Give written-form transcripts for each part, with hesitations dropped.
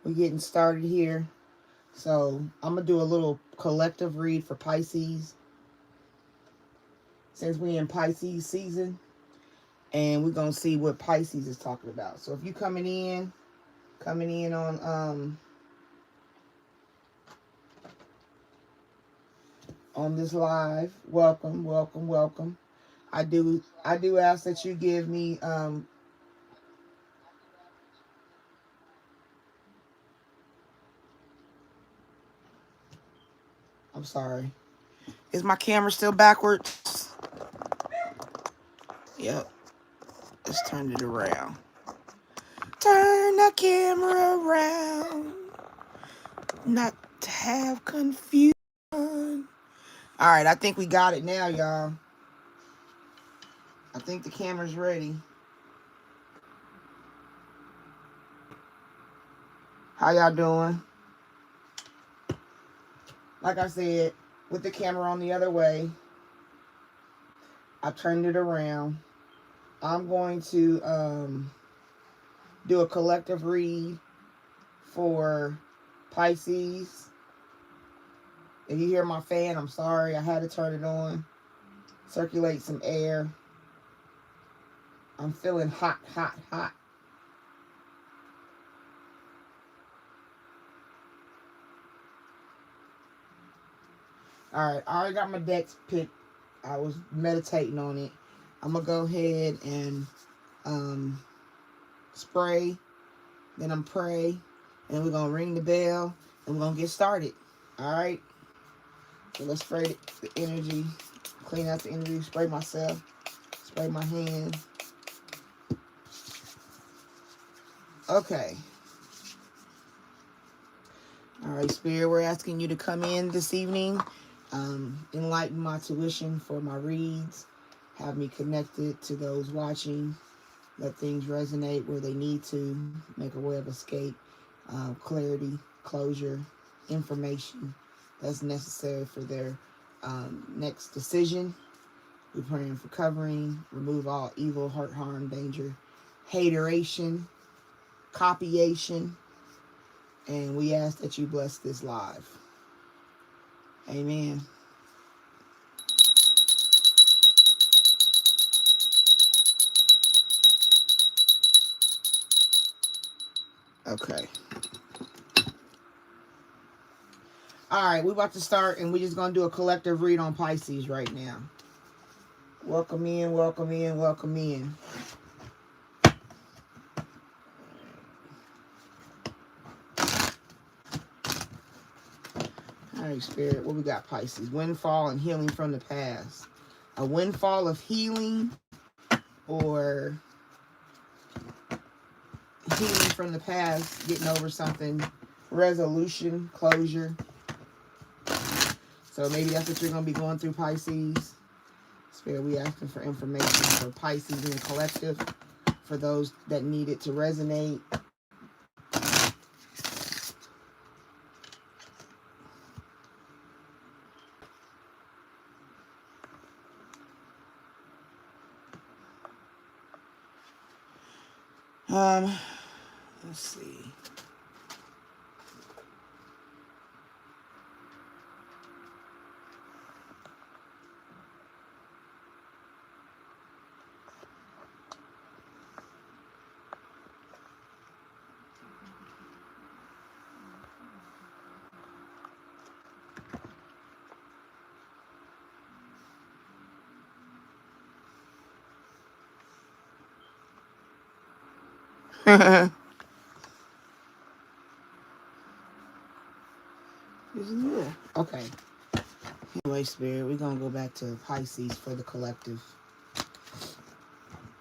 We're getting started here. So I'm going to do a little collective read for Pisces since we're in Pisces season. And we're going to see what Pisces is talking about. So if you coming in on this live, welcome, welcome, welcome. I do ask that you give me I'm sorry. Is my camera still backwards? Yep. Let's turn it around. Turn the camera around. Not to have confusion. Alright, I think we got it now, y'all. I think the camera's ready. How y'all doing? Like I said, with the camera on the other way, I turned it around. I'm going to do a collective read for Pisces. If you hear my fan, I'm sorry. I had to turn it on. Circulate some air. I'm feeling hot, hot, hot. Alright, I already got my decks picked. I was meditating on it. I'm going to go ahead and spray. Then I'm pray. And we're going to ring the bell. And we're going to get started. Alright? So let's spray the energy. Clean out the energy. Spray myself. Spray my hand. Okay. Alright, Spirit, we're asking you to come in this evening. Enlighten my tuition for my reads. Have me connected to those watching. Let things resonate where they need to. Make a way of escape. Clarity, closure, information that's necessary for their next decision. We're praying for covering. Remove all evil, hurt, harm, danger, hateration, copyation. And we ask that you bless this live. Amen. Okay. Alright, we're about to start and we're just going to do a collective read on Pisces right now. Welcome in, welcome in, welcome in. Alright, Spirit, what we got, Pisces? Windfall and healing from the past. A windfall of healing or healing from the past, getting over something, resolution, closure. So maybe that's what you're going to be going through, Pisces. Spirit, we asking for information for Pisces in the collective, for those that need it to resonate. Let's see. Okay. Anyway, Spirit, we're going to go back to Pisces for the collective.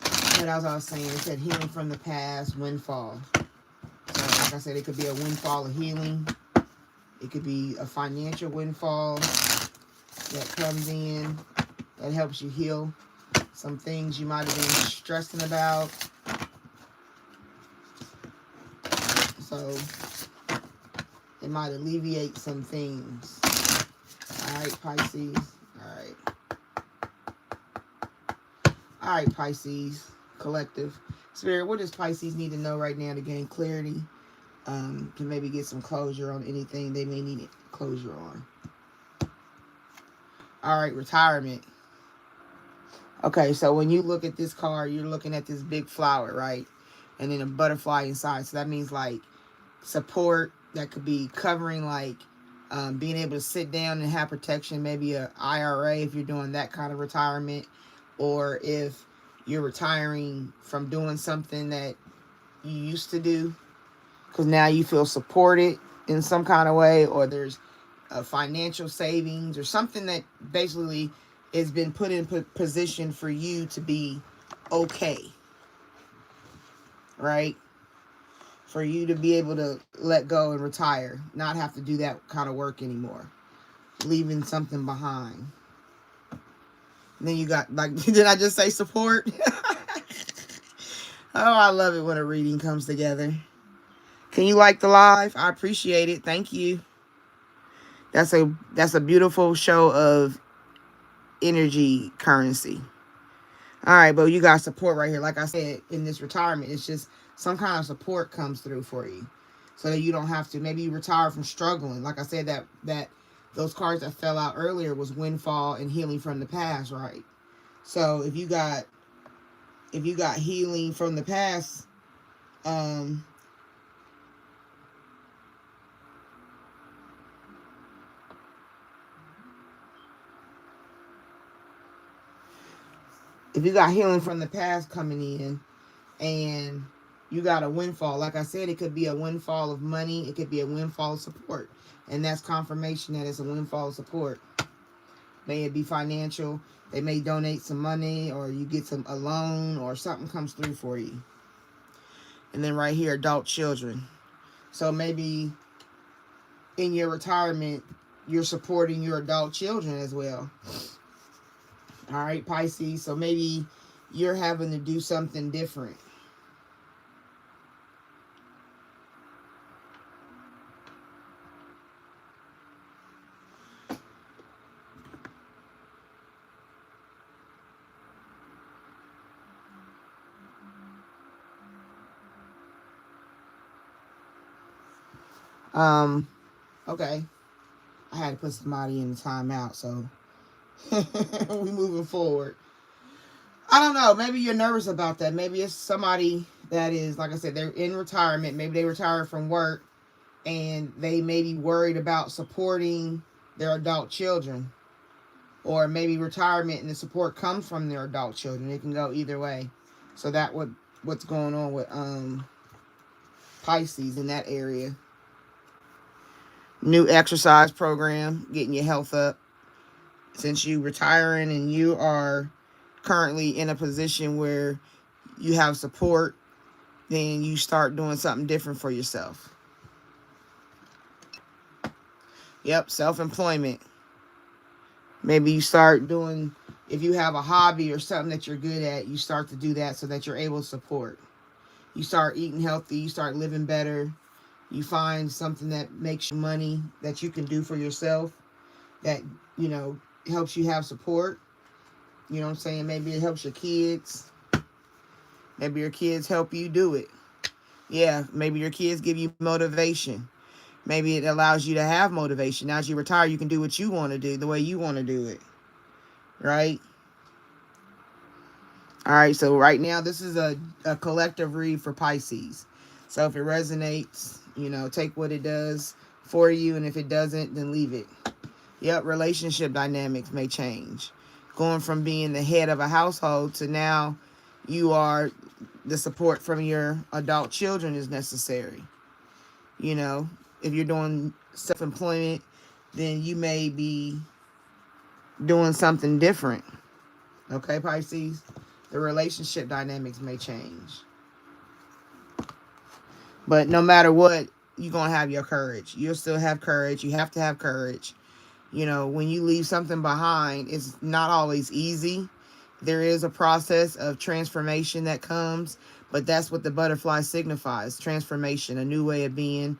But as I was saying, it said healing from the past, windfall. So, like I said, it could be a windfall of healing. It could be a financial windfall that comes in that helps you heal some things you might have been stressing about. So, it might alleviate some things. Alright, Pisces. Alright, Pisces. Collective. Spirit, what does Pisces need to know right now to gain clarity? to maybe get some closure on anything they may need closure on. All right, retirement. Okay, so when you look at this card, you're looking at this big flower, right? And then a butterfly inside. So that means like support. That could be covering, like being able to sit down and have protection, maybe a IRA if you're doing that kind of retirement, or if you're retiring from doing something that you used to do because now you feel supported in some kind of way, or there's a financial savings or something that basically has been put in position for you to be okay, right? For you to be able to let go and retire, not have to do that kind of work anymore, leaving something behind. And then you got, like, did I just say support? Oh, I love it when a reading comes together. Can you like the live? I appreciate it. Thank you. That's a beautiful show of energy currency. All right, but you got support right here. Like I said, in this retirement, it's just some kind of support comes through for you, so that you don't have to. Maybe you retire from struggling. Like I said, that those cards that fell out earlier was windfall and healing from the past, right? So if you got healing from the past, if you got healing from the past coming in, and you got a windfall, like I said, it could be a windfall of money, it could be a windfall of support, and that's confirmation that it's a windfall of support. May it be financial, they may donate some money, or you get a loan, or something comes through for you. And then right here, adult children. So maybe in your retirement, you're supporting your adult children as well. All right, Pisces. So maybe you're having to do something different. Okay. I had to put somebody in the timeout, so we moving forward. I don't know. Maybe you're nervous about that. Maybe it's somebody that is, like I said, they're in retirement. Maybe they retired from work and they may be worried about supporting their adult children. Or maybe retirement and the support comes from their adult children. It can go either way. So that's what's going on with Pisces in that area. New exercise program, getting your health up. Since you retiring and you are currently in a position where you have support, then you start doing something different for yourself. Yep, self-employment. Maybe you start doing, if you have a hobby or something that you're good at, you start to do that so that you're able to support. You start eating healthy, you start living better. You find something that makes you money that you can do for yourself that, helps you have support. You know what I'm saying? Maybe it helps your kids. Maybe your kids help you do it. Yeah, maybe your kids give you motivation. Maybe it allows you to have motivation. Now as you retire, you can do what you want to do, the way you want to do it. Right? All right, so right now, this is a collective read for Pisces. So if it resonates, take what it does for you. And if it doesn't, then leave it. Yep, relationship dynamics may change. Going from being the head of a household to now you are the support from your adult children is necessary. If you're doing self-employment, then you may be doing something different. Okay, Pisces? The relationship dynamics may change. But no matter what, you're going to have your courage. You'll still have courage. You have to have courage. When you leave something behind, it's not always easy. There is a process of transformation that comes, but that's what the butterfly signifies. Transformation, a new way of being,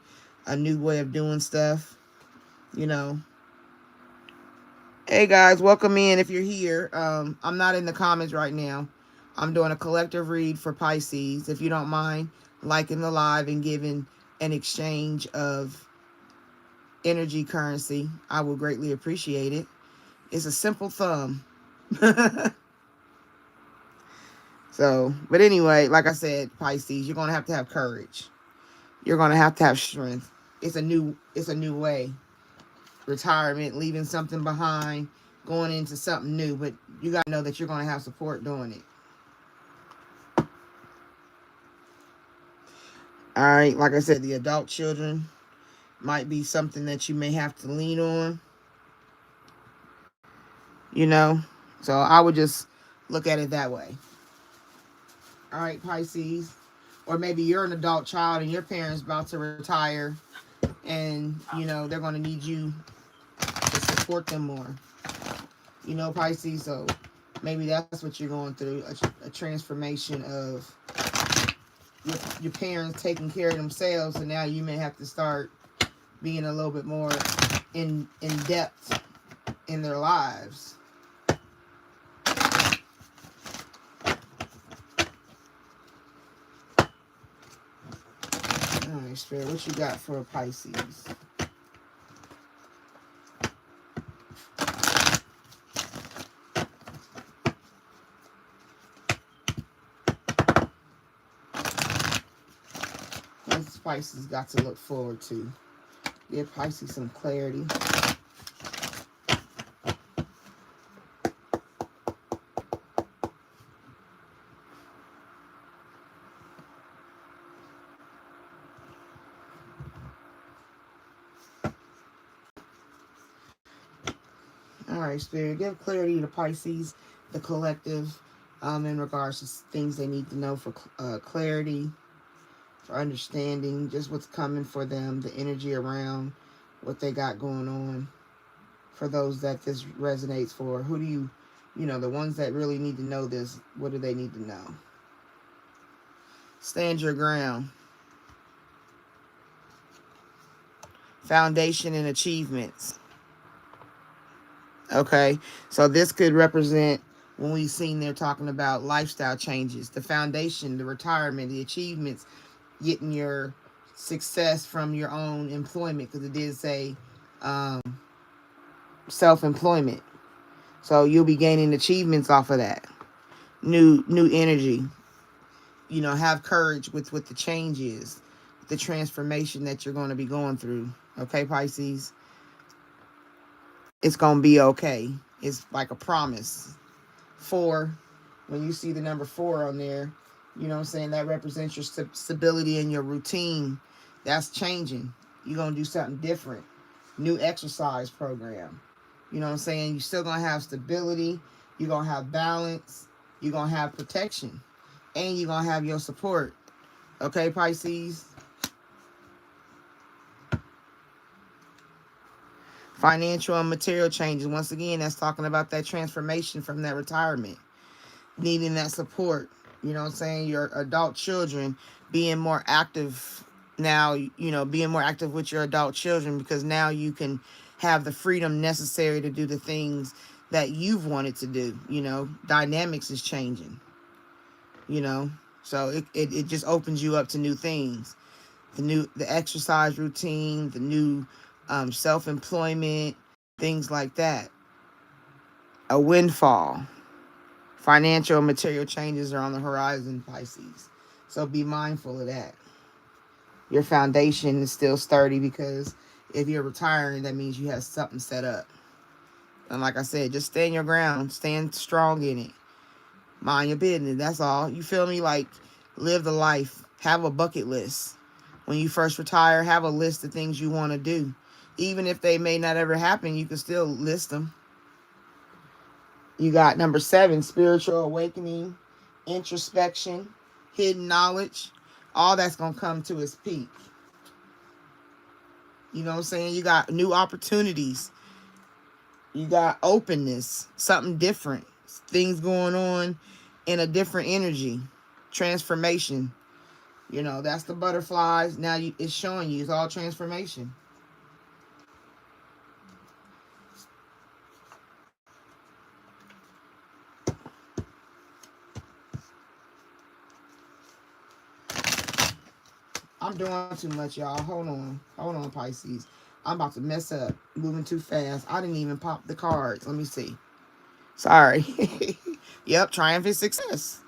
a new way of doing stuff, Hey guys, welcome in if you're here. I'm not in the comments right now. I'm doing a collective read for Pisces. If you don't mind liking the live and giving an exchange of energy currency, I will greatly appreciate it. It's a simple thumb. So, but anyway, like I said, Pisces, you're going to have courage. You're going to have strength. It's a new way. Retirement, leaving something behind, going into something new, but you got to know that you're going to have support doing it. All right, like I said, the adult children might be something that you may have to lean on, you know. So I would just look at it that way. All right, Pisces. Or maybe you're an adult child and your parents about to retire, and you know they're going to need you to support them more. You know, Pisces. So maybe that's what you're going through, a transformation of your parents taking care of themselves, and now you may have to start being a little bit more in depth in their lives. All right, Spirit, what you got for Pisces? What's Pisces got to look forward to? Give Pisces some clarity. All right, Spirit, give clarity to Pisces, the collective, in regards to things they need to know for clarity, for understanding, just what's coming for them, the energy around what they got going on. For those that this resonates for, who do you know, the ones that really need to know this, what do they need to know? Stand your ground. Foundation and achievements. Okay, so this could represent when we've seen they're talking about lifestyle changes, the foundation, the retirement, the achievements, getting your success from your own employment, because it did say self-employment. So you'll be gaining achievements off of that. New energy. You know, have courage with what the change is, the transformation that you're going to be going through. Okay, Pisces? It's going to be okay. It's like a promise. 4, when you see the number 4 on there, you know what I'm saying, that represents your stability and your routine. That's changing. You're going to do something different. New exercise program. You know what I'm saying? You're still going to have stability. You're going to have balance. You're going to have protection. And you're going to have your support. Okay, Pisces? Financial and material changes. Once again, that's talking about that transformation from that retirement. Needing that support. You know what I'm saying? Your adult children being more active now, you know, being more active with your adult children, because now you can have the freedom necessary to do the things that you've wanted to do. You know, dynamics is changing. You know, so it just opens you up to new things. The exercise routine, the new self-employment, things like that. A windfall. Financial and material changes are on the horizon, Pisces. So be mindful of that. Your foundation is still sturdy, because if you're retiring, that means you have something set up. And like I said, just stand your ground. Stand strong in it. Mind your business. That's all. You feel me? Like, live the life. Have a bucket list. When you first retire, have a list of things you want to do. Even if they may not ever happen, you can still list them. You got number 7, spiritual awakening, introspection, hidden knowledge. All that's going to come to its peak. You know what I'm saying? You got new opportunities. You got openness, something different. Things going on in a different energy. Transformation. You know, that's the butterflies. Now it's showing you it's all transformation. I'm doing too much, y'all. Hold on. Hold on, Pisces. I'm about to mess up. Moving too fast. I didn't even pop the cards. Let me see. Sorry. Yep, triumphant success.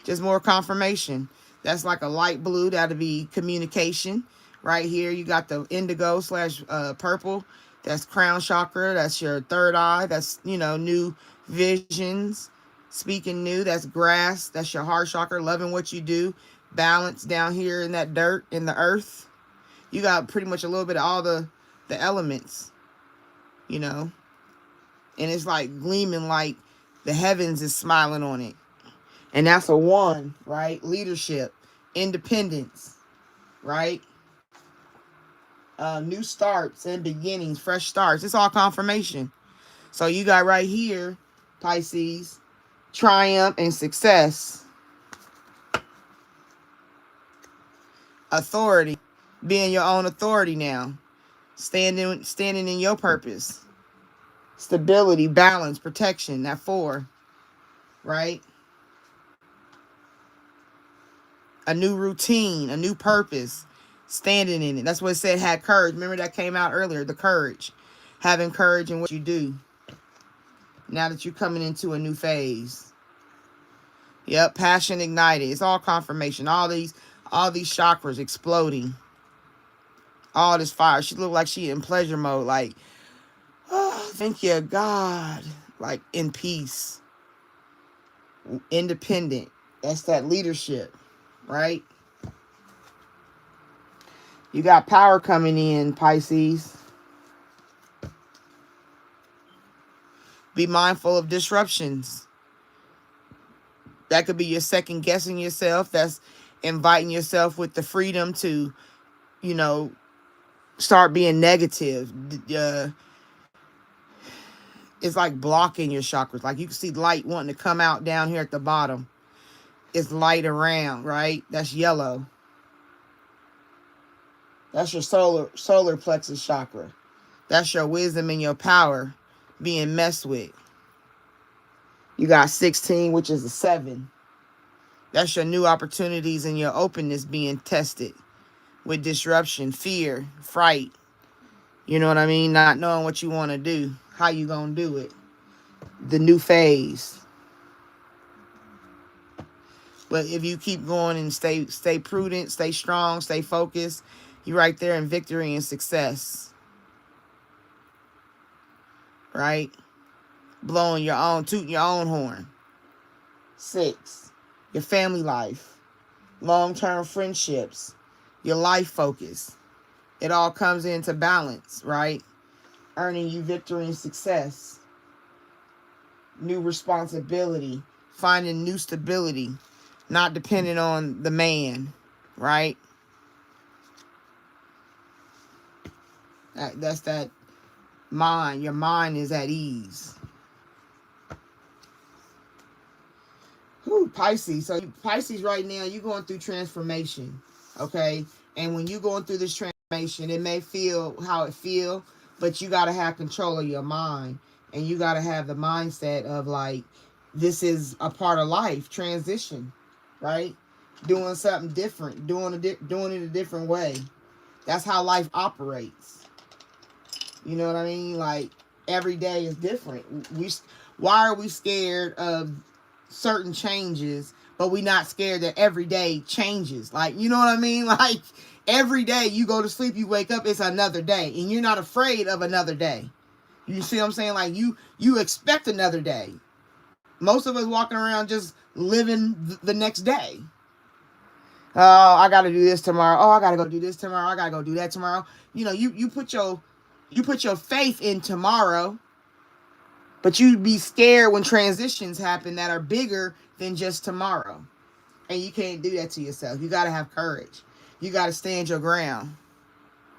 Just more confirmation. That's like a light blue. That'll be communication. Right here, you got the indigo slash purple. That's crown chakra. That's your third eye. That's, you know, new visions. Speaking new. That's grass. That's your heart chakra. Loving what you do. Balance down here in that dirt, in the earth. You got pretty much a little bit of all the elements, you know. And it's like gleaming like the heavens is smiling on it. And that's a 1, right? Leadership, independence, right? New starts and beginnings, fresh starts. It's all confirmation. So you got right here, Pisces, triumph and success. Authority, being your own authority now. Standing in your purpose. Stability, balance, protection, that 4, right? A new routine, a new purpose, standing in it. That's what it said, had courage. Remember that came out earlier, the courage. Having courage in what you do. Now that you're coming into a new phase. Yep, passion ignited. It's all confirmation. All these chakras exploding. All this fire. She looked like she in pleasure mode. Like, oh, thank you, God. Like in peace. Independent. That's that leadership, right? You got power coming in, Pisces. Be mindful of disruptions. That could be your second guessing yourself. That's inviting yourself with the freedom to, you know, start being negative. It's like blocking your chakras. Like you can see light wanting to come out down here at the bottom. It's light around, right? That's yellow. That's your solar plexus chakra. That's your wisdom and your power being messed with. You got 16, which is a 7. That's your new opportunities and your openness being tested with disruption, fear, fright. You know what I mean? Not knowing what you want to do, how you going to do it. The new phase. But if you keep going and stay prudent, stay strong, stay focused, you're right there in victory and success. Right? Blowing your own, tooting your own horn. 6. Your family life. Long-term friendships. Your life focus. It all comes into balance, right? Earning you victory and success. New responsibility. Finding new stability. Not dependent on the man, right? That's that mind. Your mind is at ease. Whew, Pisces. So Pisces right now, you're going through transformation, okay? And when you're going through this transformation, it may feel how it feel, but you got to have control of your mind. And you got to have the mindset of like, this is a part of life, transition, right? Doing something different, doing it a different way. That's how life operates. You know what I mean? Like, every day is different. Why are we scared of certain changes, but we not scared that every day changes? Like, you know what I mean? Like, every day you go to sleep, you wake up, it's another day, and you're not afraid of another day. You see what I'm saying? Like, you expect another day. Most of us walking around just living the next day. Oh, I got to do this tomorrow. Oh, I got to go do this tomorrow. I got to go do that tomorrow. You know, you put your faith in tomorrow, but you be scared when transitions happen that are bigger than just tomorrow. And you can't do that to yourself. You got to have courage. You got to stand your ground,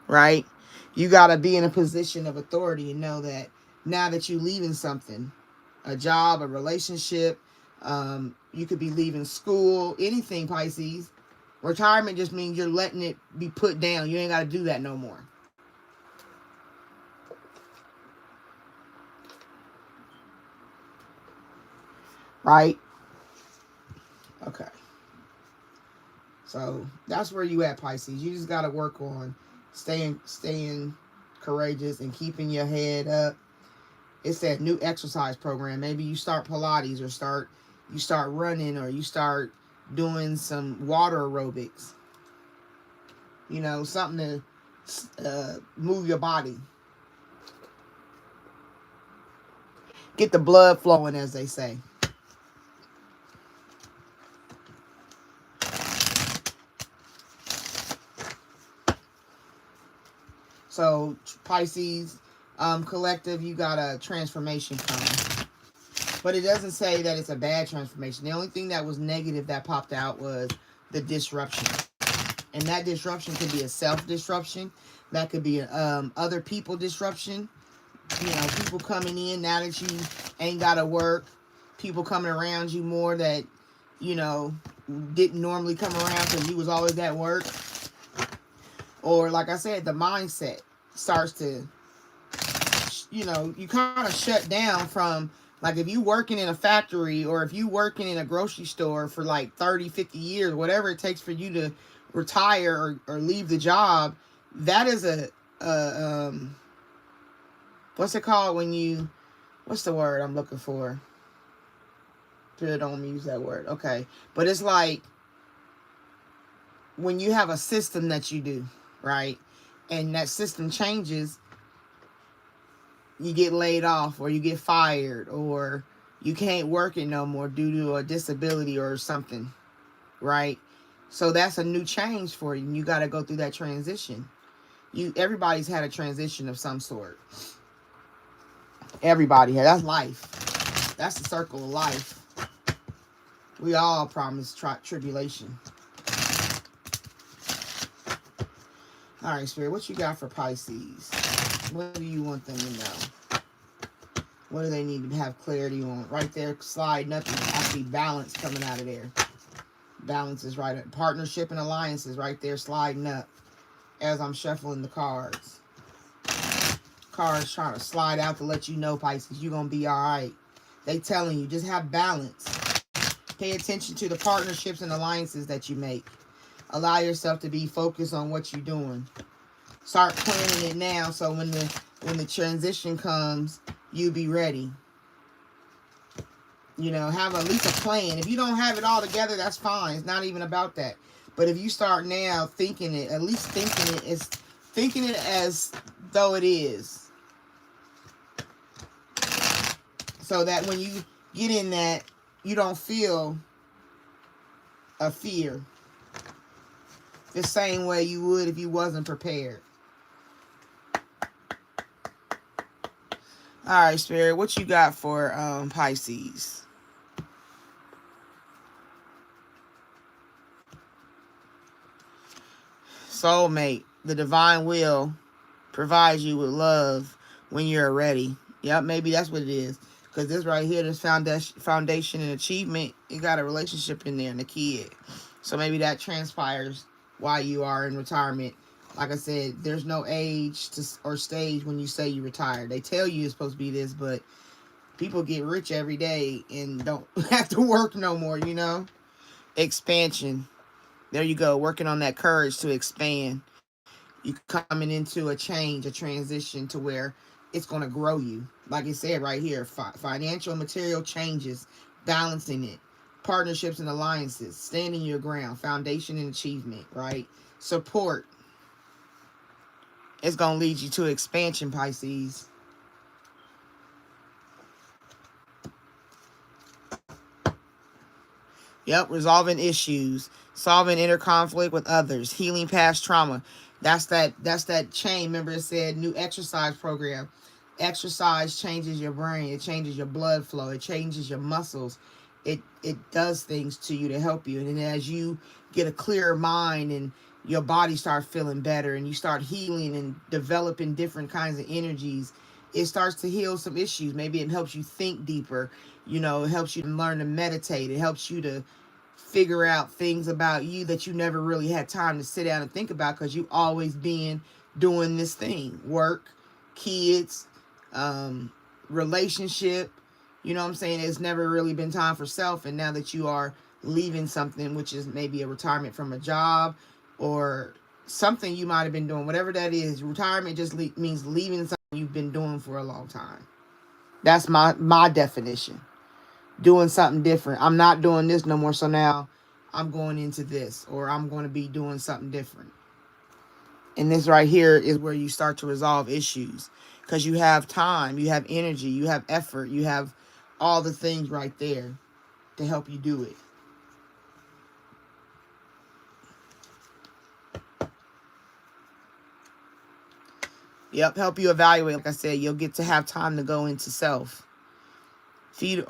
right? You got to be in a position of authority and know that now that you're leaving something, a job, a relationship, you could be leaving school, anything, Pisces. Retirement just means you're letting it be put down. You ain't got to do that no more. Right? Okay. So that's where you at, Pisces. You just got to work on staying courageous and keeping your head up. It's that new exercise program. Maybe you start Pilates, or you start running, or you start doing some water aerobics. You know, something to move your body. Get the blood flowing, as they say. So, Pisces collective, you got a transformation coming. But it doesn't say that it's a bad transformation. The only thing that was negative that popped out was the disruption. And that disruption could be a self-disruption. That could be other people disruption. You know, people coming in now that you ain't got to work. People coming around you more that, you know, didn't normally come around because you was always at work. Or, like I said, the mindset starts to, you know, you kind of shut down from, like, if you working in a factory or if you working in a grocery store for like 30, 50 years, whatever it takes for you to retire or leave the job, that is what's it called when you, what's the word I'm looking for? People don't use that word. Okay. But it's like when you have a system that you do, right? And that system changes, you get laid off or you get fired or you can't work it no more due to a disability or something, right? So that's a new change for you. You got to go through that transition. Everybody's had a transition of some sort. Everybody had. That's life. That's the circle of life. We all promise tribulation. All right, Spirit, what you got for Pisces? What do you want them to know? What do they need to have clarity on? Right there, slide nothing. I see balance coming out of there. Balance is right. Partnership and alliances right there, sliding up as I'm shuffling the cards. Cards trying to slide out to let you know, Pisces, you're going to be all right. They telling you, just have balance. Pay attention to the partnerships and alliances that you make. Allow yourself to be focused on what you're doing. Start planning it now so when the transition comes, you be ready. You know, have at least a plan. If you don't have it all together, that's fine. It's not even about that. But if you start now thinking it, at least thinking it as though it is. So that when you get in that, you don't feel a fear the same way you would if you wasn't prepared. All right, Spirit, what you got for Pisces? Soulmate, the divine will provides you with love when you're ready. Yep, maybe that's what it is. Because this right here, this foundation and achievement, you got a relationship in there and a kid. So maybe that transpires while you are in retirement. Like I said, there's no age or stage when you say you retire. They tell you it's supposed to be this, but people get rich every day and don't have to work no more, you know? Expansion. There you go, working on that courage to expand. You coming into a change, a transition to where it's going to grow you. Like it said right here, financial and material changes, balancing it. Partnerships and alliances, standing your ground, foundation and achievement, right? Support. It's going to lead you to expansion, Pisces. Yep, resolving issues, solving inner conflict with others, healing past trauma. That's that chain. Remember it said new exercise program. Exercise changes your brain. It changes your blood flow. It changes your muscles. It does things to you to help you. And then as you get a clearer mind and your body starts feeling better and you start healing and developing different kinds of energies, it starts to heal some issues. Maybe it helps you think deeper. You know, it helps you to learn to meditate. It helps you to figure out things about you that you never really had time to sit down and think about because you always been doing this thing. Work, kids, relationship. You know what I'm saying? It's never really been time for self. And now that you are leaving something, which is maybe a retirement from a job or something you might have been doing. Whatever that is, retirement just means leaving something you've been doing for a long time. That's my definition. Doing something different. I'm not doing this no more, so now I'm going into this, or I'm going to be doing something different. And this right here is where you start to resolve issues, because you have time, you have energy, you have effort, you have all the things right there to help you do it. Yep, help you evaluate. Like I said, you'll get to have time to go into self. Feed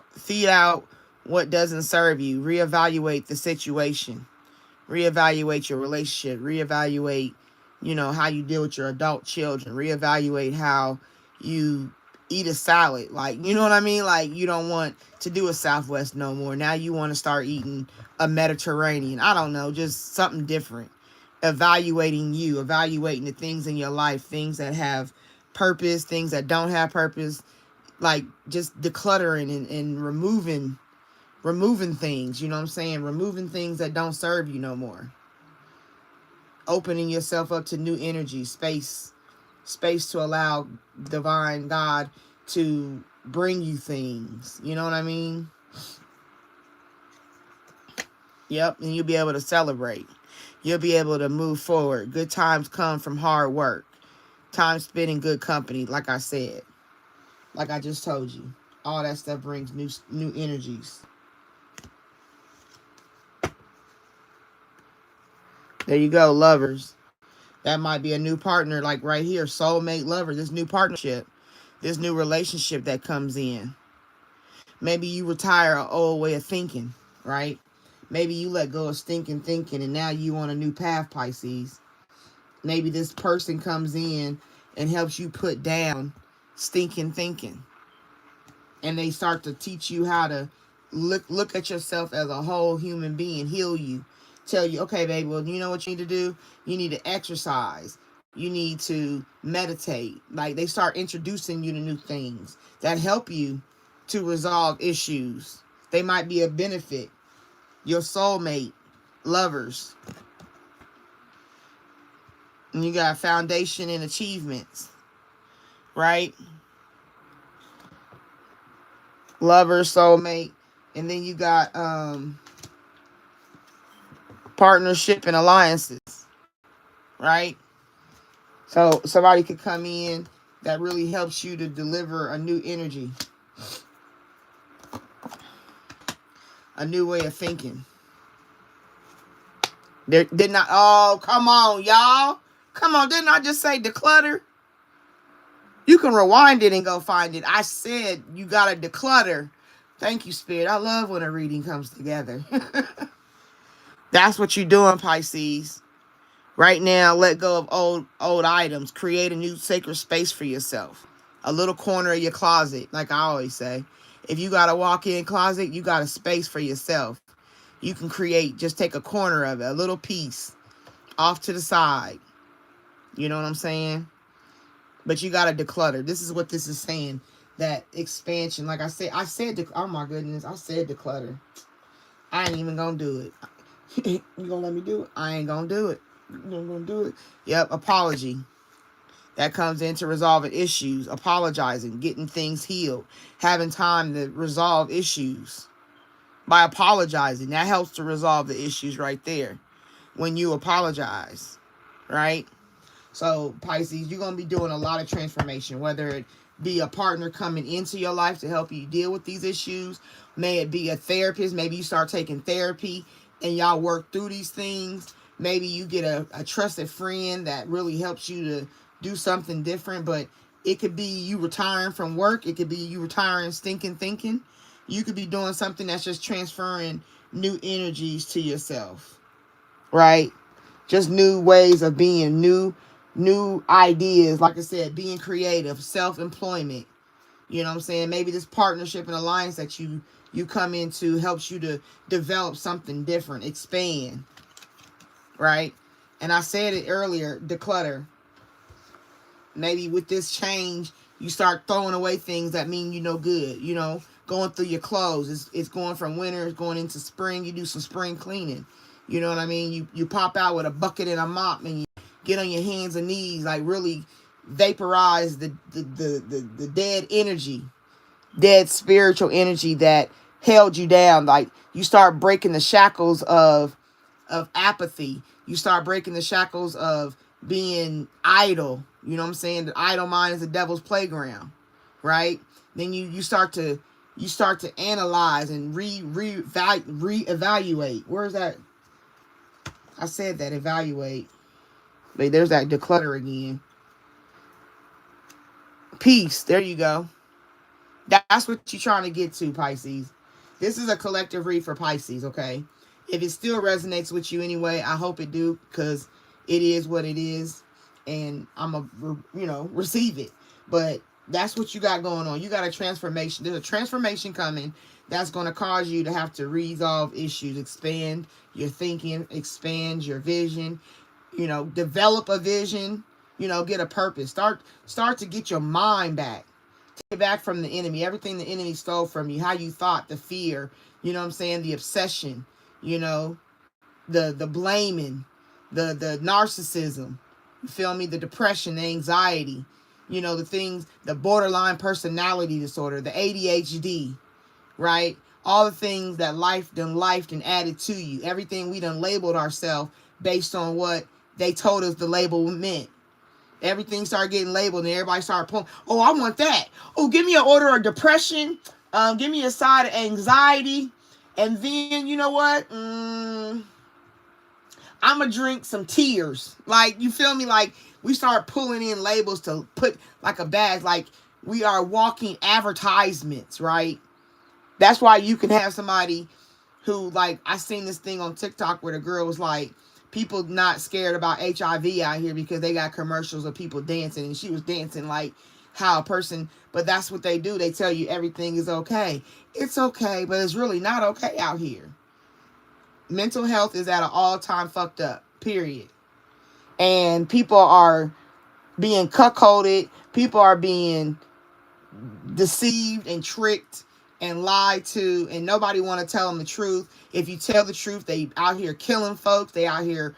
out what doesn't serve you. Reevaluate the situation. Reevaluate your relationship. Reevaluate, how you deal with your adult children. Reevaluate how you eat a salad. Like, you know what I mean? Like, you don't want to do a Southwest no more. Now you want to start eating a Mediterranean. I don't know, just something different. Evaluating the things in your life, things that have purpose, things that don't have purpose, like just decluttering and removing things, you know what I'm saying? Removing things that don't serve you no more. Opening yourself up to new energy, space to allow divine God to bring you things, you know what I mean? Yep, and you'll be able to celebrate. You'll be able to move forward. Good times come from hard work. Time spent in good company, like I said. Like I just told you. All that stuff brings new energies. There you go, lovers. That might be a new partner, like right here, soulmate, lover, this new partnership, this new relationship that comes in. Maybe you retire an old way of thinking, right? Maybe you let go of stinking thinking and now you on a new path, Pisces. Maybe this person comes in and helps you put down stinking thinking. And they start to teach you how to look at yourself as a whole human being, heal you. Tell you, okay, baby, well, you know what you need to do? You need to exercise. You need to meditate. Like, they start introducing you to new things that help you to resolve issues. They might be a benefit. Your soulmate, lovers. And you got foundation and achievements, right? Lover, soulmate. And then you got partnership and alliances, right? So somebody could come in that really helps you to deliver a new energy, a new way of thinking. Didn't I? Oh, come on, y'all. Come on, didn't I just say declutter? You can rewind it and go find it. I said you got to declutter. Thank you, Spirit. I love when a reading comes together. That's what you're doing, Pisces. Right now, let go of old items. Create a new sacred space for yourself. A little corner of your closet, like I always say. If you got a walk-in closet, you got a space for yourself. You can just take a corner of it, a little piece off to the side. You know what I'm saying? But you got to declutter. This is what this is saying. That expansion. Like I said, oh my goodness, I said declutter. I ain't even going to do it. You going to let me do it? I ain't going to do it. You ain't going to do it. Yep, apology. That comes into resolving issues. Apologizing. Getting things healed. Having time to resolve issues. By apologizing. That helps to resolve the issues right there. When you apologize. Right? So, Pisces, you're going to be doing a lot of transformation, whether it be a partner coming into your life to help you deal with these issues. May it be a therapist. Maybe you start taking therapy and y'all work through these things. Maybe you get a trusted friend that really helps you to do something different. But it could be you retiring from work. It could be you retiring stinking thinking. You could be doing something that's just transferring new energies to yourself. Right? Just new ways of being, new ideas, like I said, being creative, self-employment. You know what I'm saying? Maybe this partnership and alliance that you come into helps you to develop something different, expand, right? And I said it earlier, declutter. Maybe with this change, you start throwing away things that mean you no good, going through your clothes. It's going from winter, it's going into spring. You do some spring cleaning. You know what I mean? You pop out with a bucket and a mop and you get on your hands and knees, like really vaporize the dead energy, dead spiritual energy that held you down. Like you start breaking the shackles of apathy. You start breaking the shackles of being idle. You know what I'm saying? The idle mind is the devil's playground, right? Then you start to analyze and reevaluate. Where's that? I said that, evaluate. Wait, there's that declutter again. Peace. There you go. That's what you're trying to get to, Pisces. This is a collective read for Pisces, okay? If it still resonates with you anyway, I hope it do, because it is what it is, and I'm a, receive it. But that's what you got going on. You got a transformation. There's a transformation coming that's going to cause you to have to resolve issues, expand your thinking, expand your vision, develop a vision, get a purpose. Start to get your mind back. Take it back from the enemy. Everything the enemy stole from you, how you thought, the fear, the obsession, the blaming, the narcissism, you feel me? The depression, the anxiety, the things, the borderline personality disorder, the ADHD, right? All the things that life and added to you. Everything we done labeled ourselves based on what they told us the label meant. Everything started getting labeled and everybody started pulling. Oh, I want that. Oh, give me an order of depression. Give me a side of anxiety. And then, you know what? I'm going to drink some tears. Like, you feel me? Like, we start pulling in labels to put like a badge. Like, we are walking advertisements, right? That's why you can have somebody who, like, I seen this thing on TikTok where the girl was like, people not scared about HIV out here because they got commercials of people dancing, and she was dancing like how a person, but that's what they do. They tell you everything is okay. It's okay, but it's really not okay out here. Mental health is at an all-time fucked up, period. And people are being cuckolded. People are being deceived and tricked and lied to, and nobody want to tell them the truth. If you tell the truth, they out here killing folks. They out here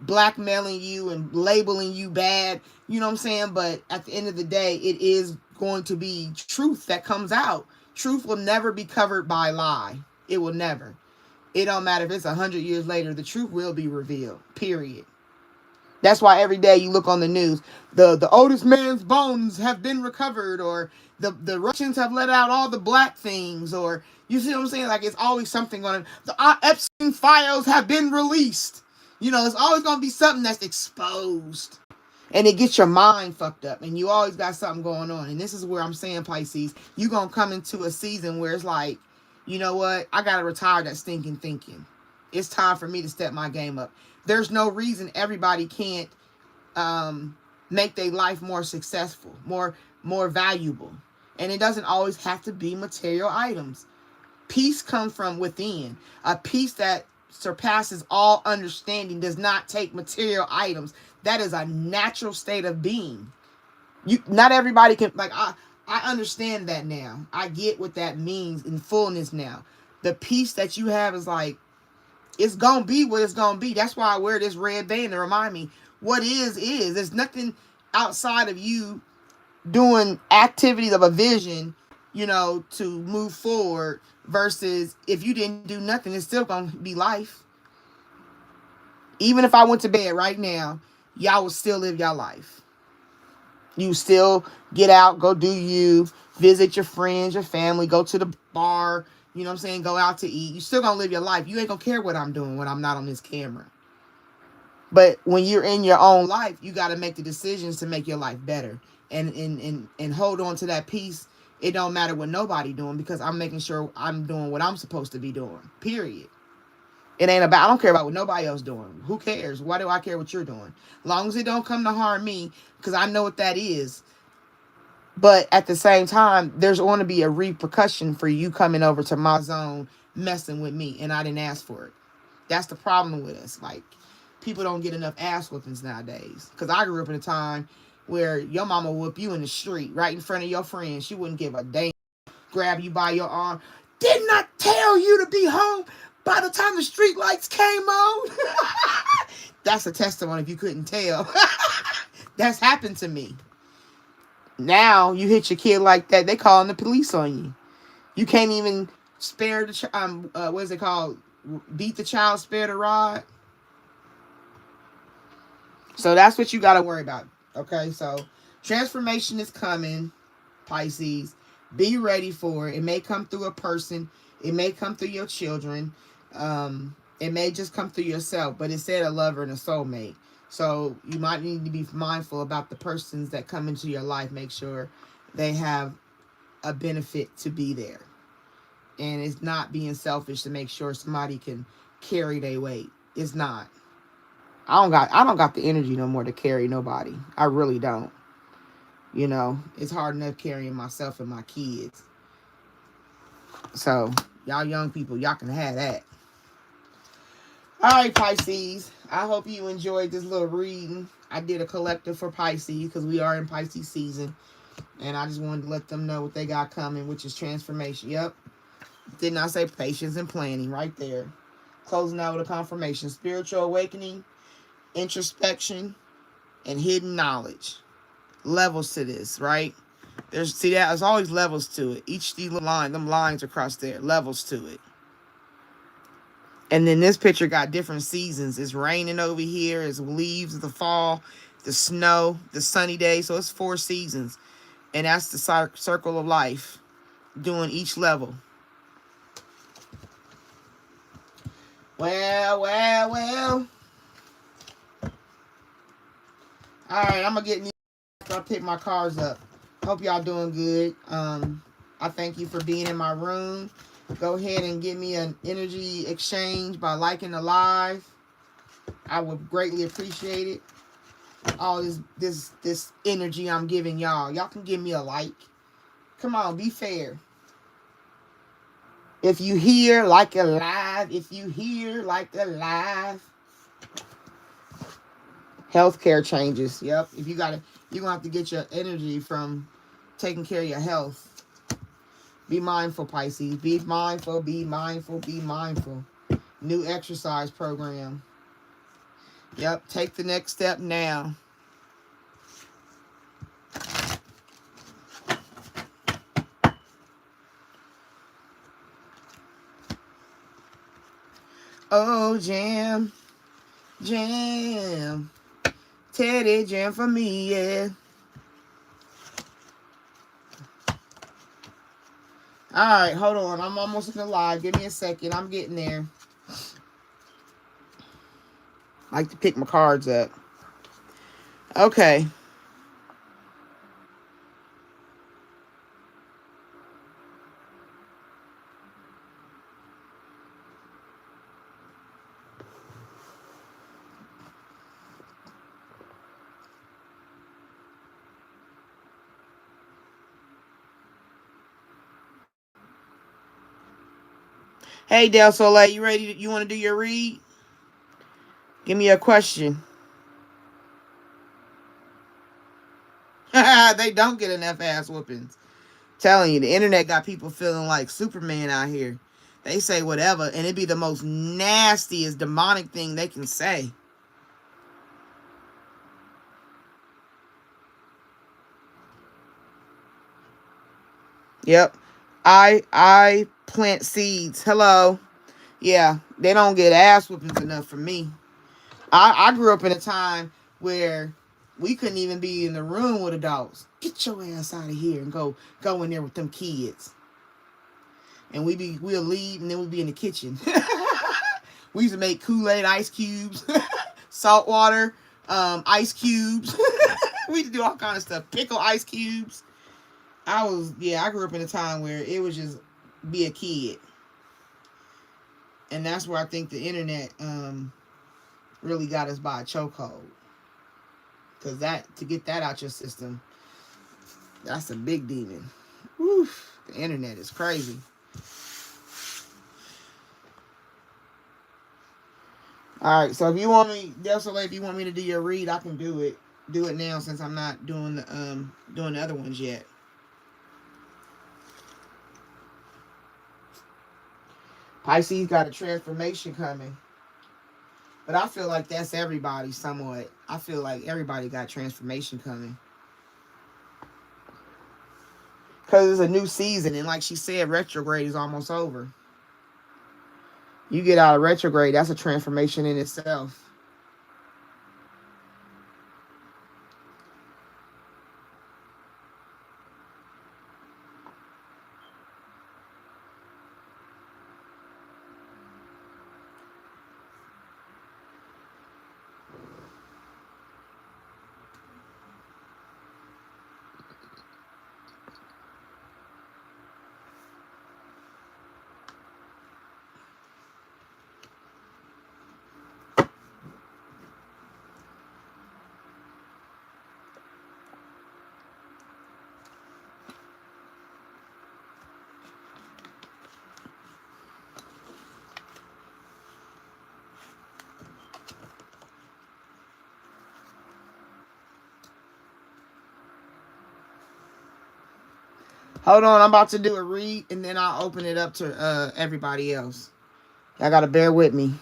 blackmailing you and labeling you bad. You know what I'm saying? But at the end of the day, it is going to be truth that comes out. Truth will never be covered by lie. It will never. It don't matter if it's 100 years later. The truth will be revealed. Period. That's why every day you look on the news, the oldest man's bones have been recovered, or the Russians have let out all the black things, or you see what I'm saying? Like, it's always something on it. The Epstein files have been released. It's always going to be something that's exposed. And it gets your mind fucked up, and you always got something going on. And this is where I'm saying, Pisces, you're going to come into a season where it's like, you know what? I got to retire that stinking thinking. It's time for me to step my game up. There's no reason everybody can't make their life more successful, more valuable. And it doesn't always have to be material items. Peace comes from within. A peace that surpasses all understanding does not take material items. That is a natural state of being. Not everybody can, like, I understand that now. I get what that means in fullness now. The peace that you have is like, it's going to be what it's going to be. That's why I wear this red band to remind me what is. There's nothing outside of you doing activities of a vision, to move forward, versus if you didn't do nothing, it's still going to be life. Even if I went to bed right now, y'all would still live your life. You still get out, go do you, visit your friends, your family, go to the bar, you know what I'm saying, go out to eat. You still gonna live your life. You ain't gonna care what I'm doing when I'm not on this camera. But when you're in your own life, you got to make the decisions to make your life better. And hold on to that peace. It don't matter what nobody doing, because I'm making sure I'm doing what I'm supposed to be doing. Period. It ain't about, I don't care about what nobody else doing. Who cares? Why do I care what you're doing? As long as it don't come to harm me, because I know what that is. But at the same time, there's going to be a repercussion for you coming over to my zone, messing with me, and I didn't ask for it. That's the problem with us. Like, people don't get enough ass whoopings nowadays. Because I grew up in a time where your mama whoop you in the street, right in front of your friends. She wouldn't give a damn. grab you by your arm. Didn't I tell you to be home by the time the street lights came on? That's a testimony if you couldn't tell. That's happened to me. Now you hit your kid like that, they calling the police on you. You can't even spare the what is it called? Beat the child, spare the rod. So that's what you got to worry about. Okay, so transformation is coming, Pisces. Be ready for it. It may come through a person. It may come through your children. It may just come through yourself. But it said a lover and a soulmate. So you might need to be mindful about the persons that come into your life. Make sure they have a benefit to be there. And it's not being selfish to make sure somebody can carry their weight. It's not. I don't got the energy no more to carry nobody. I really don't. You know, it's hard enough carrying myself and my kids. So, y'all young people, y'all can have that. All right, Pisces. I hope you enjoyed this little reading. I did a collective for Pisces because we are in Pisces season. And I just wanted to let them know what they got coming, which is transformation. Yep. Did not say patience and planning right there. Closing out with a confirmation. Spiritual awakening, introspection, and hidden knowledge. Levels to this, right? There's always levels to it. Each these them lines across there, levels to it. And then this picture got different seasons. It's raining over here. It's leaves of the fall, the snow, the sunny day. So it's 4 seasons. And that's the circle of life, doing each level. Well. All right, I'm going to get me after I pick my cards up. Hope y'all doing good. I thank you for being in my room. Go ahead and give me an energy exchange by liking the live. I would greatly appreciate it. All this energy I'm giving y'all. Y'all can give me a like. Come on, be fair. If you hear, like a live. If you hear, like a live. Healthcare changes. Yep. If you're gonna have to get your energy from taking care of your health. Be mindful, Pisces. Be mindful, be mindful, be mindful. New exercise program. Yep. Take the next step now. Oh, jam. Jam. Teddy jam for me, yeah. Alright, hold on. I'm almost in the live. Give me a second. I'm getting there. I like to pick my cards up. Okay. Hey, Del Soleil, you ready? You want to do your read? Give me a question. They don't get enough ass whoopings. Telling you, the internet got people feeling like Superman out here. They say whatever, and it be the most nastiest, demonic thing they can say. Yep. I plant seeds. Hello. Yeah, they don't get ass whoopings enough for me. I grew up in a time where we couldn't even be in the room with adults. Get your ass out of here and go in there with them kids. And we'll leave and then we'll be in the kitchen. We used to make Kool-Aid ice cubes, salt water, ice cubes. We used to do all kinds of stuff. Pickle ice cubes. I grew up in a time where it was just be a kid. And that's where I think the internet really got us by a chokehold. Because to get that out your system, that's a big demon. Oof, the internet is crazy. All right, so if you want me, Del Soleil, if you want me to do your read, I can do it. Do it now since I'm not doing the other ones yet. Pisces got a transformation coming. But I feel like that's everybody somewhat. I feel like everybody got transformation coming. Because it's a new season. And like she said, retrograde is almost over. You get out of retrograde, that's a transformation in itself. Hold on, I'm about to do a read and then I'll open it up to everybody else. Y'all gotta bear with me.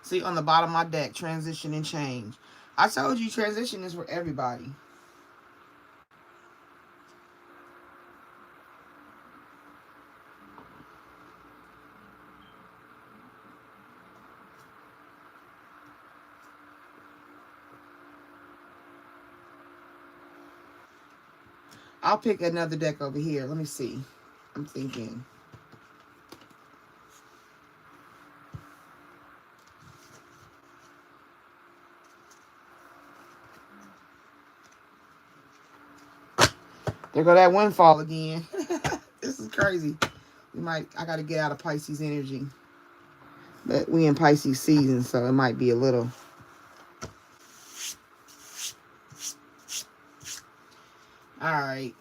See on the bottom of my deck, transition and change. I told you transition is for everybody. I'll pick another deck over here. Let me see. I'm thinking. There go that windfall again. This is crazy. I gotta get out of Pisces energy. But we in Pisces season, so it might be a little. All right.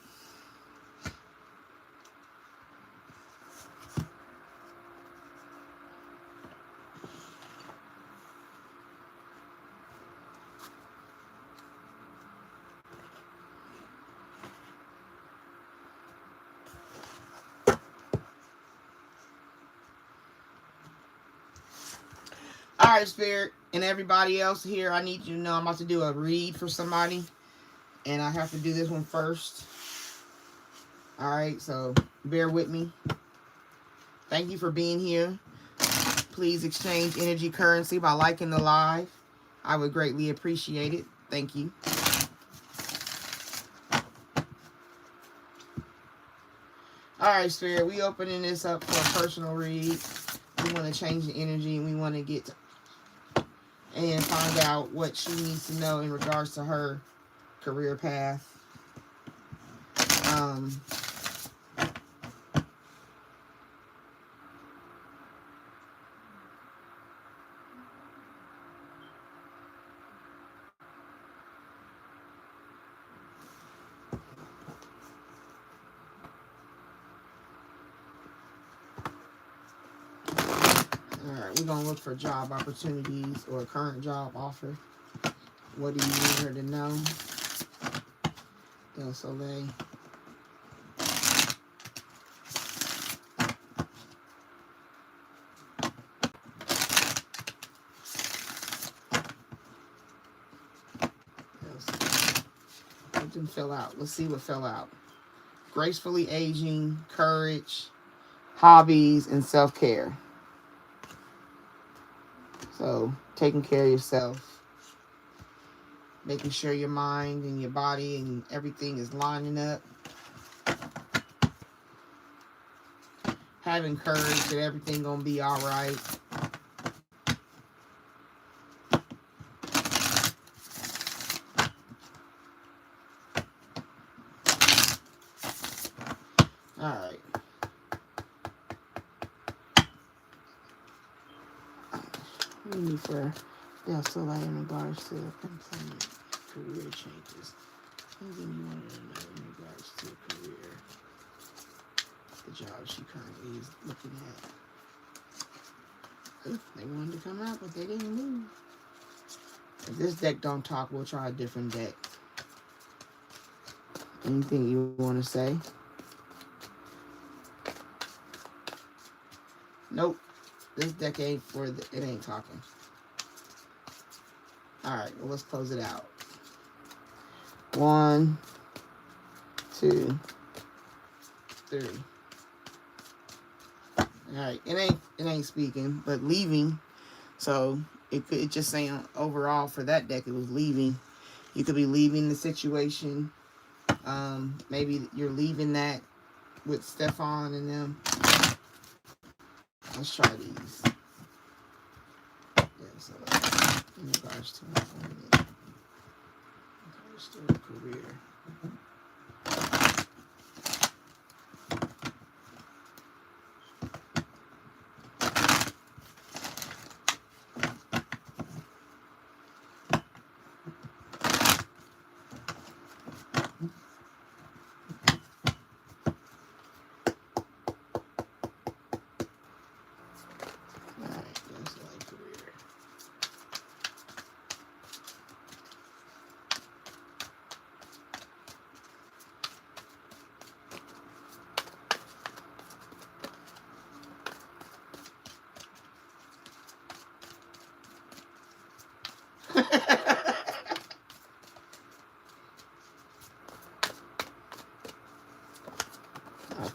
All right, Spirit, and everybody else here, I need you to know I'm about to do a read for somebody. And I have to do this one first. All right, so bear with me. Thank you for being here. Please exchange energy currency by liking the live. I would greatly appreciate it. Thank you. All right, Spirit, we opening this up for a personal read. We want to change the energy and we want to get and find out what she needs to know in regards to her career path. Alright, we're going to look for job opportunities or a current job offer. What do you need her to know? Del Soleil. What didn't fill out? Let's see what fell out. Gracefully aging, courage, hobbies, and self-care. So, taking care of yourself. Making sure your mind and your body and everything is lining up. Having courage that everything gonna be all right. All right. What do you need for Del Soleil in regards to employment, career changes? Anything you wanted to know in regards to career? The job she currently is looking at. They wanted to come out, but they didn't move. If this deck don't talk, we'll try a different deck. Anything you want to say? Nope. This deck ain't for the, it ain't talking. Alright, well, let's close it out. 1, 2, 3. Alright, it ain't speaking, but leaving. So it just saying overall for that deck it was leaving. You could be leaving the situation. Maybe you're leaving that with Stefan and them. Let's try these. Yeah, so in regards to employment, in regards to career.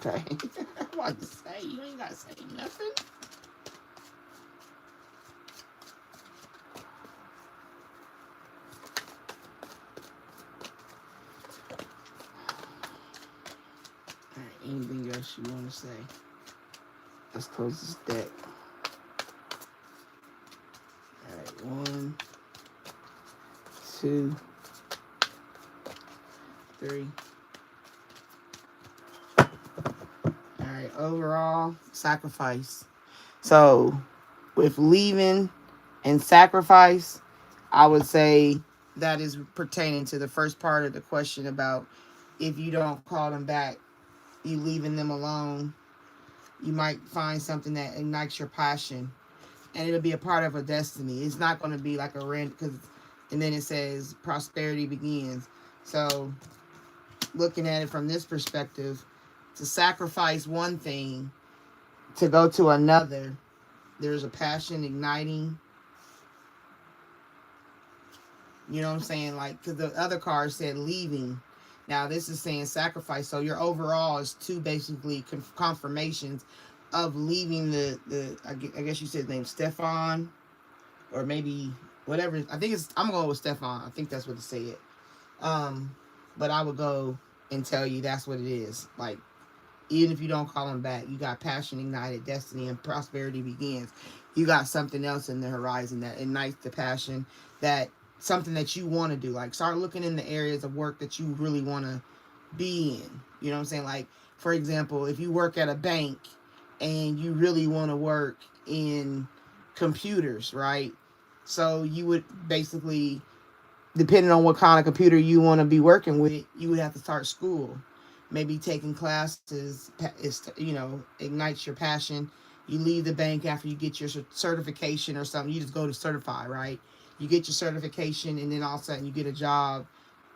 Okay. I'm about to say, you ain't got to say nothing. Alright, anything else you want to say? Let's close this deck. Alright, 1, 2, 3. Alright, overall, sacrifice. So, with leaving and sacrifice, I would say that is pertaining to the first part of the question about if you don't call them back, you leaving them alone, you might find something that ignites your passion, and it'll be a part of a destiny. It's not going to be like a rent, because, and then it says prosperity begins. So, looking at it from this perspective, to sacrifice one thing to go to another, there's a passion igniting. You know what I'm saying? Like, because the other card said leaving. Now, this is saying sacrifice. So, your overall is two basically confirmations of leaving I guess you said his name, Stefan, or maybe whatever. I think it's, I'm going with Stefan. I think that's what it said. But I would go and tell you that's what it is. Like, even if you don't call him back, you got passion ignited, destiny, and prosperity begins. You got something else in the horizon that ignites the passion, that something that you want to do. Like, start looking in the areas of work that you really want to be in. You know what I'm saying? Like, for example, if you work at a bank and you really want to work in computers, right? So you would basically, depending on what kind of computer you want to be working with, you would have to start school. Maybe taking classes, you know, ignites your passion. You leave the bank after you get your certification or something. You just go to certify, right? You get your certification, and then all of a sudden you get a job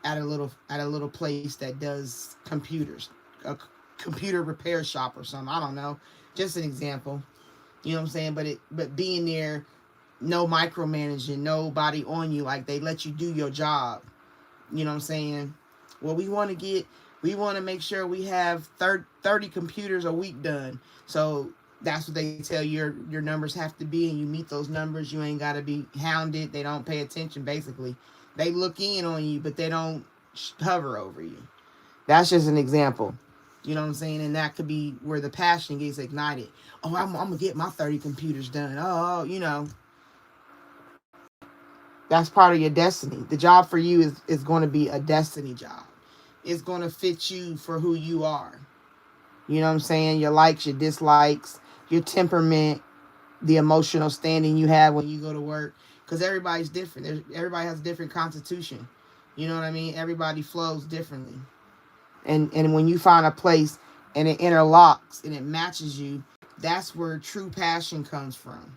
at a little place that does computers, a computer repair shop or something. I don't know, just an example. You know what I'm saying? But being there, no micromanaging, nobody on you. Like, they let you do your job. You know what I'm saying? Well, we want to make sure we have 30 computers a week done. So that's what they tell your numbers have to be, and you meet those numbers. You ain't got to be hounded. They don't pay attention, basically. They look in on you, but they don't hover over you. That's just an example. You know what I'm saying? And that could be where the passion gets ignited. Oh, I'm going to get my 30 computers done. Oh, you know. That's part of your destiny. The job for you is going to be a destiny job. It's going to fit you for who you are. You know what I'm saying? Your likes, your dislikes, your temperament, the emotional standing you have when you go to work. Because everybody's different. Everybody has a different constitution. You know what I mean? Everybody flows differently. And when you find a place and it interlocks and it matches you, that's where true passion comes from.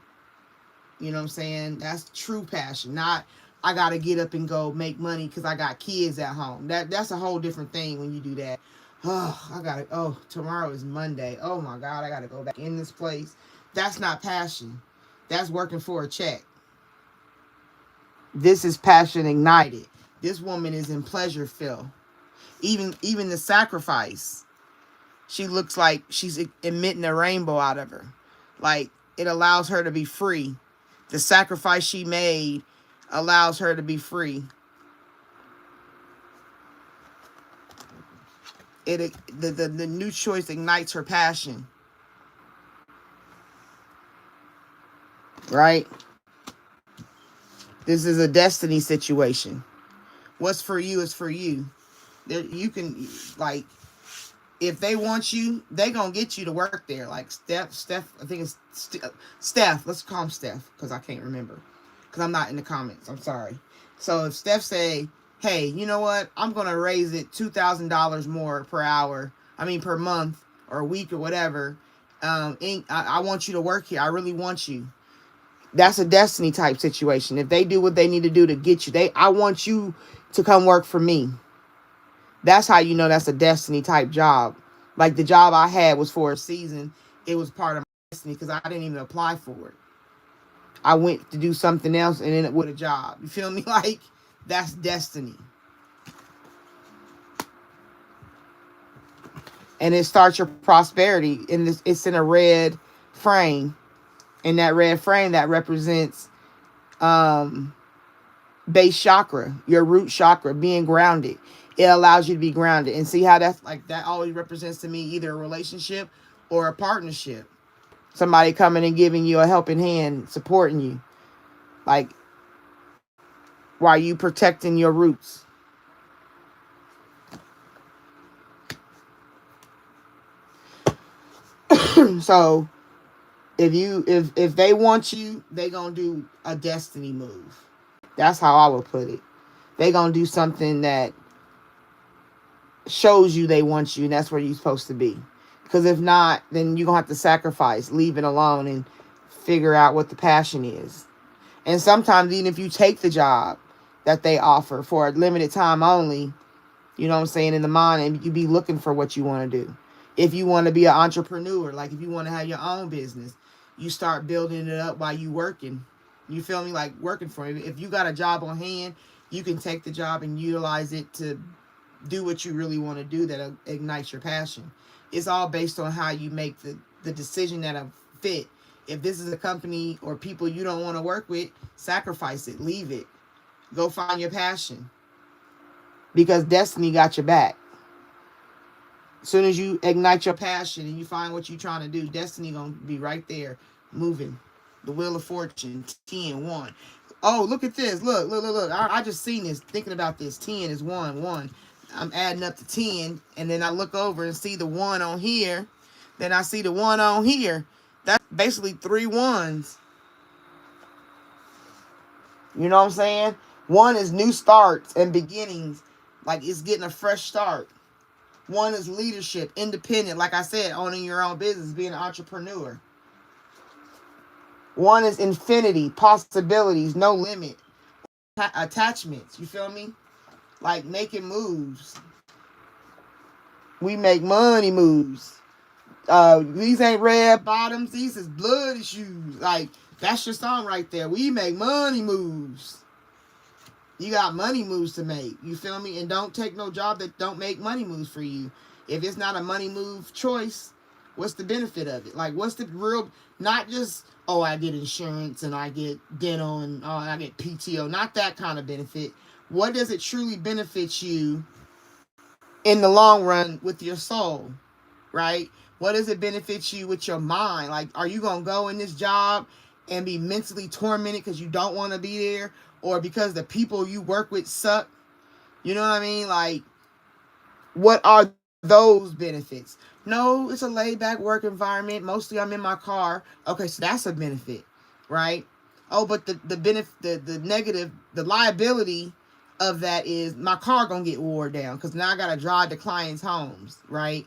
You know what I'm saying? That's true passion, not I got to get up and go make money because I got kids at home. That's a whole different thing when you do that. Tomorrow is Monday. Oh my God, I got to go back in this place. That's not passion. That's working for a check. This is passion ignited. This woman is in pleasure filled. Even the sacrifice. She looks like she's emitting a rainbow out of her. Like, it allows her to be free. The sacrifice she made allows her to be free. The new choice ignites her passion. Right? This is a destiny situation. What's for you is for you. You can, like, if they want you, they gonna get you to work there. Like Steph, I think it's Steph. Let's call him Steph because I can't remember because I'm not in the comments. I'm sorry. So if Steph say, hey, you know what? I'm gonna raise it $2,000 more per hour. I mean per month or a week or whatever. I want you to work here. I really want you. That's a destiny type situation. If they do what they need to do to get you, I want you to come work for me. That's how you know that's a destiny type job. Like the job I had was for a season. It was part of my destiny because I didn't even apply for it. I went to do something else and ended up with a job. You feel me? Like, that's destiny. And it starts your prosperity. It's in a red frame. In that red frame, that represents base chakra, your root chakra, being grounded. It allows you to be grounded. And see how that's like, that always represents to me either a relationship or a partnership. Somebody coming and giving you a helping hand, supporting you. Like, while you protecting your roots. So if they want you, they gonna do a destiny move. That's how I would put it. They gonna do something that shows you they want you, and that's where you're supposed to be. Because if not, then you're gonna have to sacrifice, leave it alone, and figure out what the passion is. And sometimes even if you take the job that they offer for a limited time only, you know what I'm saying, in the mind, and you be looking for what you want to do. If you want to be an entrepreneur, like if you want to have your own business, you start building it up while you working. You feel me? Like working for it. If you got a job on hand, you can take the job and utilize it to do what you really want to do that ignites your passion. It's all based on how you make the decision that'll fit. If this is a company or people you don't want to work with, sacrifice it. Leave it. Go find your passion. Because destiny got your back. As soon as you ignite your passion and you find what you're trying to do, destiny going to be right there moving. The Wheel of Fortune, 10, 1. Oh, look at this. Look. I just seen this, thinking about this. 10 is 1, 1. I'm adding up to 10, and then I look over and see the 1 on here. Then I see the 1 on here. That's basically 3 ones. You know what I'm saying? 1 is new starts and beginnings. Like it's getting a fresh start. 1 is leadership, independent. Like I said, owning your own business, being an entrepreneur. 1 is infinity, possibilities, no limit. Attachments, you feel me? Like making moves. We make money moves. These ain't red bottoms. These is blood shoes. Like, that's your song right there. We make money moves. You got money moves to make. You feel me? And don't take no job that don't make money moves for you. If it's not a money move choice, what's the benefit of it? Like, what's the real, not just, oh, I get insurance and I get dental and oh, I get PTO. Not that kind of benefit. What does it truly benefit you in the long run with your soul, right? What does it benefit you with your mind? Like, are you going to go in this job and be mentally tormented because you don't want to be there, or because the people you work with suck? You know what I mean? Like, what are those benefits? No, it's a laid-back work environment. Mostly I'm in my car. Okay, so that's a benefit, right? Oh, but the benefit, the negative, the liability of that is my car gonna get wore down because now I gotta drive to clients' homes, right?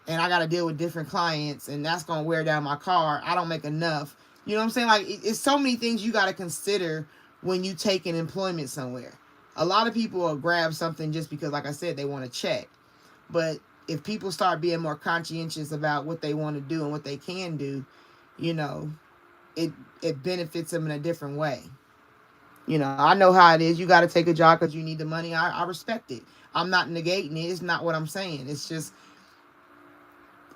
And I gotta deal with different clients, and that's gonna wear down my car. I don't make enough. You know what I'm saying? Like, it's so many things you gotta consider when you take an employment somewhere. A lot of people will grab something just because, like I said, they want to check. But if people start being more conscientious about what they want to do and what they can do, you know, it benefits them in a different way. You know, I know how it is. You got to take a job because you need the money. I respect it. I'm not negating it. It's not what I'm saying. It's just,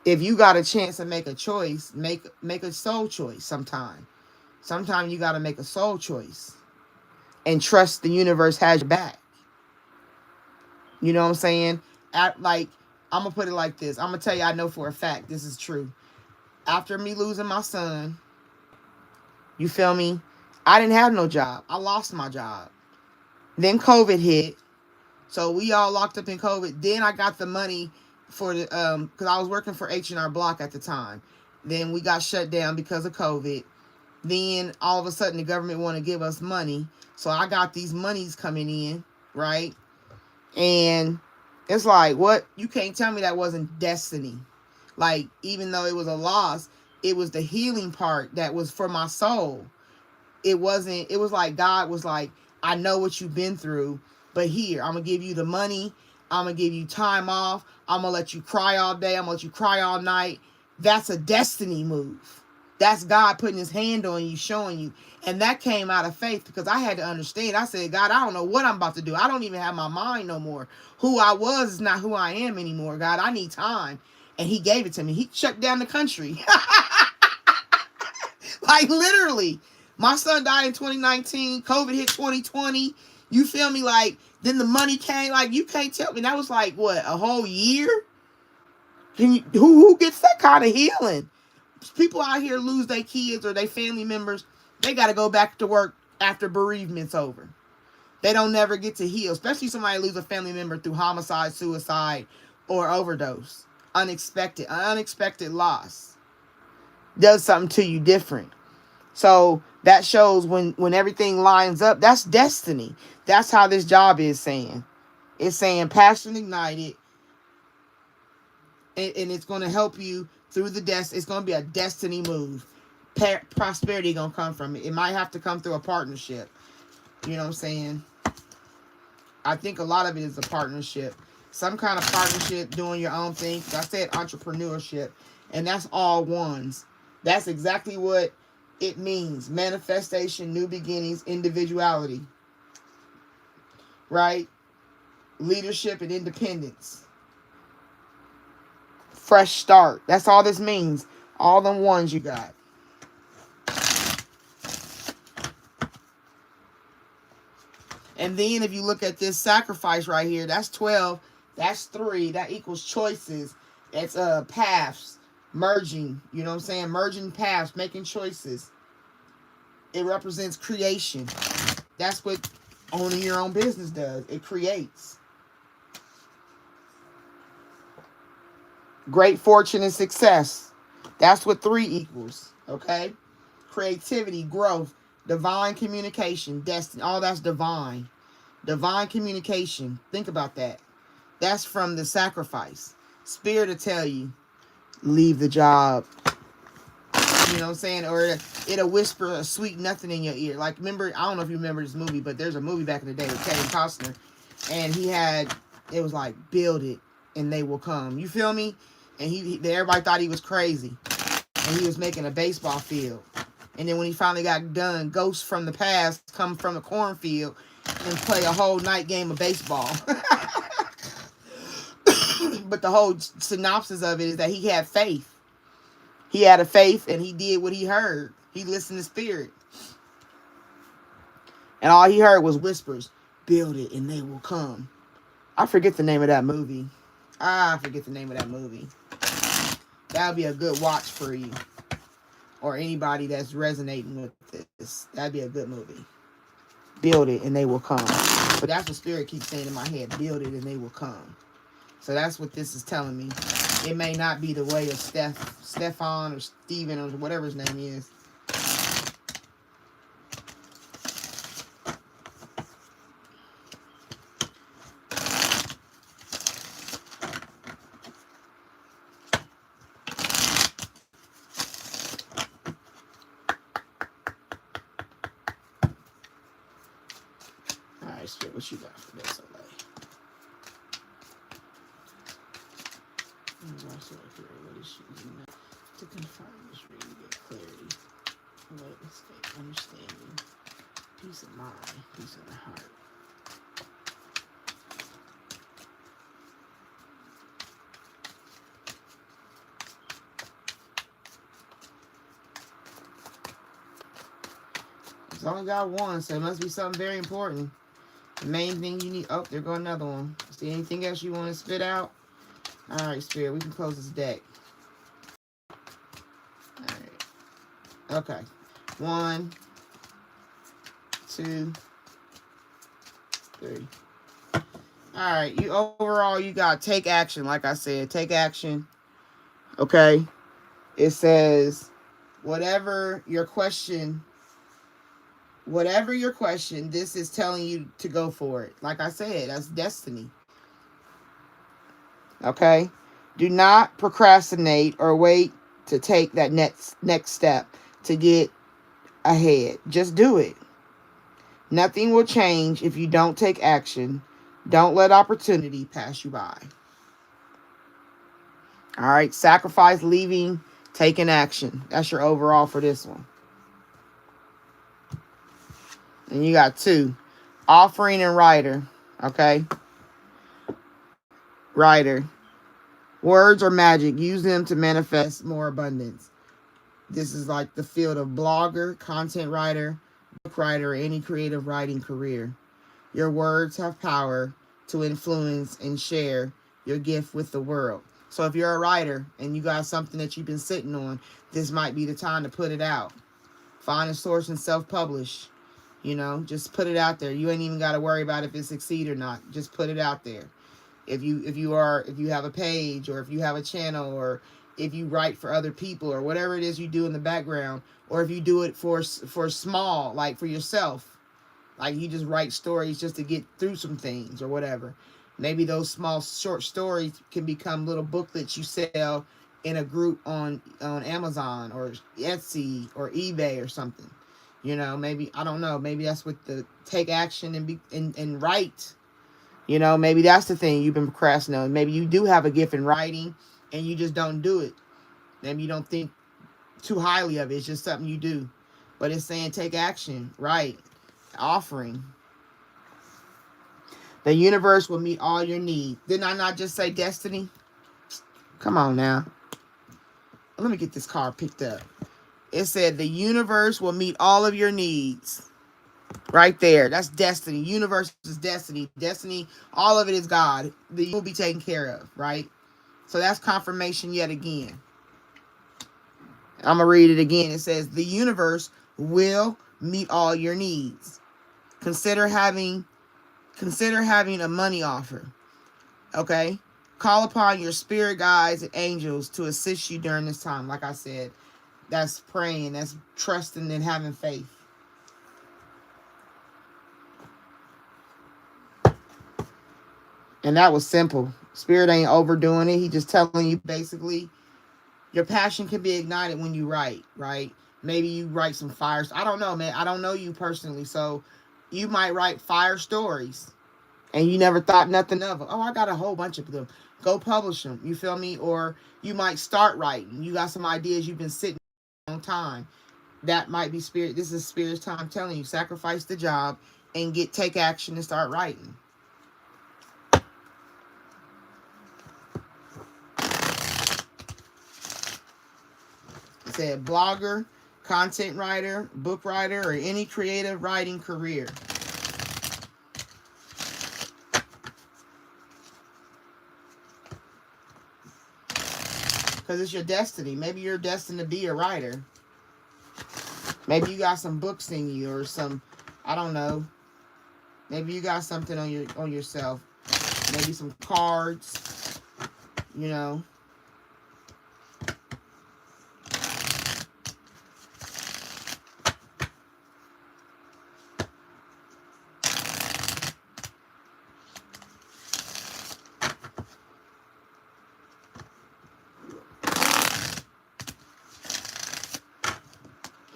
if you got a chance to make a choice, make a soul choice sometime. Sometimes you got to make a soul choice and trust the universe has your back. You know what I'm saying? Like, I'm going to put it like this. I'm going to tell you, I know for a fact this is true. After me losing my son, you feel me? I didn't have no job. I lost my job. Then COVID hit. So we all locked up in COVID. Then I got the money for the, because I was working for H&R Block at the time. Then we got shut down because of COVID. Then all of a sudden the government want to give us money. So I got these monies coming in, right? And it's like, what? You can't tell me that wasn't destiny. Like, even though it was a loss, it was the healing part that was for my soul. It wasn't, it was like God was like, I know what you've been through, but here, I'm going to give you the money. I'm going to give you time off. I'm going to let you cry all day. I'm going to let you cry all night. That's a destiny move. That's God putting his hand on you, showing you. And that came out of faith because I had to understand. I said, God, I don't know what I'm about to do. I don't even have my mind no more. Who I was is not who I am anymore. God, I need time. And he gave it to me. He shut down the country. Like, literally. My son died in 2019. COVID hit 2020. You feel me? Like, then the money came. Like, you can't tell me. That was like, what, a whole year? Who gets that kind of healing? People out here lose their kids or their family members. They got to go back to work after bereavement's over. They don't never get to heal. Especially somebody lose a family member through homicide, suicide, or overdose. Unexpected. An unexpected loss does something to you different. So that shows when everything lines up, that's destiny. That's how this job is saying. It's saying passion ignited. And it's going to help you through the it's going to be a destiny move. Prosperity going to come from it. It might have to come through a partnership. You know what I'm saying? I think a lot of it is a partnership. Some kind of partnership, doing your own thing. I said entrepreneurship. And that's all ones. That's exactly what it means. Manifestation, new beginnings, individuality. Right? Leadership and independence. Fresh start. That's all this means. All them ones you got. And then if you look at this sacrifice right here, that's 12. That's 3. That equals choices. That's paths. Merging. You know what I'm saying? Merging paths. Making choices. It represents creation. That's what owning your own business does. It creates. Great fortune and success. That's what 3 equals. Okay? Creativity, growth, divine communication, destiny. All that's divine. Divine communication. Think about that. That's from the sacrifice. Spirit will tell you, leave the job. You know what I'm saying? Or it'll whisper a sweet nothing in your ear. Like, remember, I don't know if you remember this movie, but there's a movie back in the day with Kevin Costner. And it was like, build it and they will come. You feel me? And everybody thought he was crazy. And he was making a baseball field. And then when he finally got done, ghosts from the past come from the cornfield and play a whole night game of baseball. But the whole synopsis of it is that he had faith. He had a faith and he did what he heard. He listened to spirit. And all he heard was whispers. Build it and they will come. I forget the name of that movie. I forget the name of that movie. That would be a good watch for you. Or anybody that's resonating with this. That'd be a good movie. Build it and they will come. But that's what spirit keeps saying in my head. Build it and they will come. So that's what this is telling me. It may not be the way of Stefan or Steven or whatever his name is. right, Spirit, what you got for this, Olay? What is she using to confirm this reading, get clarity, await, escape, understanding, peace of mind, peace of the heart. It's only got one, so it must be something very important. The main thing you need. Oh, there go another one. Is there anything else you want to spit out? All right, Spirit, we can close this deck. All right. Okay. 1, 2, 3. All right. Overall, you got take action. Like I said, take action. Okay. It says, whatever your question, this is telling you to go for it. Like I said, that's destiny. Okay? Do not procrastinate or wait to take that next step to get ahead. Just do it. Nothing will change if you don't take action. Don't let opportunity pass you by. All right? Sacrifice, leaving, taking action. That's your overall for this one. And you got 2. Offering and Rider. Okay? Rider. Words are magic. Use them to manifest more abundance. This is like the field of blogger, content writer, book writer, or any creative writing career. Your words have power to influence and share your gift with the world. So if you're a writer and you got something that you've been sitting on, this might be the time to put it out. Find a source and self-publish. You know, just put it out there. You ain't even got to worry about if it succeeds or not. Just put it out there. If you have a page, or if you have a channel, or if you write for other people, or whatever it is you do in the background, or if you do it for small, like for yourself, like you just write stories just to get through some things or whatever. Maybe those small short stories can become little booklets you sell in a group on Amazon or Etsy or eBay or something. You know, maybe, I don't know, maybe that's what the take action and write. You know, maybe that's the thing you've been procrastinating. Maybe you do have a gift in writing and you just don't do it. Maybe you don't think too highly of it. It's just something you do. But it's saying take action, right? Offering. The universe will meet all your needs. Didn't I not just say destiny? Come on now. Let me get this card picked up. It said the universe will meet all of your needs. Right there. That's destiny. Universe is destiny. Destiny, all of it is God. You will be taken care of, right? So that's confirmation yet again. I'm going to read it again. It says, the universe will meet all your needs. Consider having a money offer. Okay? Call upon your spirit guides and angels to assist you during this time. Like I said, that's praying. That's trusting and having faith. And that was simple. Spirit ain't overdoing it. He just telling you basically your passion can be ignited when you write, right? Maybe you write some fires. I don't know, man. I don't know you personally. So you might write fire stories and you never thought nothing of them. Oh, I got a whole bunch of them. Go publish them. You feel me? Or you might start writing. You got some ideas you've been sitting a long time. That might be Spirit. This is Spirit's time telling you, sacrifice the job and take action and start writing. Said blogger, content writer, book writer, or any creative writing career. Because it's your destiny. Maybe you're destined to be a writer. Maybe you got some books in you or some, I don't know. Maybe you got something on yourself. Maybe some cards, you know.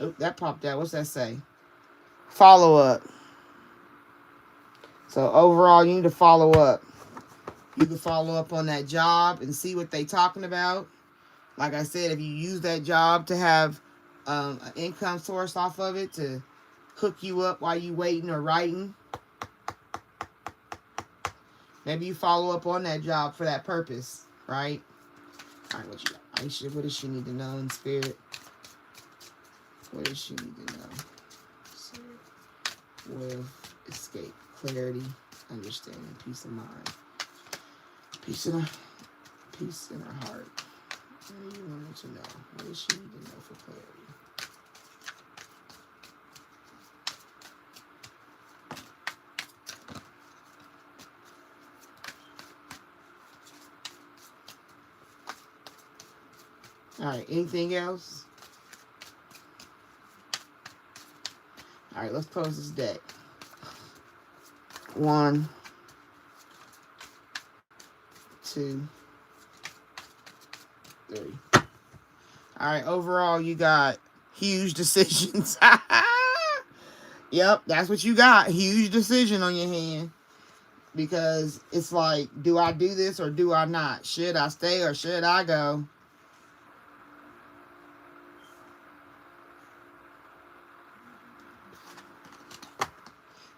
Oh, that popped out. What's that say? Follow up. So overall, you need to follow up. You can follow up on that job and see what they talking about. Like I said, if you use that job to have an income source off of it to hook you up while you waiting or writing, maybe you follow up on that job for that purpose, right? All right, what you got? Aisha, what does she need to know in spirit? What does she need to know? Wealth, escape, clarity, understanding, peace of mind, peace in her heart. What do you want her to know? What does she need to know for clarity? All right, anything else? All right, let's close this deck. 1, 2, 3. All right, overall, you got huge decisions. Yep, that's what you got. Huge decision on your hand. Because it's like, do I do this or do I not? Should I stay or should I go?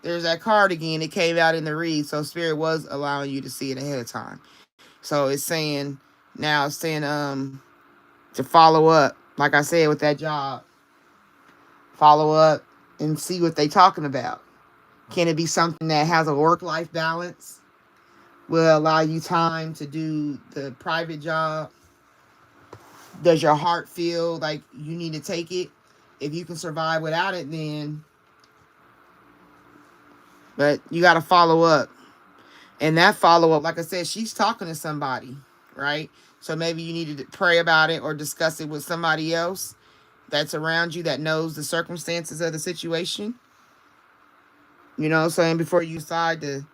There's that card again. It came out in the read. So Spirit was allowing you to see it ahead of time. So it's saying, now it's saying to follow up. Like I said, with that job. Follow up and see what they talking about. Can it be something that has a work-life balance? Will allow you time to do the private job? Does your heart feel like you need to take it? If you can survive without it, then... But you got to follow up. And that follow-up, like I said, she's talking to somebody, right? So maybe you need to pray about it or discuss it with somebody else that's around you that knows the circumstances of the situation. You know what I'm saying? Before you decide to...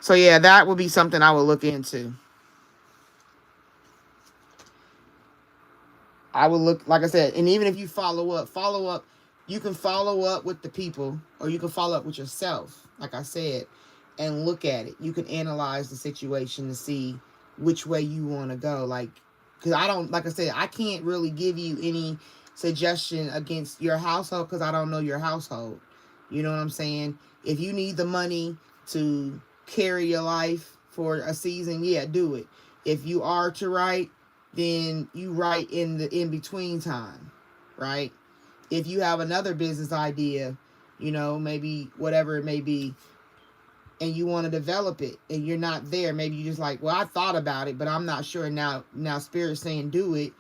So yeah, that would be something I would look into. I would look, like I said, and even if you follow up, you can follow up with the people or you can follow up with yourself, like I said, and look at it. You can analyze the situation to see which way you want to go. Like, because I don't, like I said, I can't really give you any suggestion against your household because I don't know your household. You know what I'm saying? If you need the money to carry your life for a season, yeah, do it. If you are to write, then you write in the in-between time, right? If you have another business idea, you know, maybe whatever it may be, and you want to develop it, and you're not there, maybe you just like, well, I thought about it, but I'm not sure. Now Spirit's saying do it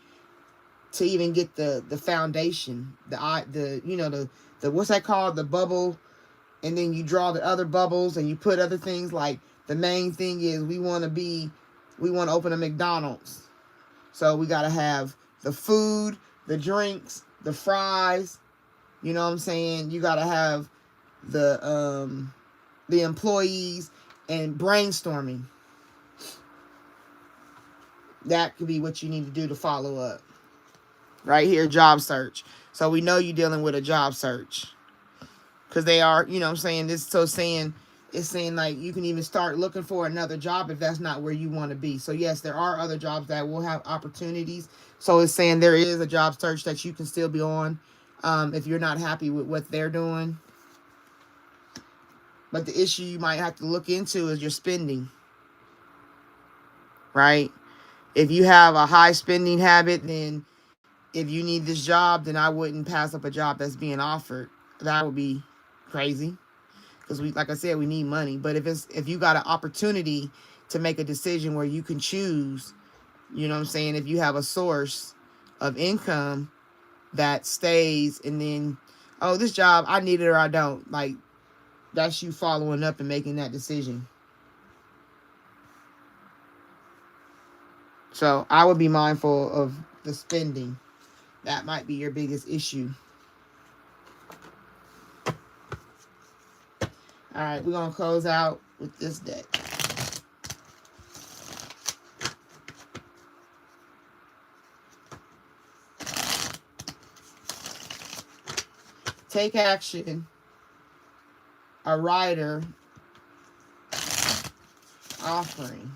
to even get the foundation, the you know, the what's that called, the bubble, and then you draw the other bubbles and you put other things. Like the main thing is we want to open a McDonald's. So we got to have the food, the drinks, the fries. You know what I'm saying? You got to have the employees and brainstorming. That could be what you need to do to follow up. Right here, job search. So we know you're dealing with a job search. Because they are, you know what I'm saying? It's saying like you can even start looking for another job if that's not where you want to be. So yes, there are other jobs that will have opportunities. So it's saying there is a job search that you can still be on if you're not happy with what they're doing. But the issue you might have to look into is your spending. Right? If you have a high spending habit, then if you need this job, then I wouldn't pass up a job that's being offered. That would be crazy. Because we, like I said, we need money. But if you got an opportunity to make a decision where you can choose, you know what I'm saying? If you have a source of income that stays, and then, oh, this job, I need it or I don't. Like, that's you following up and making that decision. So I would be mindful of the spending. That might be your biggest issue. All right, we're going to close out with this deck. Take action. A rider. Offering.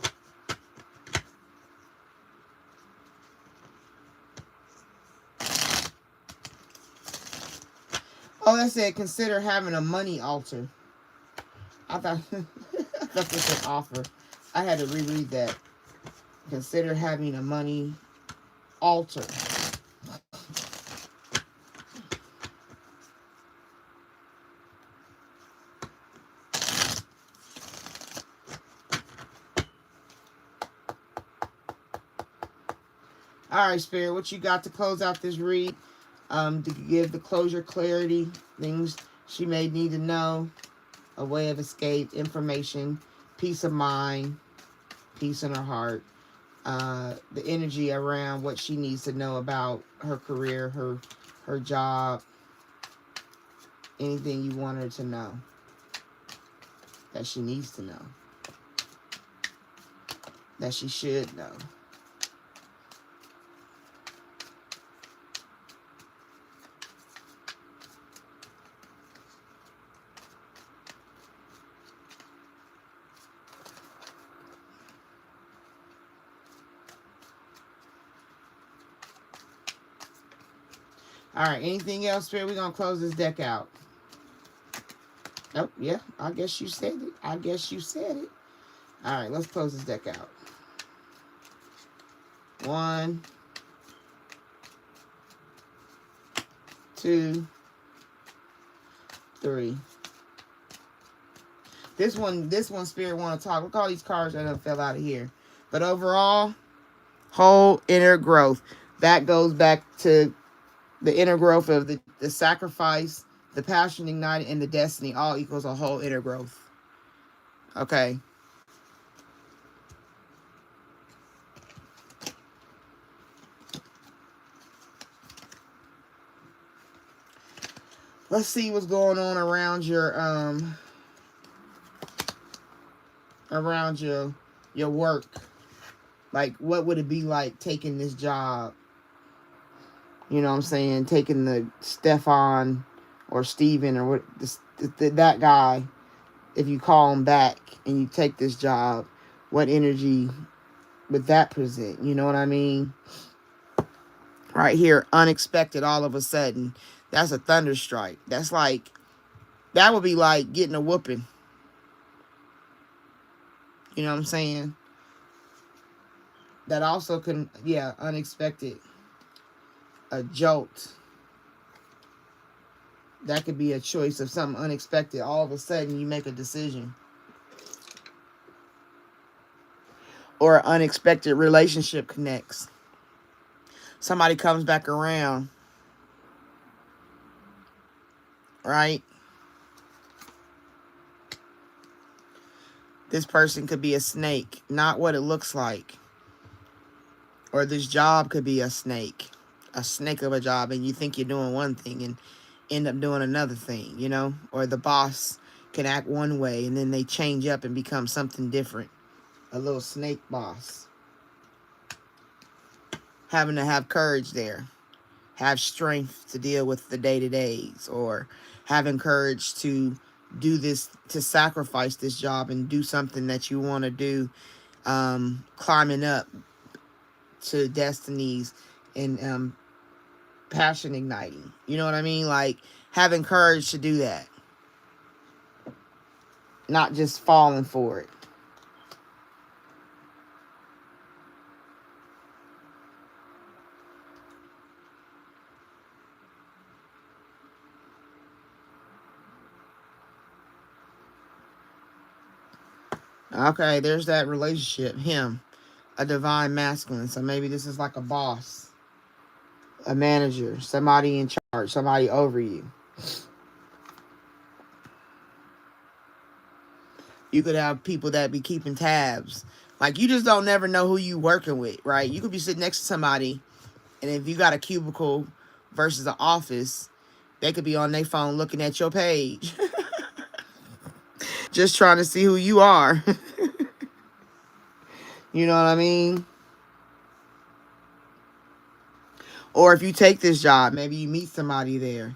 Oh, that said, consider having a money altar. I thought, I thought this said offer. I had to reread that. Consider having a money altar. All right, Spirit, what you got to close out this read? To give the closure, clarity, things she may need to know, a way of escape, information, peace of mind, peace in her heart, the energy around what she needs to know about her career, her job, anything you want her to know that she needs to know, that she should know. All right, anything else, Spirit? We're going to close this deck out. Nope, yeah, I guess you said it. I guess you said it. All right, let's close this deck out. 1, 2, 3. This one, Spirit want to talk. Look at all these cards that done fell out of here. But overall, whole inner growth. That goes back to the inner growth of the sacrifice, the passion ignited, and the destiny. All equals a whole inner growth. Okay. Let's see what's going on around your work. Like, what would it be like taking this job? You know what I'm saying? Taking the Stefan or Steven or what that guy, if you call him back and you take this job, what energy would that present? You know what I mean? Right here, unexpected all of a sudden. That's a thunder strike. That's like, that would be like getting a whooping. You know what I'm saying? That also can, yeah, unexpected. A jolt. That could be a choice of something unexpected. All of a sudden, you make a decision. Or an unexpected relationship connects. Somebody comes back around. Right? This person could be a snake. Not what it looks like. Or this job could be a snake. A snake of a job. And you think you're doing one thing and end up doing another thing, you know? Or the boss can act one way and then they change up and become something different. A little snake boss. Having to have courage there. Have strength to deal with the day-to-days. Or having courage to do this, to sacrifice this job and do something that you want to do. Climbing up to destinies and passion igniting. You know what I mean? Like, having courage to do that. Not just falling for it. Okay, there's that relationship. Him. A divine masculine. So maybe this is like a boss. A manager. Somebody in charge. Somebody over you. You could have people that be keeping tabs. Like, you just don't never know who you working with, right? You could be sitting next to somebody, and if you got a cubicle versus an office, they could be on their phone looking at your page. Just trying to see who you are. You know what I mean? Or if you take this job, maybe you meet somebody there.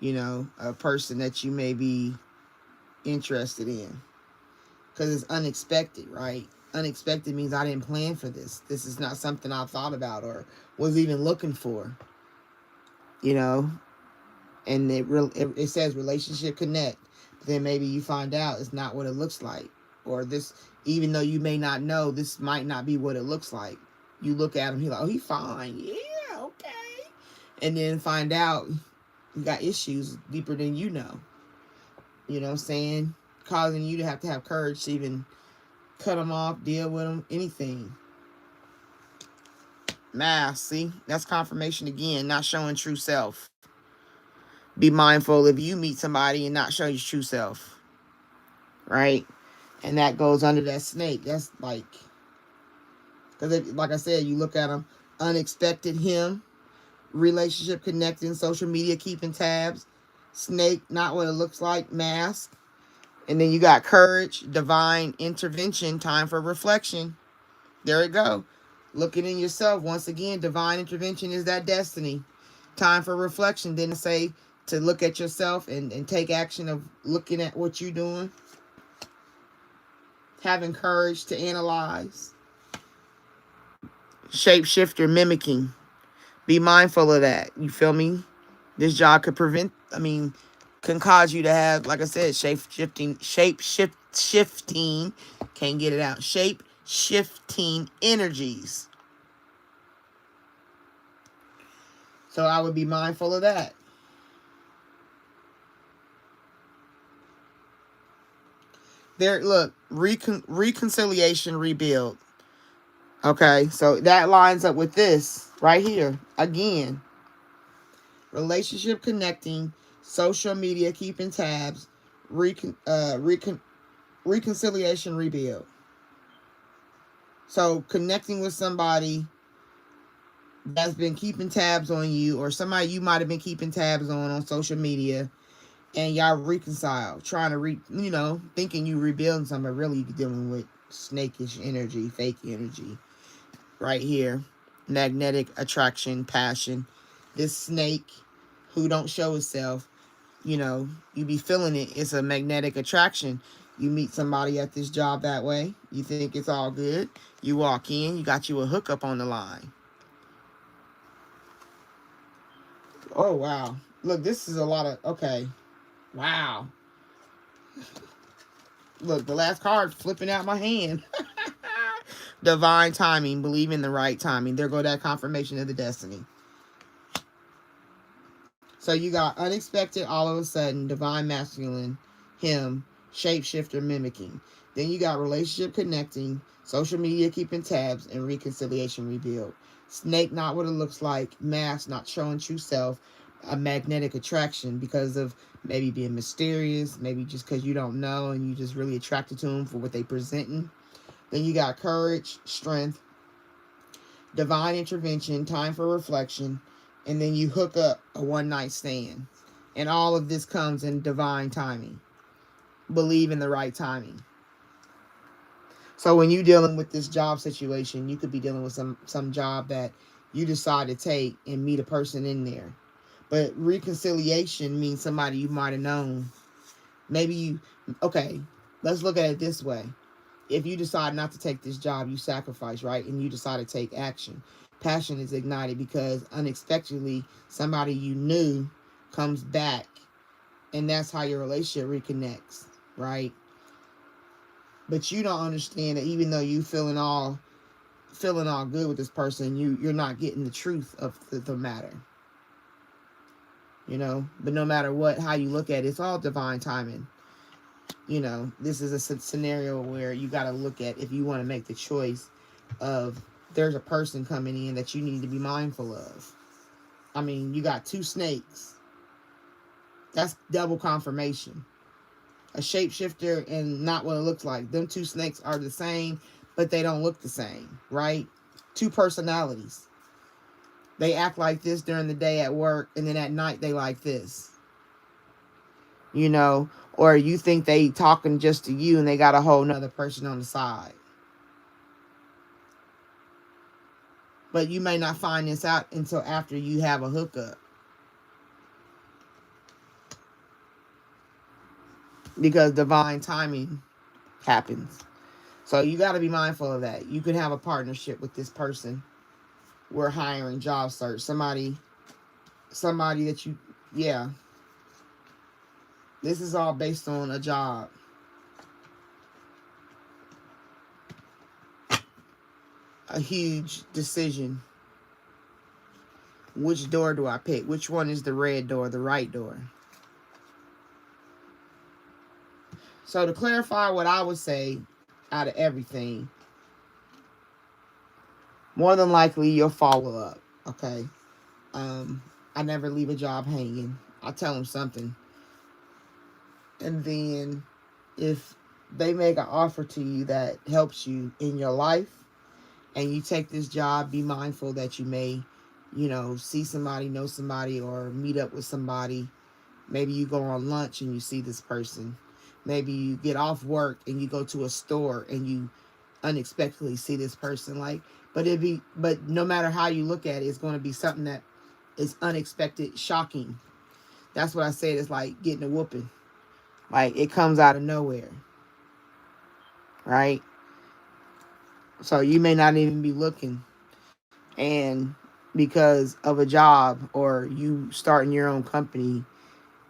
you know, a person that you may be interested in. Because it's unexpected, right? Unexpected means I didn't plan for this. This is not something I thought about or was even looking for, you know? And it says relationship connect. But then maybe you find out it's not what it looks like. Or this, even though you may not know, this might not be what it looks like. You look at him, he's like, oh, he's fine. Yeah, okay. And then find out you got issues deeper than you know. You know what I'm saying? Causing you to have courage to even cut them off, deal with them, anything. Mask, see? That's confirmation again, not showing true self. Be mindful if you meet somebody and not show your true self. Right? And that goes under that snake. That's like, because like I said, you look at them, unexpected him, relationship connecting, social media keeping tabs, snake, not what it looks like, mask. And then you got courage, divine intervention, time for reflection. There you go. Looking in yourself. Once again, divine intervention is that destiny. Time for reflection. Didn't say to look at yourself and take action of looking at what you're doing. Having courage to analyze. Shapeshifter mimicking. Be mindful of that. You feel me? This job could can cause you to have, like I said, shifting, can't get it out, shape-shifting energies. So I would be mindful of that. There, look, reconciliation, rebuild. Okay, so that lines up with this right here. Again, relationship connecting, social media keeping tabs, reconciliation, rebuild. So connecting with somebody that's been keeping tabs on you, or somebody you might have been keeping tabs on social media, and y'all reconcile, trying to thinking you rebuilding something, but really you dealing with snakish energy, fake energy. Right here, magnetic attraction, passion. This snake who don't show itself, you be feeling it. It's a magnetic attraction. You meet somebody at this job that way. You think it's all good. You walk in, you got you a hookup on the line. Oh, wow. Look, this is a lot of, okay. Wow. Look, the last card flipping out my hand. Divine timing. Believe in the right timing. There go that confirmation of the destiny. So you got unexpected, all of a sudden, divine masculine, him, shapeshifter mimicking. Then you got relationship connecting, social media keeping tabs, and reconciliation rebuild. Snake, not what it looks like. Mask, not showing true self. A magnetic attraction because of maybe being mysterious, maybe just because you don't know and you just really attracted to them for what they presenting. Then you got courage, strength, divine intervention, time for reflection, and then you hook up a one-night stand. And all of this comes in divine timing. Believe in the right timing. So when you're dealing with this job situation, you could be dealing with some job that you decide to take and meet a person in there. But reconciliation means somebody you might have known. Maybe okay, let's look at it this way. If you decide not to take this job, you sacrifice, right? And you decide to take action. Passion is ignited because unexpectedly somebody you knew comes back, and that's how your relationship reconnects, right? But you don't understand that even though you feeling all good with this person, you're not getting the truth of the matter. But no matter how you look at it, it's all divine timing. This is a scenario where you got to look at, if you want to make the choice of, there's a person coming in that you need to be mindful of. You got two snakes. That's double confirmation. A shapeshifter and not what it looks like. Them two snakes are the same, but they don't look the same, right? Two personalities. They act like this during the day at work, and then at night they like this. Or you think they talking just to you and they got a whole nother person on the side. But you may not find this out until after you have a hookup. because divine timing happens. So you got to be mindful of that. You could have a partnership with this person. We're hiring, job search, somebody that you, yeah. This is all based on a job. A huge decision. Which door do I pick? Which one is the red door, the right door? So to clarify what I would say out of everything, more than likely you'll follow up, okay? I never leave a job hanging. I tell them something. And then if they make an offer to you that helps you in your life and you take this job, be mindful that you may, see somebody, know somebody, or meet up with somebody. Maybe you go on lunch and you see this person. Maybe you get off work and you go to a store and you unexpectedly see this person. But no matter how you look at it, it's going to be something that is unexpected, shocking. That's what I said. It's like getting a whooping. Like it comes out of nowhere. Right? So you may not even be looking. And because of a job or you starting your own company,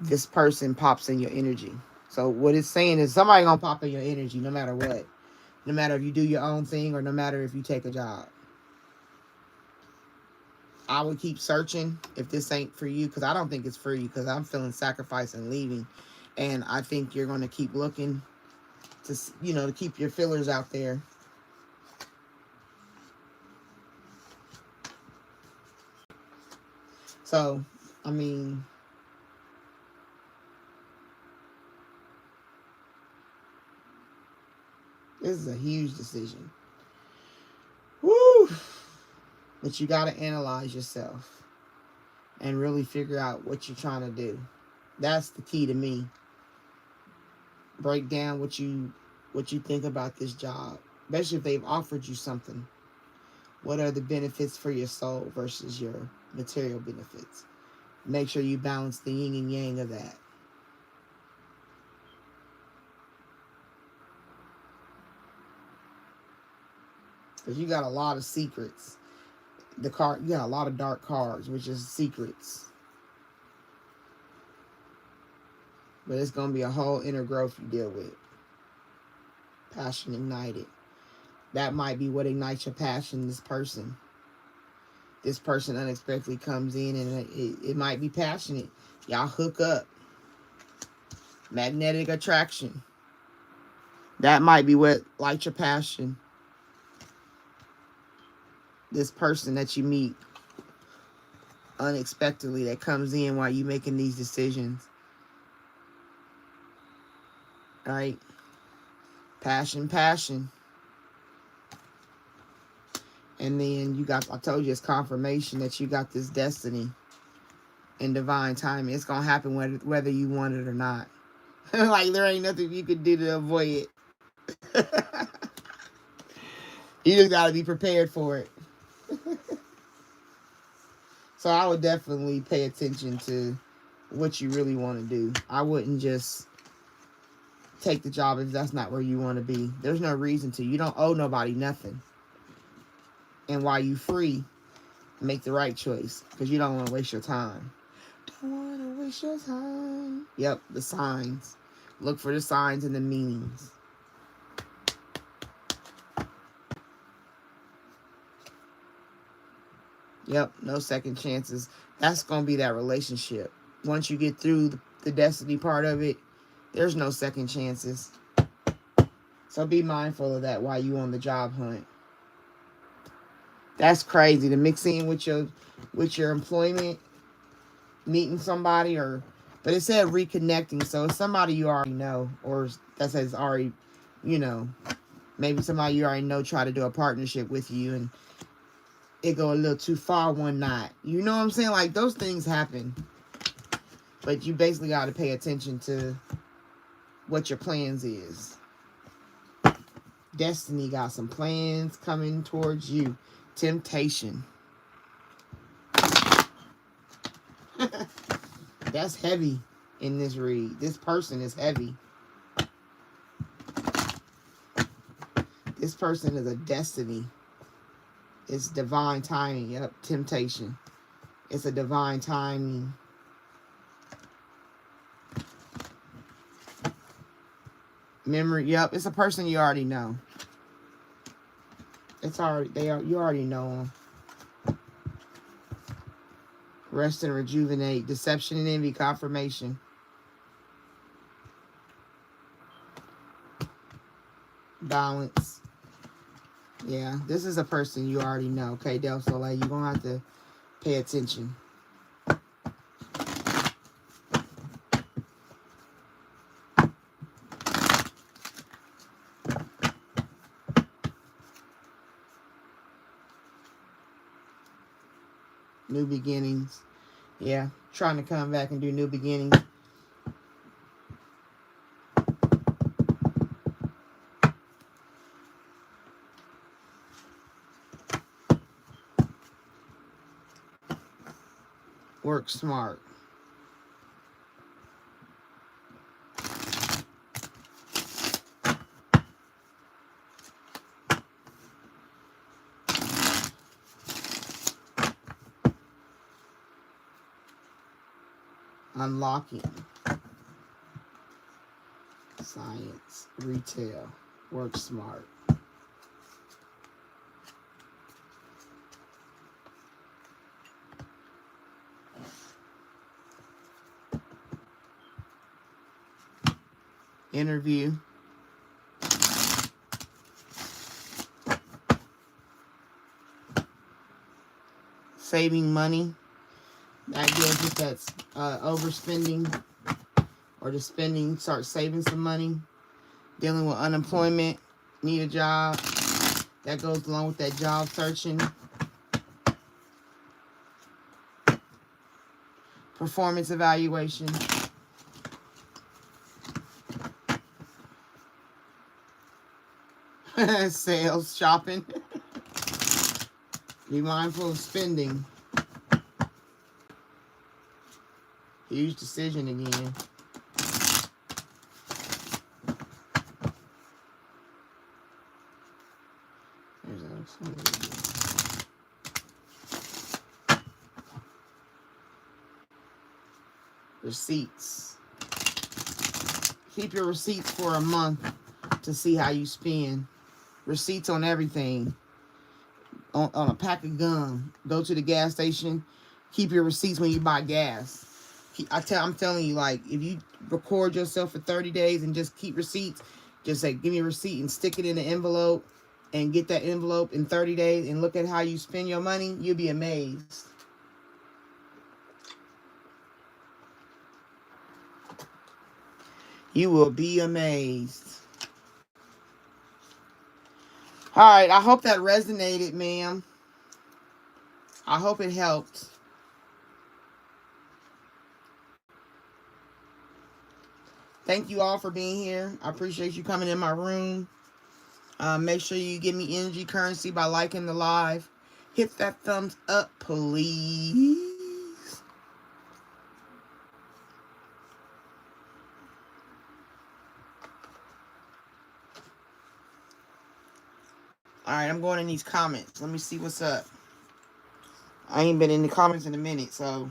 this person pops in your energy. So what it's saying is somebody gonna pop in your energy no matter what. No matter if you do your own thing or no matter if you take a job. I would keep searching if this ain't for you, because I don't think it's for you, because I'm feeling sacrifice and leaving. And I think you're going to keep looking to keep your fillers out there. So, I mean, this is a huge decision. Woo! But you got to analyze yourself and really figure out what you're trying to do. That's the key to me. Break down what you think about this job, especially if they've offered you something. What are the benefits for your soul versus your material benefits? Make sure you balance the yin and yang of that. Because you got a lot of secrets. You got a lot of dark cards, which is secrets. But it's going to be a whole inner growth you deal with. Passion ignited. That might be what ignites your passion, this person. This person unexpectedly comes in and it might be passionate. Y'all hook up. Magnetic attraction. That might be what lights your passion. This person that you meet unexpectedly that comes in while you making these decisions. Right? Passion. And then I told you it's confirmation that you got this destiny and divine timing. It's going to happen whether you want it or not. Like there ain't nothing you could do to avoid it. You just got to be prepared for it. So I would definitely pay attention to what you really want to do. I wouldn't just take the job if that's not where you want to be. There's no reason to. You don't owe nobody nothing. And while you free, make the right choice, because you don't want to waste your time. Don't want to waste your time. Yep, the signs. Look for the signs and the meanings. Yep, no second chances. That's going to be that relationship. Once you get through the destiny part of it, there's no second chances. So be mindful of that while you on the job hunt. That's crazy to mix in with your employment, meeting somebody, but it said reconnecting, so it's somebody you already know, or that says already, maybe somebody you already know try to do a partnership with you and it go a little too far one night. You know what I'm saying? Like those things happen, but you basically got to pay attention to what your plans is. Destiny got some plans coming towards you. Temptation. That's heavy in this read. This person is heavy. This person is a destiny. It's divine timing. Yep, temptation. It's a divine timing. Memory. Yep, it's a person you already know. It's already you already know them. Rest and rejuvenate. Deception and envy. Confirmation. Balance. Yeah, this is a person you already know. Okay, Del Soleil, you're gonna have to pay attention. New beginnings. Yeah, trying to come back and do new beginnings. Work smart. Unlocking. Science. Retail. Work smart. Interview. Saving money. That deals with that's overspending or just spending. Start saving some money. Dealing with unemployment. Need a job. That goes along with that job searching. Performance evaluation. Sales, shopping. Be mindful of spending. Huge decision again. Receipts. Keep your receipts for a month to see how you spend. Receipts on everything. On a pack of gum. Go to the gas station. Keep your receipts when you buy gas. I'm telling you, like, if you record yourself for 30 days and just keep receipts, just say, give me a receipt and stick it in an envelope and get that envelope in 30 days and look at how you spend your money, you'll be amazed. You will be amazed. All right, I hope that resonated, ma'am. I hope it helped. Thank you all for being here. I appreciate you coming in my room. Make sure you give me energy currency by liking the live. Hit that thumbs up, please. All right, I'm going in these comments. Let me see what's up. I ain't been in the comments in a minute, so.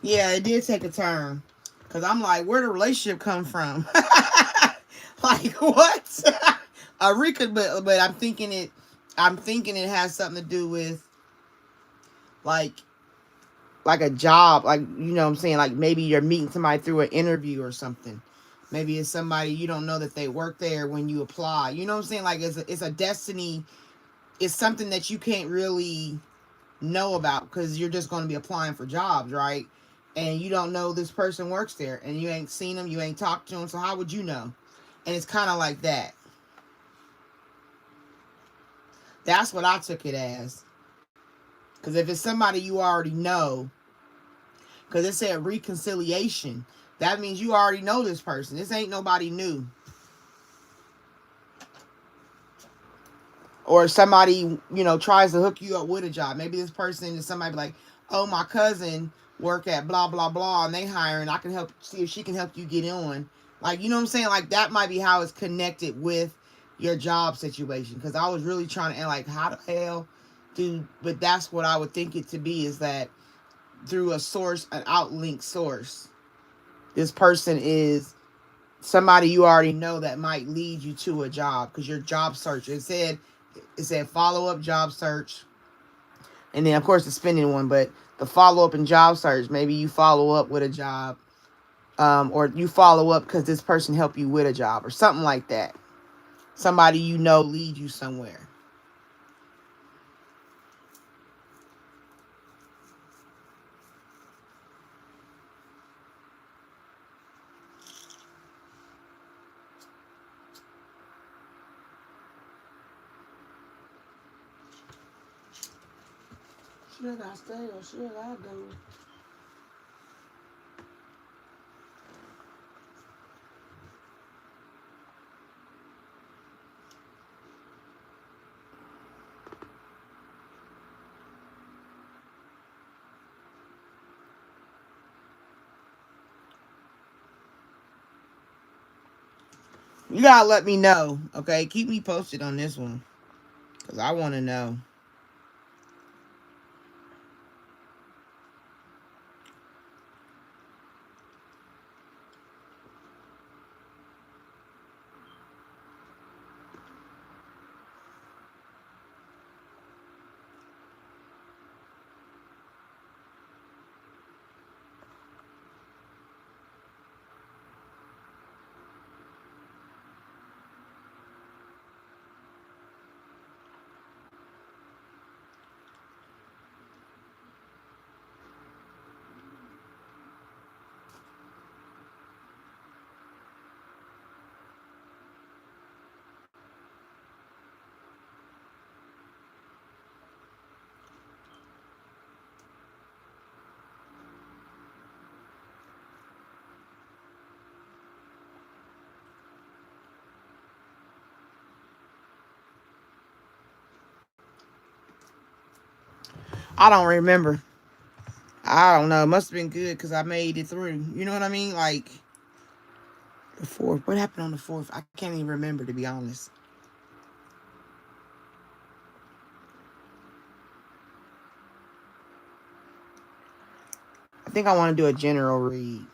Yeah, it did take a turn. Cause I'm like, where did the relationship come from? Like what? But I'm thinking it has something to do with like like a job, like you know what I'm saying, like maybe you're meeting somebody through an interview or something. Maybe it's somebody you don't know that they work there when you apply. You know what I'm saying? Like it's a destiny. It's something that you can't really know about because you're just going to be applying for jobs, right? And you don't know this person works there, and you ain't seen them, you ain't talked to them, so how would you know? And it's kind of like that. That's what I took it as. Because if it's somebody you already know, because it said reconciliation, that means you already know this person. This ain't nobody new. Or somebody, you know, tries to hook you up with a job. Maybe this person is somebody like, oh, my cousin work at blah, blah, blah, and they hiring. I can help, see if she can help you get on. Like, you know what I'm saying? Like, that might be how it's connected with your job situation. Because I was really trying to, and like, how the hell do, but that's what I would think it to be, is that through a source, an outlink source. This person is somebody you already know that might lead you to a job because your job search. It said follow up job search, and then of course the spending one. But the follow up and job search, maybe you follow up with a job, or you follow up because this person helped you with a job or something like that. Somebody you know lead you somewhere. Should I stay or should I go? You gotta let me know, okay? Keep me posted on this one, because I want to know. I don't remember. I don't know. It must have been good because I made it through. You know what I mean? Like the fourth. What happened on the fourth? I can't even remember, to be honest. I think I want to do a general read.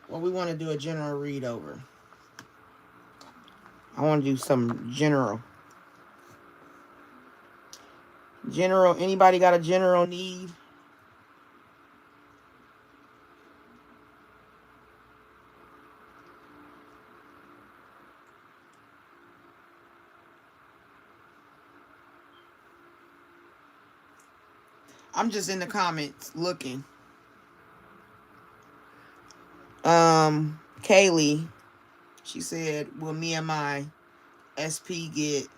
Well, we want to do a general read over. I want to do some general. General. Anybody got a general need? I'm just in the comments looking. Kaylee, she said, "Will me and my SP get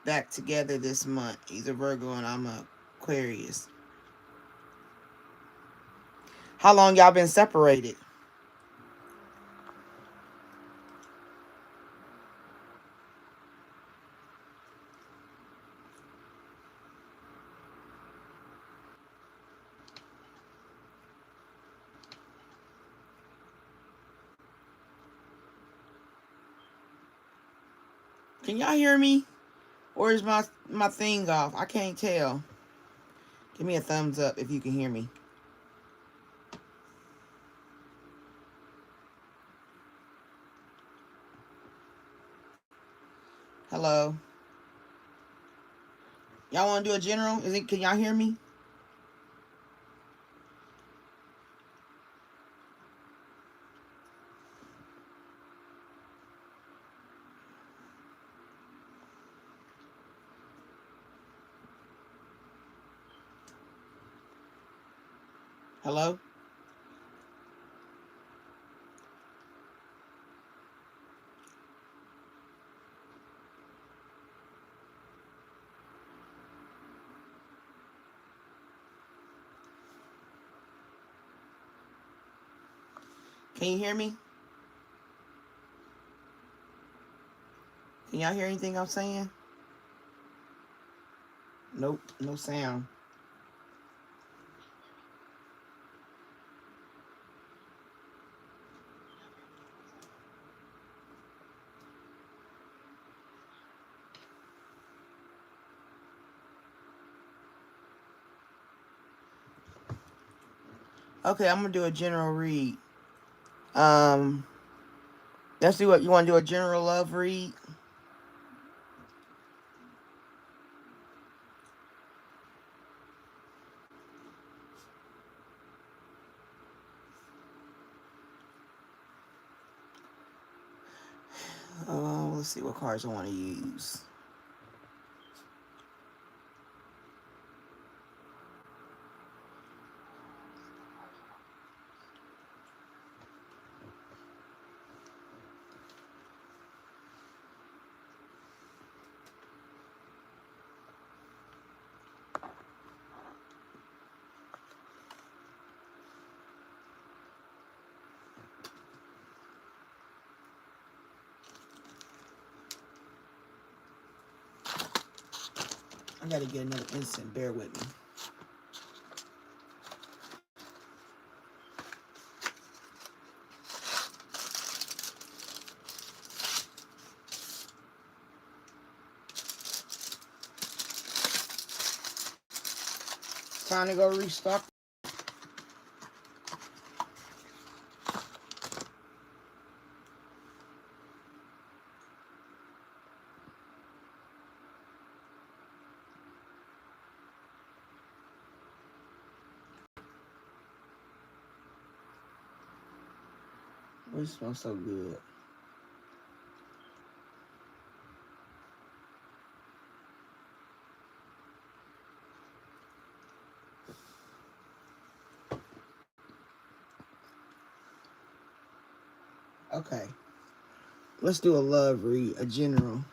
back together this month?" He's a Virgo and I'm a Aquarius. How long y'all been separated? Can y'all hear me? Or is my thing off? I can't tell. Give me a thumbs up if you can hear me. Hello. Y'all want to do a general? Can y'all hear me? Hello? Can you hear me? Can y'all hear anything I'm saying? Nope, no sound. Okay, I'm gonna do a general read. Let's do what you want to do, a general love read. Let's see what cards I want to use. I gotta get another instant. Bear with me. Time to go restock. Oh, it smells so good. Okay. Let's do a love read, a general.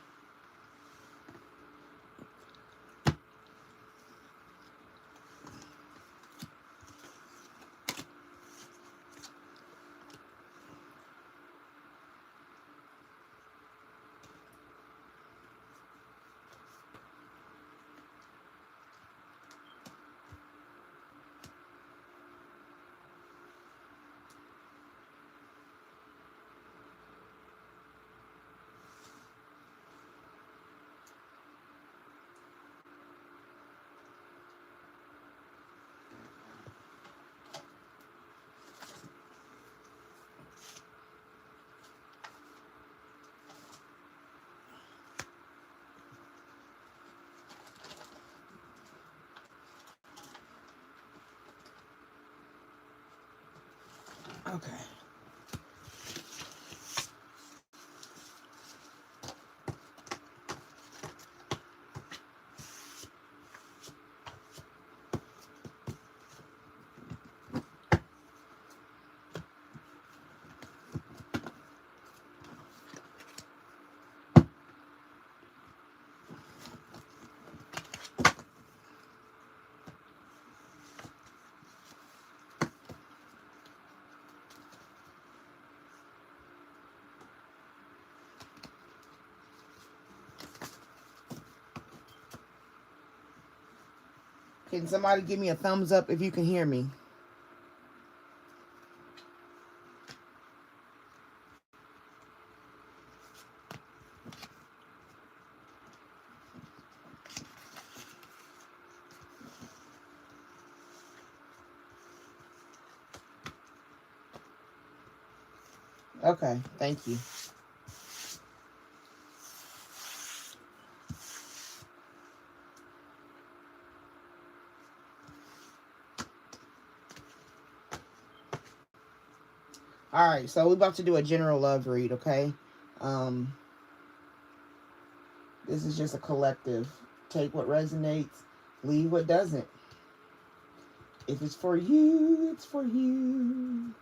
Okay. Can somebody give me a thumbs up if you can hear me? Okay, thank you. All right, so we're about to do a general love read, okay? This is just a collective. Take what resonates, leave what doesn't. If it's for you, it's for you.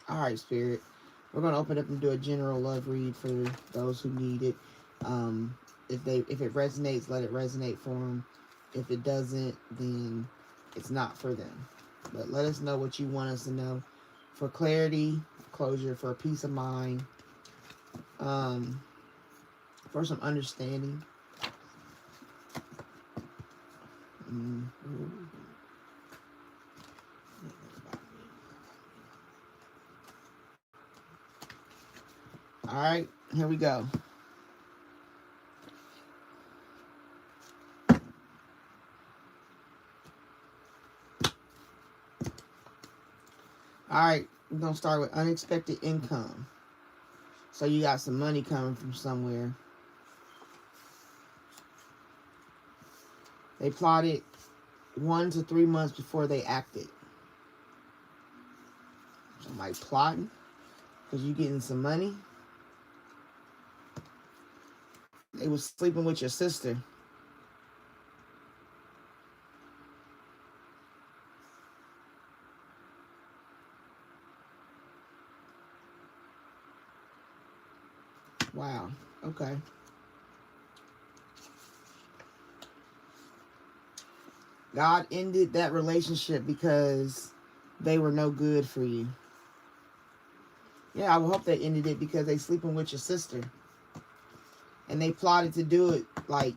All right, Spirit. We're going to open up and do a general love read for those who need it. If it resonates, let it resonate for them. If it doesn't, then it's not for them. But let us know what you want us to know for clarity, closure, for peace of mind, for some understanding. All right, here we go. All right, we're going to start with unexpected income. So you got some money coming from somewhere. They plotted 1 to 3 months before they acted. Somebody plotting because you getting some money. They was sleeping with your sister. Wow. Okay. God ended that relationship because they were no good for you. Yeah, I would hope they ended it because they sleeping with your sister. And they plotted to do it like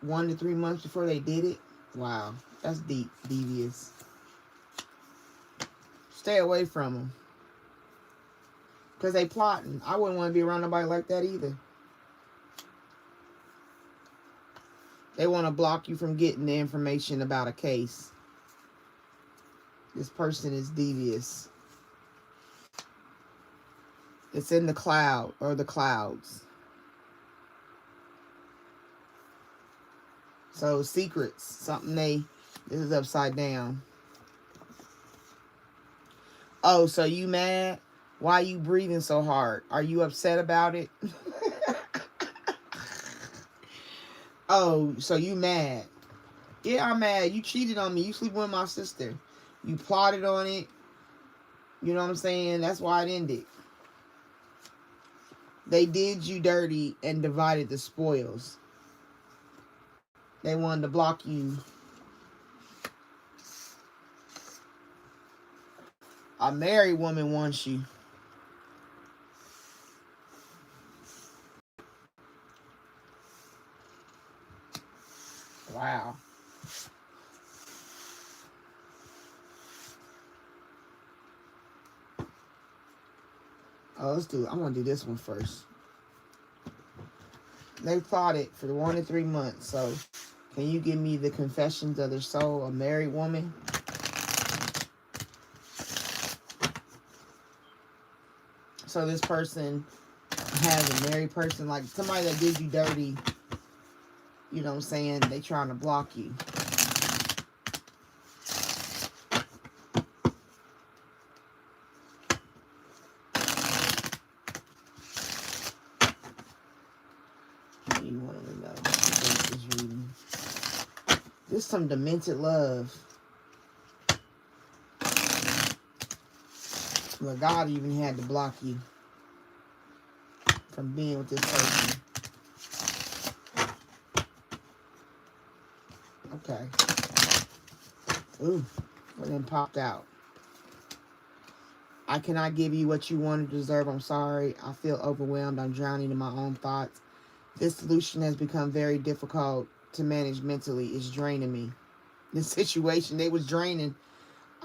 1 to 3 months before they did it. Wow. That's deep, devious. Stay away from them. Because they plotting. I wouldn't want to be around nobody like that either. They want to block you from getting the information about a case. This person is devious. It's in the cloud or the clouds. So secrets, something this is upside down. Oh, so you mad? Why you breathing so hard? Are you upset about it? Oh, so you mad? Yeah, I'm mad. You cheated on me. You sleeping with my sister. You plotted on it. You know what I'm saying? That's why it ended. They did you dirty and divided the spoils. They wanted to block you. A married woman wants you. Wow. Oh, let's do it. I'm going to do this one first. They plotted for 1 to 3 months. So, can you give me the confessions of their soul, a married woman? So, this person has a married person, like somebody that did you dirty. You know what I'm saying? They trying to block you. You want to know this reading. This is some demented love. Well, God even had to block you from being with this person. Okay. Ooh, well then popped out. I cannot give you what you want or deserve. I'm sorry. I feel overwhelmed. I'm drowning in my own thoughts. This solution has become very difficult to manage mentally. It's draining me. This situation, they was draining.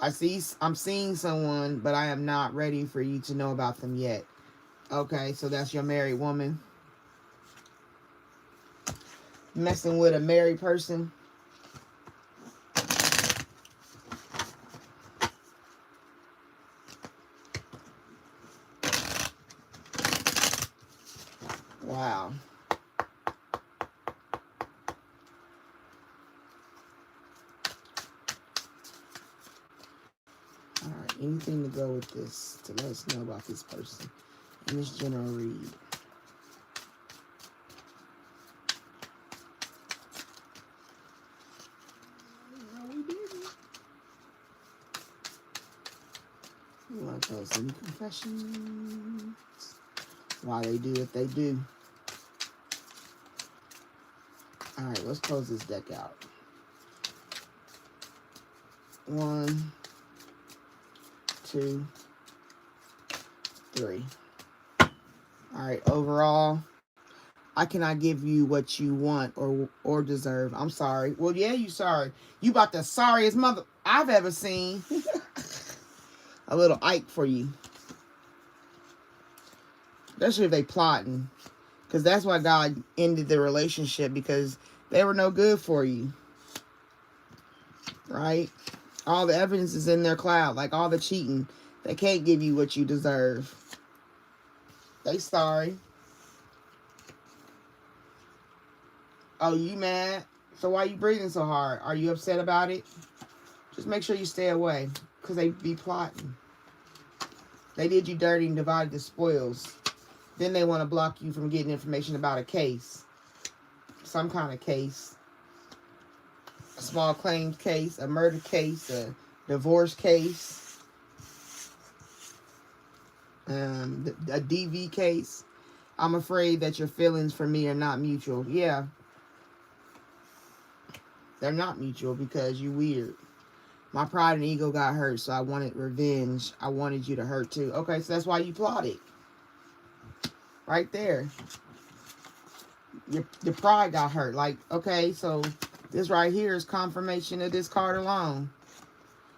I'm seeing someone, but I am not ready for you to know about them yet. Okay, so that's your married woman. Messing with a married person. Wow. All right, anything to go with this to let us know about this person in this general read. No, we didn't. We want to tell us any confessions. Why they do what they do. All right, let's close this deck out. 1, 2, 3. All right, overall, I cannot give you what you want or deserve. I'm sorry. Well, yeah, you sorry. You about the sorriest mother I've ever seen. A little Ike for you. Especially if they plotting. Because that's why God ended the relationship, because they were no good for you. Right? All the evidence is in their cloud. Like all the cheating. They can't give you what you deserve. They sorry. Oh, you mad? So why you breathing so hard? Are you upset about it? Just make sure you stay away. Because they be plotting. They did you dirty and divided the spoils. Then they want to block you from getting information about a case. Some kind of case. A small claims case. A murder case. A divorce case. A DV case. I'm afraid that your feelings for me are not mutual. Yeah. They're not mutual because you're weird. My pride and ego got hurt, so I wanted revenge. I wanted you to hurt too. Okay, so that's why you plotted. Right there. Your pride got hurt. Like, okay, so this right here is confirmation of this card alone.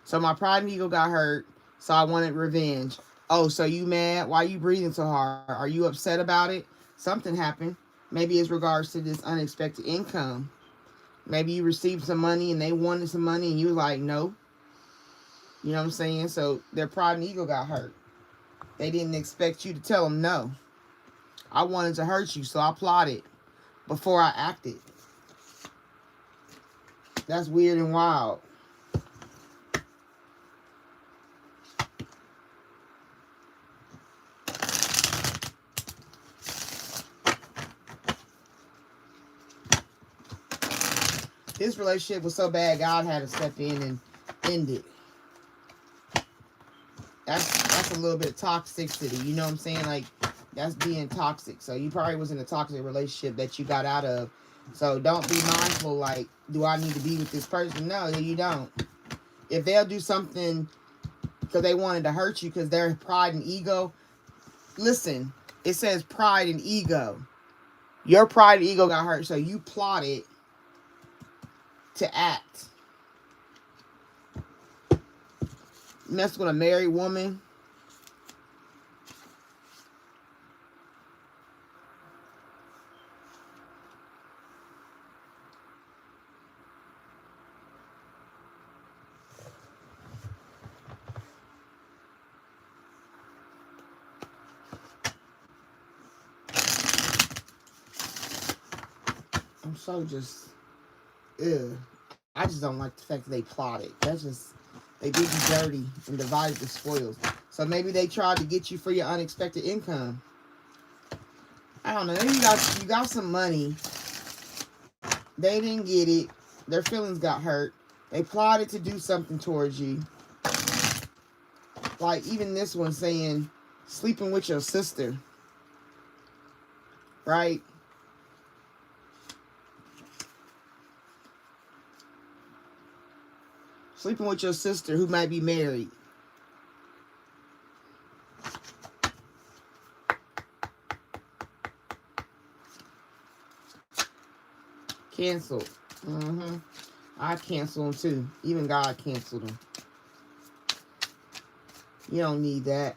So my pride and ego got hurt, so I wanted revenge. Oh, so you mad? Why you breathing so hard? Are you upset about it? Something happened. Maybe it's regards to this unexpected income. Maybe you received some money and they wanted some money and you was like, no. You know what I'm saying? So their pride and ego got hurt. They didn't expect you to tell them no. I wanted to hurt you, so I plotted before I acted. That's weird and wild. This relationship was so bad, God had to step in and end it. That's a little bit of toxicity. You know what I'm saying? Like, that's being toxic. So you probably was in a toxic relationship that you got out of. So don't be mindful, like, do I need to be with this person? No, you don't. If they'll do something because they wanted to hurt you because their pride and ego. Listen, it says pride and ego. Your pride and ego got hurt, so you plotted to act. Mess with a married woman. I'm so just, ew. I just don't like the fact that they plotted. That's just, they did you dirty and divided the spoils. So maybe they tried to get you for your unexpected income. I don't know. Maybe you got some money. They didn't get it. Their feelings got hurt. They plotted to do something towards you. Like even this one saying, sleeping with your sister. Right? Sleeping with your sister who might be married. Canceled. I cancel them too. Even God canceled them. You don't need that.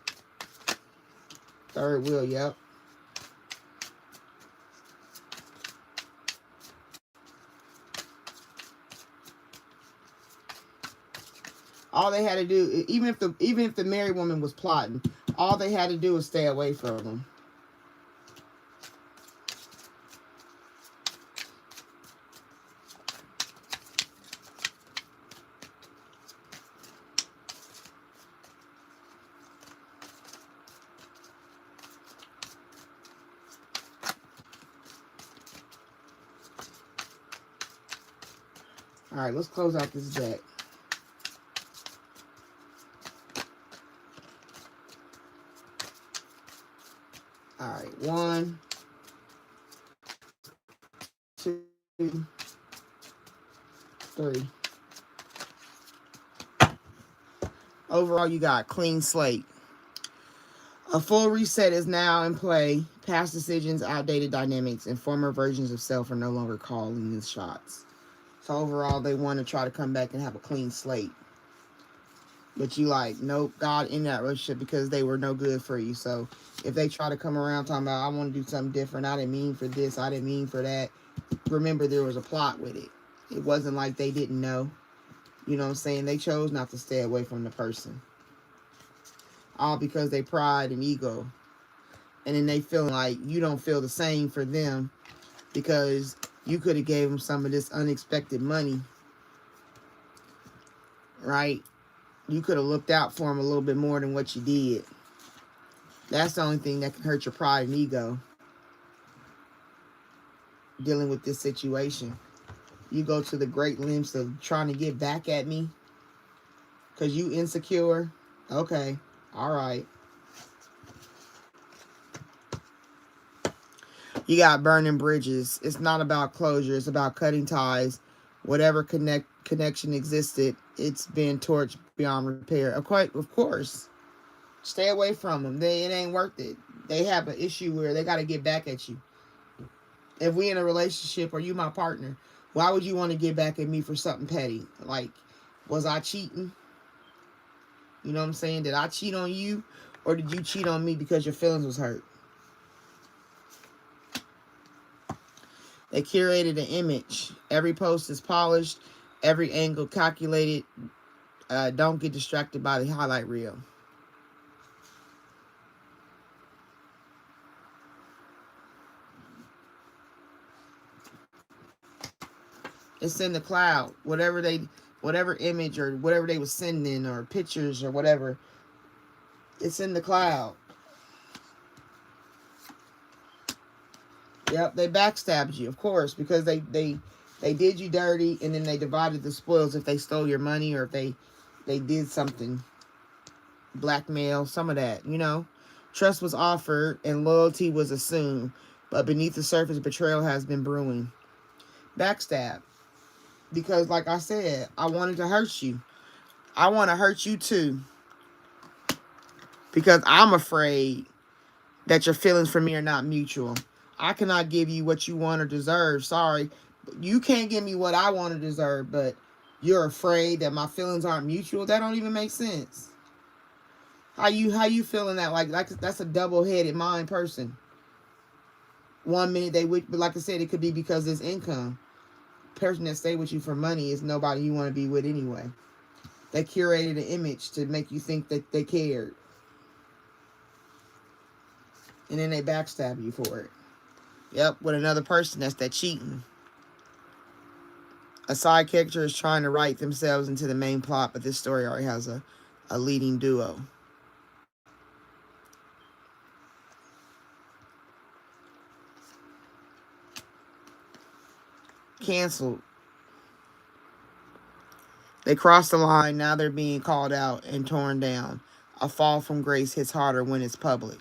Third wheel, yep. All they had to do, even if the married woman was plotting, all they had to do was stay away from them. All right, let's close out this deck. All right, 1, 2, 3. Overall, you got clean slate. A full reset is now in play. Past decisions, outdated dynamics, and former versions of self are no longer calling the shots. So overall, they want to try to come back and have a clean slate. But you like, nope, God in that relationship because they were no good for you. So if they try to come around talking about, I want to do something different, I didn't mean for this, I didn't mean for that. Remember, there was a plot with it. It wasn't like they didn't know. You know what I'm saying? They chose not to stay away from the person. All because they pride and ego. And then they feel like you don't feel the same for them because you could have gave them some of this unexpected money. Right? You could have looked out for them a little bit more than what you did. That's the only thing that can hurt your pride and ego. Dealing with this situation. You go to the great lengths of trying to get back at me because you insecure. Okay. All right. You got burning bridges. It's not about closure. It's about cutting ties. Whatever connection existed, it's been torched beyond repair. Of course. Stay away from them. It ain't worth it. They have an issue where they got to get back at you. If we in a relationship or you my partner, why would you want to get back at me for something petty? Like, was I cheating? You know what I'm saying? Did I cheat on you? Or did you cheat on me because your feelings was hurt? They curated an image. Every post is polished. Every angle calculated. Don't get distracted by the highlight reel. It's in the cloud. Whatever image or whatever they was sending or pictures or whatever, it's in the cloud. Yep, they backstabbed you, of course, because they did you dirty and then they divided the spoils if they stole your money or if they did something. Blackmail, some of that, you know. Trust was offered and loyalty was assumed, but beneath the surface, betrayal has been brewing. Backstab. Because like I said, I wanted to hurt you. I want to hurt you too. Because I'm afraid that your feelings for me are not mutual. I cannot give you what you want or deserve. Sorry. You can't give me what I want or deserve, but you're afraid that my feelings aren't mutual. That don't even make sense. How you feeling that? Like that's a double-headed mind person. 1 minute they would, but like I said, it could be because it's income. Person that stay with you for money is nobody you want to be with anyway. They curated an image to make you think that they cared. And then they backstab you for it. Yep, with another person, that's that cheating. A side character is trying to write themselves into the main plot, but this story already has a leading duo. Canceled. They crossed the line, now they're being called out and torn down. A fall from grace hits harder when it's public.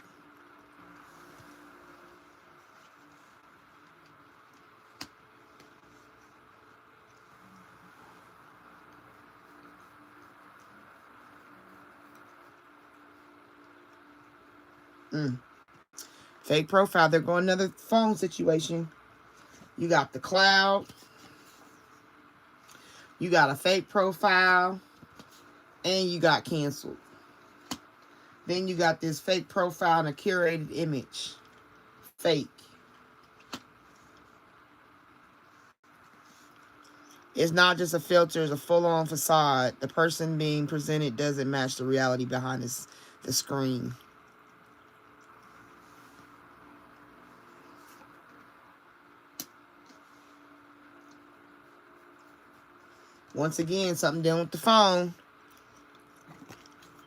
Fake profile. They're going another phone situation. You got the cloud. You got a fake profile. And you got canceled. Then you got this fake profile and a curated image. Fake. It's not just a filter. It's a full-on facade. The person being presented doesn't match the reality behind the screen. Once again, something dealing with the phone.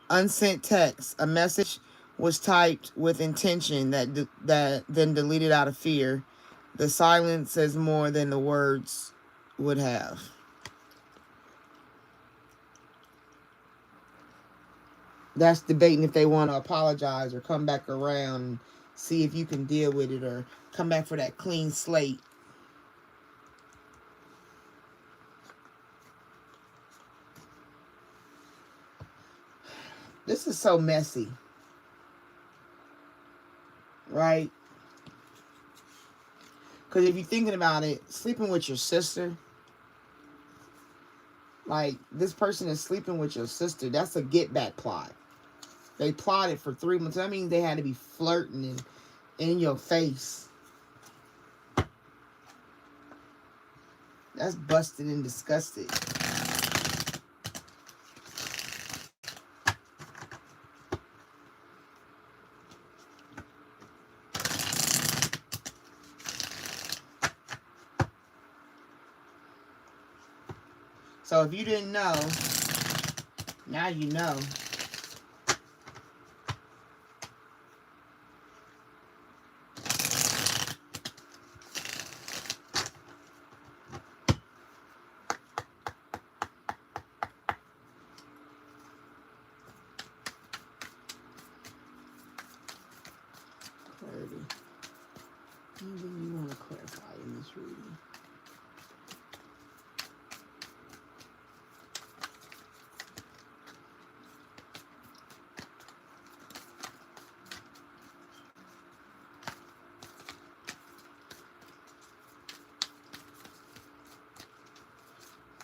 Unsent text. A message was typed with intention that then deleted out of fear. The silence says more than the words would have. That's debating if they want to apologize or come back around and see if you can deal with it or come back for that clean slate. This is so messy, right? Because if you're thinking about it, sleeping with your sister, like this person is sleeping with your sister, that's a get back plot. They plotted for 3 months. That means they had to be flirting and in your face. That's busted and disgusted. So if you didn't know, now you know. Clarity. Anything you want to clarify in this reading?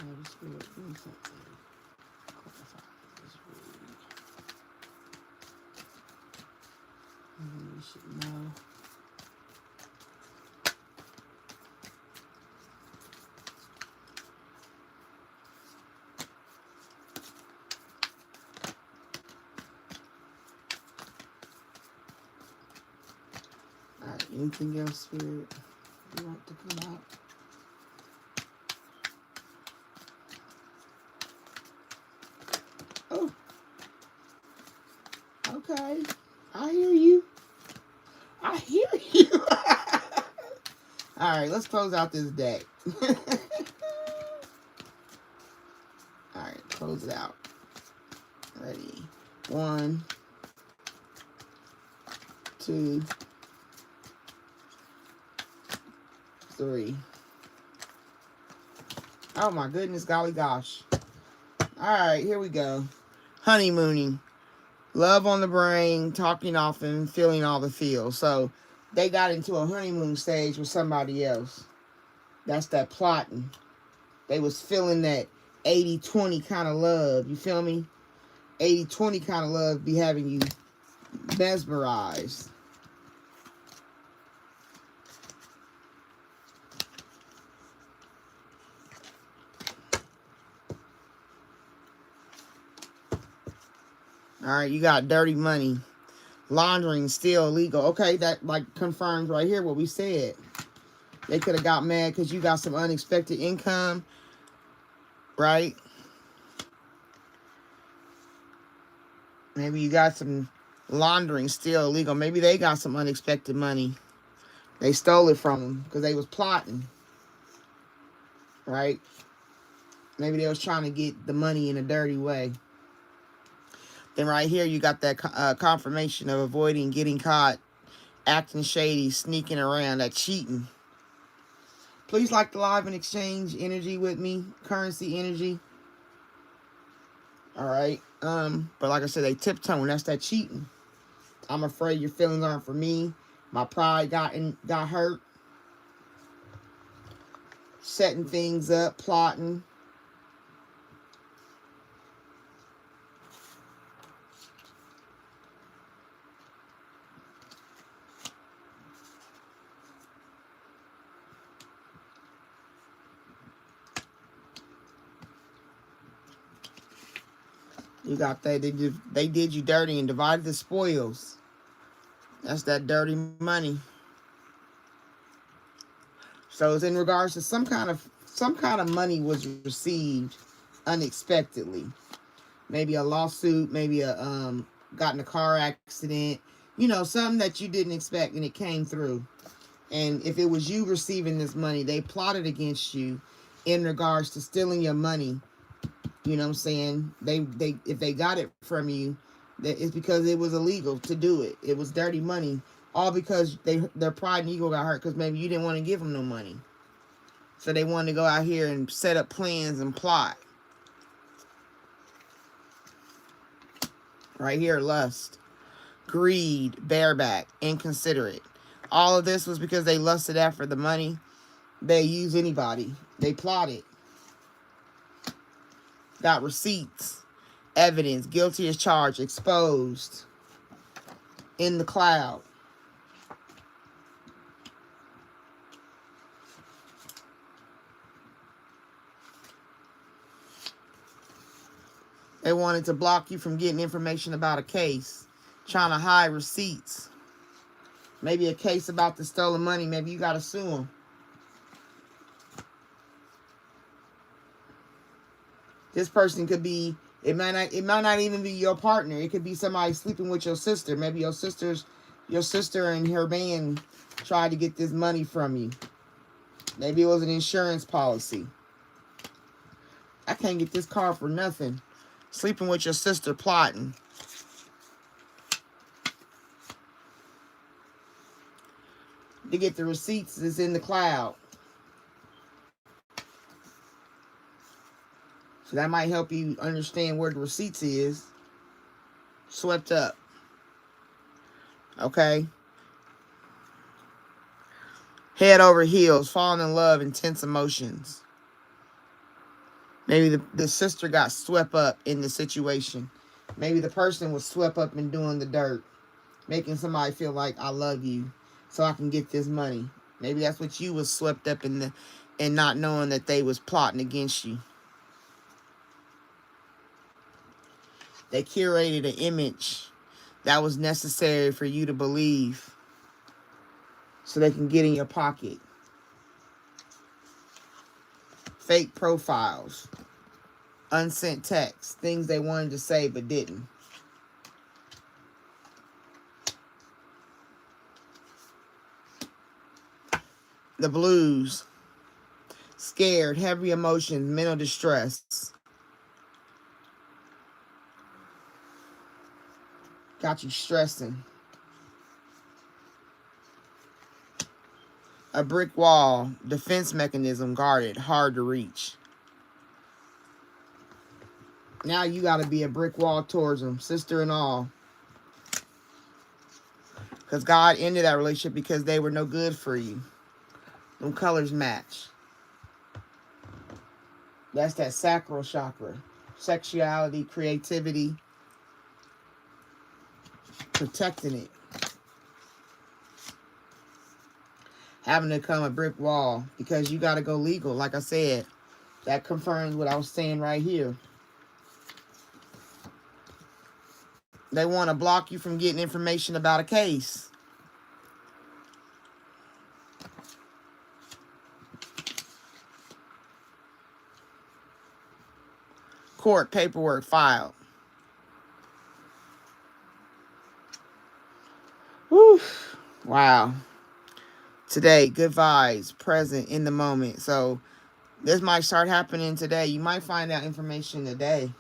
Holy Spirit, give me something. Clarify this reading. And you should know. Alright, anything else, Spirit, you want to come out? Oh, okay. I hear you. I hear you. All right, let's close out this deck. All right, close it out. Ready. 1, 2, 3. Oh my goodness, golly gosh. All right, here we go. Honeymooning. Love on the brain, talking often, feeling all the feels. So they got into a honeymoon stage with somebody else. That's that plotting. They was feeling that 80-20 kind of love. You feel me? 80-20 kind of love be having you mesmerized. All right, you got dirty money. Laundering still illegal. Okay, that like confirms right here what we said. They could have got mad because you got some unexpected income, right? Maybe you got some laundering still illegal. Maybe they got some unexpected money. They stole it from them because they was plotting, right? Maybe they was trying to get the money in a dirty way. Then right here, you got that confirmation of avoiding getting caught, acting shady, sneaking around, that cheating. Please like the live and exchange energy with me, currency energy. All right. But like I said, they tiptoeing. That's that cheating. I'm afraid your feelings aren't for me. My pride got hurt. Setting things up, plotting. You got that. They did you dirty and divided the spoils. That's that dirty money. So it's in regards to some kind of money was received unexpectedly. Maybe a lawsuit, maybe a got in a car accident. You know, something that you didn't expect and it came through. And if it was you receiving this money, they plotted against you in regards to stealing your money. You know what I'm saying? They if they got it from you, It's because it was illegal to do it. It was dirty money. All because their pride and ego got hurt because maybe you didn't want to give them no money. So they wanted to go out here and set up plans and plot. Right here, lust, greed, bareback, inconsiderate. All of this was because they lusted after the money. They used anybody. They plotted. Got receipts, evidence, guilty as charged, exposed, in the cloud. They wanted to block you from getting information about a case, trying to hide receipts. Maybe a case about the stolen money. Maybe you got to sue them. This person could be, it might not even be your partner. It could be somebody sleeping with your sister. Maybe your sister and her man tried to get this money from you. Maybe it was an insurance policy. I can't get this card for nothing. Sleeping with your sister, plotting. To get the receipts is in the cloud. So that might help you understand where the receipts is. Swept up. Okay. Head over heels, falling in love, intense emotions. Maybe the sister got swept up in the situation. Maybe the person was swept up in doing the dirt. Making somebody feel like, I love you so I can get this money. Maybe that's what you was swept up in and not knowing that they was plotting against you. They curated an image that was necessary for you to believe so they can get in your pocket. Fake profiles, unsent texts, things they wanted to say but didn't. The blues, scared, heavy emotions, mental distress. Got you stressing. A brick wall, defense mechanism guarded, hard to reach. Now you got to be a brick wall towards them, sister and all. Because God ended that relationship because they were no good for you. Them colors match. That's that sacral chakra. Sexuality, creativity. Protecting it. Having to come a brick wall because you got to go legal. Like I said, that confirms what I was saying right here. They want to block you from getting information about a case. Court paperwork filed. Whew. Wow. Today, good vibes, present, in the moment. So this might start happening today. You might find out information today.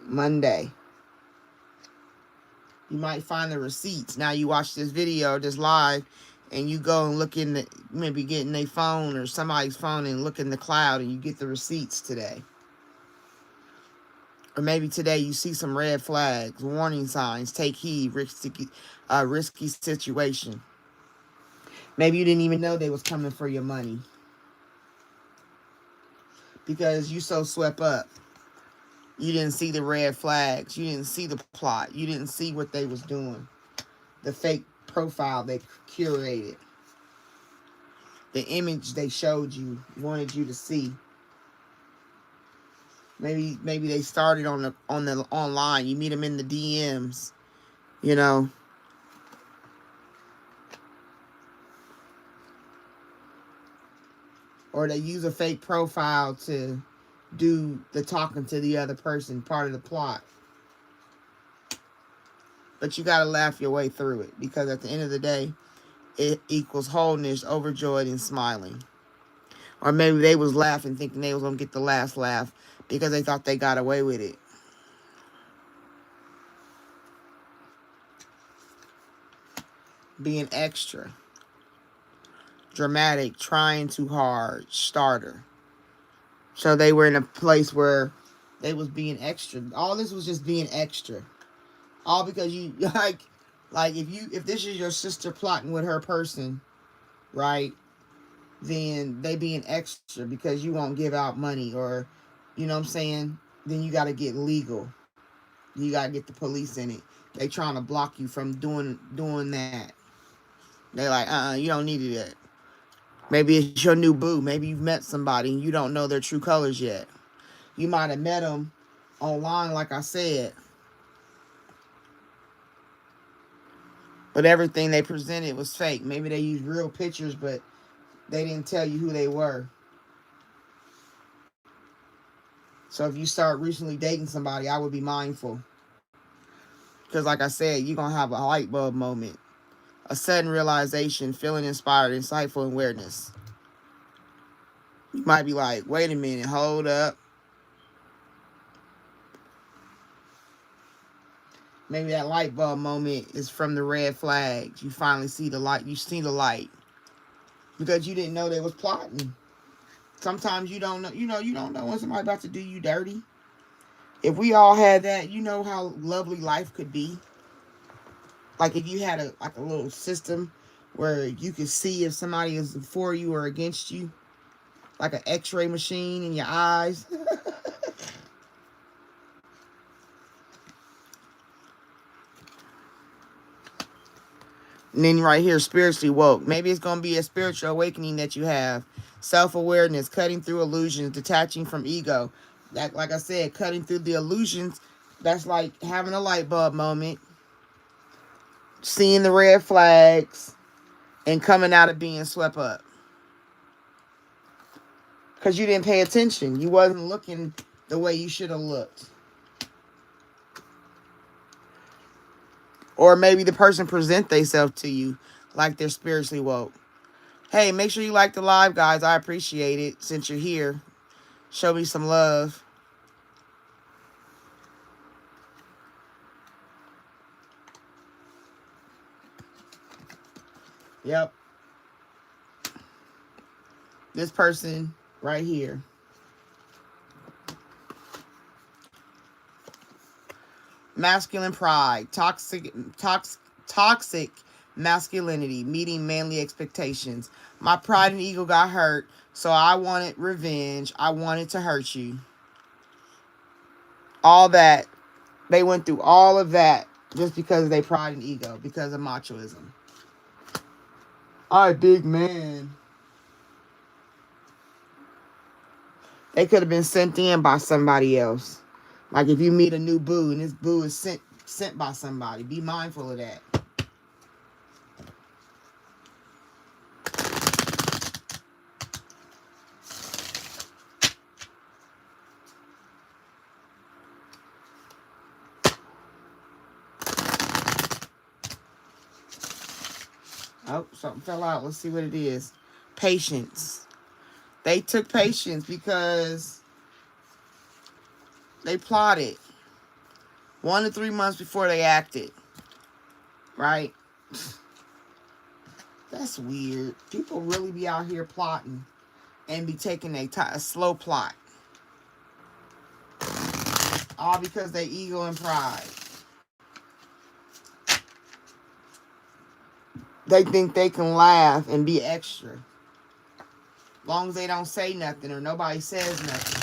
Monday. You might find the receipts. Now you watch this video, this live, and you go and look in the, maybe getting a phone or somebody's phone and look in the cloud and you get the receipts today. Or maybe today you see some red flags, warning signs, take heed, risky situation. Maybe you didn't even know they was coming for your money. Because you so swept up. You didn't see the red flags. You didn't see the plot. You didn't see what they was doing. The fake profile they curated. The image they showed you, wanted you to see. Maybe they started on the online. You meet them in the DMs, you know. Or they use a fake profile to do the talking to the other person, part of the plot. But you got to laugh your way through it because at the end of the day, it equals wholeness, overjoyed, and smiling. Or maybe they was laughing thinking they was going to get the last laugh because they thought they got away with it. being extra, dramatic, trying too hard, starter. So they were in a place where they was being extra. All this was just being extra. All because you like if this is your sister plotting with her person, right? Then they being extra because you won't give out money, or you know what I'm saying? Then you got to get legal. You got to get the police in it. They trying to block you from doing that. They like, you don't need it. Maybe it's your new boo. Maybe you've met somebody and you don't know their true colors yet. You might have met them online, like I said. But everything they presented was fake. Maybe they used real pictures, but they didn't tell you who they were. So if you start recently dating somebody, I would be mindful. Because like I said, you're going to have a light bulb moment. A sudden realization, feeling inspired, insightful awareness. You might be like, wait a minute, hold up. Maybe that light bulb moment is from the red flags. You finally see the light. You see the light. Because you didn't know they was plotting. Sometimes you don't know. You don't know when somebody's about to do you dirty. If we all had that, you know how lovely life could be. Like if you had a little system where you could see if somebody is for you or against you. Like an x-ray machine in your eyes. And then right here, spiritually woke. Maybe it's going to be a spiritual awakening that you have. Self-awareness, cutting through illusions, detaching from ego. That, like I said, cutting through the illusions, that's like having a light bulb moment. Seeing the red flags and coming out of being swept up. Because you didn't pay attention. You wasn't looking the way you should have looked. Or maybe the person present themselves to you like they're spiritually woke. Hey, make sure you like the live, guys. I appreciate it. Since you're here, show me some love. Yep. This person right here. Masculine pride. Toxic masculinity. Meeting manly expectations. My pride and ego got hurt, so I wanted revenge. I wanted to hurt you. All that. They went through all of that just because of their pride and ego. Because of machoism. I big man. They could have been sent in by somebody else. Like if you meet a new boo and this boo is sent by somebody. Be mindful of that. Oh, something fell out. Let's see what it is. Patience. They took patience because they plotted 1 to 3 months before they acted. Right? That's weird. People really be out here plotting and be taking a slow plot. All because they ego and pride. They think they can laugh and be extra. Long as they don't say nothing or nobody says nothing.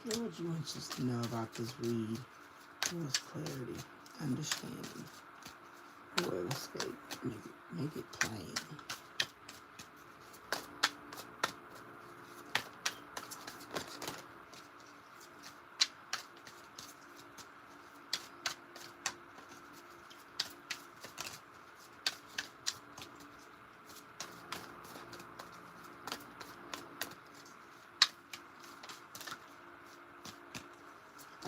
What would you want us to know about this read? What's clarity, understanding, will escape, make it plain.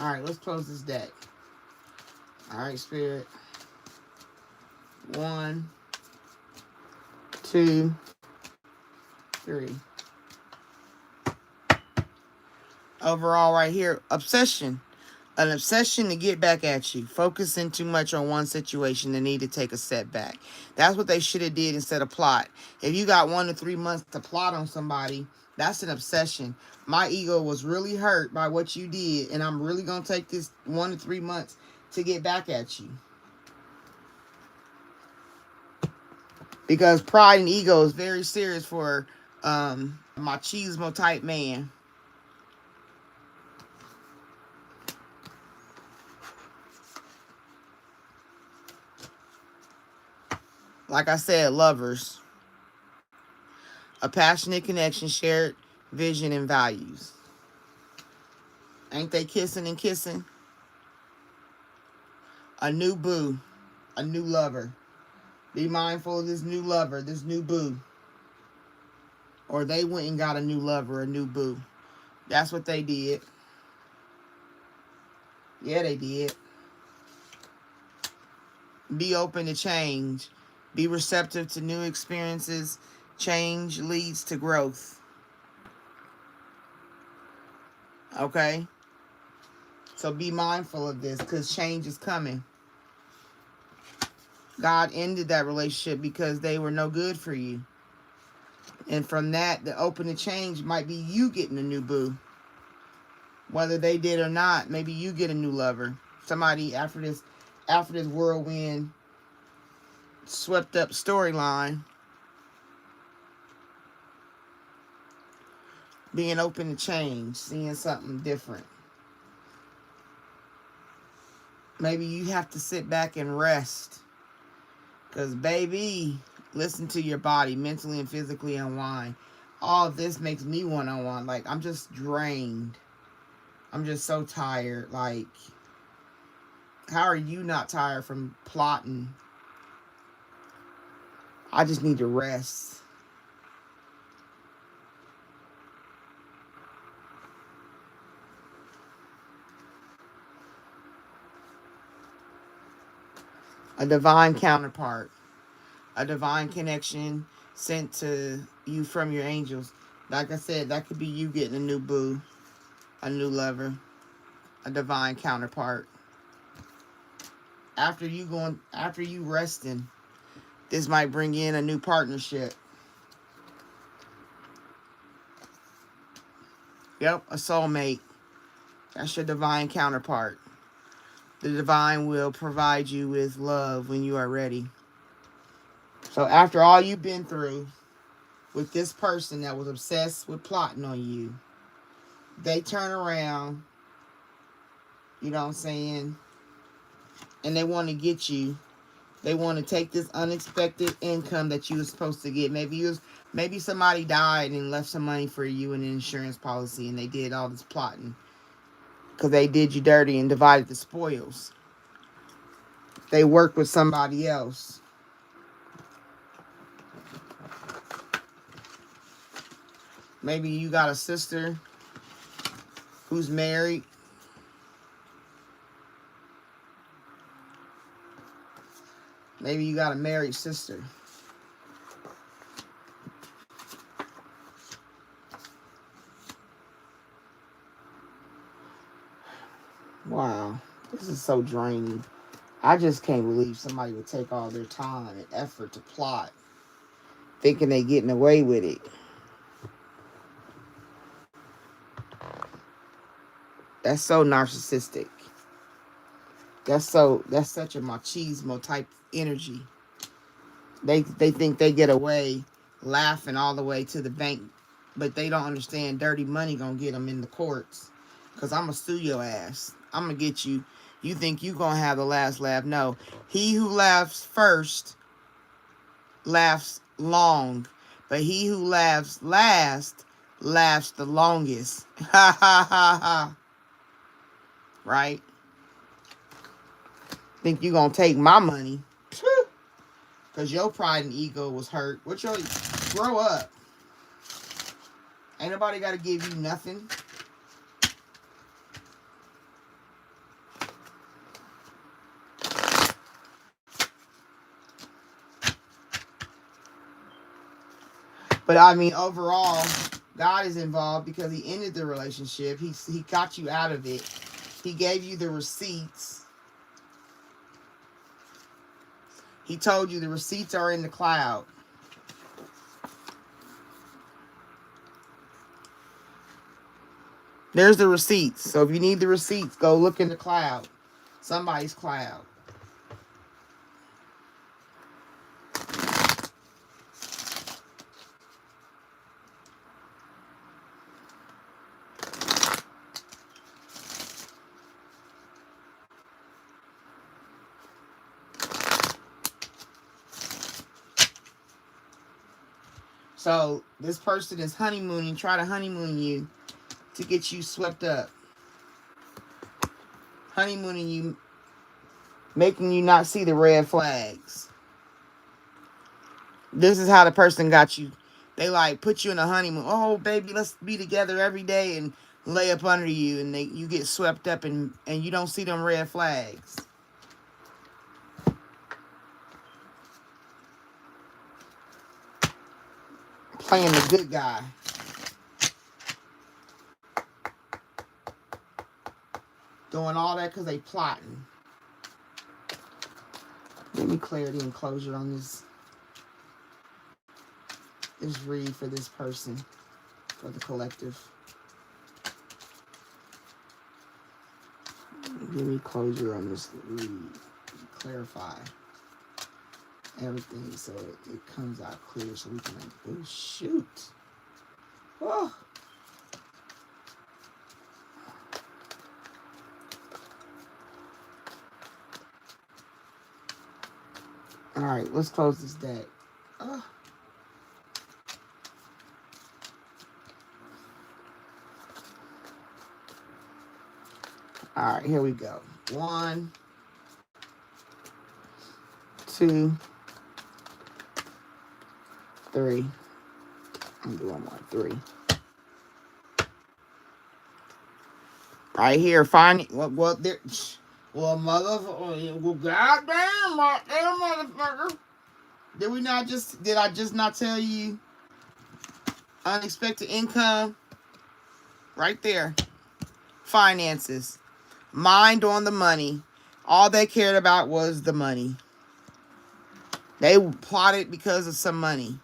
All right, let's close this deck. All right, Spirit. 1, 2, 3. Overall, right here, obsession. An obsession to get back at you. Focusing too much on one situation, the need to take a step back. That's what they should have did instead of plot. If you got 1 to 3 months to plot on somebody, that's an obsession. My ego was really hurt by what you did, and I'm really going to take this 1 to 3 months to get back at you. Because pride and ego is very serious for machismo type man. Like I said, lovers. A passionate connection, shared vision and values. Ain't they kissing and kissing? A new boo. A new lover. Be mindful of this new lover, this new boo. Or they went and got a new lover, a new boo. That's what they did. Yeah, they did. Be open to change. Be receptive to new experiences. Change leads to growth. Okay? So be mindful of this because change is coming. God ended that relationship because they were no good for you. And from that, the open to change might be you getting a new boo. Whether they did or not, maybe you get a new lover. Somebody after this whirlwind swept up storyline. Being open to change, seeing something different. Maybe you have to sit back and rest. Because, baby, listen to your body, mentally and physically unwind. All of this makes me want to unwind. Like, I'm just drained. I'm just so tired. Like, how are you not tired from plotting? I just need to rest. A divine counterpart. A divine connection sent to you from your angels. Like I said, that could be you getting a new boo, a new lover, a divine counterpart. After you resting, this might bring in a new partnership. Yep, a soulmate. That's your divine counterpart. The divine will provide you with love when you are ready. So after all you've been through with this person that was obsessed with plotting on you, they turn around, you know what I'm saying, and they want to get you. They want to take this unexpected income that you were supposed to get. Maybe somebody died and left some money for you in an insurance policy, and they did all this plotting because they did you dirty and divided the spoils. They worked with somebody else. Maybe you got a sister who's married. Maybe you got a married sister. Wow, this is so draining. I just can't believe somebody would take all their time and effort to plot, thinking they getting away with it. That's so narcissistic. That's such a machismo type energy. They think they get away laughing all the way to the bank, but they don't understand dirty money gonna get them in the courts. Cause I'm gonna sue your ass. I'm gonna get you. You think you gonna have the last laugh? No. He who laughs first laughs long, but he who laughs last laughs the longest. Ha ha ha ha. Right? Think you gonna take my money? Because your pride and ego was hurt. Grow up. Ain't nobody got to give you nothing. But I mean, overall, God is involved because he ended the relationship. He got you out of it. He gave you the receipts. He told you the receipts are in the cloud. There's the receipts. So if you need the receipts, go look in the cloud. Somebody's cloud. So this person is honeymooning, try to honeymoon you to get you swept up. Honeymooning you, making you not see the red flags. This is how the person got you. They like put you in a honeymoon. Oh, baby, let's be together every day and lay up under you. And you get swept up and you don't see them red flags. Playing the good guy. Doing all that because they plotting. Give me clarity and closure on this read for this person, for the collective. Give me closure on this read. Clarify everything so it comes out clear so we can, like, oh, shoot. Oh. All right, let's close this deck. Oh. All right, here we go. 1, 2, 3. I'm doing 1, 3. Right here, find well there. Well, goddamn, motherfucker. Did I just not tell you? Unexpected income. Right there. Finances. Mind on the money. All they cared about was the money. They plotted because of some money.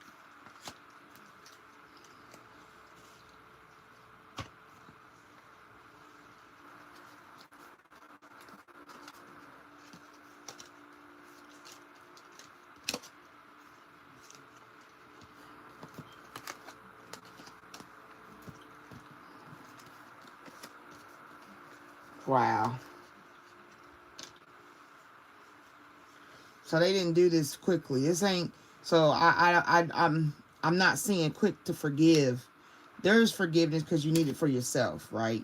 Wow. So they didn't do this quickly. This ain't so I'm not seeing quick to forgive. There's forgiveness because you need it for yourself, right?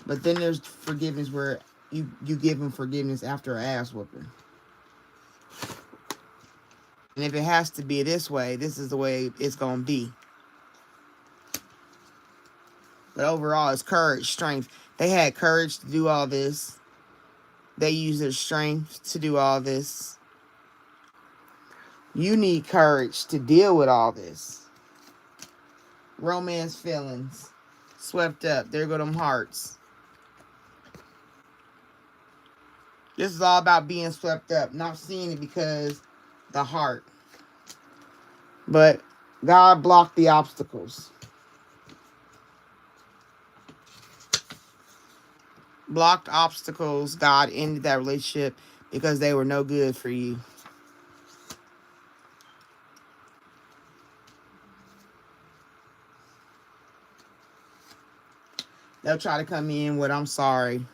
But then there's forgiveness where you give them forgiveness after an ass whooping. And if it has to be this way, this is the way it's gonna be. But overall, it's courage, strength. They had courage to do all this. They used their strength to do all this. You need courage to deal with all this. Romance feelings. Swept up. There go them hearts. This is all about being swept up. Not seeing it because the heart. But God blocked the obstacles. Blocked obstacles. God ended that relationship because they were no good for you. They'll try to come in with, I'm sorry.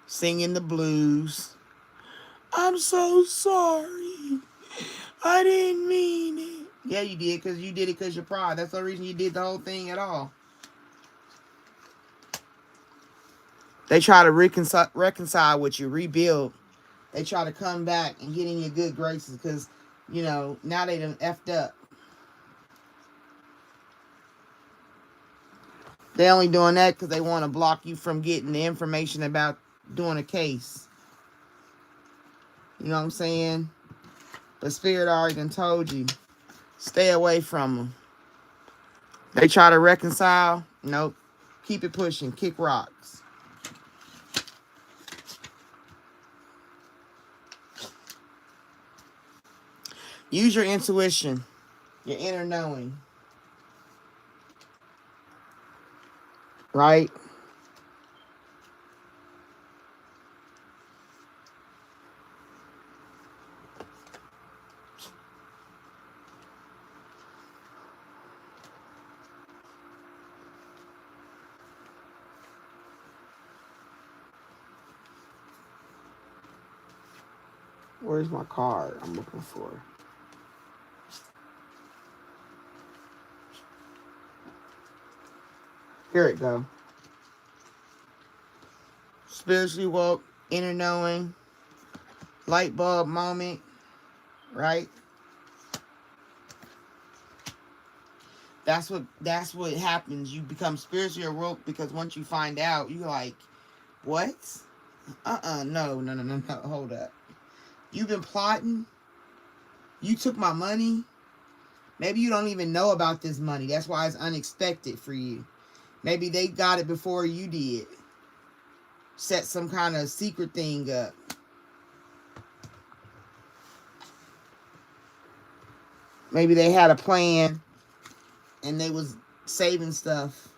Singing the blues. I'm so sorry. I didn't mean it. Yeah, you did, because you did it because your pride. That's the reason you did the whole thing at all. They try to reconcile with you, rebuild. They try to come back and get in your good graces because, you know, now they done effed up. They only doing that because they want to block you from getting the information about doing a case. You know what I'm saying? But Spirit already done told you, stay away from them. They try to reconcile. Nope. Keep it pushing. Kick rocks. Use your intuition. Your inner knowing. Right? Where's my card I'm looking for? Here it go. Spiritually woke, inner knowing, light bulb moment, right? That's what happens. You become spiritually awoke because once you find out, you're like, what? No, hold up. You've been plotting. You took my money. Maybe you don't even know about this money. That's why it's unexpected for you. Maybe they got it before you did. Set some kind of secret thing up. Maybe they had a plan and they was saving stuff.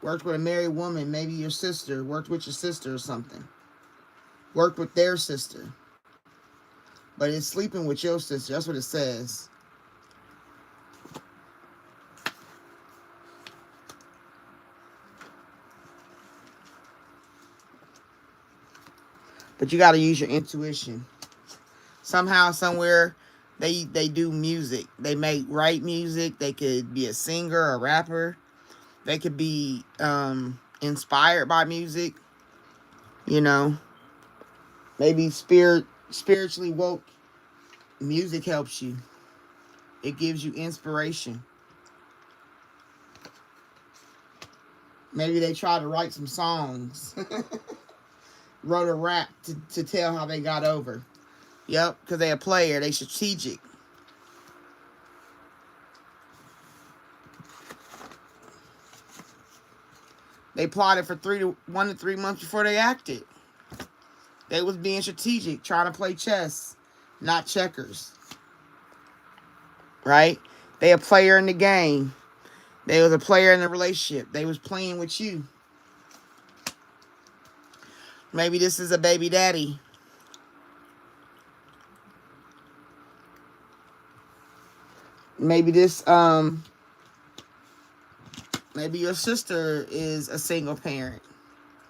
Worked with a married woman, maybe your sister. Worked with your sister or something. Worked with their sister. But it's sleeping with your sister. That's what it says. But you got to use your intuition. Somehow, somewhere, they do music. They write music. They could be a singer, a rapper. They could be inspired by music. You know. Maybe spiritually woke. Music helps you. It gives you inspiration. Maybe they try to write some songs. Wrote a rap to tell how they got over. Yep, because they're a player. They strategic. They plotted for 1 to 3 months before they acted. They was being strategic, trying to play chess, not checkers. Right? They a player in the game. They was a player in the relationship. They was playing with you. Maybe this is a baby daddy. Maybe this, maybe your sister is a single parent,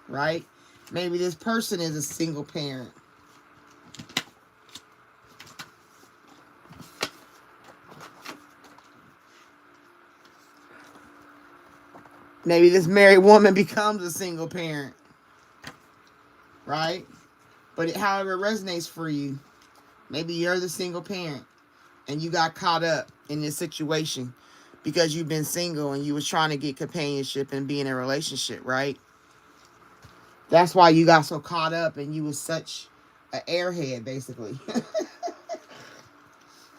right? Maybe this person is a single parent. Maybe this married woman becomes a single parent, right? But however it resonates for you, maybe you're the single parent and you got caught up in this situation because you've been single and you was trying to get companionship and be in a relationship, right? That's why you got so caught up and you was such an airhead, basically.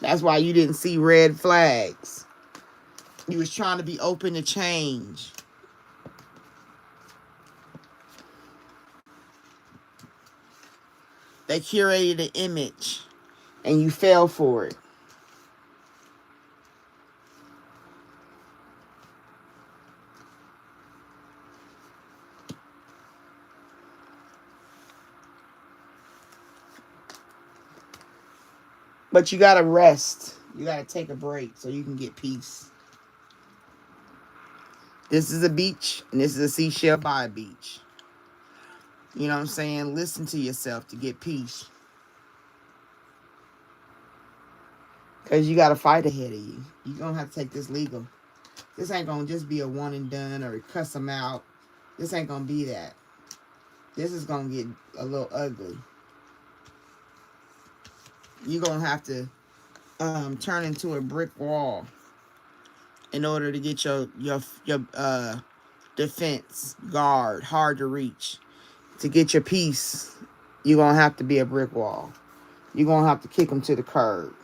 That's why you didn't see red flags. You was trying to be open to change. They curated an image and you fell for it. But you got to rest. You got to take a break so you can get peace. This is a beach, and this is a seashell by a beach. You know what I'm saying? Listen to yourself to get peace. Because you got a fight ahead of you. You're going to have to take this legal. This ain't going to just be a one and done or cuss them out. This ain't going to be that. This is going to get a little ugly. You're going to have to turn into a brick wall in order to get your defense guard hard to reach. To get your peace, you're going to have to be a brick wall. You're going to have to kick them to the curb.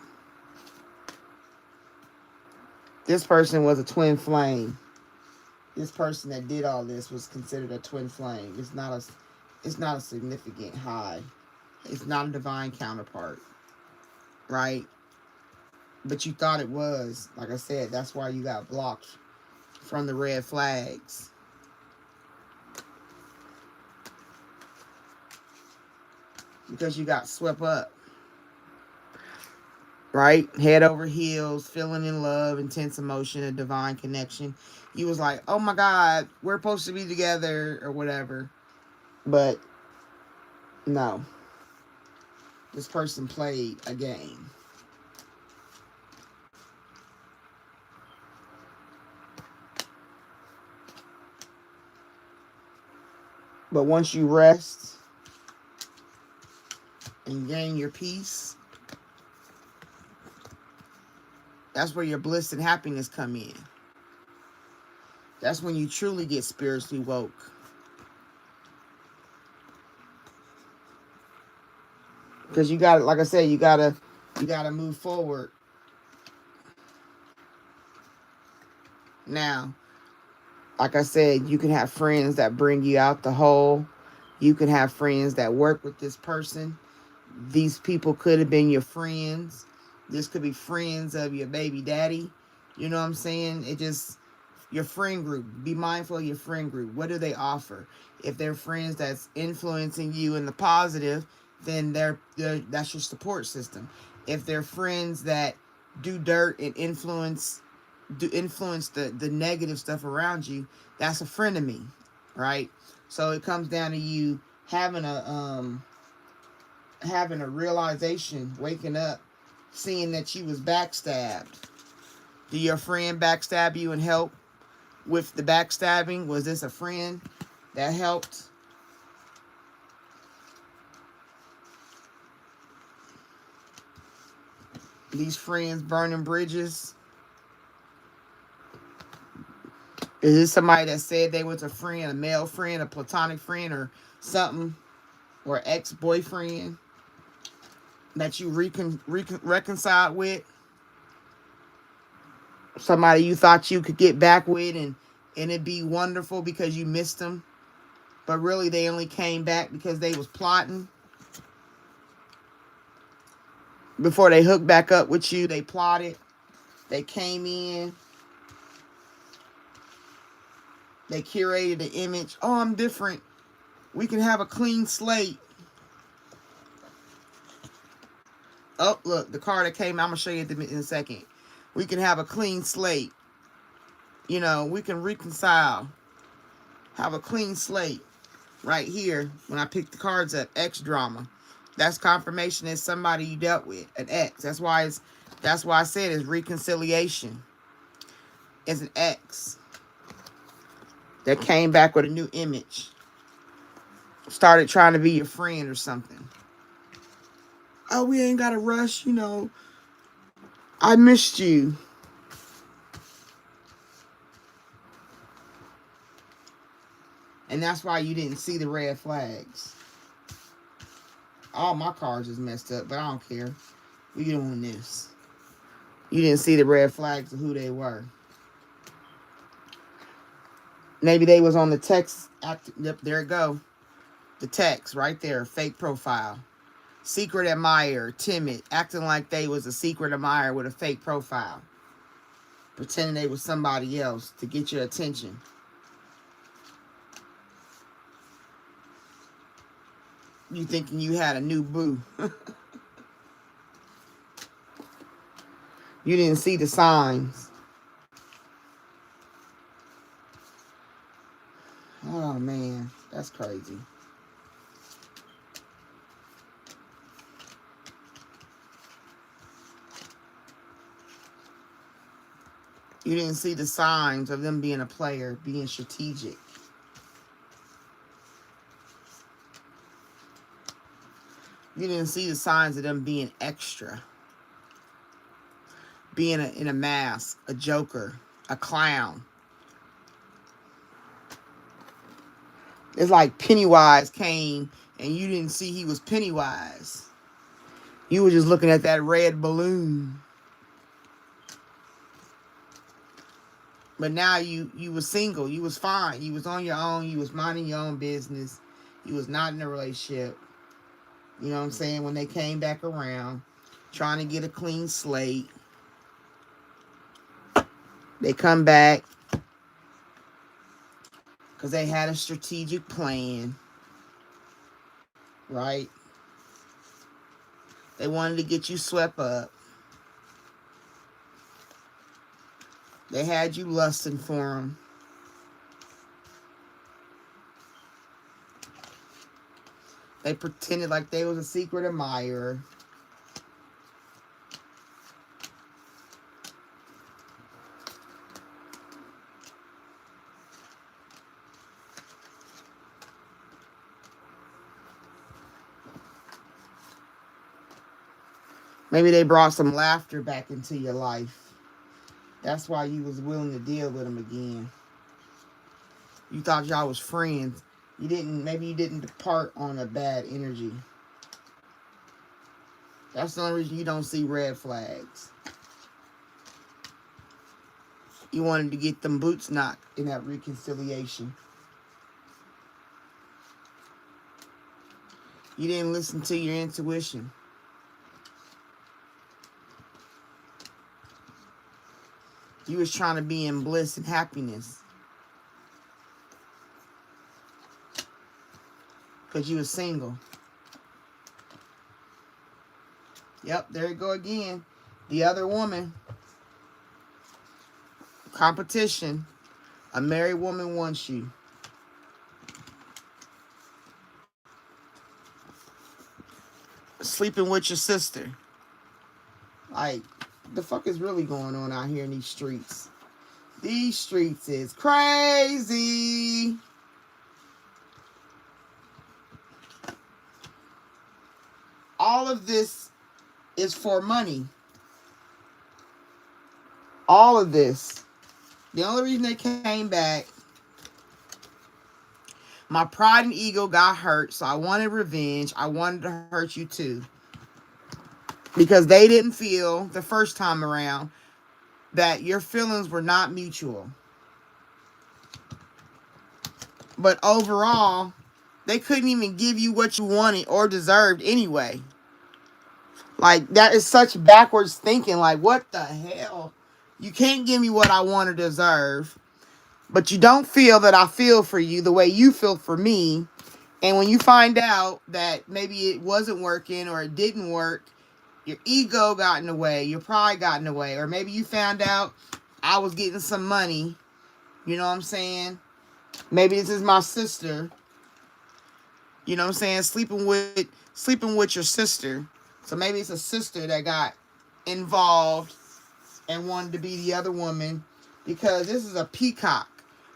This person was a twin flame. This person that did all this was considered a twin flame. It's not a significant high. It's not a divine counterpart. Right? But you thought it was. Like I said, that's why you got blocked from the red flags. Because you got swept up. Right? Head over heels, feeling in love, intense emotion, a divine connection. You was like, oh my God, we're supposed to be together or whatever. But no. This person played a game. But once you rest and gain your peace, that's where your bliss and happiness come in. That's when you truly get spiritually woke. Because you got, like I said, you gotta move forward. Now, like I said, you can have friends that bring you out the hole. You can have friends that work with this person. These people could have been your friends. This could be friends of your baby daddy. You know what I'm saying? It just, your friend group. Be mindful of your friend group. What do they offer? If they're friends that's influencing you in the positive, then that's your support system. If they're friends that do dirt and influence the negative stuff around you, that's a frenemy, right? So it comes down to you having a realization, waking up, seeing that you was backstabbed. Did your friend backstab you and help with the backstabbing? Was this a friend that helped? These friends burning bridges. Is this somebody that said they was a friend, a male friend, a platonic friend, or something, or ex-boyfriend that you reconciled with? Somebody you thought you could get back with and it'd be wonderful because you missed them, but really they only came back because they was plotting. Before they hooked back up with you, they plotted. They came in. They curated the image. Oh, I'm different. We can have a clean slate. Oh, look, the card that came, I'm going to show you in a second. We can have a clean slate. You know, we can reconcile. Have a clean slate. Right here, when I pick the cards up, X drama. That's confirmation it's somebody you dealt with, an ex. That's why I said it's reconciliation. It's an ex that came back with a new image. Started trying to be your friend or something. Oh, we ain't got to rush, you know. I missed you. And that's why you didn't see the red flags. All my cards is messed up, but I don't care. We doing this. You didn't see the red flags of who they were. Maybe they was on the text. Yep, there it go. The text right there. Fake profile. Secret admirer. Timid. Acting like they was a secret admirer with a fake profile. Pretending they was somebody else to get your attention. You thinking you had a new boo. You didn't see the signs. Oh, man. That's crazy. You didn't see the signs of them being a player, being strategic. You didn't see the signs of them being extra. Being in a mask, a joker, a clown. It's like Pennywise came and you didn't see he was Pennywise. You were just looking at that red balloon. But now you was single. You was fine. You was on your own. You was minding your own business. You was not in a relationship. You know what I'm saying? When they came back around, trying to get a clean slate. They come back because they had a strategic plan. Right? They wanted to get you swept up. They had you lusting for them. They pretended like they was a secret admirer. Maybe they brought some laughter back into your life. That's why you was willing to deal with them again. You thought y'all was friends. Maybe you didn't depart on a bad energy. That's the only reason you don't see red flags. You wanted to get them boots knocked in that reconciliation. You didn't listen to your intuition. You was trying to be in bliss and happiness. Because you was single. Yep, there you go again. The other woman. Competition. A married woman wants you. Sleeping with your sister. Like, the fuck is really going on out here in these streets? These streets is crazy. All of this is for money. All of this. The only reason they came back, my pride and ego got hurt, so I wanted revenge. I wanted to hurt you too. Because they didn't feel the first time around that your feelings were not mutual. But overall, they couldn't even give you what you wanted or deserved anyway. Like, that is such backwards thinking. Like, what the hell? You can't give me what I want or deserve. But you don't feel that I feel for you the way you feel for me. And when you find out that maybe it wasn't working or it didn't work, your ego got in the way, your pride got in the way. Or maybe you found out I was getting some money. You know what I'm saying? Maybe this is my sister. You know what I'm saying? Sleeping with your sister. So maybe it's a sister that got involved and wanted to be the other woman, because this is a peacock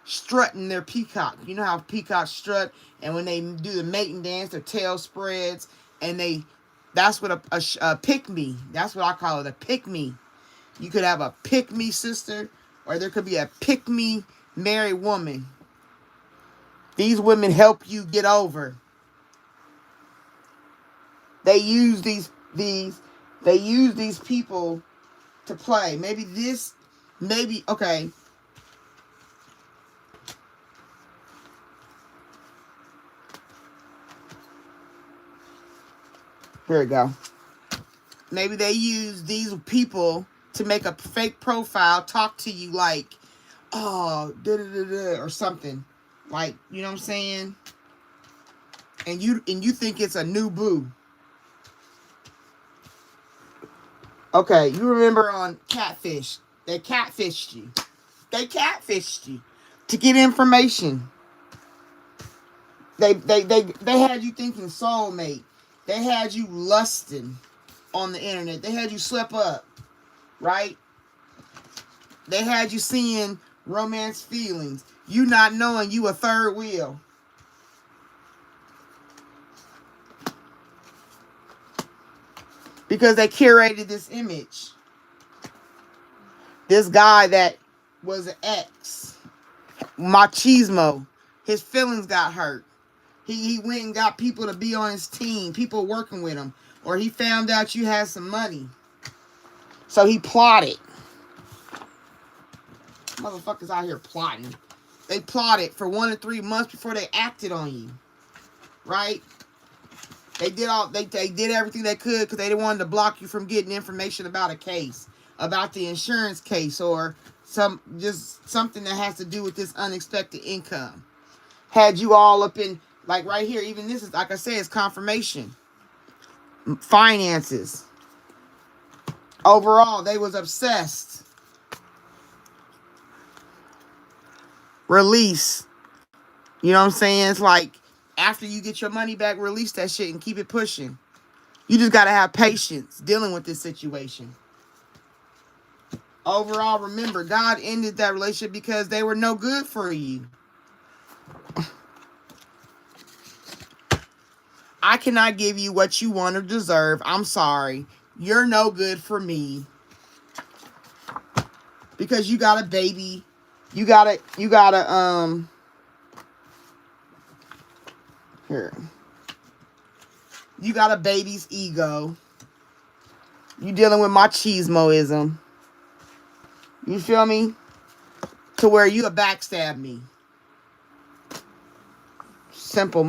strutting their peacock. You know how peacocks strut, and when they do the mating dance, their tail spreads, and that's what a pick-me. That's what I call it, a pick-me. You could have a pick-me sister, or there could be a pick-me married woman. These women help you get over. They use these people to play. Okay. Here we go. Maybe they use these people to make a fake profile, talk to you like, oh, or something. Like, you know what I'm saying? And you think it's a new boo. Okay, you remember on Catfish, they catfished you. They catfished you to get information. They had you thinking soulmate. They had you lusting on the internet. They had you swept up, right? They had you seeing romance feelings. You not knowing you a third wheel. Because they curated this image. This guy that was an ex. Machismo. His feelings got hurt. He went and got people to be on his team. People working with him. or he found out you had some money. So he plotted. Motherfuckers out here plotting. They plotted for 1 to 3 months before they acted on you. Right? They did everything they could because they didn't want to block you from getting information about a case, about the insurance case, or just something that has to do with this unexpected income. Had you all up in, like right here, even this is, like I said, it's confirmation. Finances. Overall, they was obsessed. Release. You know what I'm saying? It's like, after you get your money back, release that shit and keep it pushing. You just got to have patience dealing with this situation. Overall, remember, God ended that relationship because they were no good for you. I cannot give you what you want or deserve. I'm sorry. You're no good for me. Because you got a baby. You gotta, here. You got a baby's ego. You dealing with machismoism. You feel me? To where you a backstab me. Simple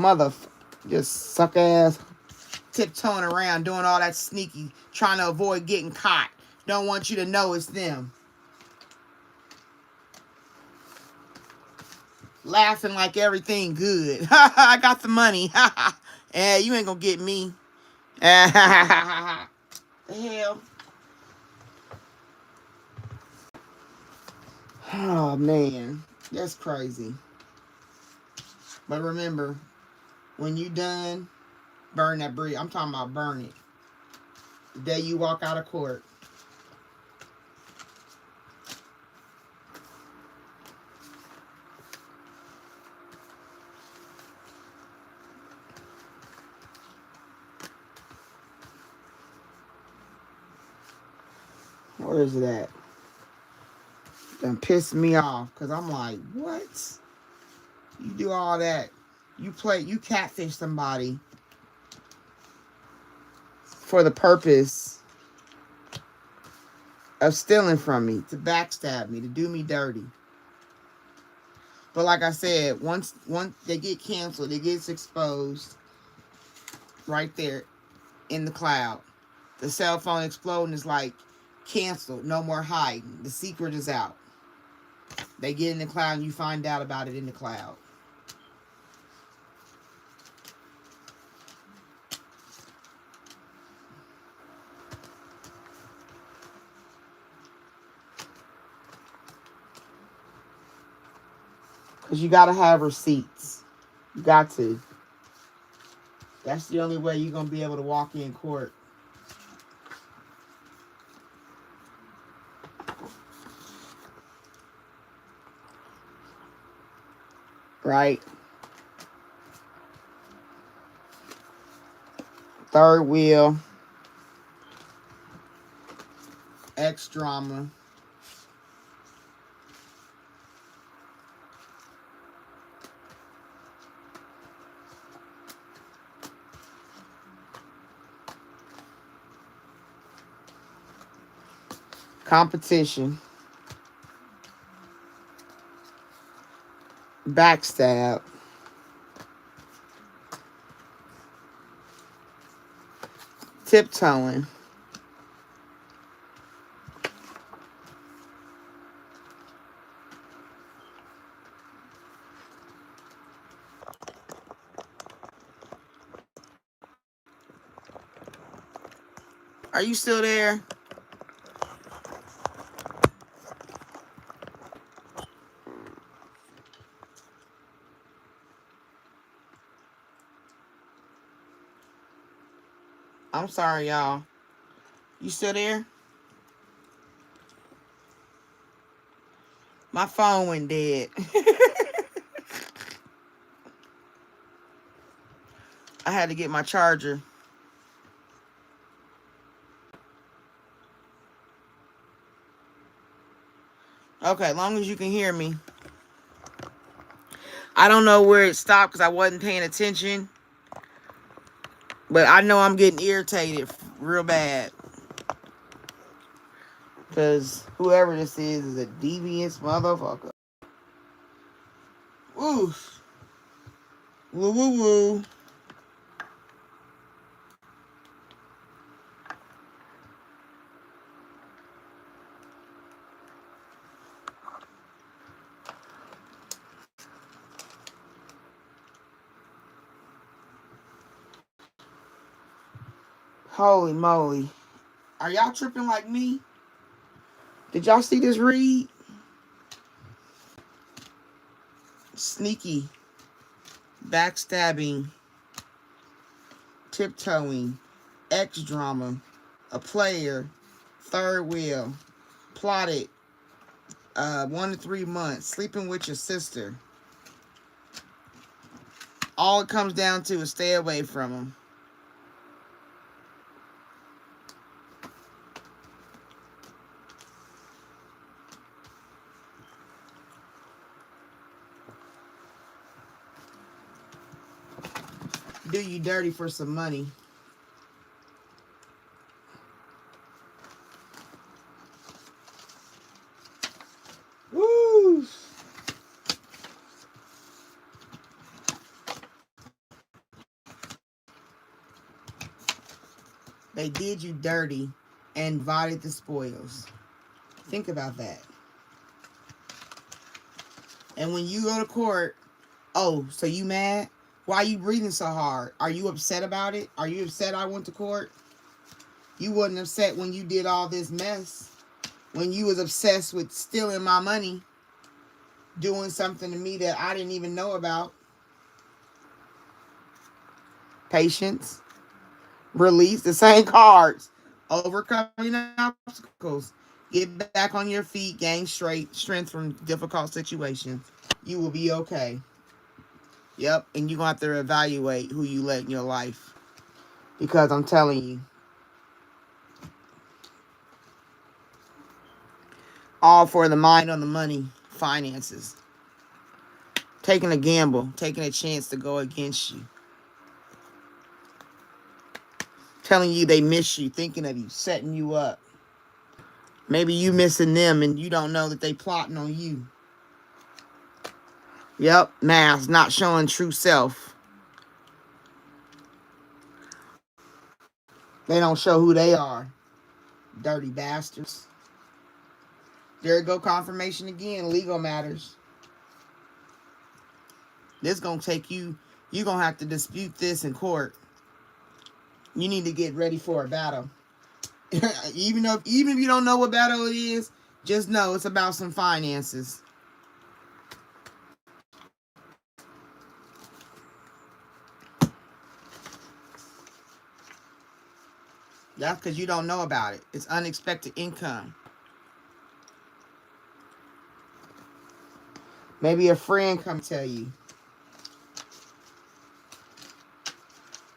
just suck ass. Tiptoeing around, doing all that sneaky, trying to avoid getting caught. Don't want you to know it's them. Laughing like everything good. I got the money. You ain't gonna get me. The hell. Oh, man. That's crazy. But remember, when you done, burn that bridge. I'm talking about burn it. The day you walk out of court. Where is it at? Done pissed me off. Because I'm like, what? You do all that. You catfish somebody for the purpose of stealing from me, to backstab me, to do me dirty. But like I said, once they get canceled, it gets exposed right there in the cloud. The cell phone exploding is like, canceled, no more hiding. The secret is out. They get in the cloud and you find out about it in the cloud. Because you got to have receipts. You got to. That's the only way you're going to be able to walk in court. Right? Third wheel. X drama. Competition. Backstab. Tiptoeing. Are you still there? I'm sorry, y'all. You still there? My phone went dead. I had to get my charger. Okay, as long as you can hear me. I don't know where it stopped because I wasn't paying attention. But I know I'm getting irritated real bad. Because whoever this is a devious motherfucker. Oof. Woo woo woo. Holy moly. Are y'all tripping like me? Did y'all see this read? Sneaky, backstabbing, tiptoeing, X drama, a player, third wheel, plotted, 1 to 3 months, sleeping with your sister. All it comes down to is stay away from them. Do you dirty for some money. Woo! They did you dirty and divided the spoils. Think about that. And when you go to court, oh, so you mad? Why are you breathing so hard? Are you upset about it? Are you upset I went to court? You wasn't upset when you did all this mess. When you was obsessed with stealing my money, doing something to me that I didn't even know about. Patience, release, the same cards. Overcoming obstacles. Get back on your feet, gain strength from difficult situations. You will be okay. Yep, and you're going to have to evaluate who you let in your life. Because I'm telling you, all for the mind on the money, finances. Taking a gamble, taking a chance to go against you. Telling you they miss you, thinking of you, setting you up. Maybe you missing them and you don't know that they plotting on you. Yep, mask, not showing true self. They don't show who they are. Dirty bastards. There go confirmation again, legal matters. This gonna take you, you're gonna have to dispute this in court. You need to get ready for a battle. even if you don't know what battle it is, just know it's about some finances. That's because you don't know about it. It's unexpected income. Maybe a friend come tell you.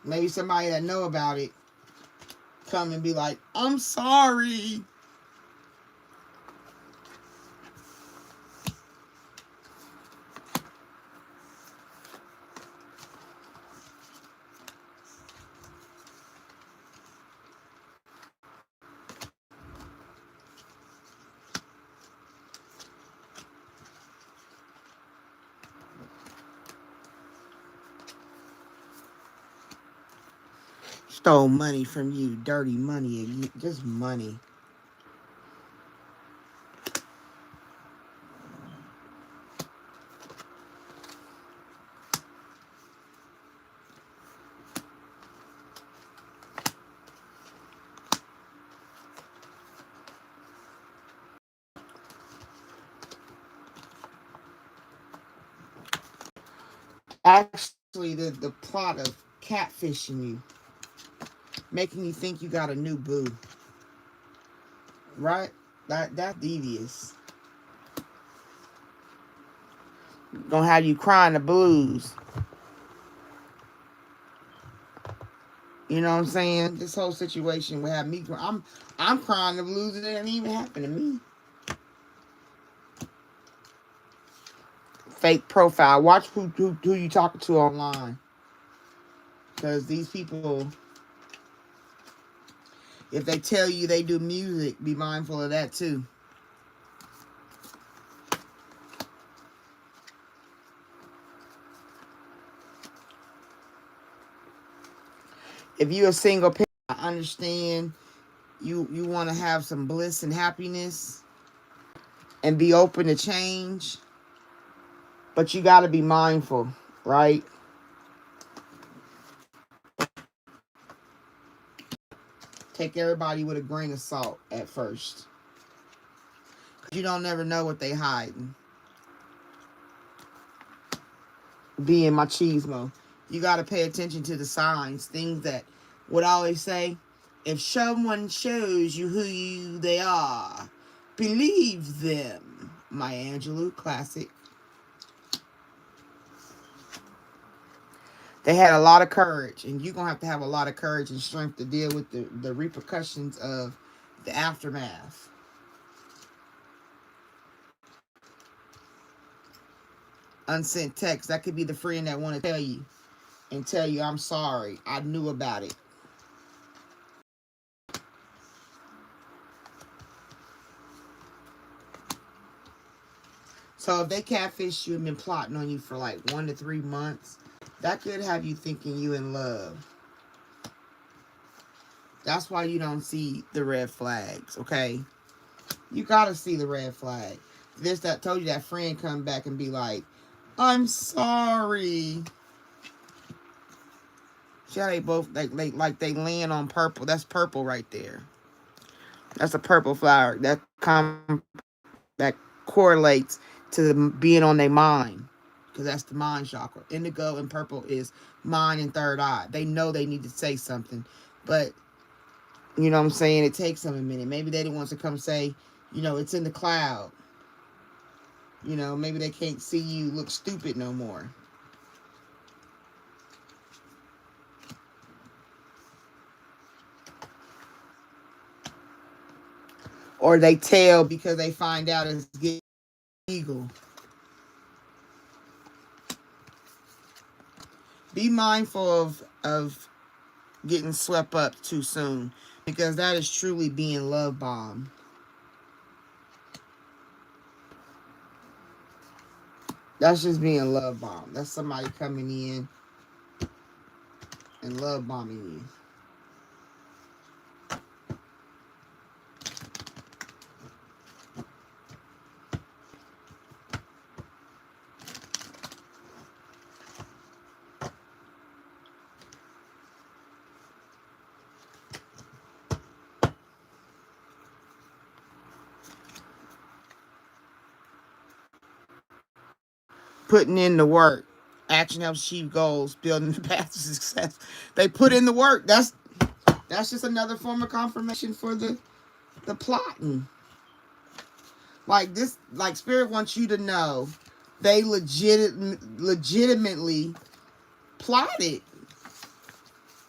Maybe somebody that know about it come and be like, I'm sorry. Stole money from you, dirty money, just money. Actually, the plot of catfishing you, making you think you got a new boo, right? That's devious. Gonna have you crying the blues. You know what I'm saying? This whole situation will have me. I'm crying the blues. It didn't even happen to me. Fake profile. Watch who you talking to online. Because these people If they tell you they do music, be mindful of that too. If you're a single parent, I understand you want to have some bliss and happiness and be open to change, but you got to be mindful, right? Take everybody with a grain of salt at first. You don't never know what they hiding. Being machismo. You got to pay attention to the signs. Things that would always say, if someone shows you who they are, believe them. Maya Angelou, classic. They had a lot of courage, and you're going to have a lot of courage and strength to deal with the repercussions of the aftermath. Unsent text. That could be the friend that want to tell you and tell you, I'm sorry, I knew about it. So if they catfish you and been plotting on you for like 1 to 3 months, that could have you thinking you in love. That's why you don't see the red flags, okay? You gotta see the red flag. This that told you that friend come back and be like, I'm sorry. See how they both like they land on purple. That's purple right there. That's a purple flower. That correlates to them being on their mind. Because that's the mind chakra. Indigo and purple is mind and third eye. They know they need to say something. But, you know what I'm saying? It takes them a minute. Maybe they didn't want to come say, you know, it's in the cloud. You know, maybe they can't see you look stupid no more. Or they tell because they find out it's illegal. Be mindful of getting swept up too soon, because that is truly being love bombed. That's just being love bombed. That's somebody coming in and love bombing you. Putting in the work. Action helps achieve goals. Building the path to success. They put in the work. That's just another form of confirmation for the plotting. Like this, like Spirit wants you to know they legitimately plotted.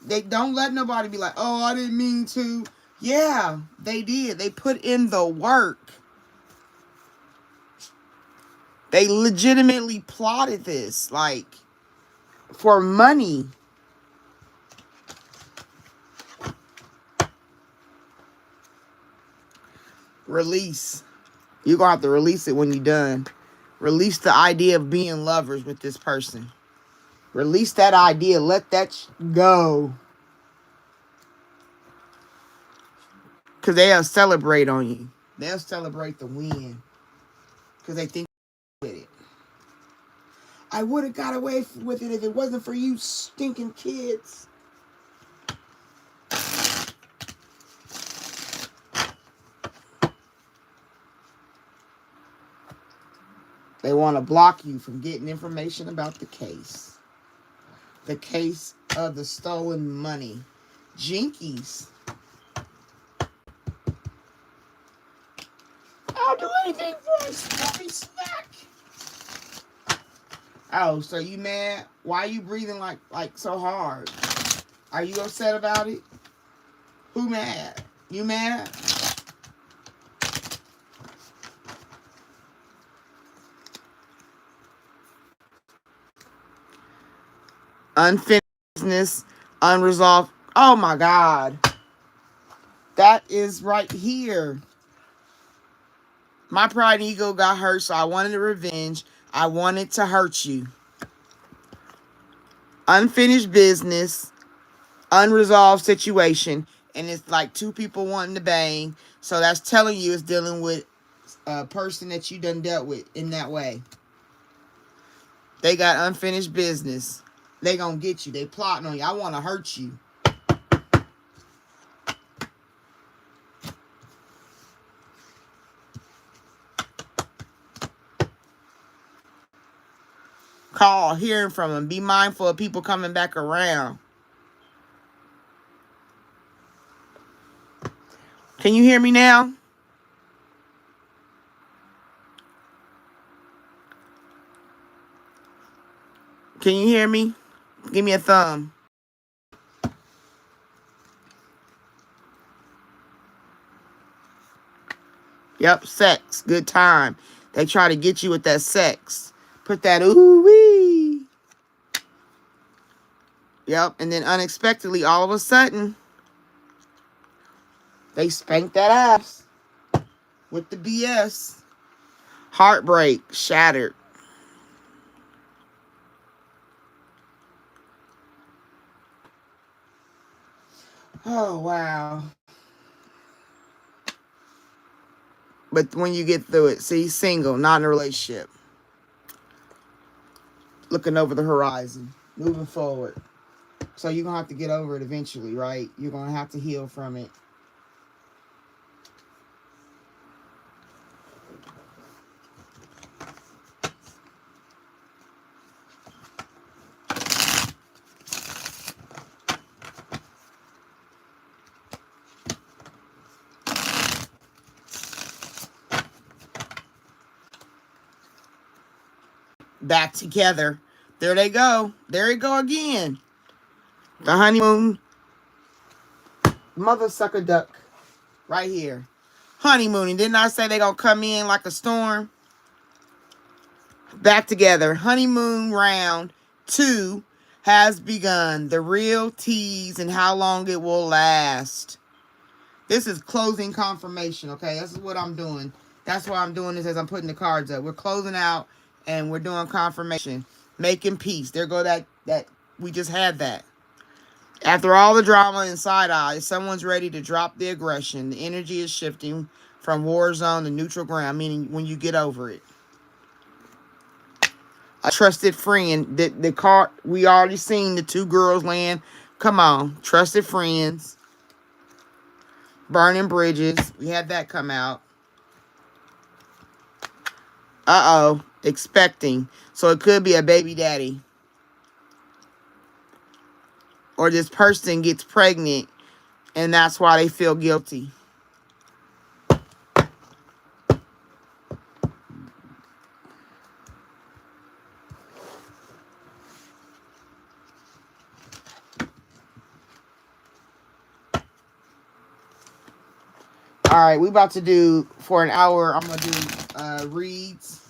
They don't let nobody be like, oh, I didn't mean to. Yeah, they did. They put in the work. They legitimately plotted this, like, for money. Release. You're going to have to release it when you're done. Release the idea of being lovers with this person. Release that idea. Let that go. Because they'll celebrate on you. They'll celebrate the win. Because they think with it. I would have got away with it if it wasn't for you stinking kids. They want to block you from getting information about the case. The case of the stolen money. Jinkies. I'll do anything for a stuffy snack. Oh, so you mad? Why are you breathing like so hard? Are you upset about it? Who mad? You mad? Unfinished business, unresolved. Oh my God. That is right here. My pride and ego got hurt, so I wanted a revenge. I wanted to hurt you. Unfinished business, unresolved situation, and it's like two people wanting to bang. So that's telling you it's dealing with a person that you done dealt with in that way. They got unfinished business. They gonna get you. They plotting on you. I want to hurt you. Call, hearing from them. Be mindful of people coming back around. Can you hear me now? Can you hear me? Give me a thumb. Yep, sex. Good time. They try to get you with that sex. Put that ooh-wee. Yep, and then unexpectedly, all of a sudden, they spank that ass with the BS. Heartbreak, shattered. Oh, wow. But when you get through it, see, single, not in a relationship. Looking over the horizon, moving forward. So you're going to have to get over it eventually, right? You're going to have to heal from it. Back together. There they go. There you go again. The honeymoon. Mother sucker duck. Right here. Honeymooning. Didn't I say they going to come in like a storm? Back together. Honeymoon round 2 has begun. The real tease and how long it will last. This is closing confirmation, okay? This is what I'm doing. That's why I'm doing this as I'm putting the cards up. We're closing out and we're doing confirmation. Making peace. There go that we just had that. After all the drama and side eyes, someone's ready to drop the aggression. The energy is shifting from war zone to neutral ground, meaning when you get over it. A trusted friend. The card, we already seen the 2 girls land. Come on. Trusted friends. Burning bridges. We had that come out. Uh-oh. Expecting. So it could be a baby daddy. Or this person gets pregnant and that's why they feel guilty. All right, we about to do, for an hour, I'm going to do reads.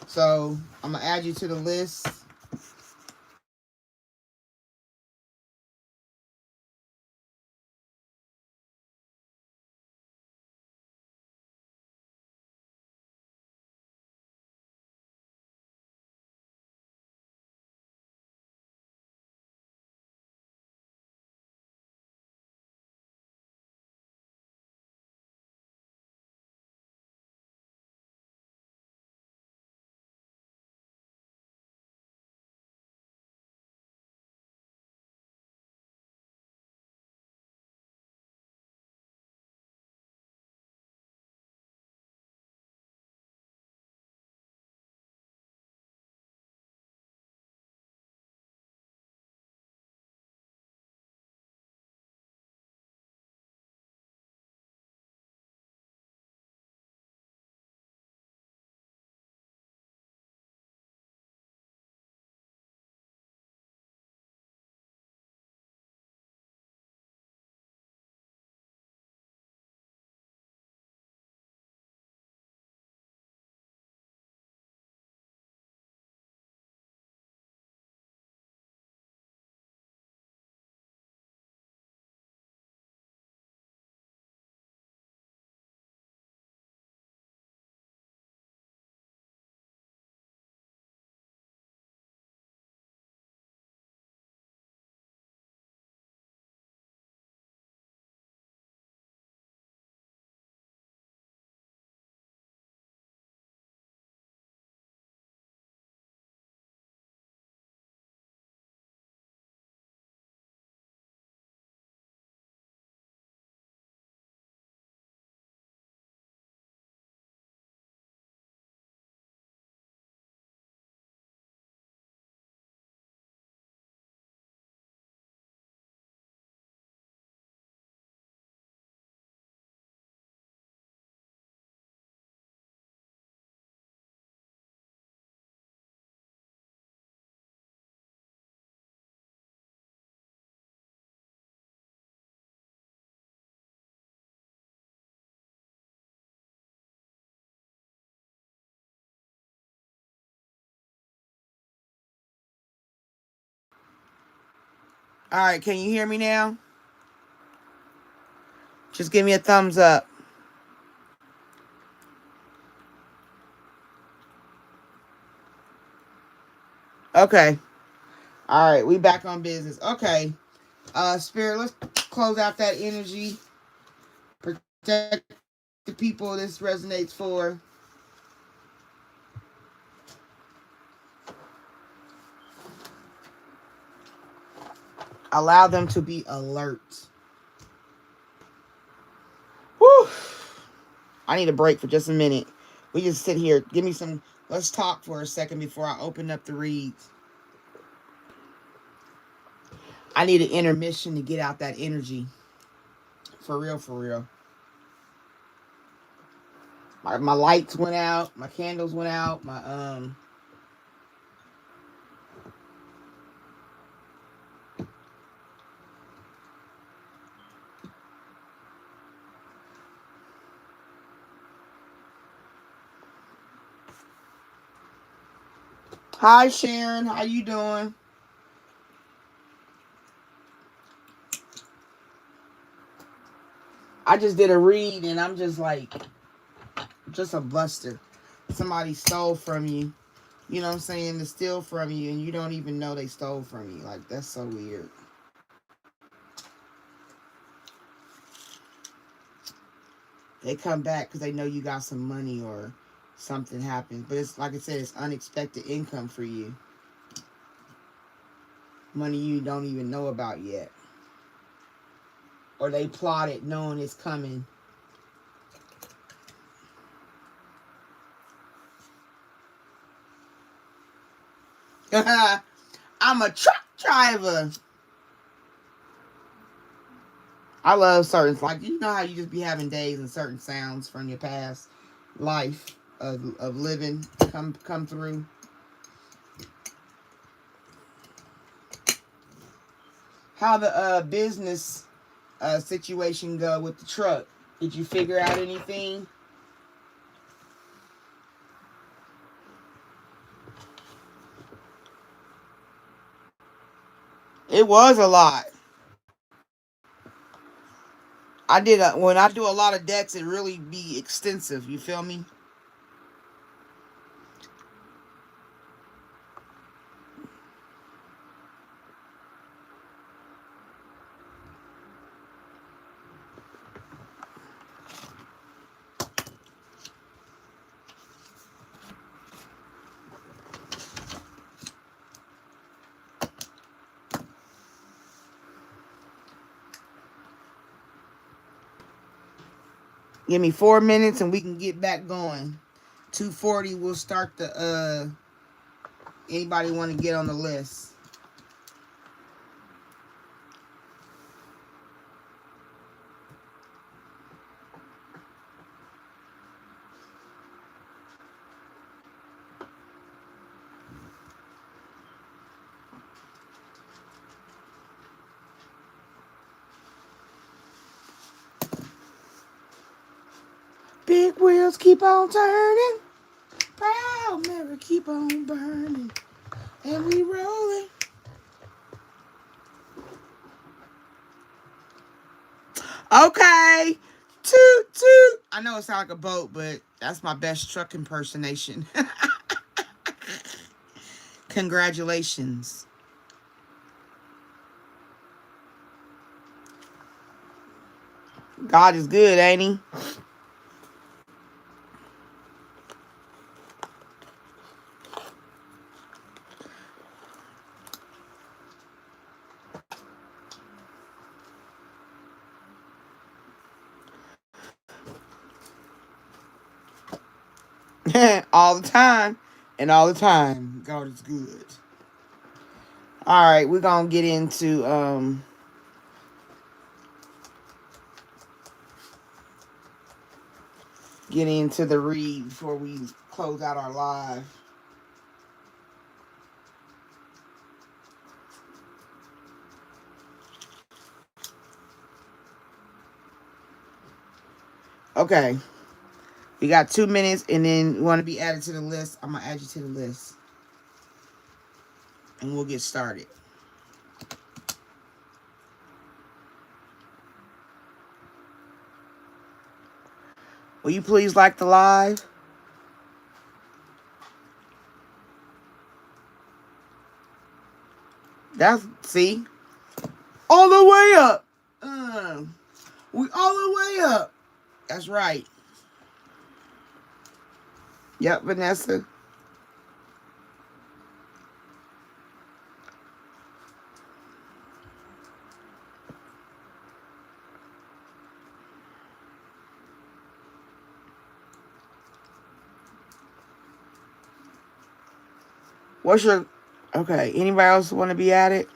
So I'm going to add you to the list. All right, can you hear me now? Just give me a thumbs up. Okay. All right, we back on business. Okay. Spirit, let's close out that energy. Protect the people this resonates for. Allow them to be alert. Whew. I need a break for just a minute. We just sit here. Give me some. Let's talk for a second before I open up the reads. I need an intermission to get out that energy. For real, for real. My lights went out. My candles went out. Hi Sharon, how you doing? I just did a read and I'm just like, just a buster. Somebody stole from you. You know what I'm saying? To steal from you and you don't even know they stole from you. Like, that's so weird. They come back because they know you got some money or something happened. But it's like I said, it's unexpected income for you. Money you don't even know about yet. Or they plotted knowing it's coming. I'm a truck driver. I love certain, like, you know how you just be having days and certain sounds from your past life of living come through. How the business situation go with the truck? Did you figure out anything? It was a lot. When I do a lot of decks, it really be extensive. You feel me? Give me 4 minutes and we can get back going. 2:40, we'll start the anybody want to get on the list. Big wheels keep on turning. Proud Mary keep on burning. And we rolling. Okay. Toot toot. I know it sounds like a boat, but that's my best truck impersonation. Congratulations. God is good, ain't he? All the time. And all the time, God is good. All right, we're going to get into the read before we close out our live. Okay. We got 2 minutes, and then you want to be added to the list. I'm going to add you to the list. And we'll get started. Will you please like the live? That's, see? All the way up. We all the way up. That's right. Yep, Vanessa. What's your... Okay, anybody else want to be added?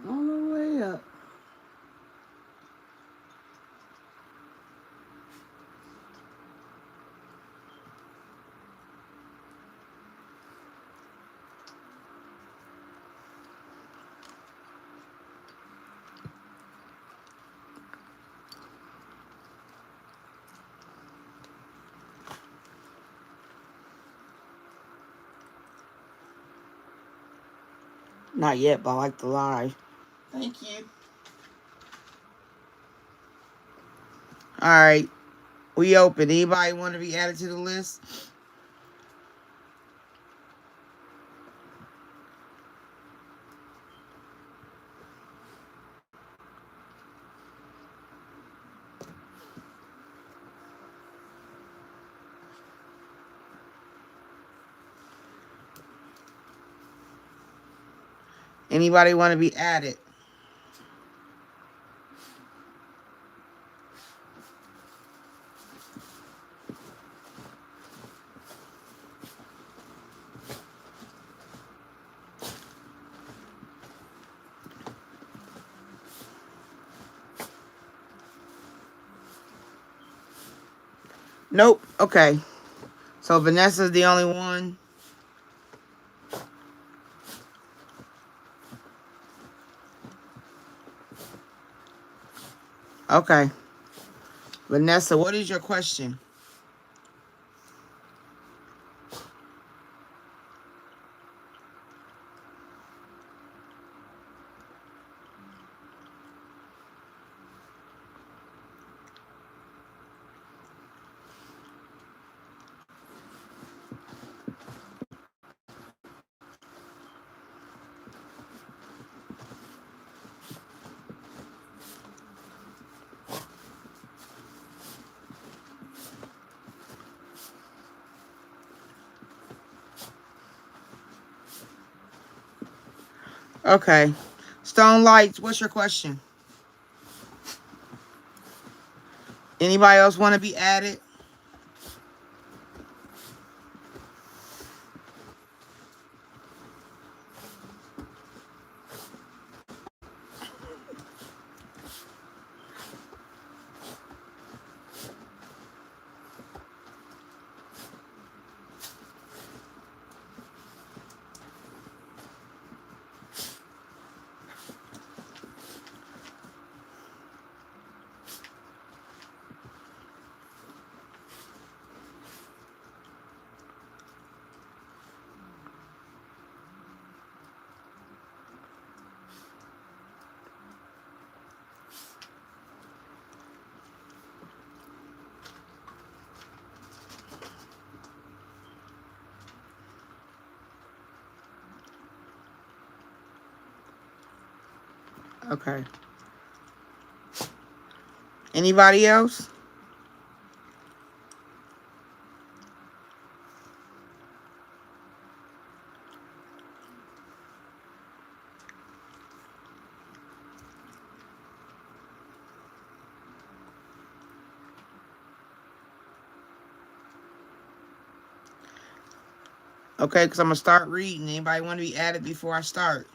All the way up. Not yet, but I like the live. Thank you. All right. We open. Anybody want to be added to the list? Anybody want to be added? Nope. Okay. So Vanessa's the only one. Okay. Vanessa, what is your question? Okay. Stone Lights, what's your question? Anybody else want to be added? Okay. Anybody else? Okay, because I'm going to start reading. Anybody want to be added before I start?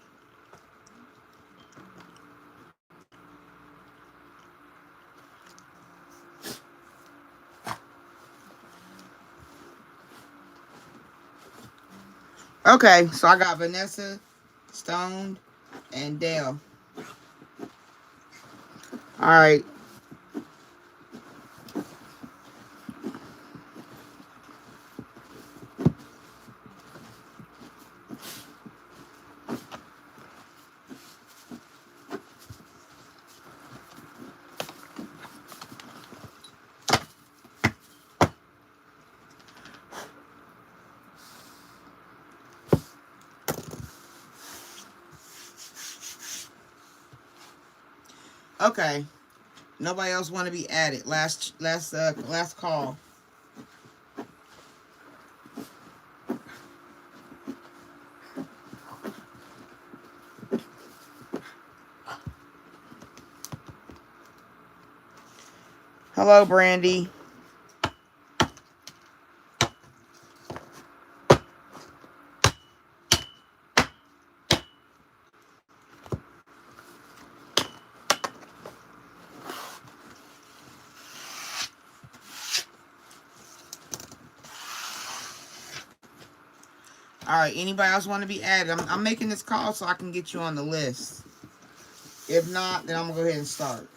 Okay, so I got Vanessa, Stoned, and Dale. All right. Okay. Nobody else want to be added. Last call. Hello, Brandy. All right. Anybody else want to be added? I'm making this call so I can get you on the list. If not, then I'm gonna go ahead and start.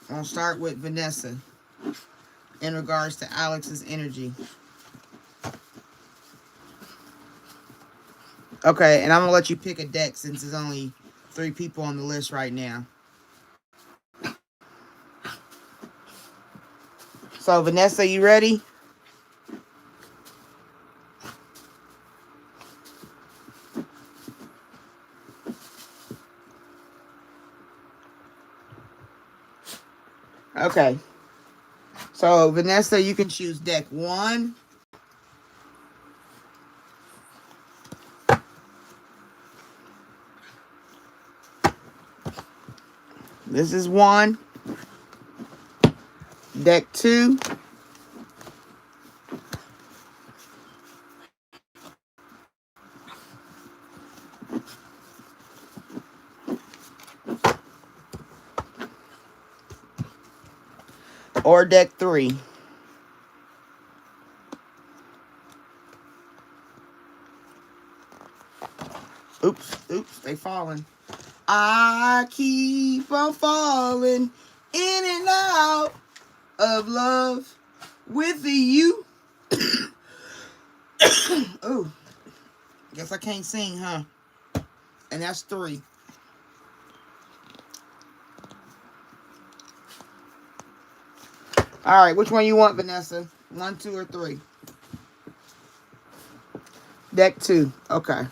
I'm gonna start with Vanessa in regards to Alex's energy. Okay, and I'm gonna let you pick a deck since there's only 3 people on the list right now. So Vanessa, you ready? Okay. So Vanessa, you can choose deck 1. This is 1. Deck 2. Or deck 3. Oops, they falling. I keep on falling in and out of love with you. Oh, guess I can't sing, huh? And that's 3. All right, which one you want, Vanessa? 1, 2, or 3? Deck 2. Okay.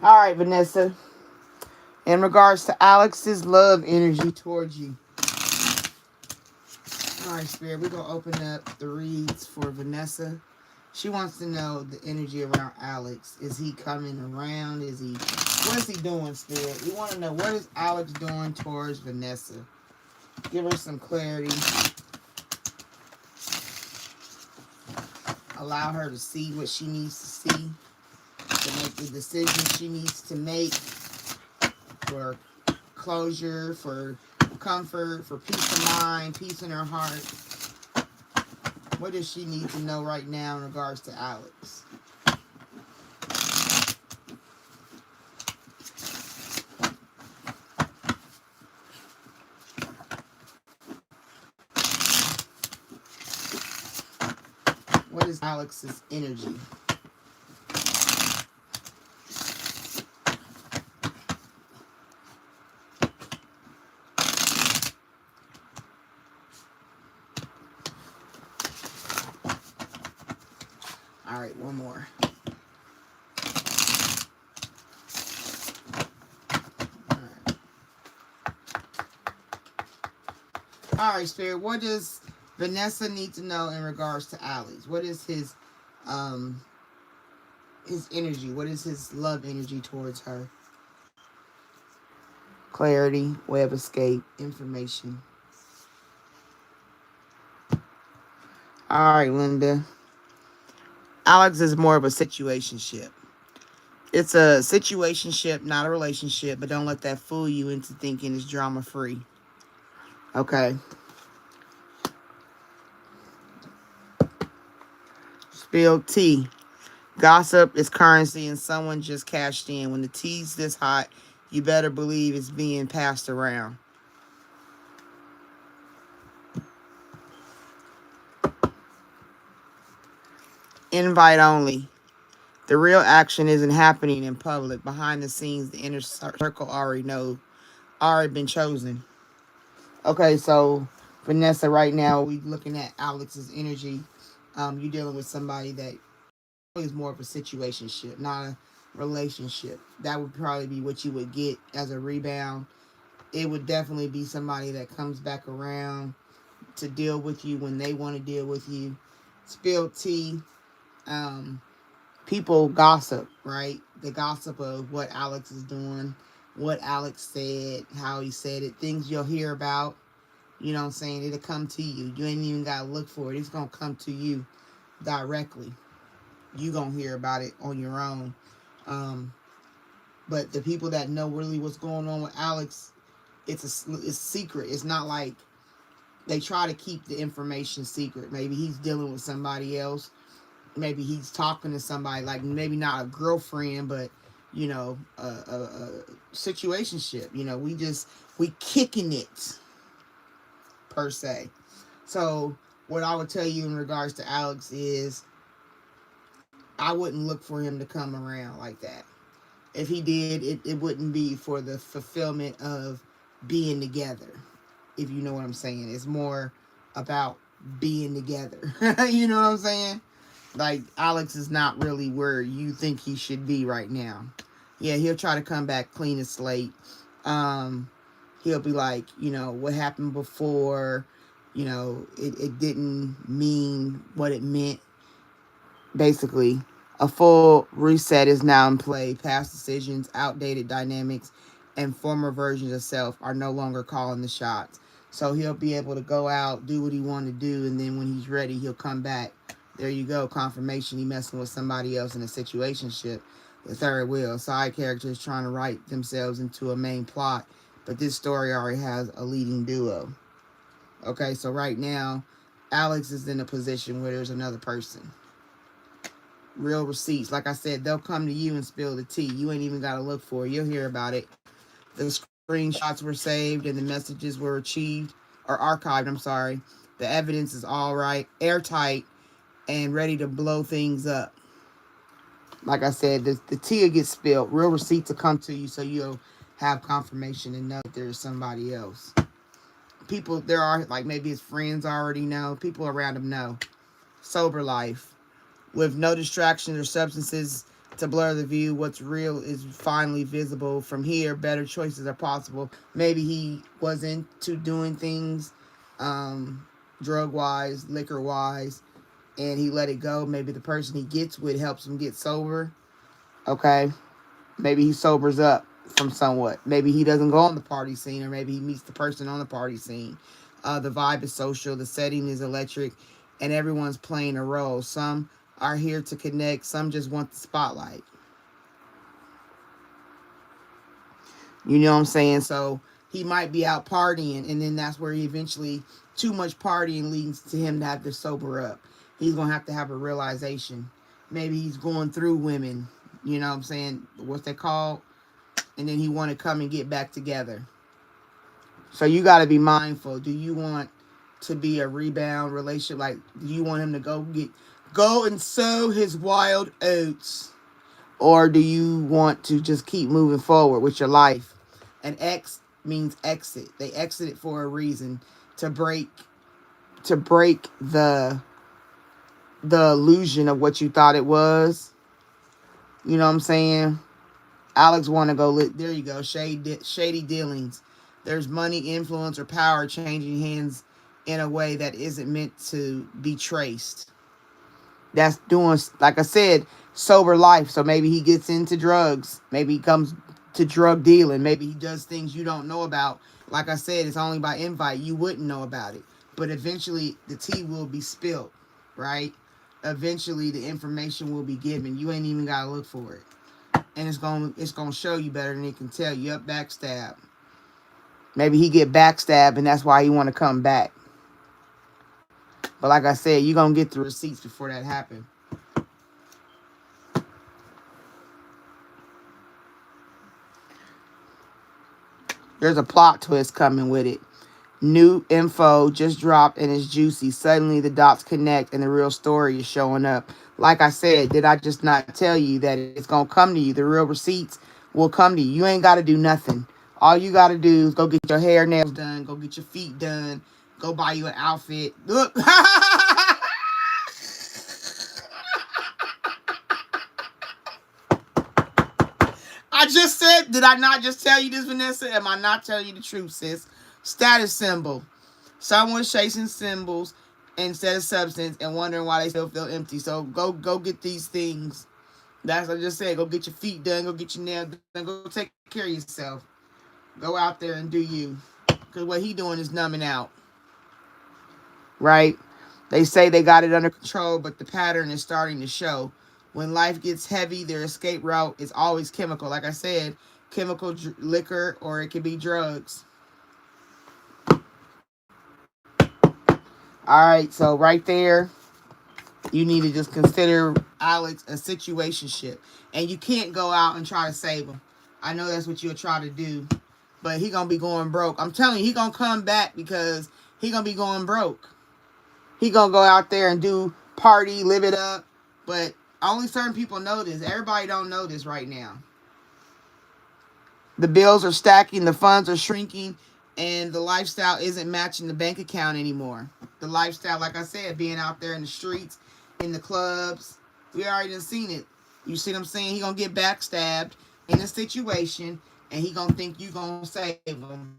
All right, Vanessa. In regards to Alex's love energy towards you. All right, Spirit, we're going to open up the reads for Vanessa. She wants to know the energy around Alex. Is he coming around? What is he doing, Spirit? We want to know, what is Alex doing towards Vanessa? Give her some clarity. Allow her to see what she needs to see. To make the decisions she needs to make. For closure, for comfort, for peace of mind, peace in her heart. What does she need to know right now in regards to Alex? What is Alex's energy? All right, one more. All right, Spirit. What does Vanessa need to know in regards to Alex? What is his energy? What is his love energy towards her? Clarity, way of escape, information. All right, Linda. Alex is more of a situationship. It's a situationship, not a relationship, but don't let that fool you into thinking it's drama free. Okay. Spilled tea. Gossip is currency and someone just cashed in. When the tea's this hot, you better believe it's being passed around. Invite only. The real action isn't happening in public. Behind the scenes, the inner circle already been chosen. Okay, so Vanessa, right now we looking at Alex's energy. You're dealing with somebody that is more of a situationship, not a relationship. That would probably be what you would get as a rebound. It would definitely be somebody that comes back around to deal with you when they want to deal with you. Spilled tea. People gossip, right? The gossip of what Alex is doing, what Alex said, how he said it, things you'll hear about. You know what I'm saying? It'll come to you. You ain't even got to look for it. It's going to come to you directly. You going to hear about it on your own. But the people that know really what's going on with Alex, it's secret. It's not like they try to keep the information secret. Maybe he's dealing with somebody else. Maybe he's talking to somebody, like maybe not a girlfriend, but you know, a situationship. You know, we kicking it per se. So what I would tell you in regards to Alex is I wouldn't look for him to come around like that. If he did, it wouldn't be for the fulfillment of being together. If you know what I'm saying. It's more about being together. You know what I'm saying? Like, Alex is not really where you think he should be right now. Yeah, he'll try to come back clean as slate. He'll be like, you know, what happened before, you know, it didn't mean what it meant. Basically, a full reset is now in play. Past decisions, outdated dynamics, and former versions of self are no longer calling the shots. So he'll be able to go out, do what he want to do, and then when he's ready, he'll come back. There you go, confirmation he messing with somebody else in a situationship. The third wheel, side characters trying to write themselves into a main plot, but this story already has a leading duo. Okay, so right now, Alex is in a position where there's another person. Real receipts. Like I said, they'll come to you and spill the tea. You ain't even got to look for it. You'll hear about it. The screenshots were saved and the messages were achieved or archived. I'm sorry. The evidence is all right, airtight, and ready to blow things up. Like I said, the tea will get spilled. Real receipts will come to you so you'll have confirmation and know that there's somebody else. People, there are, like maybe his friends already know. People around him know. Sober life. With no distractions or substances to blur the view, what's real is finally visible. From here, better choices are possible. Maybe he was into doing things drug-wise, liquor-wise, and he let it go. Maybe the person he gets with helps him get sober. Okay? Maybe he sobers up from somewhat. Maybe he doesn't go on the party scene, or maybe he meets the person on the party scene. The vibe is social, the setting is electric, and everyone's playing a role. Some are here to connect, some just want the spotlight. You know what I'm saying? So he might be out partying, and then that's where he eventually, too much partying leads to him to have to sober up. He's going to have a realization. Maybe he's going through women, you know what I'm saying? What's they called? And then he want to come and get back together. So you got to be mindful. Do you want to be a rebound relationship? Like, do you want him to go and sow his wild oats? Or do you want to just keep moving forward with your life? And X means exit. They exited for a reason, to break the illusion of what you thought it was. You know what I'm saying? Alex want to go, there you go, shady dealings. There's money, influence, or power changing hands in a way that isn't meant to be traced. That's doing, like I said, sober life. So maybe he gets into drugs. Maybe he comes to drug dealing. Maybe he does things you don't know about. Like I said, it's only by invite. You wouldn't know about it. But eventually the tea will be spilled, right? Eventually the information will be given. You ain't even got to look for it. And it's gonna show you better than it can tell you. Up, backstab. Maybe he get backstabbed and that's why he want to come back. But like I said, you're going to get the receipts before that happens. There's a plot twist coming with it. New info just dropped and it's juicy. Suddenly the dots connect and the real story is showing up. Like I said, did I just not tell you that it's going to come to you? The real receipts will come to you. You ain't got to do nothing. All you got to do is go get your hair, nails done. Go get your feet done. Go buy you an outfit. Look. I just said, did I not just tell you this, Vanessa? Am I not telling you the truth, sis? Status symbol. Someone's chasing symbols instead of substance and wondering why they still feel empty. So go get these things. That's what I just said. Go get your feet done. Go get your nails done. Go take care of yourself. Go out there and do you. Because what he doing is numbing out. Right? They say they got it under control, but the pattern is starting to show. When life gets heavy, their escape route is always chemical. Like I said, chemical, liquor, or it could be drugs. All right, so right there, you need to just consider Alex a situationship. And you can't go out and try to save him. I know that's what you'll try to do, but he going to be going broke. I'm telling you, he going to come back because he going to be going broke. He going to go out there and do party, live it up, but only certain people know this. Everybody don't know this right now. The bills are stacking, the funds are shrinking, and the lifestyle isn't matching the bank account anymore. The lifestyle, like I said, being out there in the streets, in the clubs, we already done seen it. You see what I'm saying? He gonna get backstabbed in a situation, and he gonna think you gonna save him.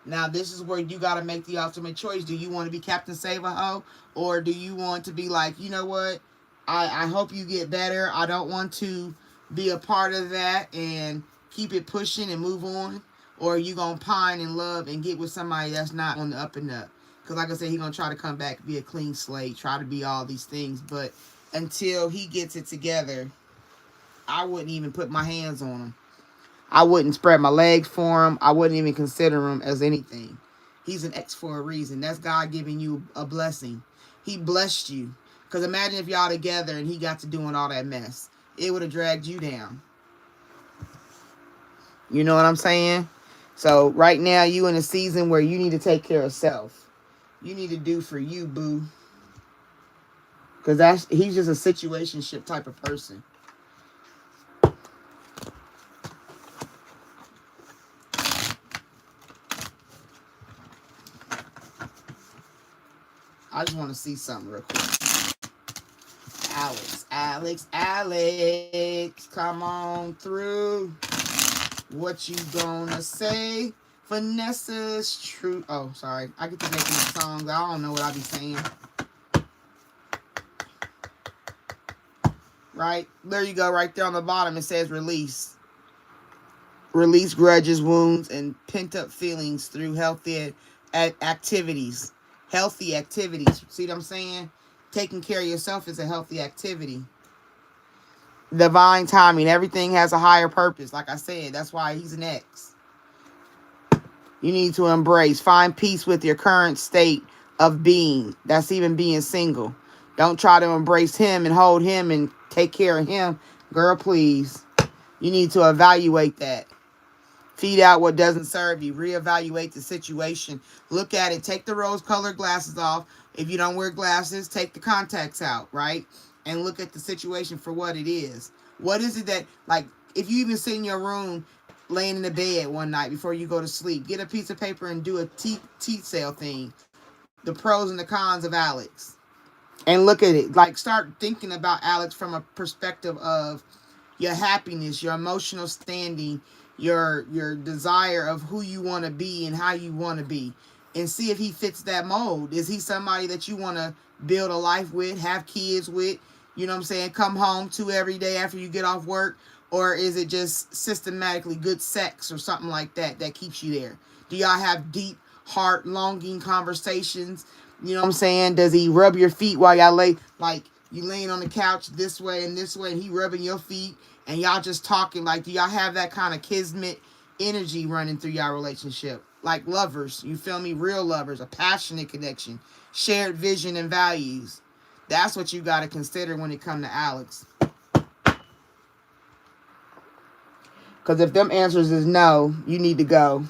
Now, this is where you gotta make the ultimate choice. Do you want to be Captain Save-A-Ho, or do you want to be like, you know what? I hope you get better. I don't want to be a part of that and keep it pushing and move on. Or are you going to pine and love and get with somebody that's not on the up and up? Because like I said, he's going to try to come back, be a clean slate, try to be all these things. But until he gets it together, I wouldn't even put my hands on him. I wouldn't spread my legs for him. I wouldn't even consider him as anything. He's an ex for a reason. That's God giving you a blessing. He blessed you. Because imagine if y'all together and he got to doing all that mess. It would have dragged you down. You know what I'm saying? So right now you in a season where you need to take care of self. You need to do for you, boo. Because he's just a situationship type of person. I just want to see something real quick. Alex, come on through. What you gonna say? Vanessa's true. Oh, sorry. I get to making songs. I don't know what I be saying. Right? There you go. Right there on the bottom. It says release. Release grudges, wounds, and pent-up feelings through healthy activities. Healthy activities. See what I'm saying? Taking care of yourself is a healthy activity. Divine timing. Everything has a higher purpose. Like I said, that's why he's an ex. You need to embrace. Find peace with your current state of being. That's even being single. Don't try to embrace him and hold him and take care of him. Girl, please. You need to evaluate that. Feed out what doesn't serve you. Reevaluate the situation. Look at it. Take the rose-colored glasses off. If you don't wear glasses, take the contacts out, right? And look at the situation for what it is. What is it that, like, if you even sit in your room laying in the bed one night before you go to sleep, get a piece of paper and do a teeth sale thing. The pros and the cons of Alex. And look at it. Like, start thinking about Alex from a perspective of your happiness, your emotional standing, your desire of who you want to be and how you want to be, and see if he fits that mold. Is he somebody that you want to build a life with, have kids with, you know what I'm saying, come home to every day after you get off work? Or is it just systematically good sex or something like that that keeps you there? Do y'all have deep, heart longing conversations? You know what I'm saying? Does he rub your feet while y'all lay, like you laying on the couch this way, and he rubbing your feet, and y'all just talking? Like, do y'all have that kind of kismet energy running through y'all relationship? Like lovers, you feel me? Real lovers, a passionate connection, shared vision and values. That's what you got to consider when it comes to Alex. Because if them answers is no, you need to go.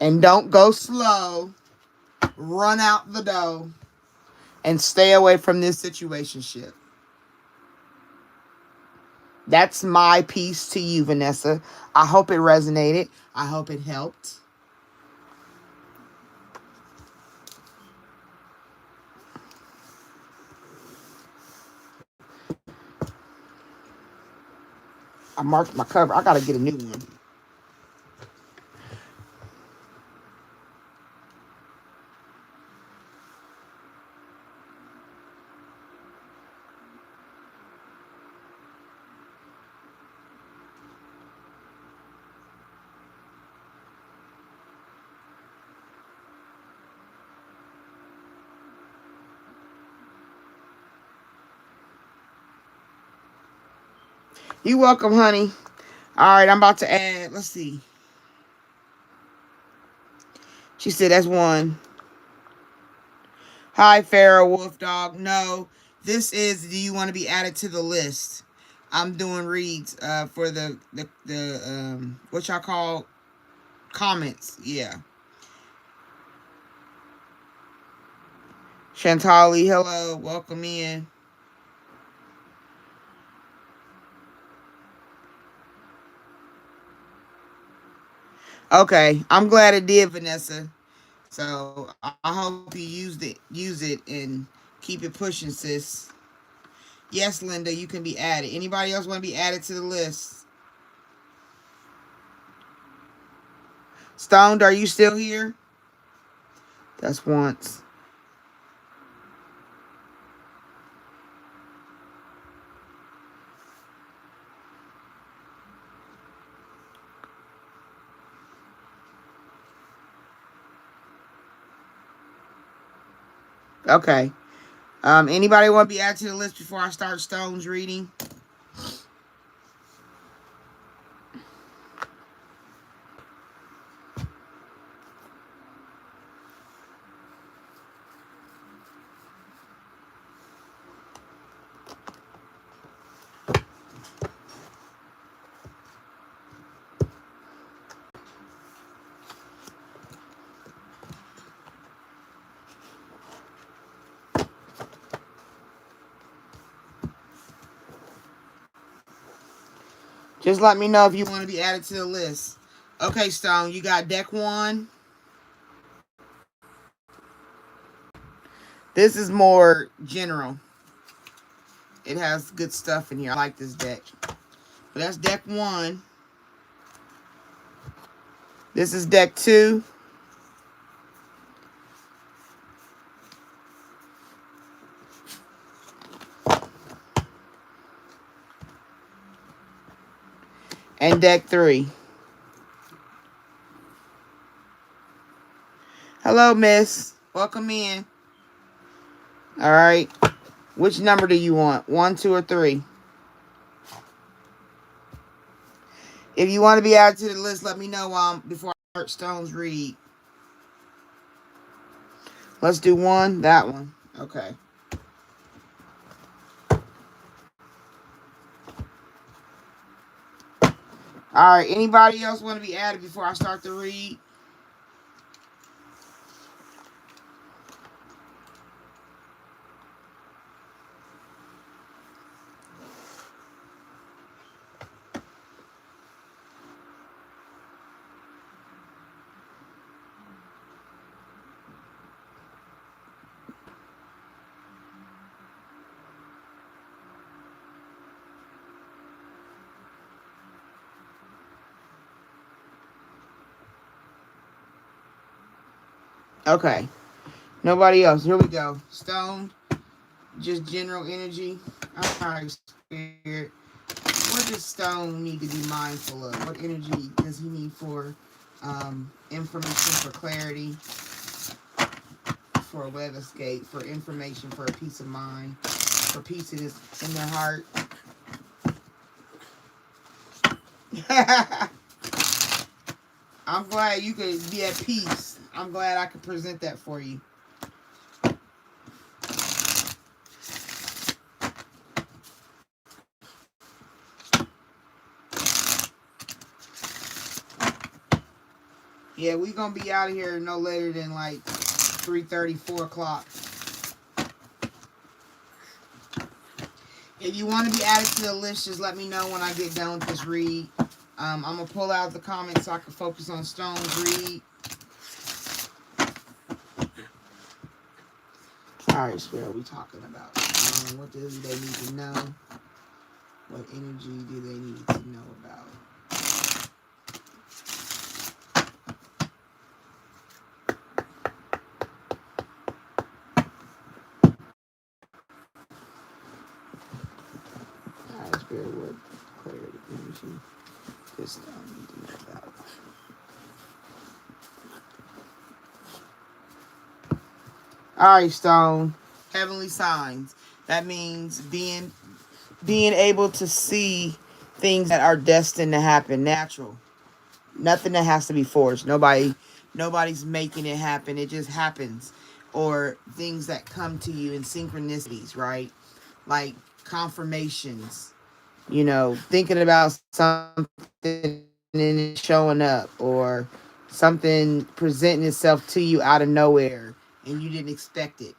And don't go slow. Run out the door. And stay away from this situationship. That's my piece to you, Vanessa. I hope it resonated. I hope it helped. I marked my cover. I got to get a new one. You're welcome, honey. All right, I'm about to add. Let's see. She said that's one. Hi, Pharaoh Wolf Dog. No, this is, do you want to be added to the list? I'm doing reads for the what y'all call comments. Yeah. Shantali, hello. Welcome in. Okay, I'm glad it did, Vanessa. So I hope you use it, and keep it pushing, sis. Yes, Linda, you can be added. Anybody else want to be added to the list? Stoned, are you still here? That's once. Okay. Anybody want to be added to the list before I start Stone's reading? Just let me know if you want to be added to the list. Okay, Stone, you got deck one. This is more general. It has good stuff in here. I like this deck. But that's deck one. This is deck two. And deck three. Hello, miss. Welcome in. All right. Which number do you want? 1, 2, or 3? If you want to be added to the list, let me know before I start Stone's read. Let's do 1. That one. Okay. All right. Anybody else want to be added before I start the read? Okay. Nobody else. Here we go. Stone. Just general energy. All right, Spirit. What does Stone need to be mindful of? What energy does he need for information, for clarity, for a web escape, for information, for a peace of mind, for peace in their heart? I'm glad you could be at peace. I'm glad I could present that for you. Yeah, we gonna be out of here no later than like 3:30, 4 o'clock. If you want to be added to the list, just let me know when I get done with this read. I'm gonna pull out the comments so I can focus on Stone's read. Alright, Spirit, we talking about? What do they need to know? What energy do they need to know about? Alright, Spirit, what clarity, energy does Stone need to know about? Alright, Stone. Heavenly signs. That means being able to see things that are destined to happen, natural. Nothing that has to be forced. Nobody's making it happen. It just happens. Or things that come to you in synchronicities, right? Like confirmations. Thinking about something and it showing up, or something presenting itself to you out of nowhere and you didn't expect it,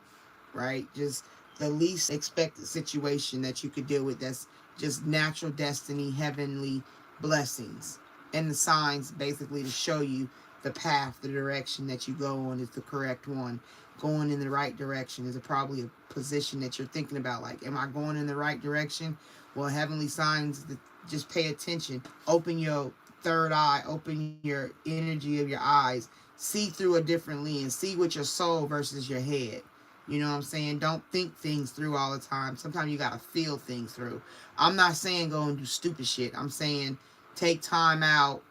right? Just the least expected situation that you could deal with, that's just natural destiny, heavenly blessings. And the signs basically to show you the path, the direction that you go on is the correct one. Going in the right direction is probably a position that you're thinking about. Like, am I going in the right direction? Well, heavenly signs, just pay attention. Open your third eye, open your energy of your eyes. See through a different lens. See with your soul versus your head. You know what I'm saying? Don't think things through all the time. Sometimes you got to feel things through. I'm not saying go and do stupid shit. I'm saying take time out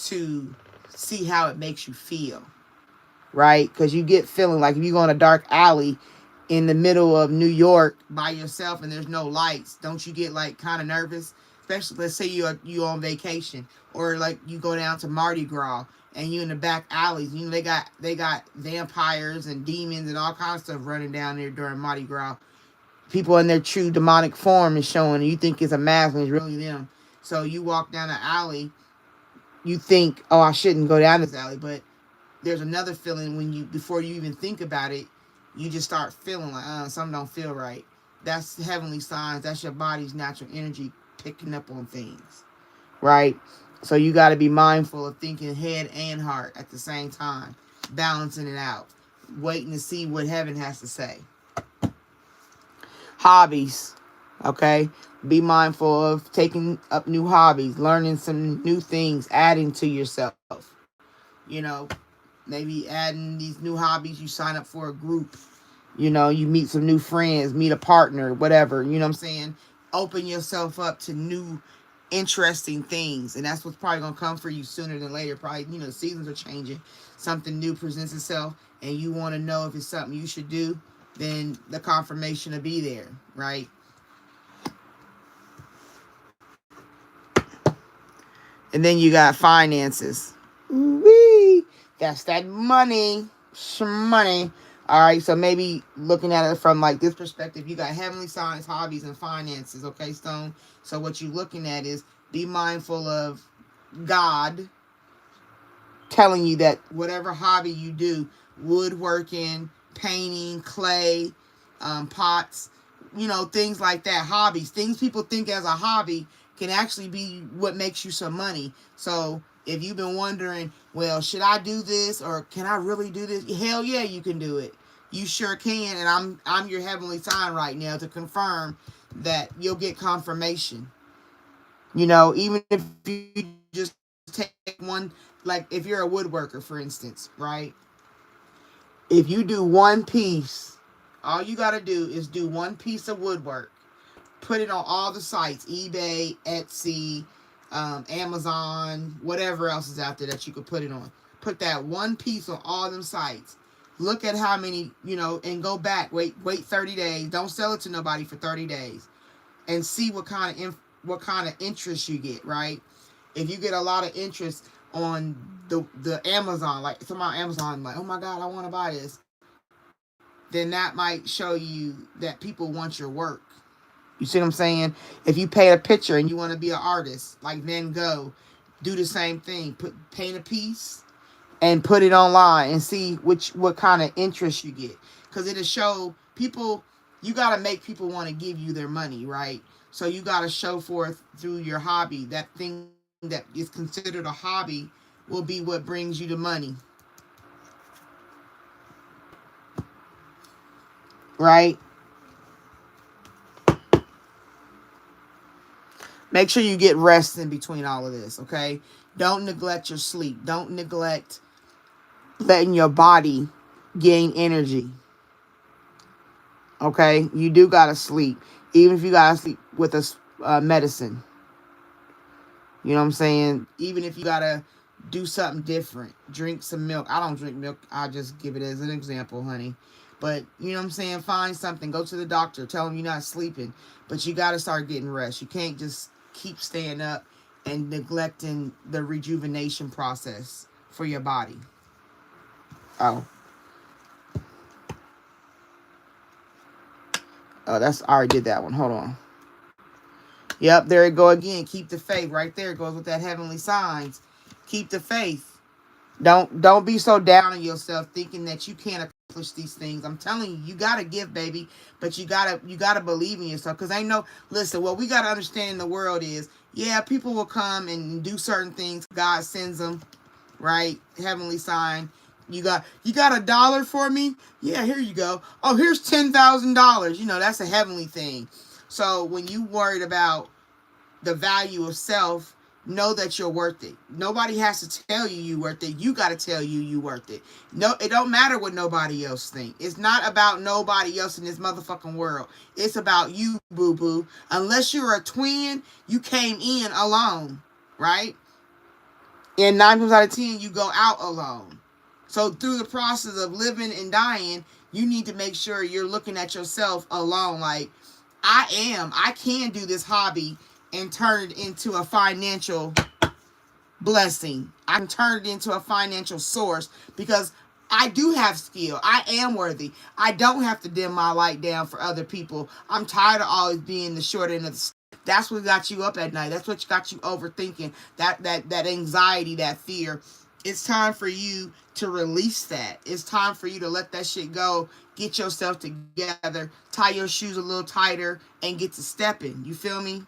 to see how it makes you feel, right? Because you get feeling like if you go in a dark alley in the middle of New York by yourself and there's no lights, don't you get like kind of nervous? Especially, let's say you on vacation, or like you go down to Mardi Gras and you in the back alleys. They got vampires and demons and all kinds of stuff running down there during Mardi Gras. People in their true demonic form is showing, and you think it's a mask and it's really them. So you walk down the alley, you think, oh, I shouldn't go down this alley, but there's another feeling when before you even think about it, you just start feeling like, something don't feel right. That's heavenly signs. That's your body's natural energy picking up on things, right? So you got to be mindful of thinking head and heart at the same time, balancing it out, waiting to see what heaven has to say. Hobbies, okay? Be mindful of taking up new hobbies, learning some new things, adding to yourself. You know, maybe adding these new hobbies, you sign up for a group. You meet some new friends, meet a partner, whatever. You know what I'm saying? Open yourself up to new, interesting things. And that's what's probably going to come for you sooner than later. Probably, the seasons are changing. Something new presents itself, and you want to know if it's something you should do, then the confirmation will be there, right? And then you got finances. Ooh-wee. That's that money. Money. All right, so maybe looking at it from like this perspective, you got heavenly signs, hobbies, and finances. Okay, Stone. So what you're looking at is be mindful of God telling you that whatever hobby you do, woodworking, painting, clay, pots, things like that, hobbies, things people think as a hobby can actually be what makes you some money. So if you've been wondering, well, should I do this or can I really do this? Hell yeah, you can do it. You sure can, and I'm your heavenly sign right now to confirm that you'll get confirmation. Even if you just take one, like if you're a woodworker, for instance, right? If you do one piece, all you got to do is do one piece of woodwork. Put it on all the sites, eBay, Etsy, Amazon, whatever else is out there that you could put it on. Put that one piece on all them sites. Look at how many, and go back. Wait 30 days. Don't sell it to nobody for 30 days. And see what kind of interest you get, right? If you get a lot of interest on the Amazon, like somebody on Amazon, like, oh my God, I want to buy this, then that might show you that people want your work. You see what I'm saying? If you paint a picture and you want to be an artist, like Van Gogh, do the same thing. Paint a piece and put it online and see what kind of interest you get. Because it'll show people, you got to make people want to give you their money, right? So you got to show forth through your hobby. That thing that is considered a hobby will be what brings you the money. Right? Make sure you get rest in between all of this, okay? Don't neglect your sleep. Don't neglect letting your body gain energy. Okay? You do got to sleep. Even if you got to sleep with a medicine. You know what I'm saying? Even if you got to do something different. Drink some milk. I don't drink milk. I just give it as an example, honey. But, you know what I'm saying? Find something. Go to the doctor. Tell them you're not sleeping. But you got to start getting rest. You can't just keep staying up and neglecting the rejuvenation process for your body. Oh, I already did that one. Hold on. Yep, there it go again. Keep the faith. Right there it goes with that heavenly signs. Keep the faith. Don't be so down on yourself thinking that you can't accomplish these things. I'm telling you, you gotta give, baby, but you gotta believe in yourself. Because listen, what we gotta understand in the world is, yeah, people will come and do certain things. God sends them, right? Heavenly sign. You got $1 for me? Yeah, here you go. Oh, here's $10,000. That's a heavenly thing. So when you worried about the value of self, know that you're worth it. Nobody has to tell you you worth it. You got to tell you worth it. No, it don't matter what nobody else think. It's not about nobody else in this motherfucking world. It's about you, boo-boo. Unless you're a twin, you came in alone, right? And 9 times out of 10, you go out alone. So through the process of living and dying, you need to make sure you're looking at yourself alone. Like, I can do this hobby and turn it into a financial blessing. I can turn it into a financial source because I do have skill. I am worthy. I don't have to dim my light down for other people. I'm tired of always being the short end of the stick. That's what got you up at night. That's what got you overthinking. That anxiety, that fear. It's time for you to release that. It's time for you to let that shit go. Get yourself together. Tie your shoes a little tighter and get to stepping. You feel me?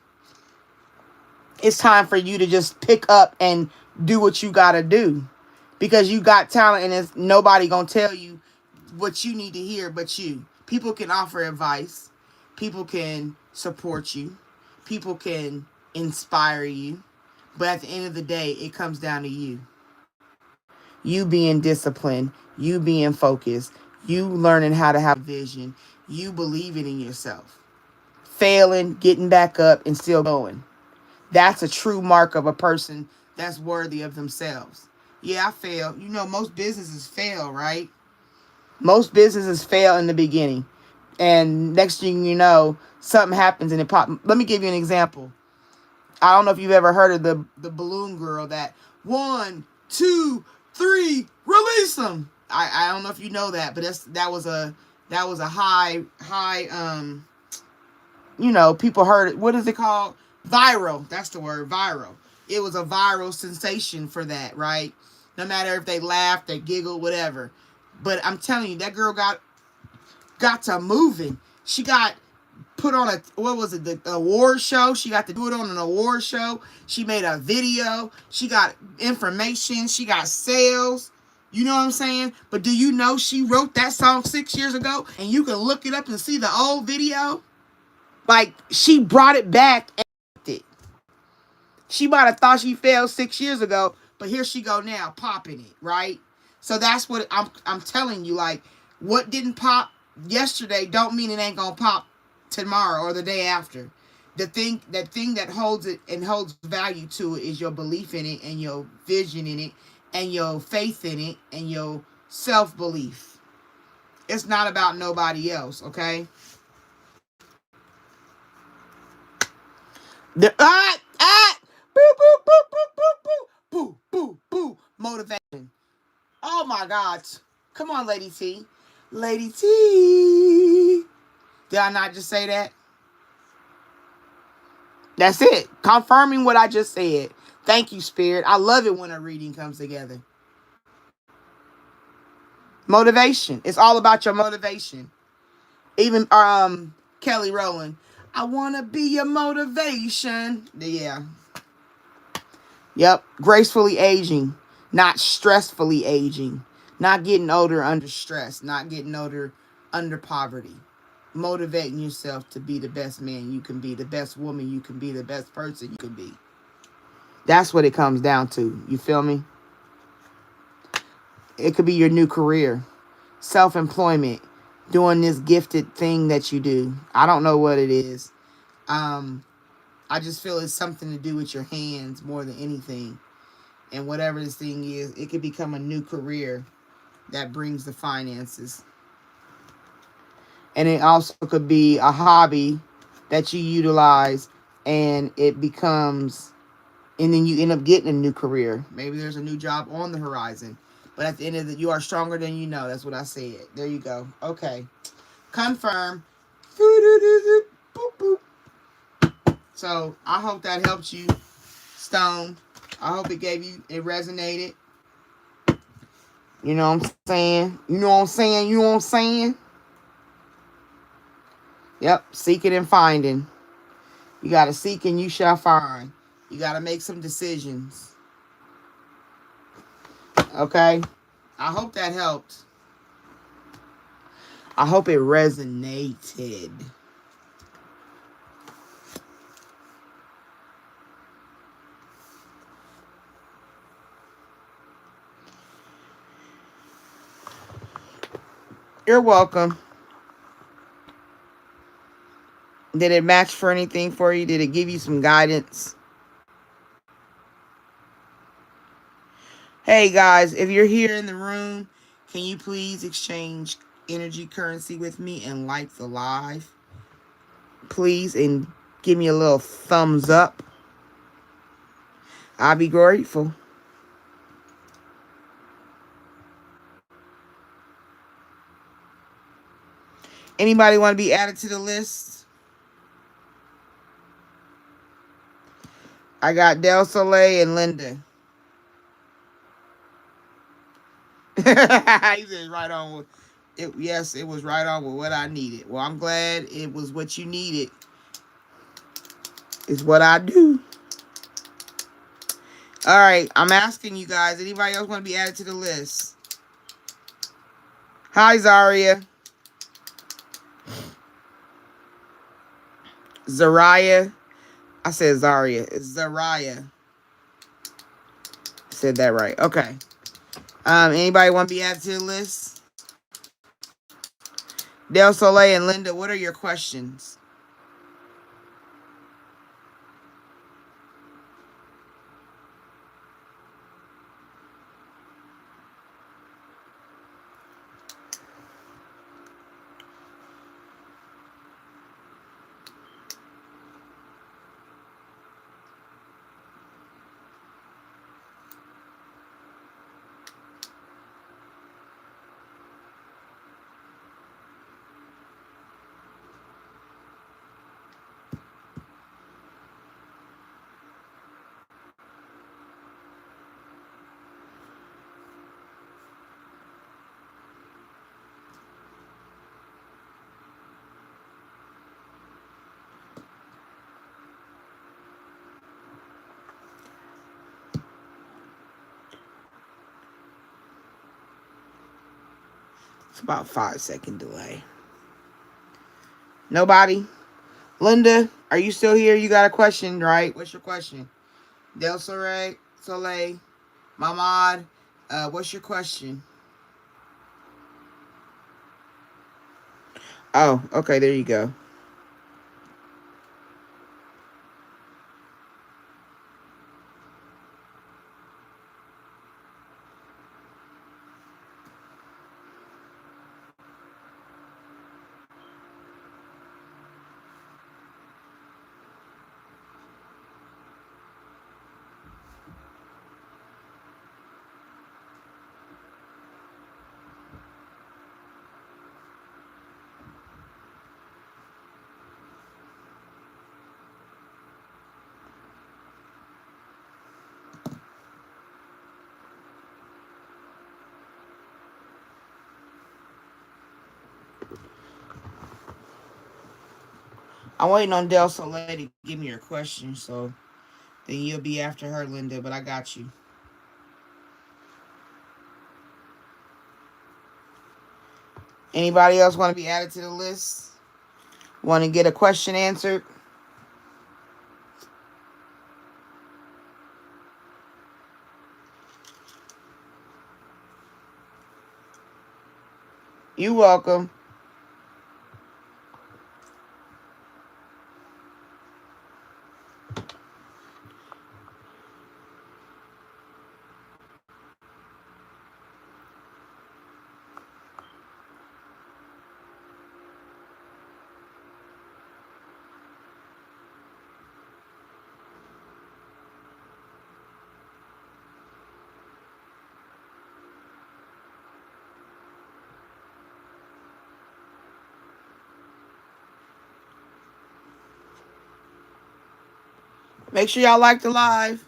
It's time for you to just pick up and do what you got to do. Because you got talent and it's nobody going to tell you what you need to hear but you. People can offer advice. People can support you. People can inspire you. But at the end of the day, it comes down to you. You being disciplined. You being focused. You learning how to have vision. You believing in yourself. Failing, getting back up, and still going. That's a true mark of a person that's worthy of themselves. Yeah, I failed. Most businesses fail, right? Most businesses fail in the beginning. And next thing you know, something happens and it pops. Let me give you an example. I don't know if you've ever heard of the balloon girl that 1, 2, 3, release them. I don't know if you know that, but that was a high people heard it. What is it called? Viral. That's the word, viral. It was a viral sensation for that, right? No matter if they laughed, they giggled, whatever. But I'm telling you, that girl got to moving. She got put on the award show. She got to do it on an award show. She made a video. She got information. She got sales. You know what I'm saying? But do you know she wrote that song 6 years ago? And you can look it up and see the old video. Like, she brought it back and it. She might have thought she failed 6 years ago, but here she go now, popping it, right? So that's what I'm telling you. Like, what didn't pop yesterday don't mean it ain't gonna pop tomorrow or the day after. That thing that holds it and holds value to it is your belief in it and your vision in it and your faith in it and your self-belief. It's not about nobody else, okay? The boo boo boo boo boo boo boo boo motivation. Oh my God. Come on, Lady T. Lady T. Did I not just say that? That's it. Confirming what I just said. Thank you, Spirit. I love it when a reading comes together. Motivation. It's all about your motivation. Even Kelly Rowland. I want to be your motivation. Yeah. Yep. Gracefully aging. Not stressfully aging. Not getting older under stress. Not getting older under poverty. Motivating yourself to be the best man you can be. The best woman you can be. The best person you can be. That's what it comes down to. You feel me? It could be your new career. Self-employment. Doing this gifted thing that you do. I don't know what it is. I just feel it's something to do with your hands more than anything. And whatever this thing is, it could become a new career that brings the finances. And it also could be a hobby that you utilize and it becomes, and then you end up getting a new career. Maybe there's a new job on the horizon. But at the end of it, you are stronger than you know. That's what I said. There you go. Okay. Confirm. So I hope that helped you, Stone. I hope it resonated. You know what I'm saying? You know what I'm saying? You know what I'm saying? Yep. Seeking and finding. You got to seek and you shall find. You got to make some decisions. Okay? I hope that helped. I hope it resonated. You're welcome. Did it match for anything for you? Did it give you some guidance? Hey guys, if you're here in the room, can you please exchange energy currency with me and like the live? Please, and give me a little thumbs up. I'll be grateful. Anybody want to be added to the list? I got Del Soleil and Linda. He said right on with it. Yes, it was right on with what I needed. Well, I'm glad it was what you needed. It's what I do. All right, I'm asking you guys. Anybody else want to be added to the list? Hi, Zaria. Zariah. I said Zaria. It's Zariah. Said that right. Okay. Anybody want to be added to the list? Del Soleil and Linda, what are your questions? It's about 5-second delay. Nobody? Linda, are you still here? You got a question, right? What's your question? Del Soleil, Mamad, what's your question? Oh, okay, there you go. I'm waiting on Del Soleil to give me your question, so then you'll be after her, Linda, but I got you. Anybody else want to be added to the list? Want to get a question answered? You welcome. Make sure y'all like the live.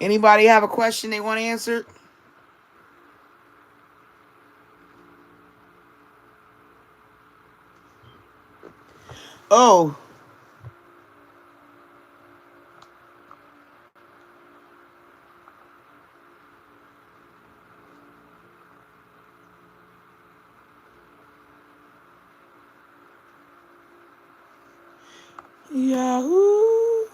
Anybody have a question they want answered? Oh, Yahoo.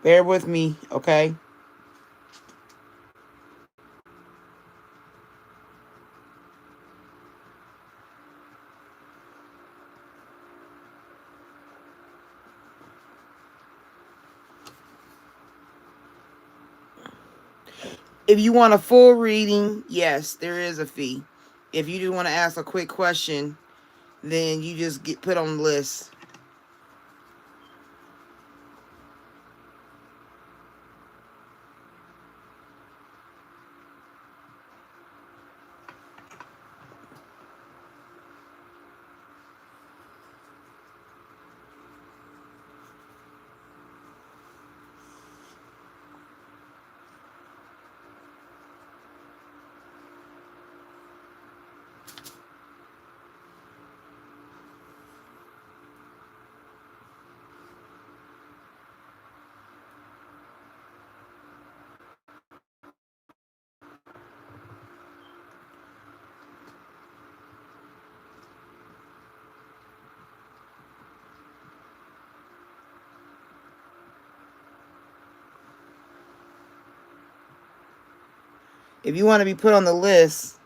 Bear with me, okay? If you want a full reading, yes, there is a fee. If you just want to ask a quick question, then you just get put on the list. If you want to be put on the list,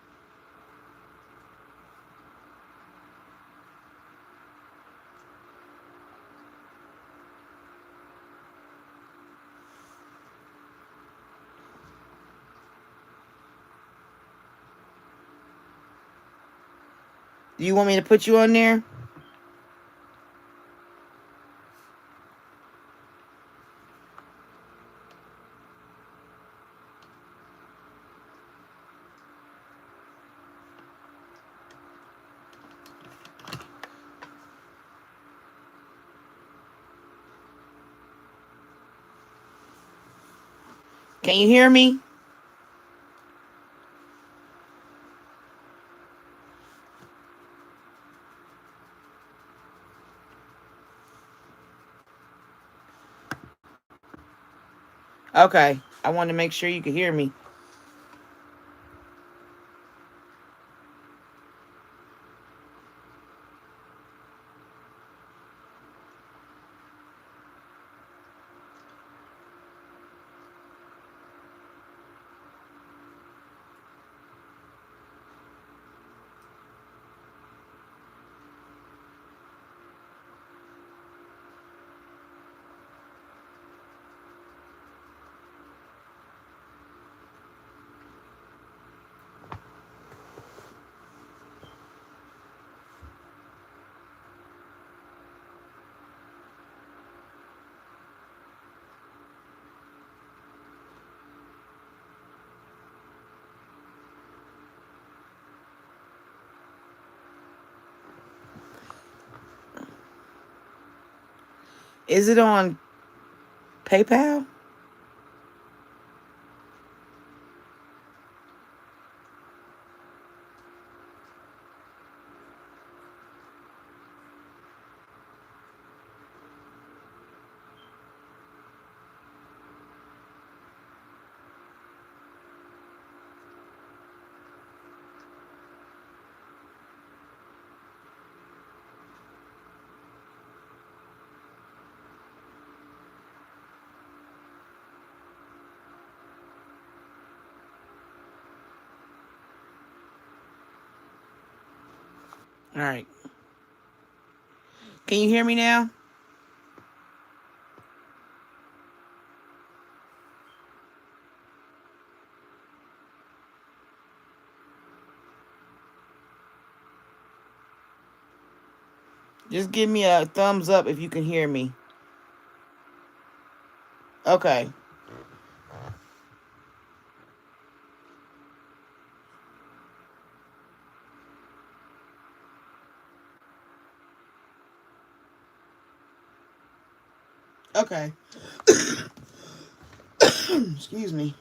do you want me to put you on there? Can you hear me? Okay. I wanted to make sure you could hear me. Is it on PayPal? All right. Can you hear me now? Just give me a thumbs up if you can hear me. Okay. Okay. Excuse me.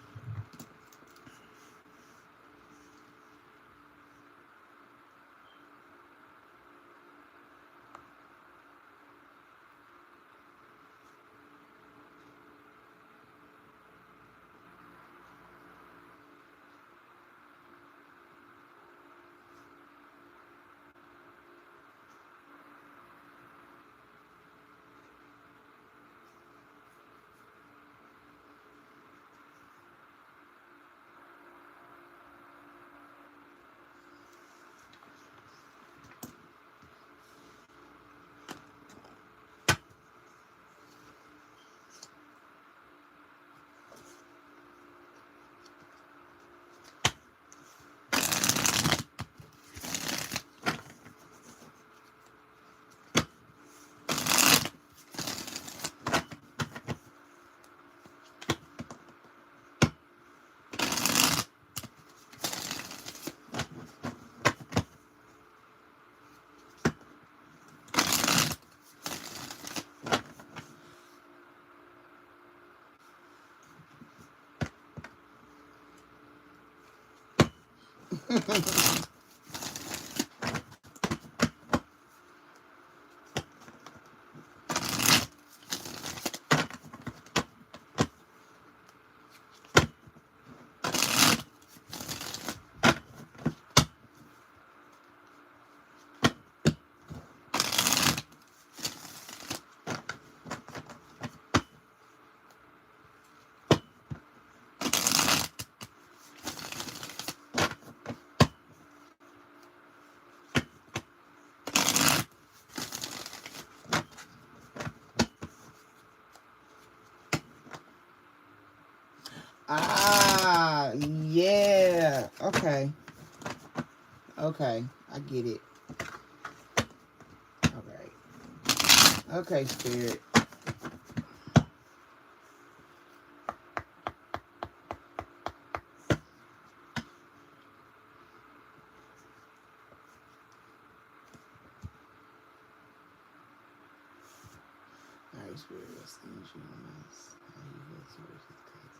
Ah, yeah. Okay. Okay. I get it. All right. Okay, Spirit. All right, Spirit. What's the energy on this? How you feel towards this cousin?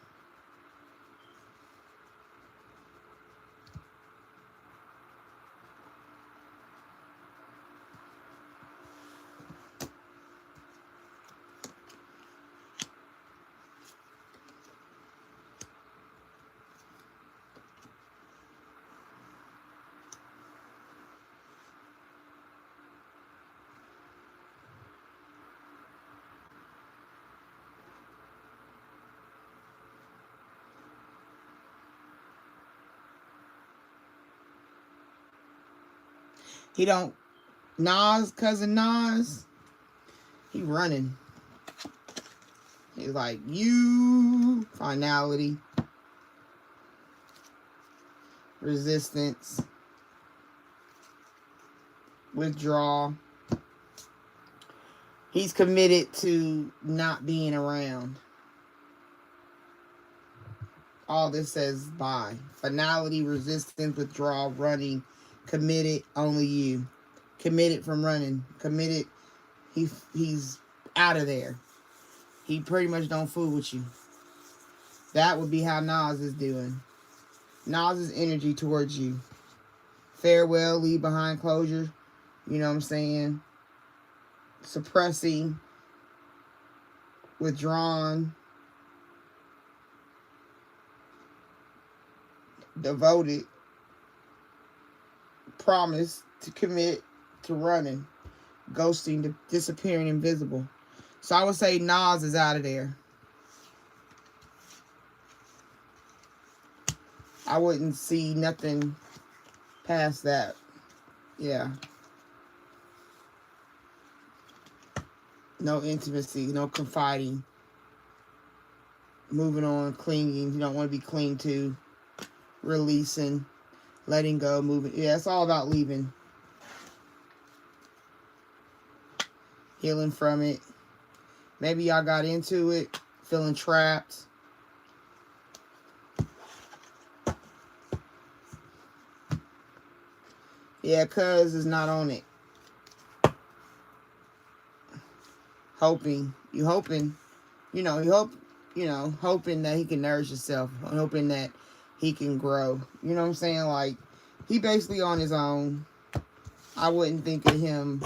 He don't, cousin Nas, he running. He's like, you, finality, resistance, withdrawal. He's committed to not being around. All this says bye. Finality, resistance, withdrawal, running, committed, only you. Committed from running. Committed, he's out of there. He pretty much don't fool with you. That would be how Nas is doing. Nas's energy towards you. Farewell, leave behind closure. You know what I'm saying? Suppressing, withdrawn, devoted, promise to commit to running, ghosting, to disappearing, invisible. So I would say Nas is out of there. I wouldn't see nothing past that. Yeah. No intimacy, no confiding. Moving on, clinging. You don't want to be clinged to. Releasing, letting go, moving. Yeah, it's all about leaving. Healing from it. Maybe y'all got into it, feeling trapped. Yeah, cuz is not on it. Hoping. You hoping. You know, hoping that he can nourish himself. Hoping that he can grow. You know what I'm saying? Like, he basically on his own. I wouldn't think of him.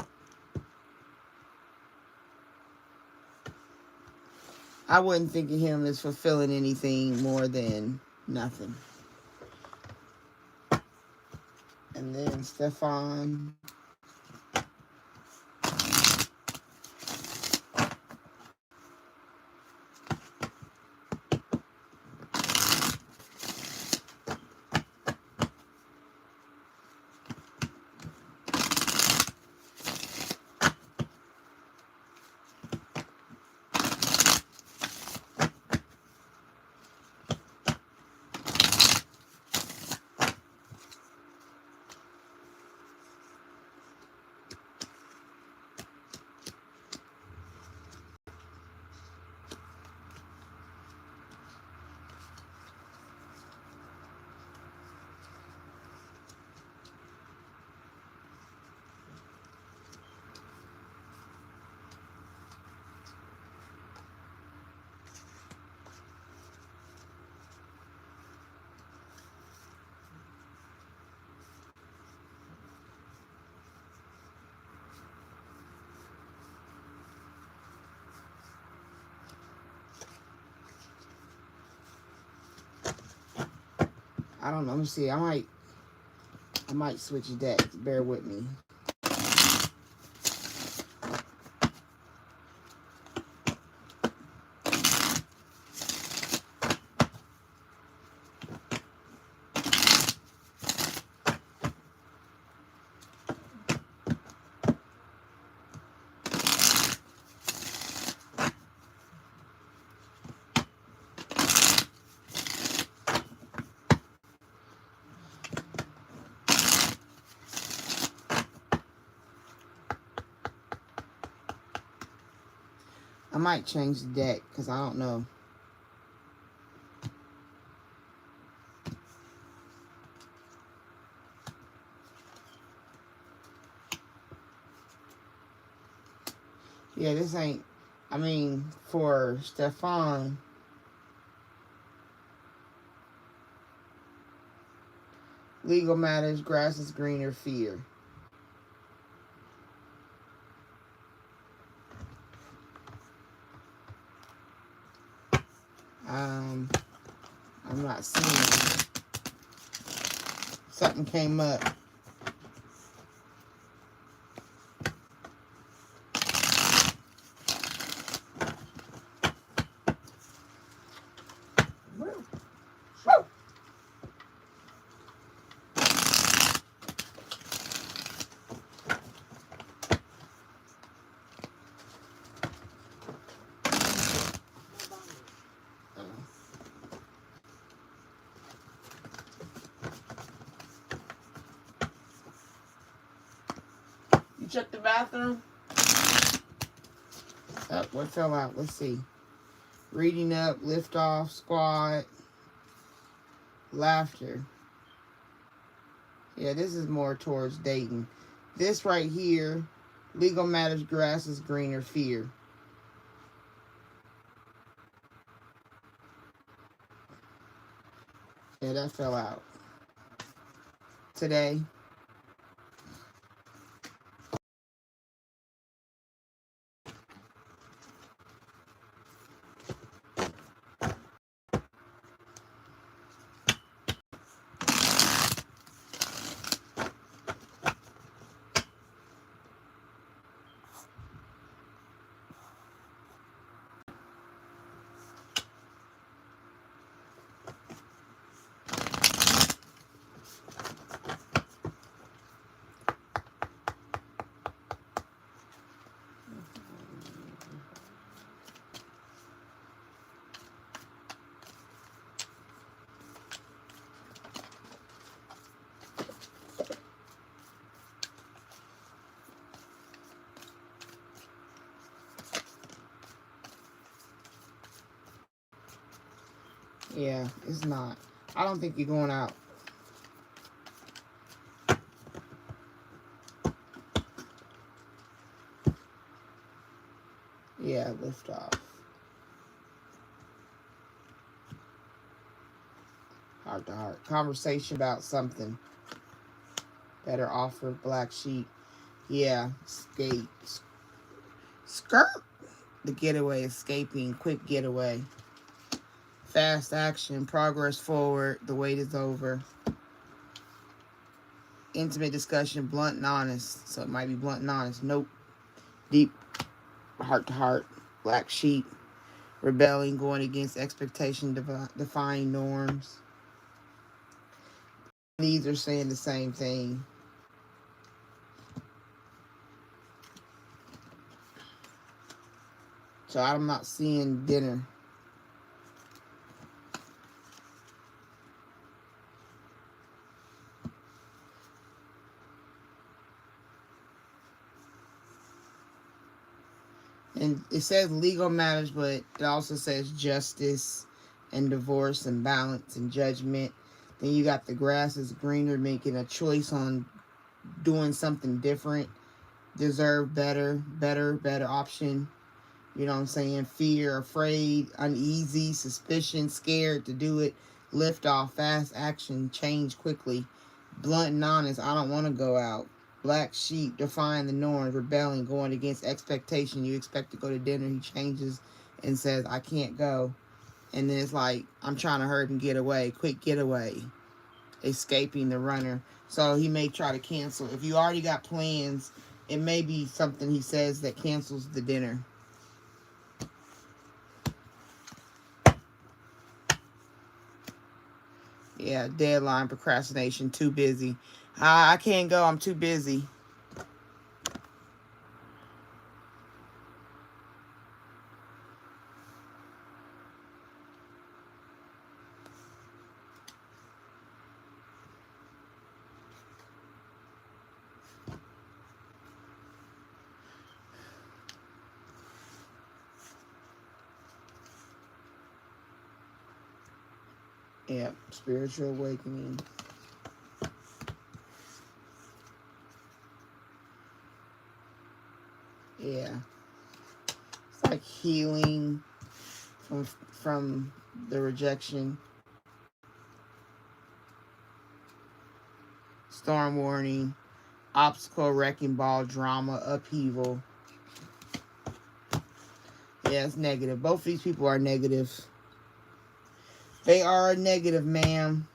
I wouldn't think of him as fulfilling anything more than nothing. And then Stefan. I don't know. Let me see. I might switch decks. Bear with me. I might change the deck because I don't know. Yeah, this ain't, I mean, for Stefan, legal matters, grass is greener, fear. I'm not seeing. Something came up. check the bathroom? Oh, what fell out? Let's see. Reading up, lift off, squad, laughter. Yeah, this is more towards dating. This right here, legal matters, grass is greener, fear. Yeah, that fell out. Today. Yeah, it's not. I don't think you're going out. Yeah, lift off. Heart to heart. Conversation about something. Better offer, black sheep. Yeah, escape. Skirt. The getaway, escaping, quick getaway. Fast action, progress forward, the wait is over. Intimate discussion, blunt and honest. So it might be blunt and honest. Nope. Deep, heart to heart, black sheep. Rebelling, going against expectation, defying norms. These are saying the same thing. So I'm not seeing dinner. And it says legal matters, but it also says justice and divorce and balance and judgment. Then you got the grass is greener, making a choice on doing something different. Deserve better option. You know what I'm saying? Fear, afraid, uneasy, suspicion, scared to do it. Lift off, fast action, change quickly. Blunt and honest, I don't want to go out. Black sheep, defying the norms, rebelling, going against expectation. You expect to go to dinner, he changes and says, I can't go. And then it's like, I'm trying to hurry and get away. Quick getaway. Escaping the runner. So he may try to cancel. If you already got plans, it may be something he says that cancels the dinner. Yeah, deadline, procrastination, too busy. I can't go, I'm too busy. Yeah, spiritual awakening. Yeah. It's like healing from the rejection. Storm warning. Obstacle, wrecking ball, drama, upheaval. Yeah, it's negative. Both of these people are negative. They are negative, ma'am.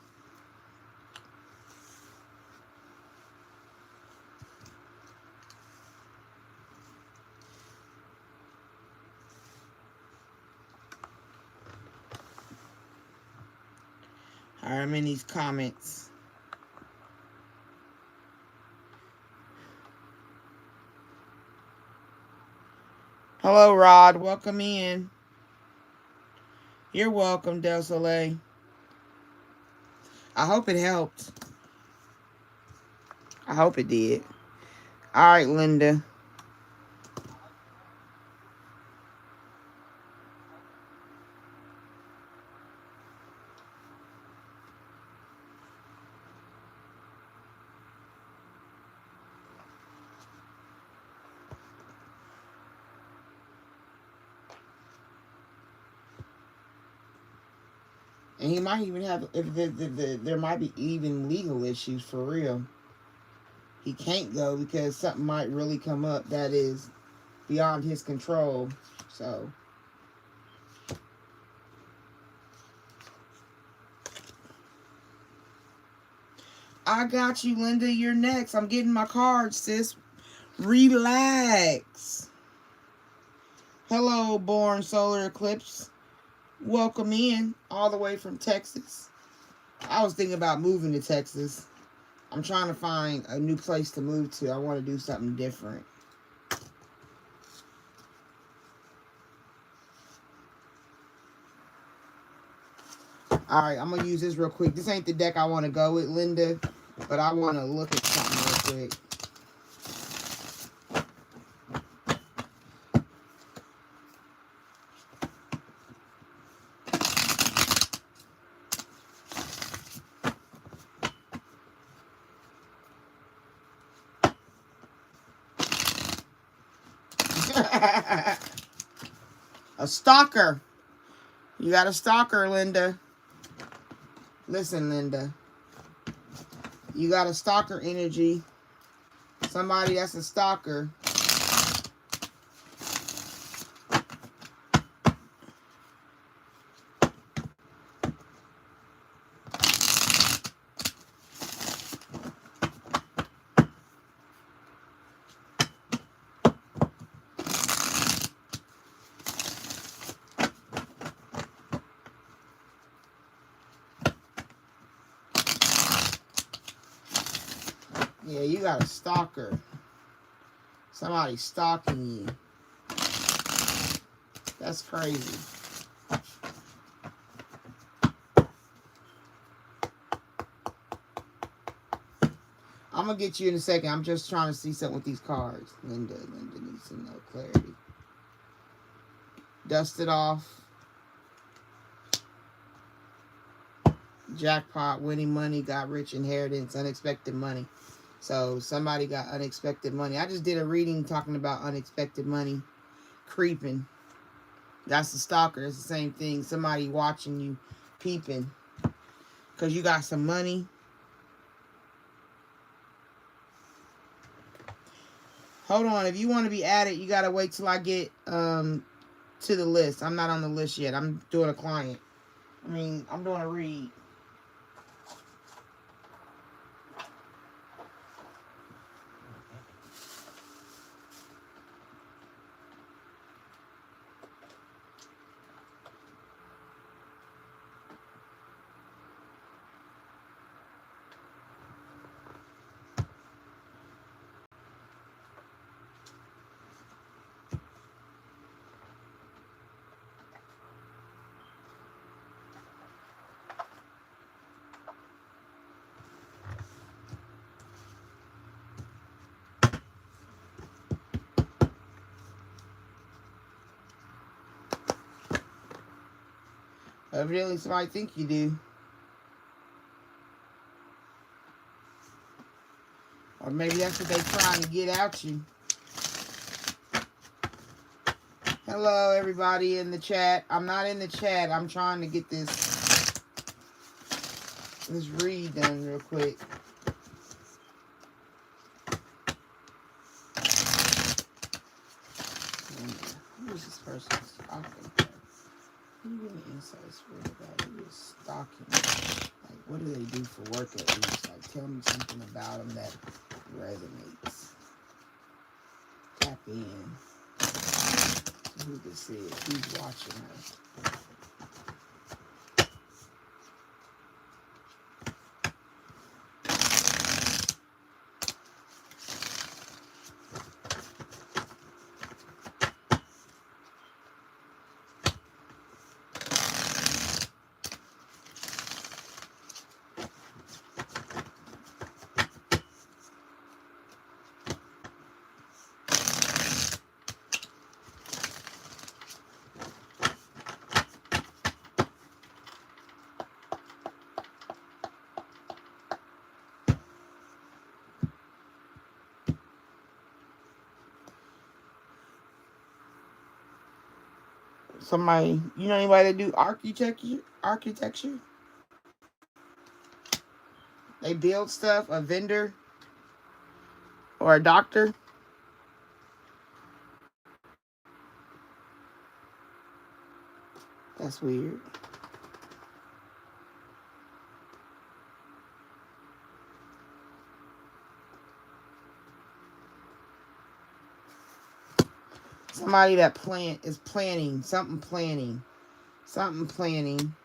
All right, I'm in these comments. Hello, Rod. Welcome in. You're welcome, Del Soleil. I hope it helped. I hope it did. All right, Linda. And he might even have, if there might be even legal issues for real. He can't go because something might really come up that is beyond his control. So, I got you, Linda. You're next. I'm getting my cards, sis. Relax. Hello, born solar eclipse. Welcome in, all the way from Texas. I was thinking about moving to Texas. I'm trying to find a new place to move to. I want to do something different. Alright, I'm going to use this real quick. This ain't the deck I want to go with, Linda, but I want to look at something real quick. A stalker. You got a stalker, Linda. Listen, Linda. You got a stalker energy. Somebody that's a stalker. Yeah, you got a stalker. Somebody stalking you. That's crazy. I'm going to get you in a second. I'm just trying to see something with these cards. Linda needs to know clarity. Dust it off. Jackpot, winning money, got rich, inheritance, unexpected money. So somebody got unexpected money. I just did a reading talking about unexpected money creeping. That's the stalker. It's the same thing. Somebody watching you, peeping. Because you got some money. Hold on. If you want to be added, you got to wait till I get to the list. I'm not on the list yet. I'm doing a client. I'm doing a read. Evidently, somebody think you do. Or maybe that's what they're trying to get out you. Hello, everybody in the chat. I'm not in the chat. I'm trying to get this read done real quick. Who is this person stalking? Who you getting insights for about? Who is stalking? Like, what do they do for work at least? Like, tell me something about them that resonates. Tap in. Who this is? Who's watching her? Somebody, you know anybody that do architecture? They build stuff, a vendor or a doctor. That's weird. Somebody that is planning, something planning. Something planning.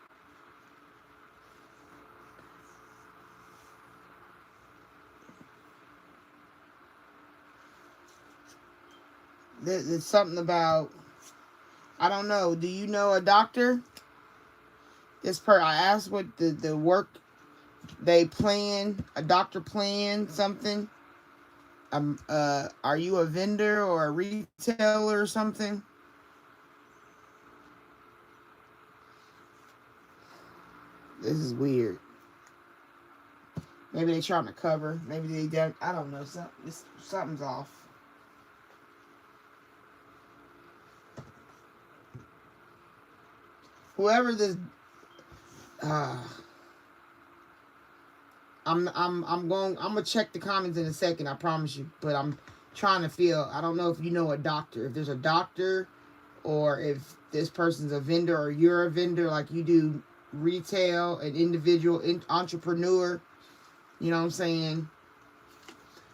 There's something about, I don't know. Do you know a doctor? I asked what the work they plan, a doctor plan something. Are you a vendor or a retailer or something? This is weird. Maybe they're trying to cover. Maybe they don't. I don't know. Something's off. Whoever this, I'm gonna check the comments in a second. I promise you. But I'm trying to feel. I don't know if you know a doctor. If there's a doctor, or if this person's a vendor, or you're a vendor, like you do retail, an individual entrepreneur. You know what I'm saying?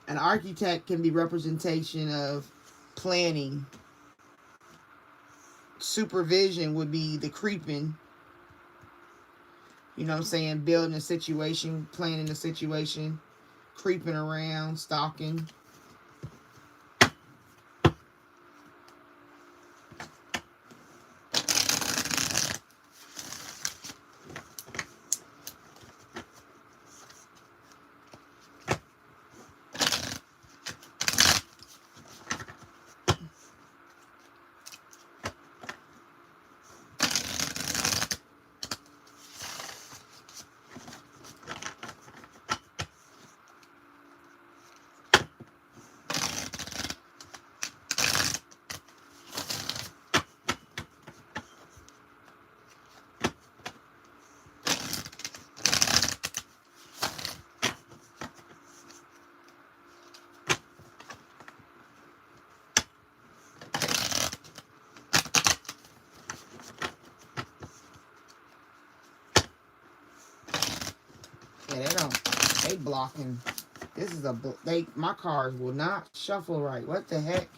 An architect can be representation of planning. Supervision would be the creeping. You know what I'm saying? Building a situation, planning a situation, creeping around, stalking. Yeah, they blocking. This is my cars will not shuffle right. What the heck?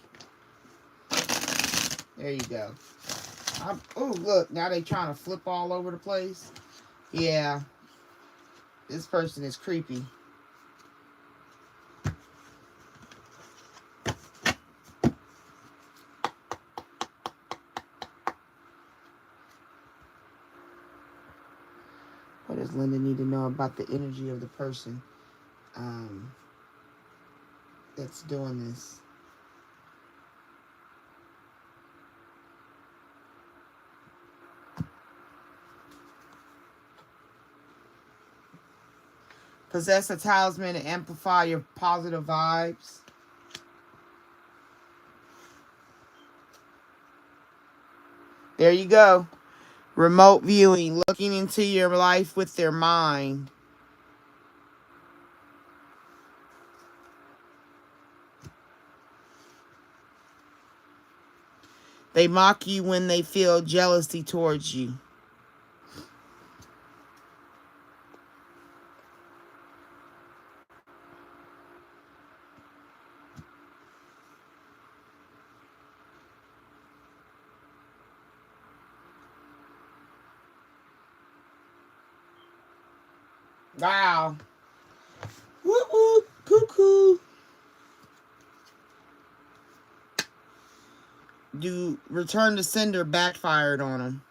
There you go. Oh, look, now they trying to flip all over the place. Yeah, this person is creepy. What does Linda need to know about the energy of the person that's doing this? Possess a talisman to amplify your positive vibes. There you go. Remote viewing, looking into your life with their mind. They mock you when they feel jealousy towards you. Wow. Woo woo. Cuckoo. Do return to sender backfired on them.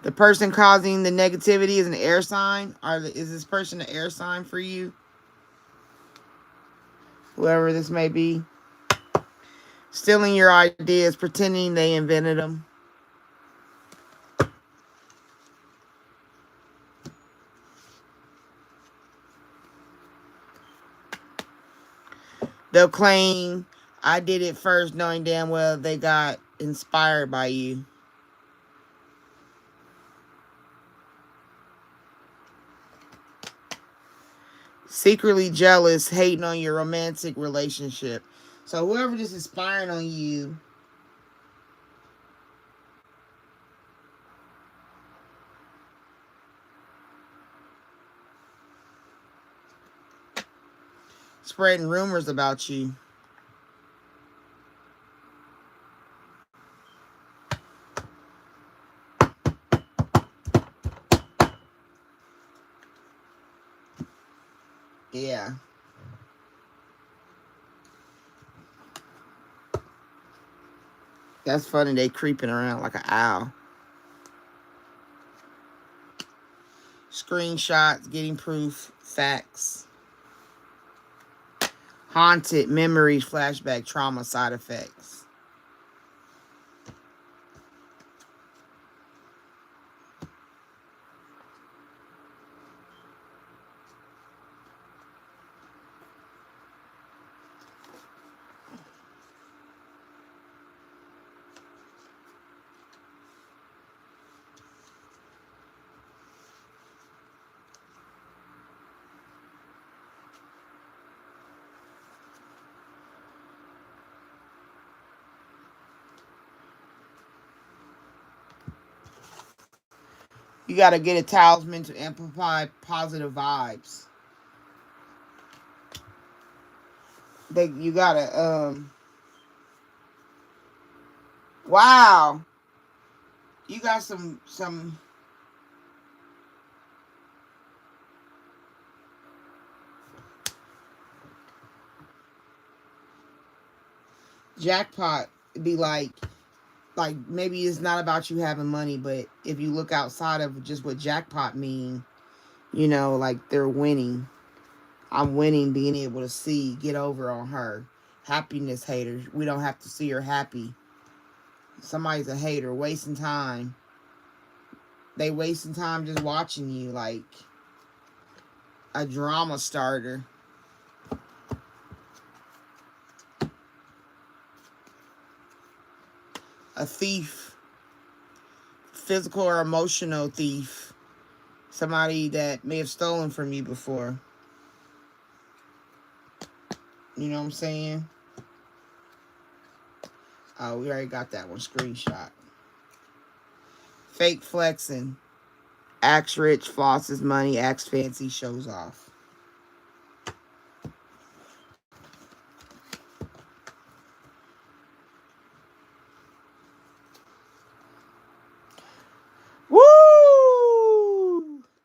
The person causing the negativity is an air sign. Is this person an air sign for you? Whoever this may be. Stealing your ideas, pretending they invented them. They'll claim, I did it first knowing damn well they got inspired by you. Secretly jealous, hating on your romantic relationship. So whoever just inspiring on you, spreading rumors about you. Yeah. That's funny. They creeping around like an owl. Screenshots, getting proof, facts. Haunted memories, flashback, trauma, side effects. You got to get a talisman to amplify positive vibes. You got to, wow. You got some jackpot. Be like maybe it's not about you having money, but if you look outside of just what jackpot mean, you know, like they're winning. I'm winning, being able to see, get over on her. Happiness haters. We don't have to see her happy. Somebody's a hater, wasting time. They wasting time just watching you, like a drama starter. A thief. Physical or emotional thief. Somebody that may have stolen from you before. You know what I'm saying? Oh, we already got that one screenshot. Fake flexing. Acts rich, flosses money, acts fancy, shows off. Woo!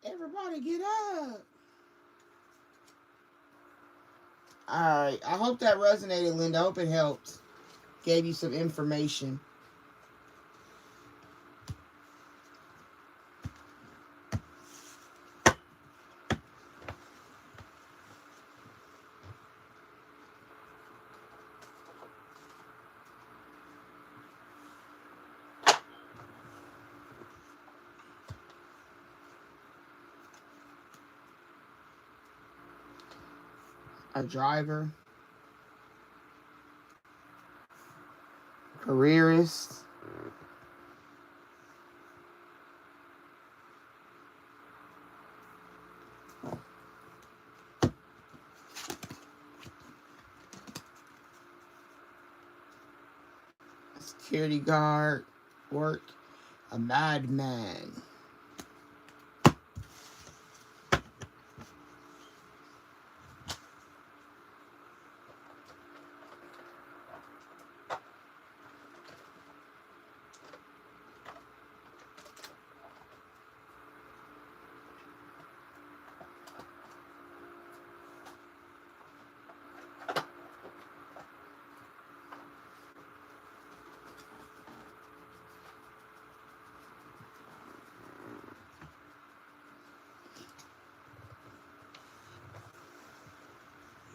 Everybody get up. Alright, I hope that resonated, Linda. I hope it helped. Gave you some information. A driver. Careerist. Security guard. Work. A madman.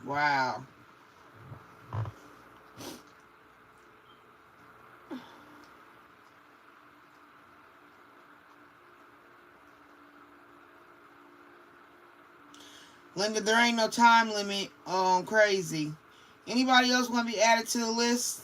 Wow. Linda, there ain't no time limit on crazy. Anybody else want to be added to the list?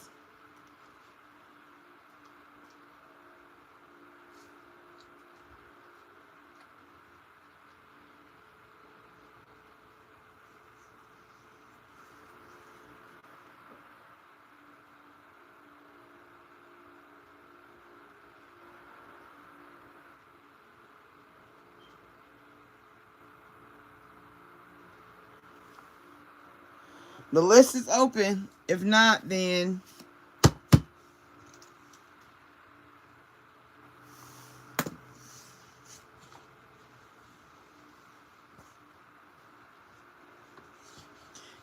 The list is open. If not, then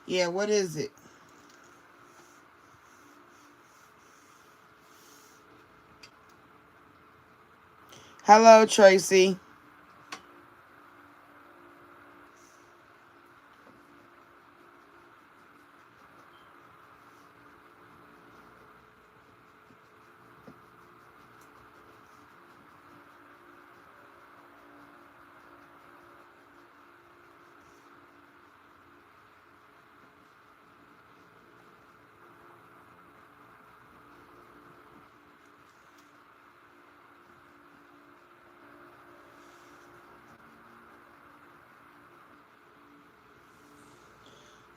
yeah, what is it? Hello, Tracy.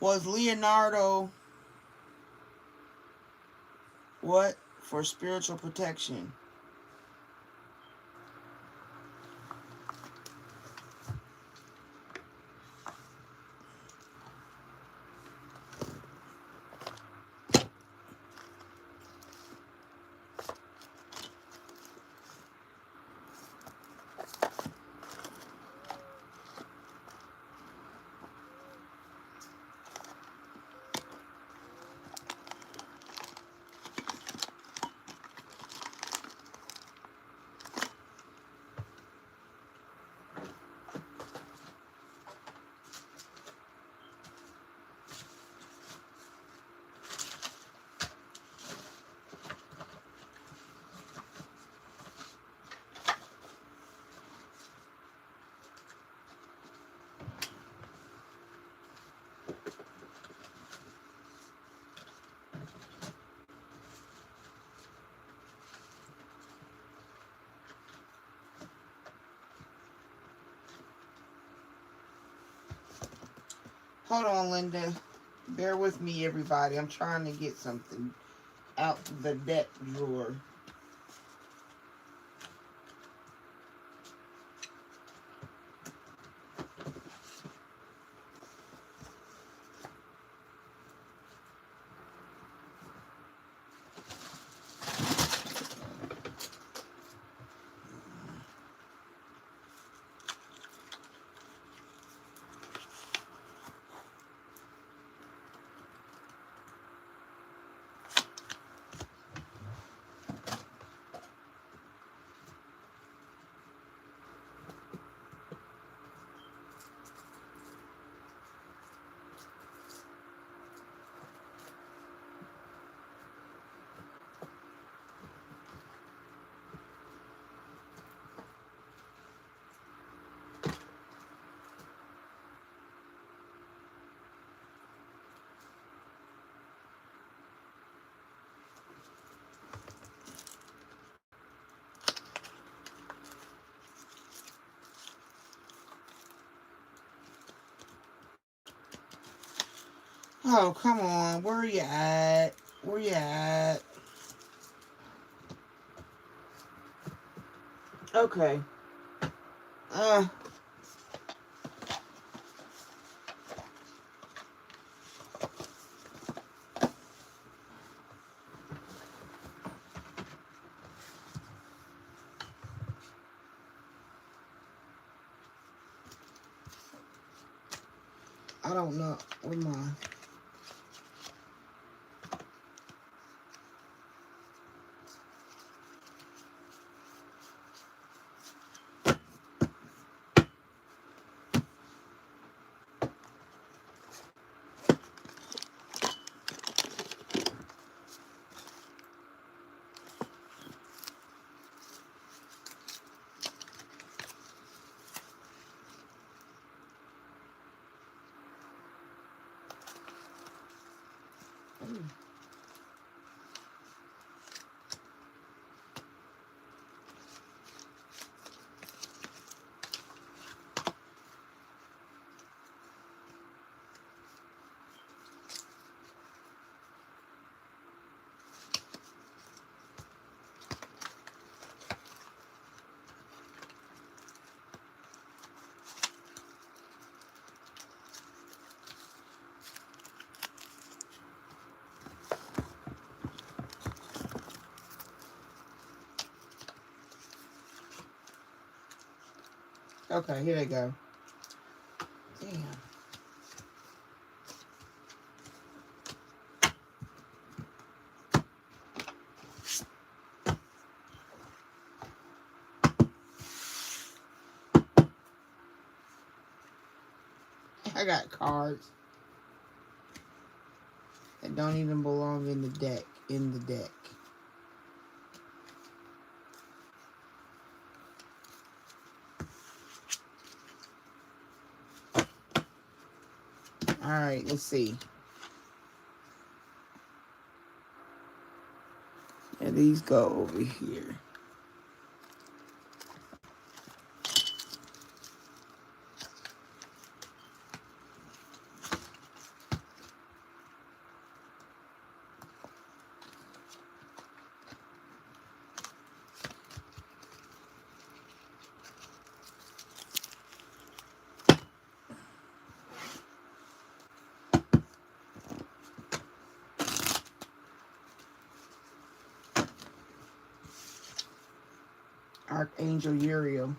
Was Leonardo what for spiritual protection? Hold on, Linda. Bear with me, everybody. I'm trying to get something out the deck drawer. Oh, come on. Where you at? Where you at? Okay. Uh, I don't know. Where am I? Okay, here they go. Damn. I got cards that don't even belong in the deck. Alright, let's see. And these go over here. Archangel Uriel.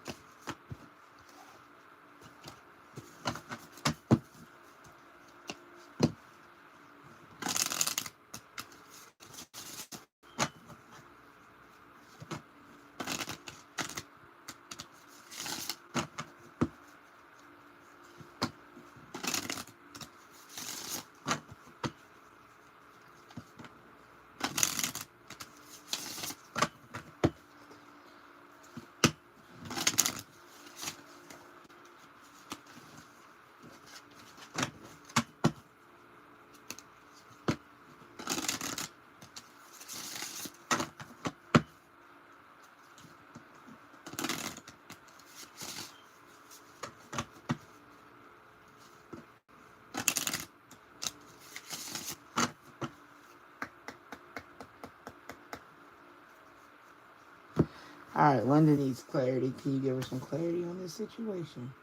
Alright, London needs clarity. Can you give her some clarity on this situation?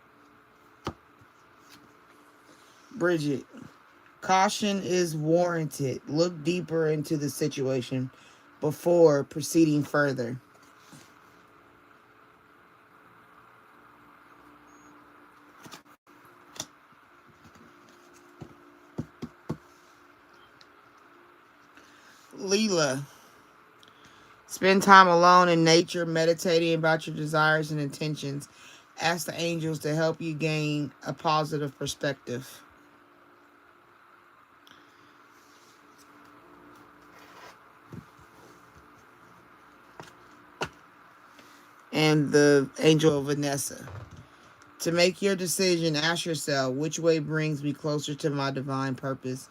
Bridget, caution is warranted. Look deeper into the situation before proceeding further. Leela, spend time alone in nature, meditating about your desires and intentions. Ask the angels to help you gain a positive perspective. And the angel of Vanessa. To make your decision, ask yourself, which way brings me closer to my divine purpose?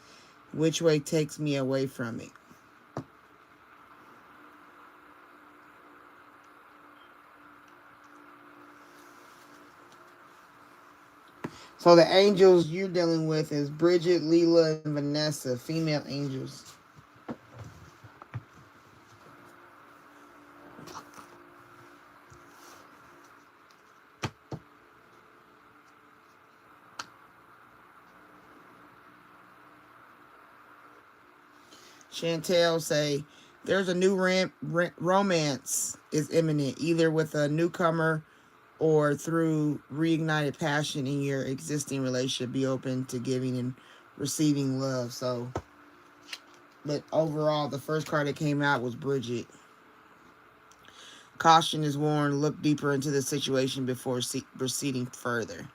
Which way takes me away from it? So the angels you're dealing with is Bridget, Leela, and Vanessa, female angels. Chantel say, there's a new romance is imminent, either with a newcomer or through reignited passion in your existing relationship. Be open to giving and receiving love. So, but overall, the first card that came out was Bridget. Caution is warned. Look deeper into the situation before proceeding further.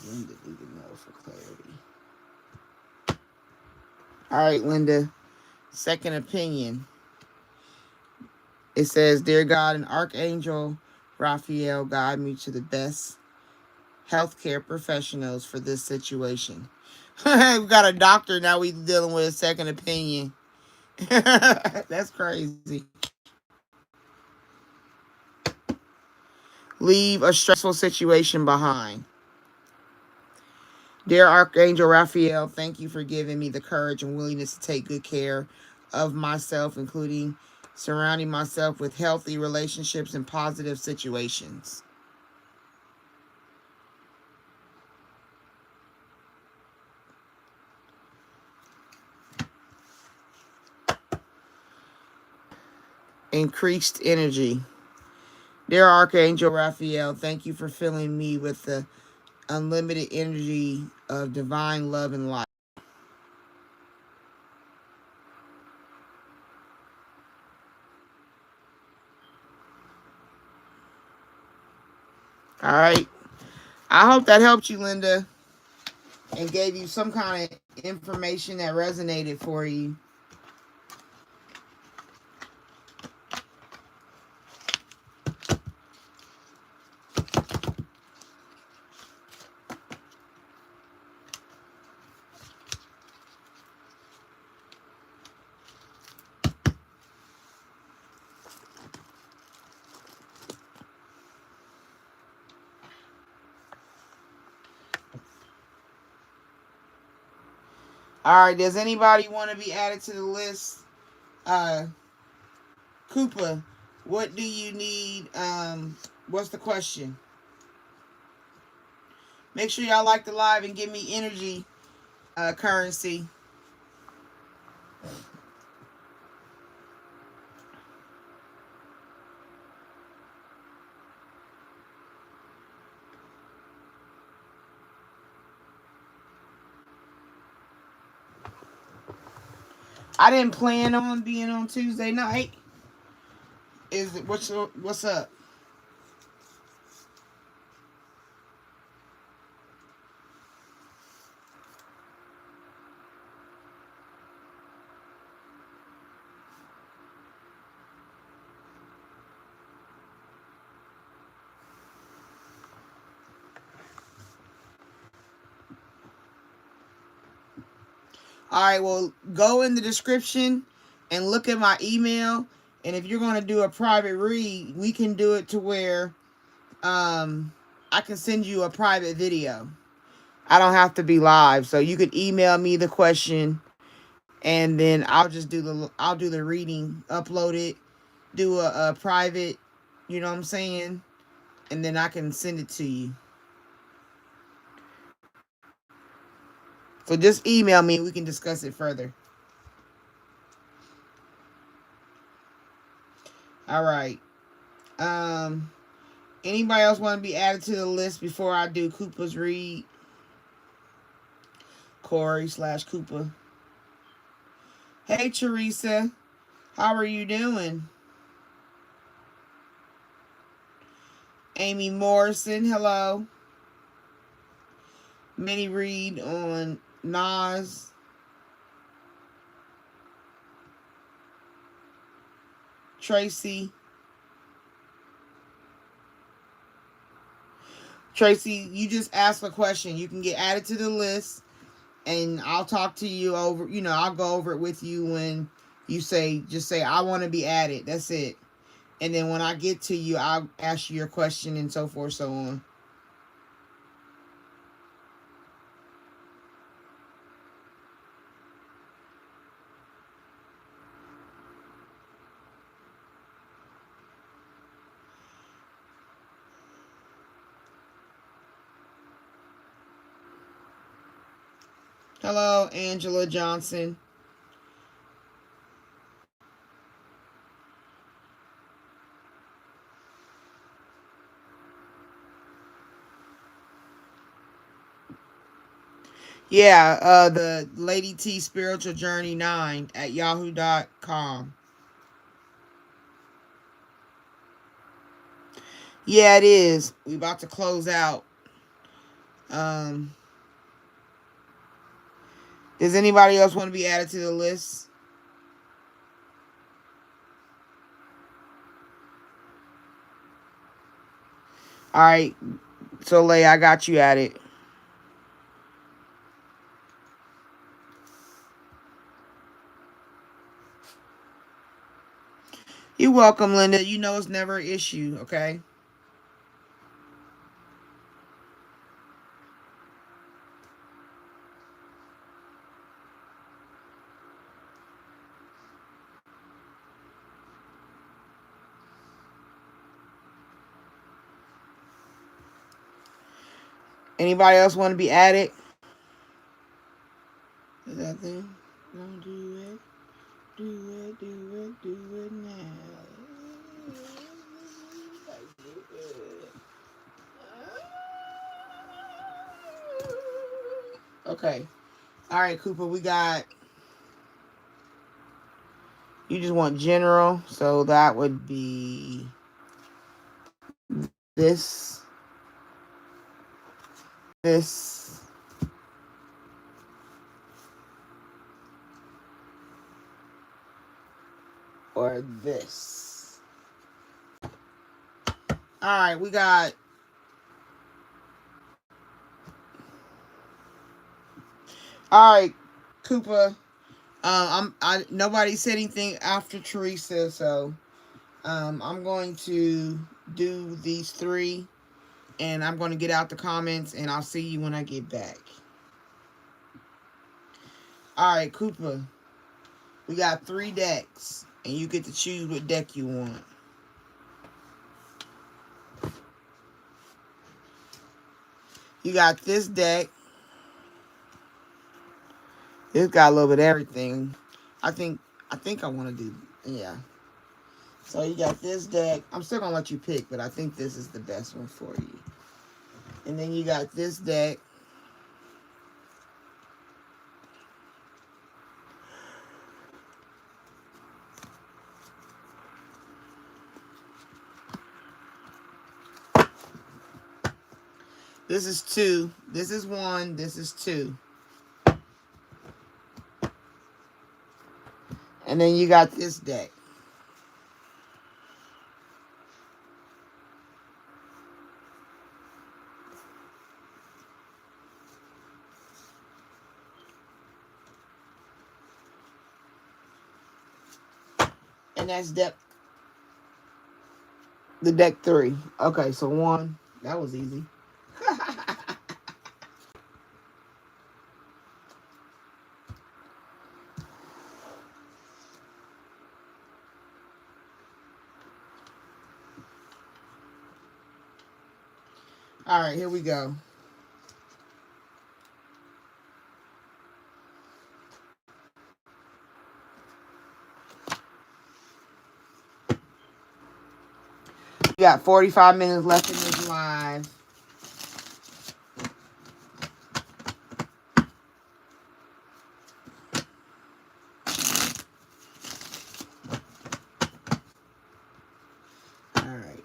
Linda need to know for clarity. All right, Linda. Second opinion. It says, Dear God and Archangel Raphael, guide me to the best healthcare professionals for this situation. We got a doctor, now we dealing with a second opinion. That's crazy. Leave a stressful situation behind. Dear Archangel Raphael, thank you for giving me the courage and willingness to take good care of myself, including surrounding myself with healthy relationships and positive situations. Increased energy. Dear Archangel Raphael, thank you for filling me with the unlimited energy of divine love and light. All right. I hope that helped you, Linda, and gave you some kind of information that resonated for you. All right. Does anybody want to be added to the list? Koopa, what do you need? What's the question? Make sure y'all like the live and give me energy currency. I didn't plan on being on Tuesday night. What's up? All right, well, go in the description and look at my email. And if you're going to do a private read, we can do it to where I can send you a private video. I don't have to be live, so you could email me the question, and then I'll do the reading, upload it, do a private, you know what I'm saying, and then I can send it to you. So just email me and we can discuss it further. All right. Anybody else want to be added to the list before I do Koopa's read? Corey/Koopa. Hey, Teresa. How are you doing? Amy Morrison, hello. Mini read on Nas. Tracy, you just ask a question. You can get added to the list, and I'll talk to you over, I'll go over it with you when you just say, I want to be added. That's it. And then when I get to you, I'll ask you your question and so forth, so on. Hello, Angela Johnson. Yeah, the Lady T Spiritual Journey 9 at yahoo.com. Yeah, it is. We about to close out. Um, does anybody else want to be added to the list? All right, so Leia, I got you at it. You're welcome, Linda. You know it's never an issue, okay? Anybody else want to be added? Is that thing? Don't do it. Do it, do it, do it now. Okay. All right, Cooper, we got... You just want general, so that would be this, this, or this. All right, we got... All right, Cooper. Nobody said anything after Teresa, so I'm going to do these three, and I'm going to get out the comments, and I'll see you when I get back. All right, Cooper. We got 3 decks, and you get to choose what deck you want. You got this deck. It's got a little bit of everything. I think I want to do, yeah. So you got this deck. I'm still going to let you pick, but I think this is the best one for you. And then you got this deck. This is 2. This is 1. This is 2. And then you got this deck. And that's the deck 3. Okay, so 1. That was easy. All right, here we go. We got 45 minutes left in this live. All right.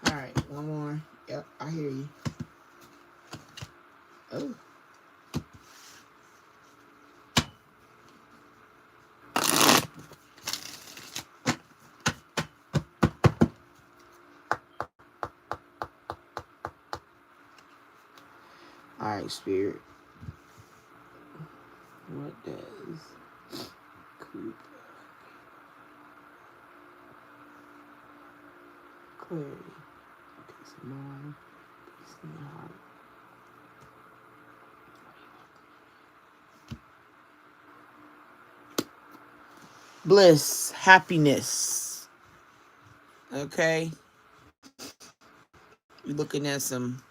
All right, one more. Yep, I hear you. Oh. All right, Spirit. What does Cooper clarity, peace of mind, peace in the heart? bliss, happiness. Okay? You're looking at some,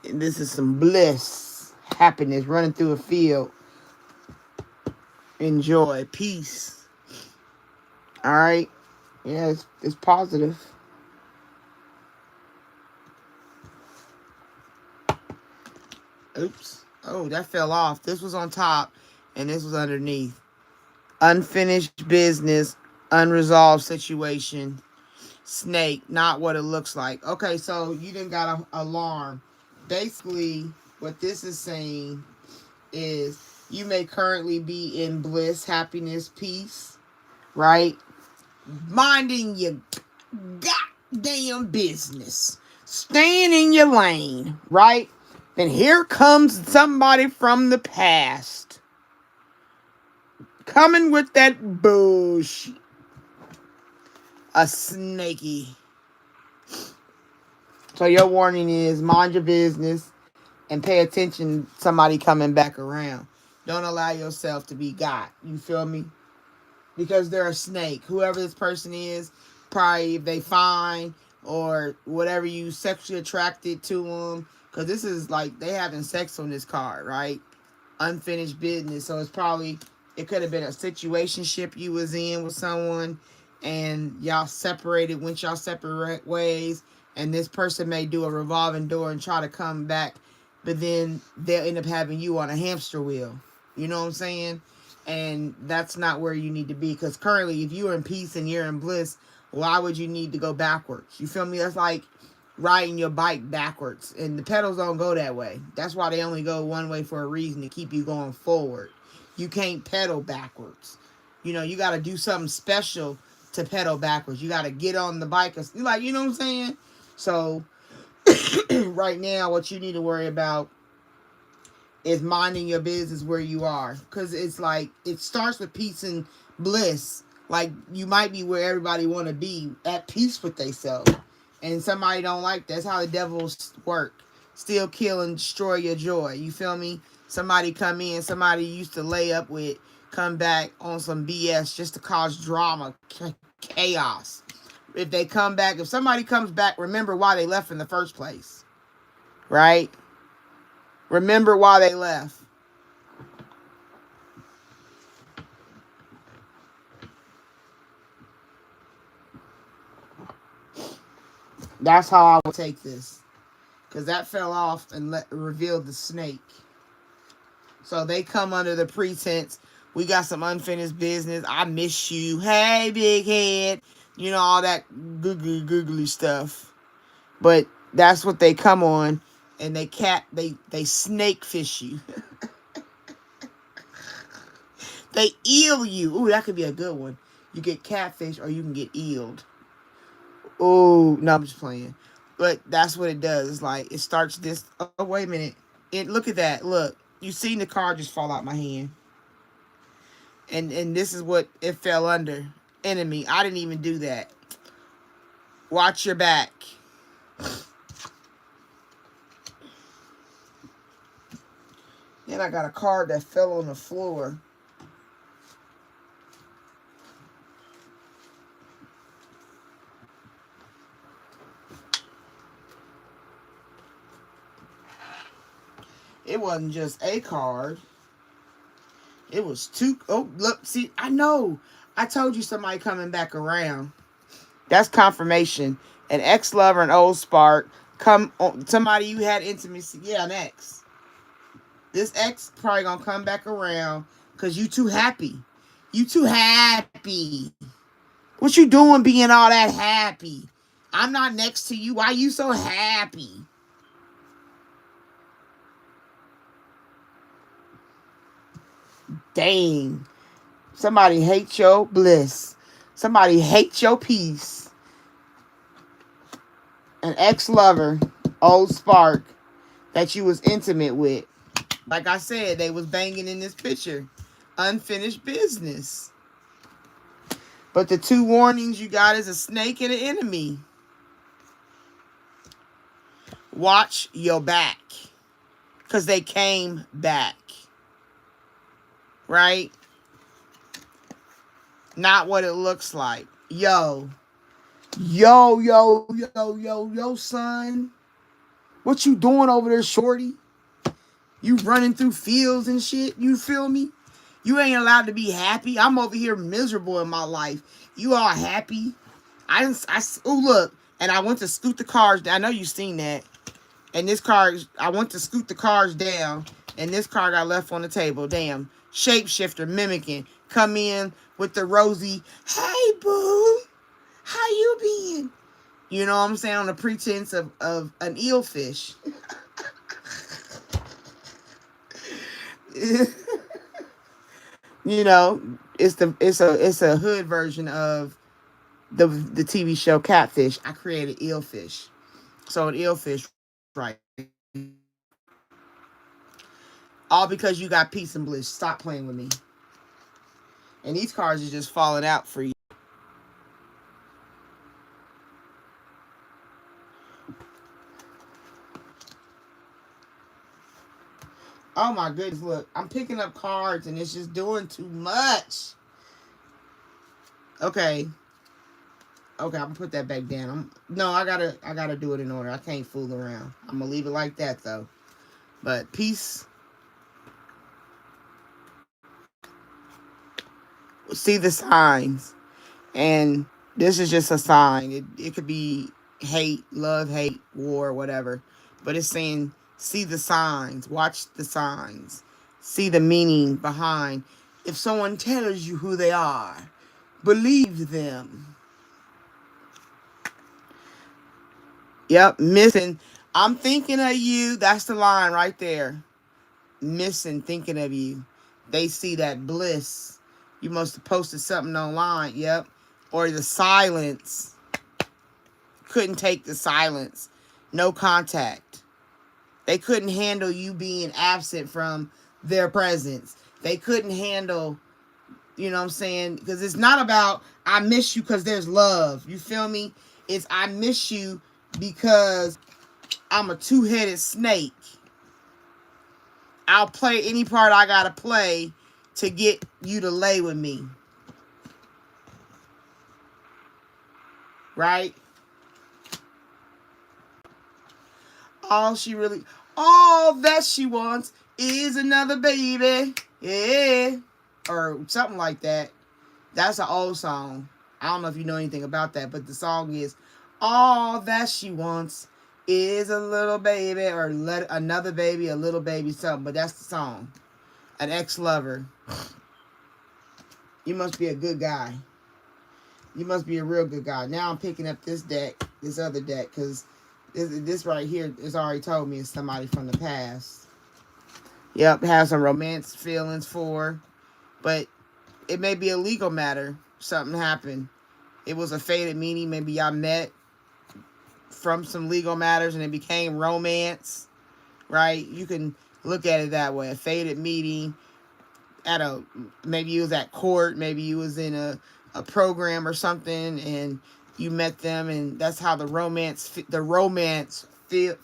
this is some bliss, happiness running through a field. Enjoy, peace. All right? Yeah, it's positive. Oops. Oh, that fell off. This was on top, and this was underneath. Unfinished business, unresolved situation. Snake, not what it looks like. Okay, so you didn't got an alarm. Basically, what this is saying is you may currently be in bliss, happiness, peace, right? Minding your goddamn business. Staying in your lane, right? Then here comes somebody from the past. Coming with that bullshit. A snaky. So your warning is mind your business and pay attention to somebody coming back around. Don't allow yourself to be got. You feel me? Because they're a snake. Whoever this person is, probably if they fine or whatever, you sexually attracted to them. Because this is like they having sex on this card, right? Unfinished business. So it's probably, it could have been a situationship you was in with someone and y'all separated, went y'all separate ways, and this person may do a revolving door and try to come back, but then they'll end up having you on a hamster wheel. You know what I'm saying? And that's not where you need to be, because currently if you're in peace and you're in bliss, why would you need to go backwards? You feel me? That's like riding your bike backwards, and the pedals don't go that way. That's why they only go one way for a reason, to keep you going forward. You can't pedal backwards. You know, you got to do something special to pedal backwards. You got to get on the bike, like, you know what I'm saying? So right now what you need to worry about is minding your business where you are, because it's like it starts with peace and bliss. Like you might be where everybody want to be, at peace with themselves, and somebody don't like that. That's how the devils work. Steal, kill, and destroy your joy. You feel me? Somebody come in, somebody you used to lay up with, come back on some BS just to cause drama, chaos. If they come back, if somebody comes back, remember why they left in the first place. Right? Remember why they left. That's how I would take this. Because that fell off and revealed the snake. So they come under the pretense, we got some unfinished business. I miss you. Hey, big head. You know, all that googly stuff. But that's what they come on. And they snake fish you. They eel you. Ooh, that could be a good one. You get catfish or you can get eeled. Ooh, no, I'm just playing. But that's what it does. It's like, it starts this. Oh, wait a minute. Look at that. Look. You seen the card just fall out my hand. And this is what it fell under. Enemy. I didn't even do that. Watch your back. Then I got a card that fell on the floor. It wasn't just a card. It was two. Oh, look. See, I know. I told you somebody coming back around. That's confirmation. An ex-lover, an old spark. Somebody you had intimacy. Yeah, an ex. This ex probably gonna come back around because you too happy. You too happy. What you doing being all that happy? I'm not next to you. Why you so happy? Dang. Somebody hates your bliss. Somebody hates your peace. An ex-lover, old spark that you was intimate with. Like I said, they was banging in this picture. Unfinished business. But the two warnings you got is a snake and an enemy. Watch your back. Because they came back. right? Not what it looks like. Yo, son. What you doing over there, shorty? You running through fields and shit. You feel me? You ain't allowed to be happy. I'm over here miserable in my life. You all happy? Oh, look. And I went to scoot the cars down. I know you seen that. And this car, I went to scoot the cars down. And this car got left on the table. Damn. Shapeshifter mimicking. Come in with the rosy, hey, boo. How you been? You know what I'm saying? On the pretense of an eelfish. You know, it's a hood version of the TV show Catfish. I created eelfish. So an eelfish, right? All because you got peace and bliss. Stop playing with me. And these cards are just falling out for you. Oh my goodness, look. I'm picking up cards and it's just doing too much. Okay. Okay, I'm gonna put that back down. I gotta do it in order. I can't fool around. I'm gonna leave it like that though. But peace. See the signs. And this is just a sign. It could be hate, love, hate, war, whatever. But it's saying, see the signs. Watch the signs. See the meaning behind. If someone tells you who they are, believe them. Yep, missing. I'm thinking of you. That's the line right there. Missing, thinking of you. They see that bliss. You must have posted something online. Yep. Or the silence. Couldn't take the silence. No contact. They couldn't handle you being absent from their presence. They couldn't handle, you know what I'm saying? Because it's not about, I miss you because there's love. You feel me? It's, I miss you because I'm a two-headed snake. I'll play any part I gotta play to get you to lay with me. Right? All that she wants is another baby. Yeah. Or something like that. That's an old song. I don't know if you know anything about that, but the song is, all that she wants is a little baby, or another baby, a little baby, something. But that's the song. An ex-lover. You must be a good guy. You must be a real good guy. Now I'm picking up this other deck, because this right here is already told me it's somebody from the past. Yep, has some romance feelings for, but it may be a legal matter. Something happened. It was a fated meeting. Maybe y'all met from some legal matters and it became romance, right? You can look at it that way. A fated meeting maybe you was at court, maybe you was in a program or something and you met them, and that's how the romance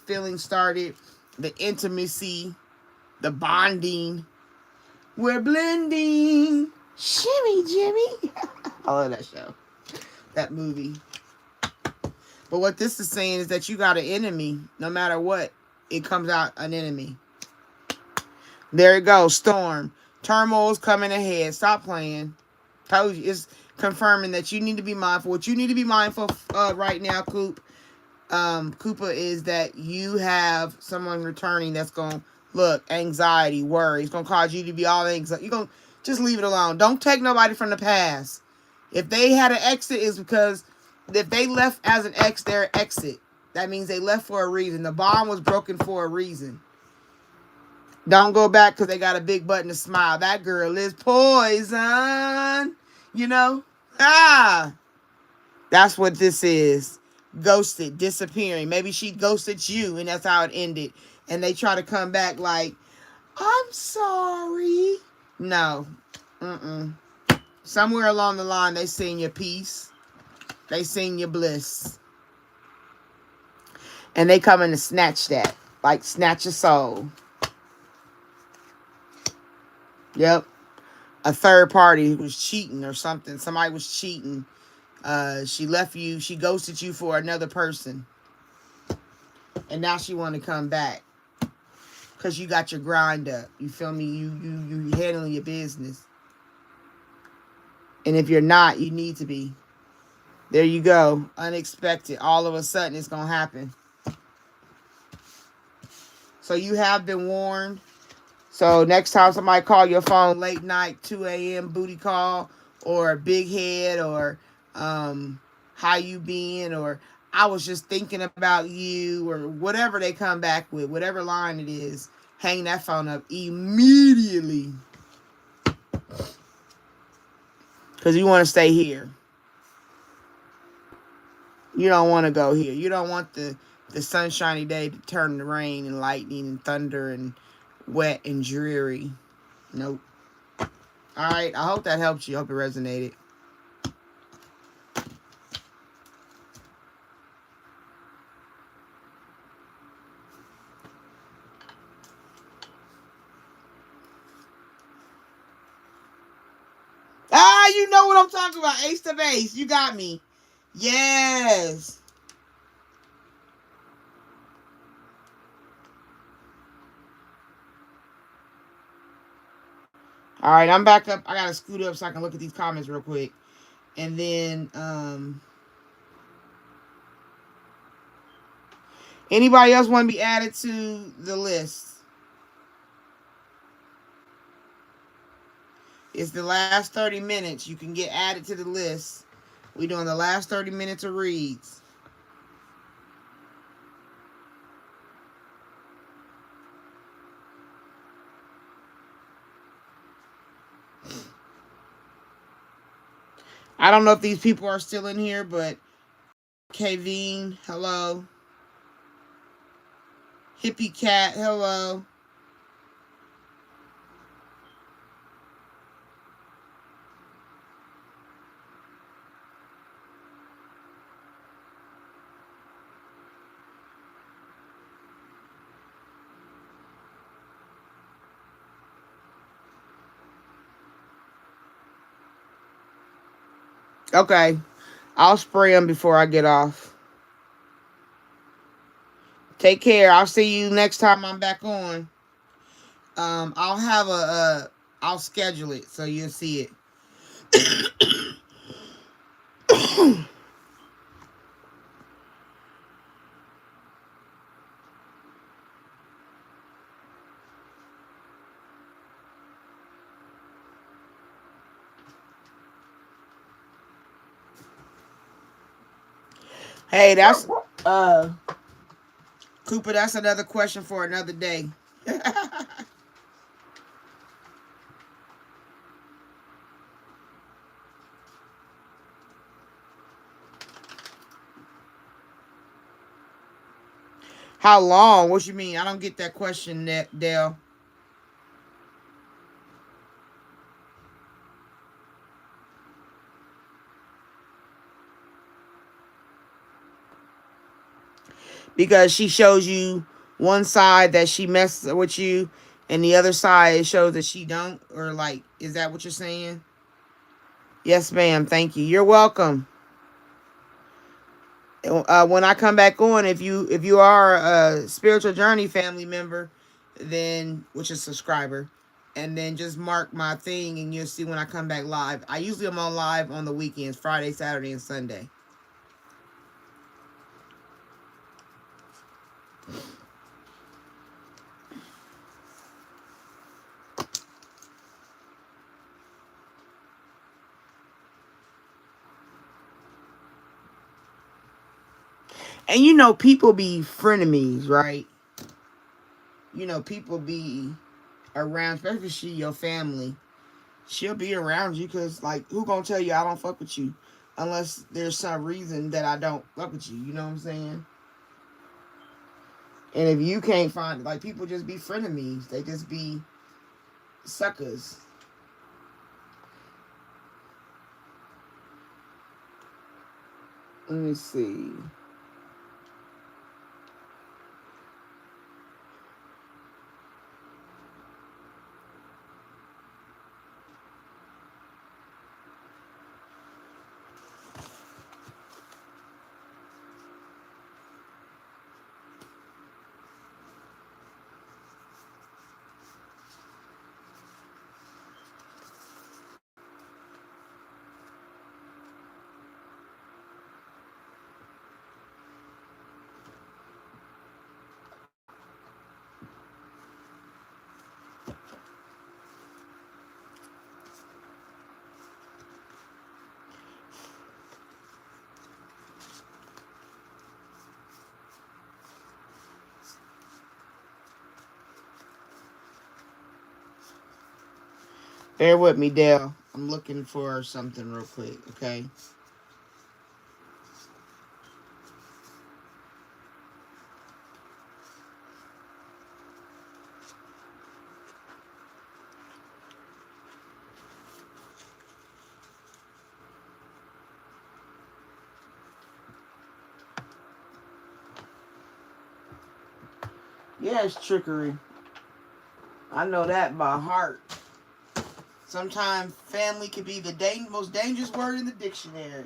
feeling started, the intimacy, the bonding. We're blending. Shimmy, Jimmy. I love that show. That movie. But what this is saying is that you got an enemy. No matter what, it comes out an enemy. There it goes. Storm. Turmoil's coming ahead. Stop playing. Told you. It's confirming that you need to be mindful. What you need to be mindful of right now, Koopa, is that you have someone returning that's going to, look, anxiety, worry. It's going to cause you to be all anxiety. You're going to just leave it alone. Don't take nobody from the past. If they had an exit, it's because if they left as an ex, they're an exit. That means they left for a reason. The bond was broken for a reason. Don't go back because they got a big button to smile. That girl is poison. You know? That's what this is. Ghosted, disappearing. Maybe she ghosted you and that's how it ended. And they try to come back like, I'm sorry. No. Somewhere along the line, they seen your peace. They seen your bliss. And they coming to snatch that. Like snatch your soul. Yep. a third party was cheating or something. Somebody was cheating. She left you. She ghosted you for another person. And now she want to come back. Because you got your grind up. You feel me? You handling your business. And if you're not, you need to be. There you go. Unexpected. All of a sudden, it's going to happen. So you have been warned. So next time somebody call your phone late night, 2 a.m. booty call, or big head, or how you been, or I was just thinking about you, or whatever they come back with, whatever line it is, hang that phone up immediately. Because you want to stay here. You don't want to go here. You don't want the sunshiny day to turn to rain and lightning and thunder and wet and dreary. Nope. Alright, I hope that helped you. I hope it resonated. Ah, you know what I'm talking about. Ace of Ace. You got me. Yes. All right, I'm back up. I got to scoot up so I can look at these comments real quick. And then, anybody else want to be added to the list? It's the last 30 minutes. You can get added to the list. We're doing the last 30 minutes of reads. I don't know if these people are still in here, but Kaveen, hello. Hippie Cat, hello. Okay. I'll spray them before I get off. Take care. I'll see you next time I'm back on. I'll have I'll schedule it so you'll see it. Hey, that's Cooper, that's another question for another day. How long? What you mean? I don't get that question, Dale. Because she shows you one side that she messes with you, and the other side it shows that she don't, or like, is that what you're saying? Yes, ma'am. Thank you. You're welcome. When I come back on, if you are a spiritual journey family member, then which is subscriber, and then just mark my thing, and you'll see when I come back live. I usually am on live on the weekends, Friday, Saturday, and Sunday. And you know, people be frenemies, right? You know, people be around, especially if she your family. She'll be around you because, like, who gonna tell you I don't fuck with you? Unless there's some reason that I don't fuck with you. You know what I'm saying? And if you can't find, like, people just be frenemies. They just be suckers. Let me see. Bear with me, Dale. I'm looking for something real quick, okay? Yeah, it's trickery. I know that by heart. Sometimes family can be the most dangerous word in the dictionary.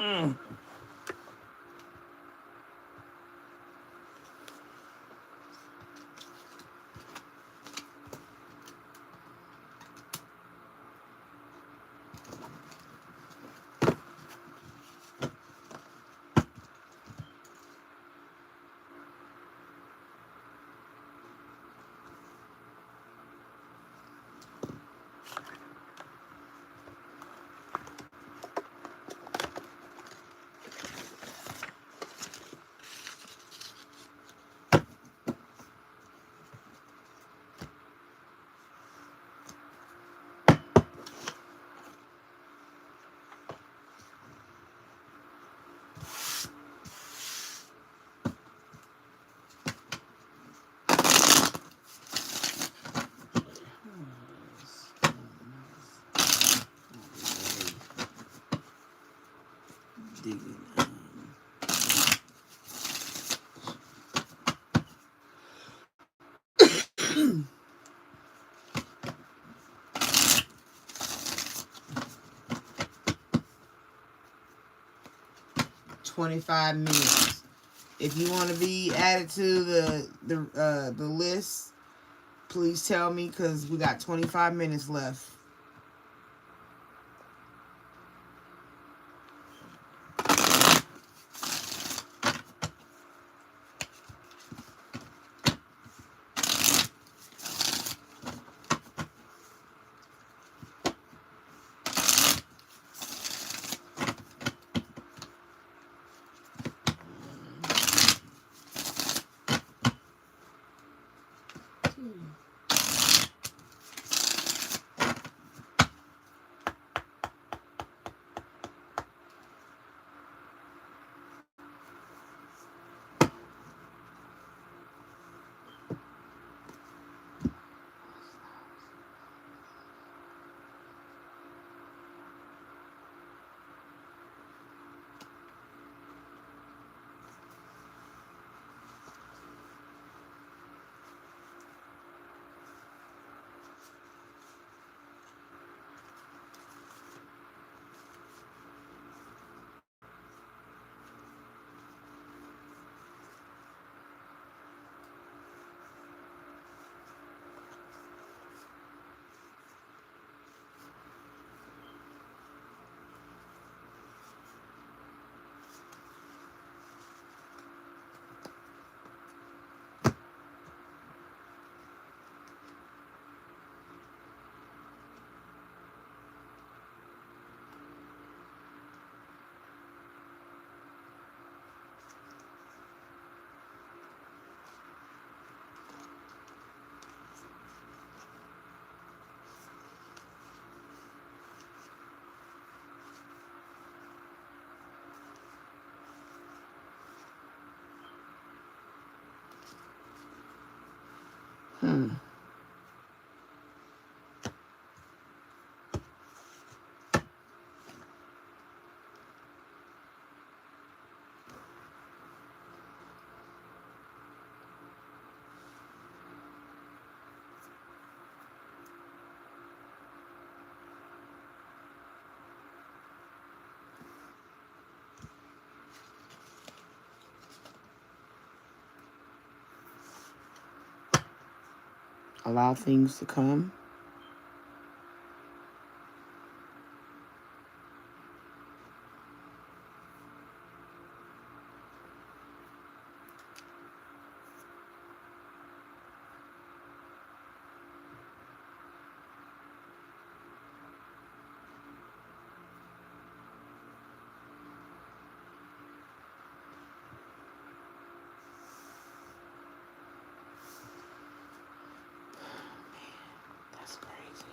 Mm. Digging. 25 minutes. If you want to be added to the list, please tell me, because we got 25 minutes left. Allow things to come. That's crazy.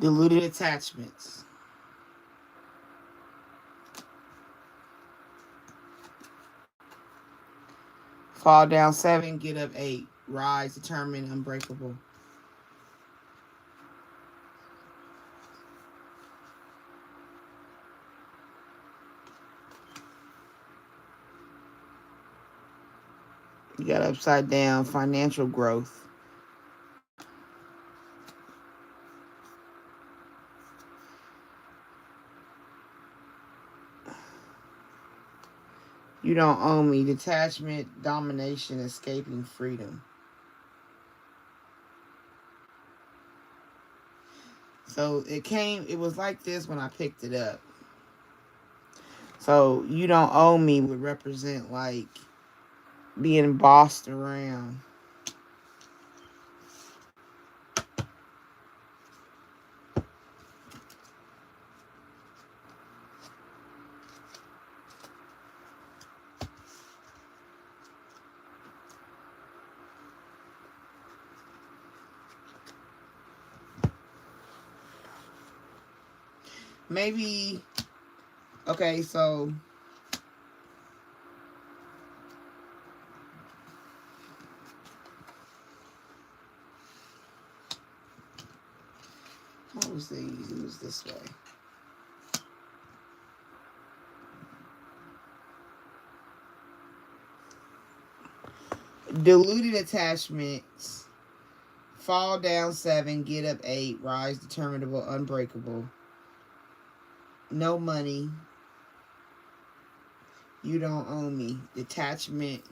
Diluted attachments. Fall down 7, get up 8. Rise, determined, unbreakable. You got upside down, financial growth. You don't own me. Detachment, domination, escaping freedom. So it was like this when I picked it up. So you don't own me would represent like being bossed around. Maybe, okay, so what was these? It was this way. Diluted attachments. Fall down 7, get up 8, rise determinable, unbreakable. No money. You don't own me. Detachment.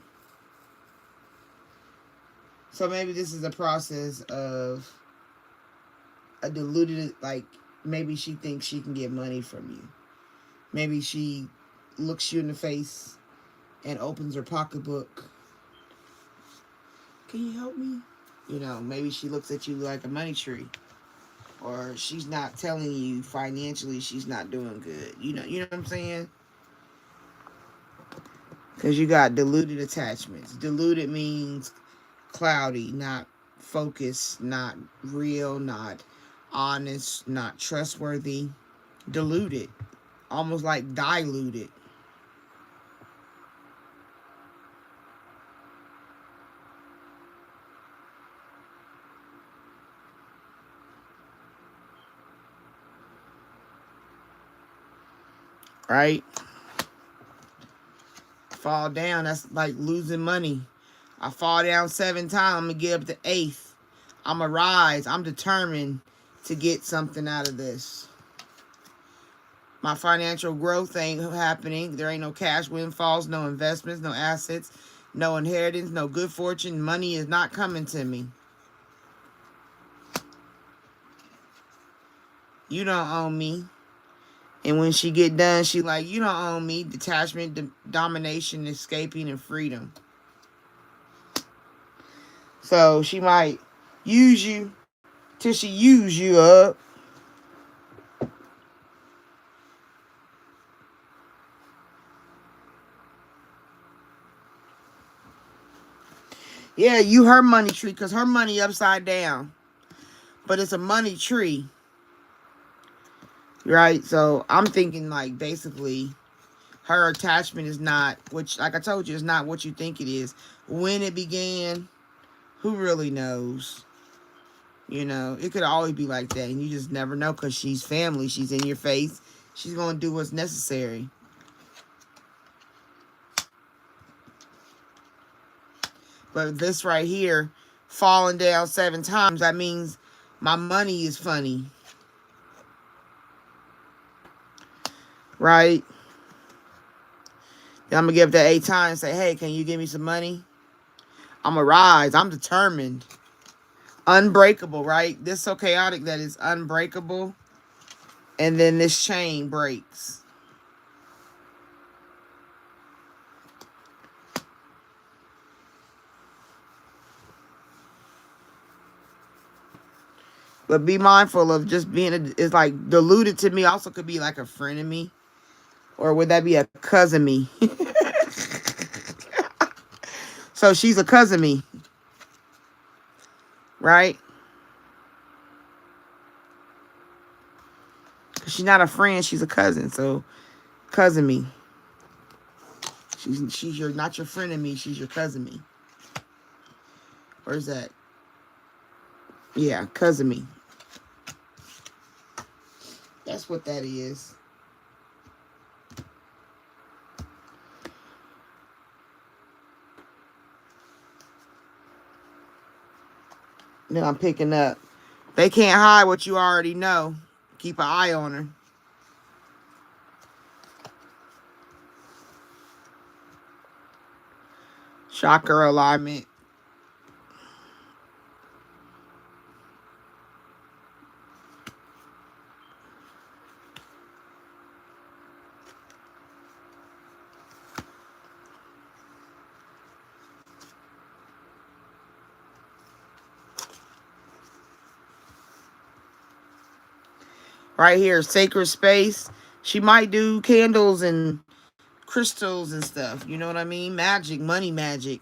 So maybe this is a process of a diluted, like maybe she thinks she can get money from you. Maybe she looks you in the face and opens her pocketbook. Can you help me? You know, maybe she looks at you like a money tree. Or she's not telling you financially she's not doing good. You know what I'm saying? Because you got diluted attachments. Diluted means cloudy, not focused, not real, not honest, not trustworthy. Diluted. Almost like diluted. Right? fall down. That's like losing money. I fall down 7 times. I'm going to get up to 8th. I'm going to rise. I'm determined to get something out of this. My financial growth ain't happening. There ain't no cash windfalls, no investments, no assets, no inheritance, no good fortune. Money is not coming to me. You don't own me. And when she get done, she like, you don't own me. Detachment, domination, escaping, and freedom. So she might use you till she use you up. Yeah, you her money tree, because her money upside down. But it's a money tree. Right? So I'm thinking like basically her attachment is not, which like I told you, is not what you think it is. When it began, who really knows? You know, it could always be like that. And you just never know, because she's family. She's in your face. She's going to do what's necessary. But this right here, falling down 7 times, that means my money is funny. Right? Then I'm going to give that 8 times and say, hey, can you give me some money? I'm going to rise. I'm determined. Unbreakable, right? This so chaotic that it's unbreakable. And then this chain breaks. But be mindful of just being, it's like diluted to me also could be like a friend of me. Or would that be a cousin me? So she's a cousin me. Right? She's not a friend, she's a cousin. So cousin me. She's your, not your friend of me, she's your cousin me. Where's that? Yeah, cousin me. That's what that is. Then I'm picking up. They can't hide what you already know. Keep an eye on her. Chakra alignment. Right here, sacred space. She might do candles and crystals and stuff. You know what I mean? Magic, money magic.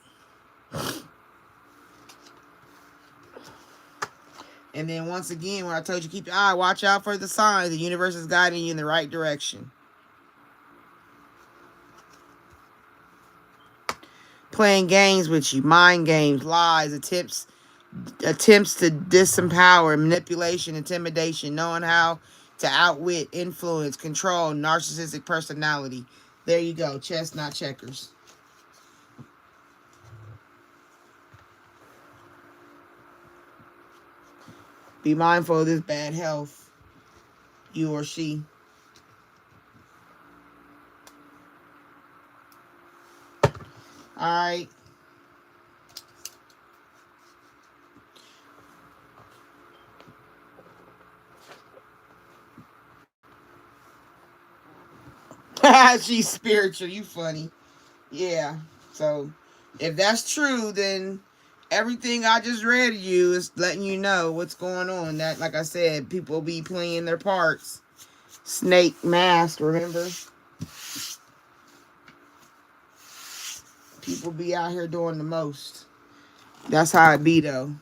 And then once again, where I told you, keep your eye, watch out for the signs. The universe is guiding you in the right direction. Playing games with you, mind games, lies, attempts to disempower, manipulation, intimidation, knowing how to outwit, influence, control, narcissistic personality. There you go. Chess, not checkers. Be mindful of this bad health, you or she. All right. She's spiritual. You funny. Yeah. So if that's true, then everything I just read to you is letting you know what's going on. That, like I said, people be playing their parts. Snake mask, remember? People be out here doing the most. That's how it be, though.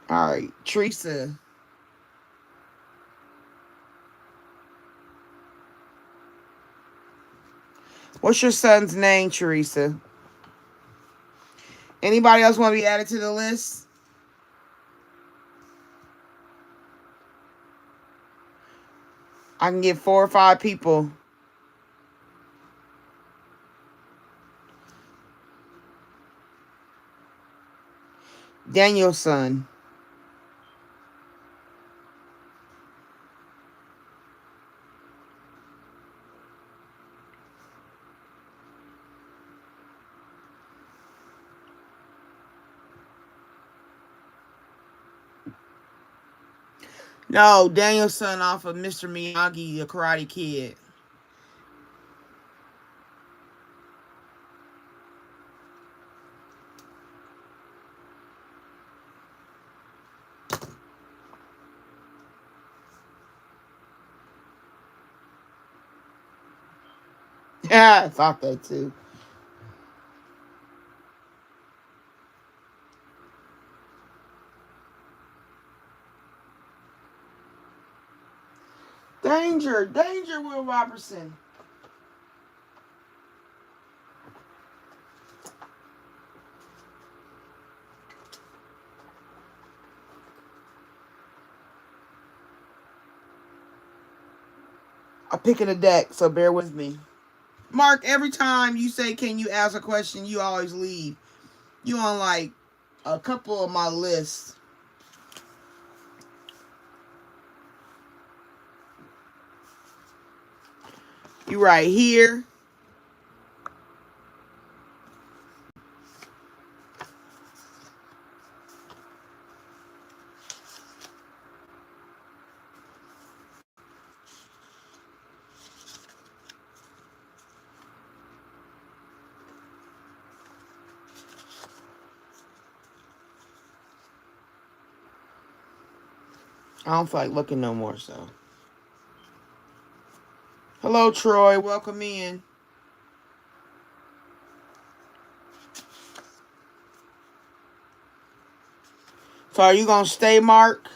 All right, Teresa. What's your son's name, Teresa? Anybody else want to be added to the list? I can get 4 or 5 people. Daniel's son. No, Daniel's son off of Mr. Miyagi, the Karate Kid. Yeah, I thought that too. Danger, danger, Will Robertson. I'm picking a deck, so bear with me. Mark, every time you say, can you ask a question, you always leave. You on like a couple of my lists. You right here. I don't feel like looking no more, so. Hello, Troy. Welcome in. So are you going to stay, Mark?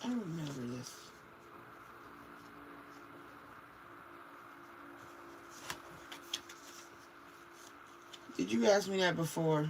I don't remember this. Did you ask me that before?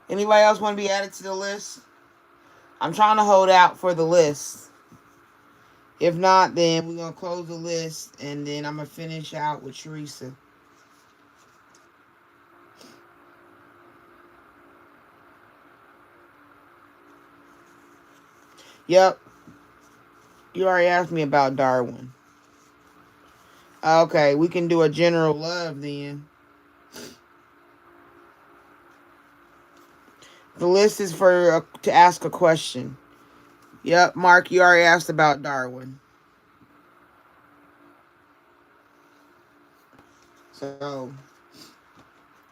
Anybody else want to be added to the list? I'm trying to hold out for the list. If not, then we're going to close the list, and then I'm going to finish out with Teresa. Yep. You already asked me about Darwin. Okay, we can do a general love then. The list is for to ask a question. Yep, Mark, you already asked about Darwin. So,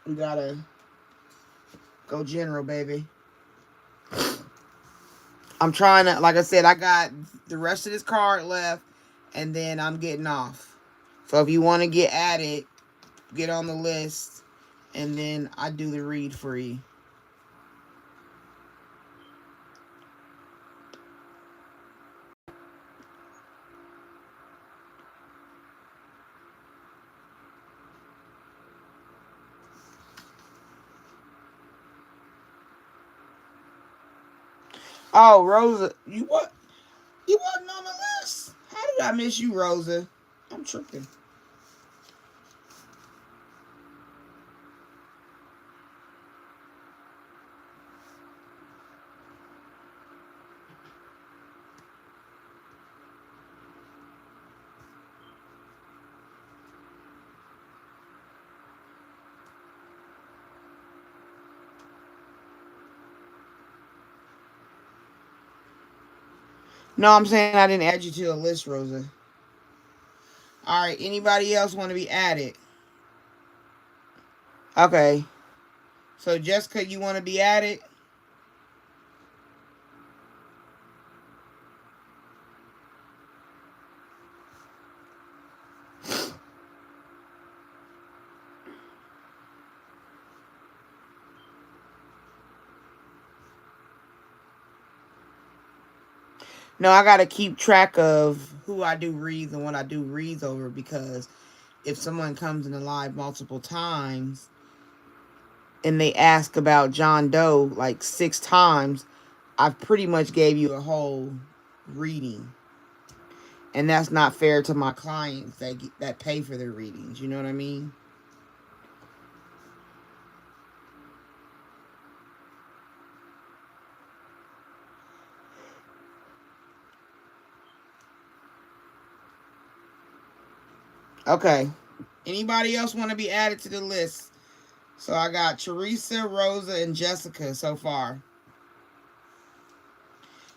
we gotta go general, baby. I'm trying to, like I said, I got the rest of this card left, and then I'm getting off. So if you want to get added, get on the list, and then I do the read for you. Oh, Rosa, you what? You wasn't on the list. How did I miss you, Rosa? I'm tripping. No, I'm saying I didn't add you to the list, Rosa. All right. Anybody else want to be added? Okay. So Jessica, you want to be added? No, I got to keep track of who I do reads and what I do reads over, because if someone comes in the live multiple times and they ask about John Doe like 6 times, I've pretty much gave you a whole reading. And that's not fair to my clients that pay for their readings. You know what I mean? Okay. Anybody else want to be added to the list? So I got Teresa, Rosa, and Jessica so far.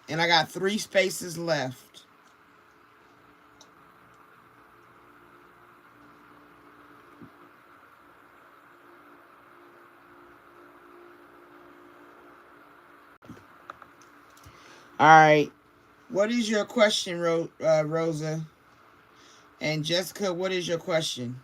And I got 3 spaces left. All right. What is your question, Rosa? And Jessica, what is your question?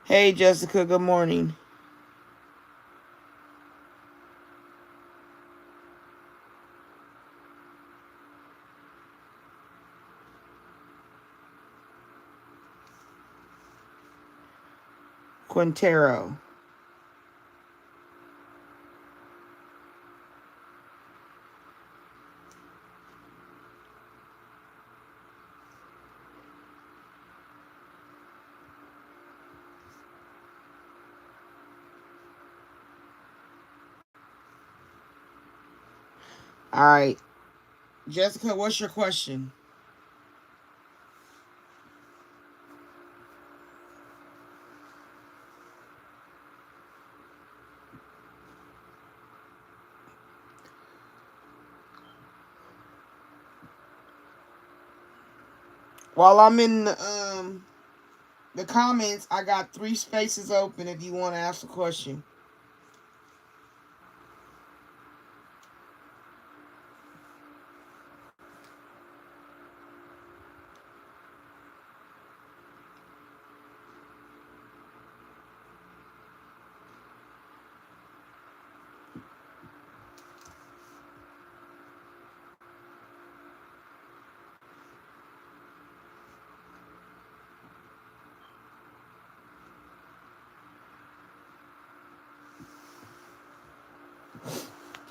Hey, Jessica, good morning. Quintero. All right. Jessica, what's your question? While I'm in the comments, I got 3 spaces open if you want to ask a question.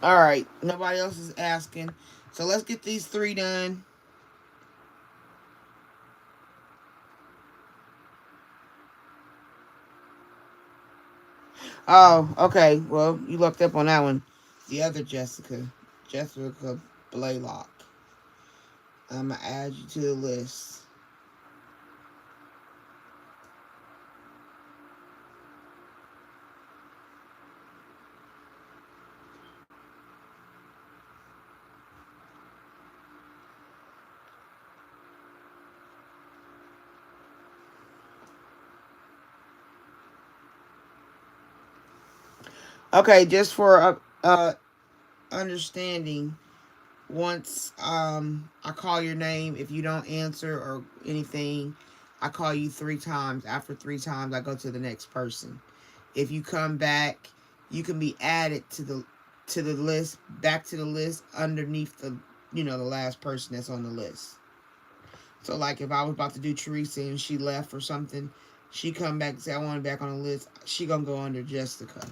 All right. Nobody else is asking. So let's get these 3 done. Oh, okay. Well, you looked up on that one. The other Jessica. Jessica Blaylock. I'm going to add you to the list. Okay, just for understanding, once I call your name, if you don't answer or anything, I call you 3 times. After 3 times, I go to the next person. If you come back, you can be added to the list, back to the list underneath the last person that's on the list. So like if I was about to do Teresa and she left or something, she come back and say I want her back on the list, she gonna go under Jessica.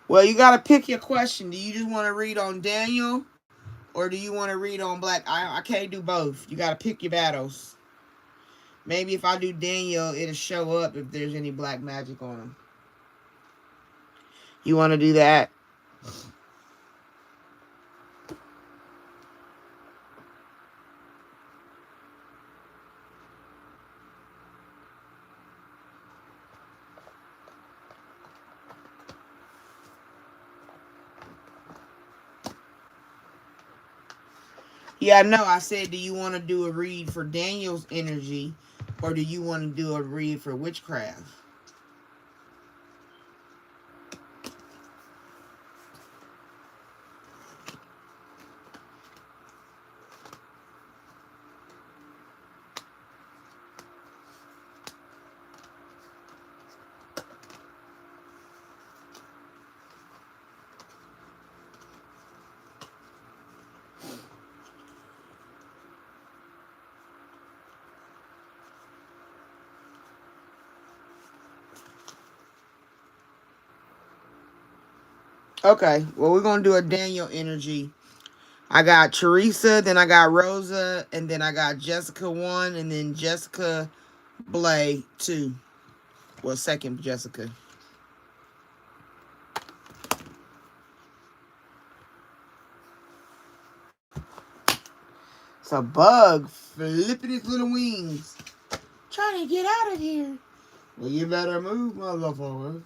Well, you got to pick your question. Do you just want to read on Daniel, or do you want to read on Black? I can't do both. You got to pick your battles. Maybe if I do Daniel, it'll show up if there's any black magic on him. You want to do that? Yeah, no, I said, do you want to do a read for Daniel's energy, or do you want to do a read for witchcraft? Okay, well, we're going to do a Daniel energy. I got Teresa, then I got Rosa, and then I got Jessica 1, and then Jessica Blay 2. Well, second Jessica. It's a bug flipping its little wings. Trying to get out of here. Well, you better move, motherfucker.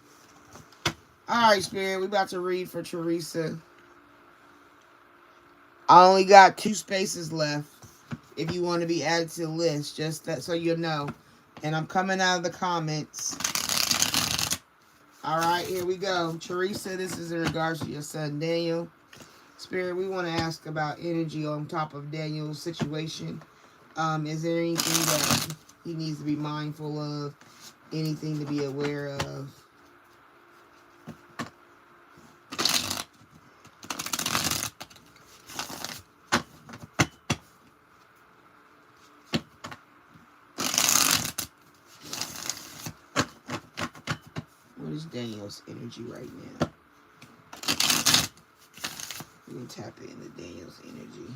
Alright, Spirit, we about to read for Teresa. I only got 2 spaces left. If you want to be added to the list, just that so you know. And I'm coming out of the comments. Alright, here we go. Teresa, this is in regards to your son Daniel. Spirit, we want to ask about energy on top of Daniel's situation. Is there anything that he needs to be mindful of? Anything to be aware of? What is Daniel's energy right now? We can tap into Daniel's energy.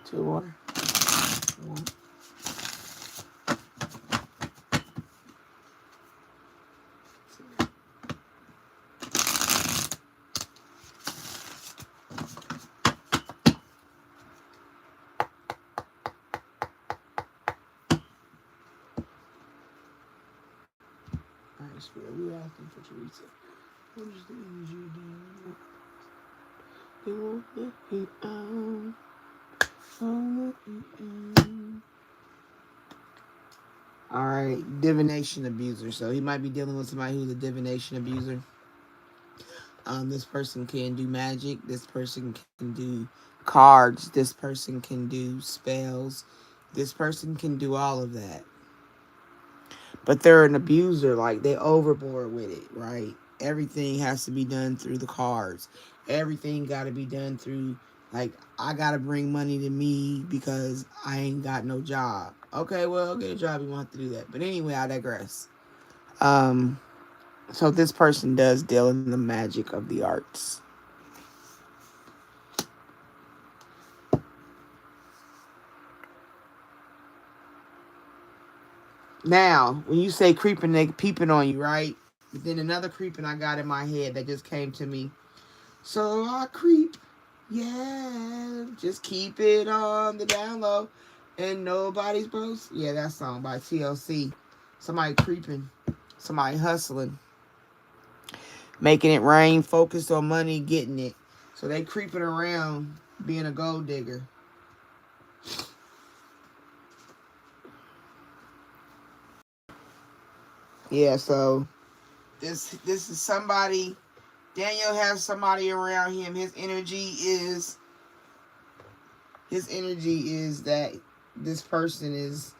Two more. One. Alright, Spirit, we're asking for Teresa. What is the energy doing? They won't let me out. Alright, divination abuser. So he might be dealing with somebody who's a divination abuser. This person can do magic. This person can do cards. This person can do spells. This person can do all of that. But they're an abuser. Like, they overboard with it, right? Everything has to be done through the cards. Everything got to be done through, like, I got to bring money to me because I ain't got no job. Okay, well, get a job. You won't have to do that. But anyway, I digress. So this person does deal in the magic of the arts. Now, when you say creeping, they peeping on you, right? But then another creeping I got in my head that just came to me. So I creep. Yeah, just keep it on the down low. And nobody's supposed. Yeah, that song by TLC. Somebody creeping. Somebody hustling. Making it rain, focused on money, getting it. So they creeping around being a gold digger. Yeah, so this is somebody. Daniel has somebody around him. His energy is that this person is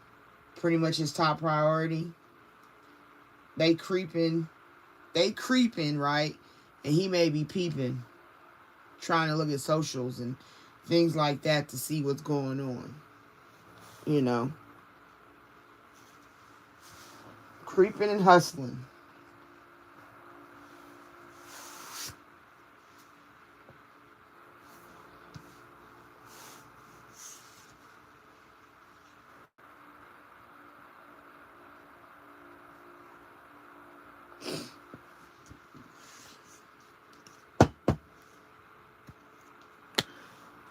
pretty much his top priority. They creeping, right? And he may be peeping, trying to look at socials and things like that to see what's going on. You know, creeping and hustling.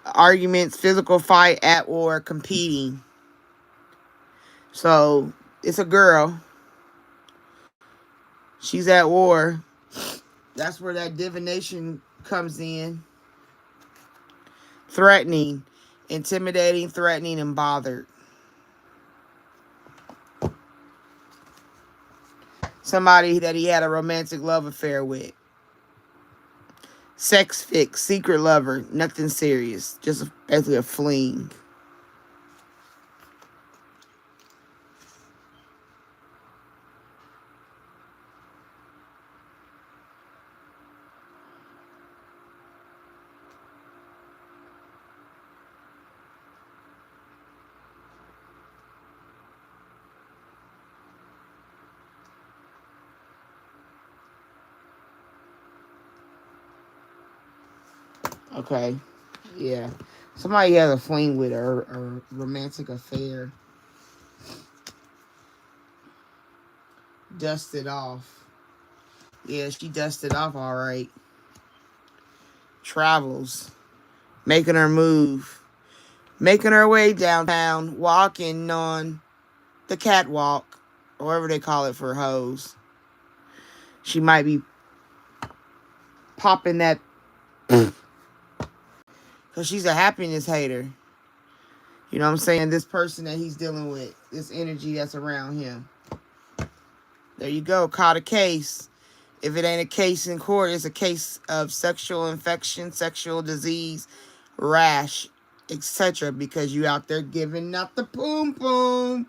Arguments, physical fight, at war, competing. So it's a girl. She's at war. That's where that divination comes in. Threatening, intimidating, threatening, and bothered. Somebody that he had a romantic love affair with. Sex fix, secret lover, nothing serious. Just basically a fling. Okay. Yeah. Somebody has a fling with her or romantic affair. Dusted off. Yeah, she dusted off all right. Travels. Making her move. Making her way downtown. Walking on the catwalk. Or whatever they call it for hoes. She might be popping that. Because she's a happiness hater. You know what I'm saying? This person that he's dealing with. This energy that's around him. There you go. Caught a case. If it ain't a case in court, it's a case of sexual infection, sexual disease, rash, etc. Because you out there giving out the boom boom.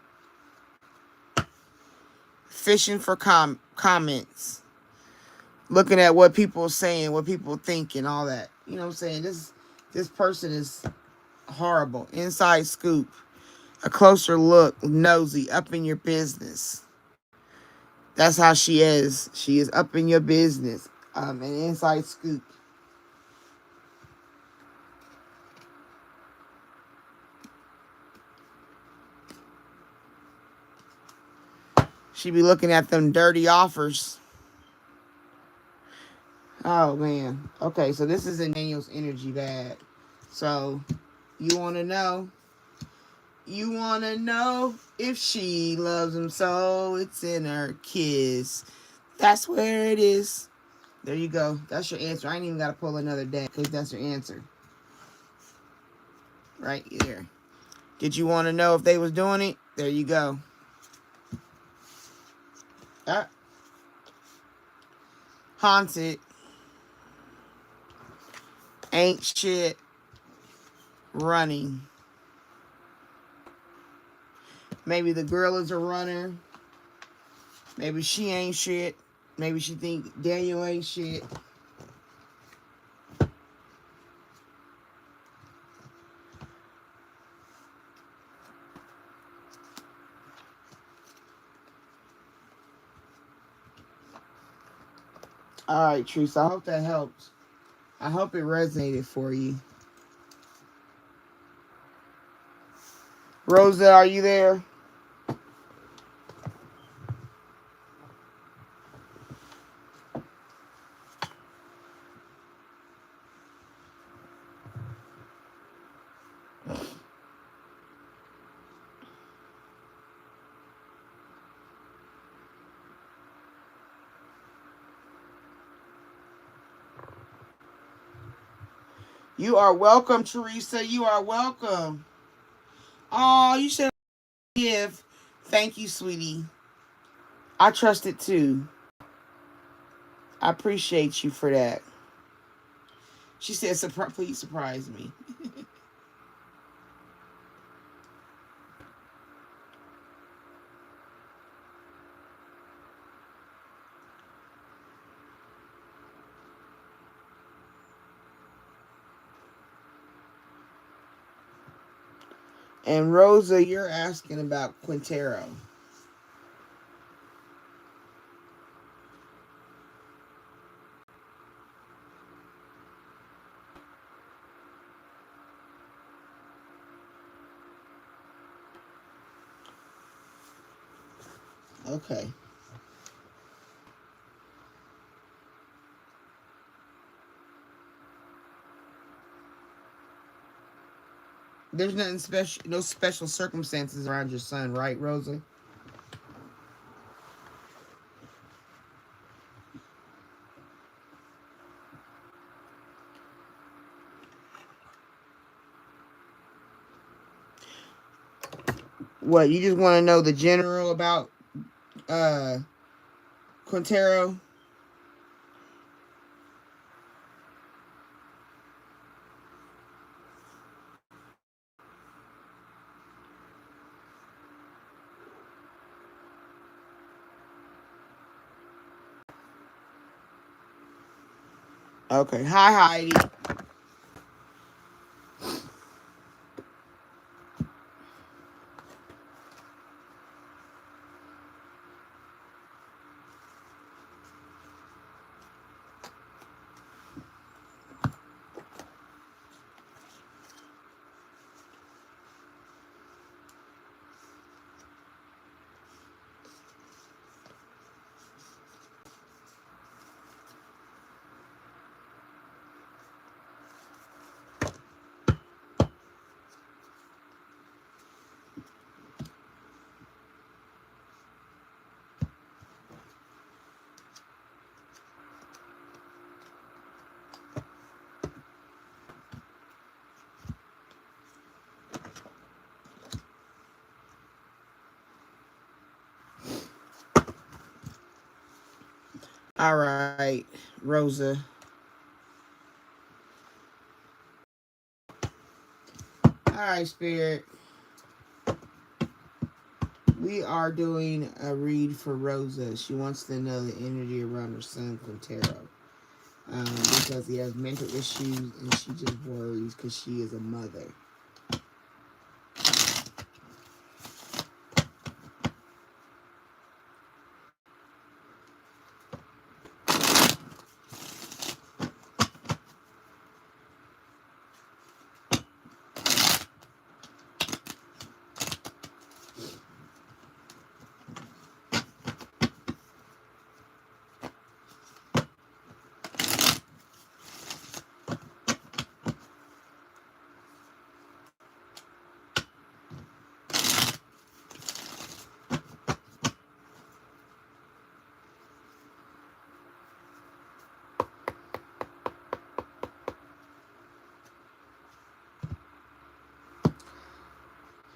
Fishing for comments. Looking at what people are saying, what people think, and all that. You know what I'm saying? This person is horrible. Inside scoop. A closer look. Nosy. Up in your business. That's how she is. She is up in your business. An inside scoop. She be looking at them dirty offers. Oh, man. Okay, so this is in Daniel's energy bag. So, you want to know? You want to know if she loves him so? It's in her kiss. That's where it is. There you go. That's your answer. I ain't even got to pull another deck because that's your answer. Right there. Did you want to know if they was doing it? There you go. Haunted. Ain't shit. Running. Maybe the girl is a runner. Maybe she ain't shit. Maybe she think Daniel ain't shit. All right, Teresa. I hope that helped. I hope it resonated for you. Rosa, are you there? You are welcome, Teresa. You are welcome. Oh, you should give. Thank you, sweetie. I trust it too. I appreciate you for that. She said, please surprise me. And Rosa, you're asking about Quintero. Okay. There's nothing special, no special circumstances around your son, right, Rosa? What, you just want to know the general about uh Quintero? Okay. Hi, Heidi. All right, Rosa. All right, Spirit. We are doing a read for Rosa. She wants to know the energy around her son, Quintero. Because he has mental issues and she just worries because she is a mother.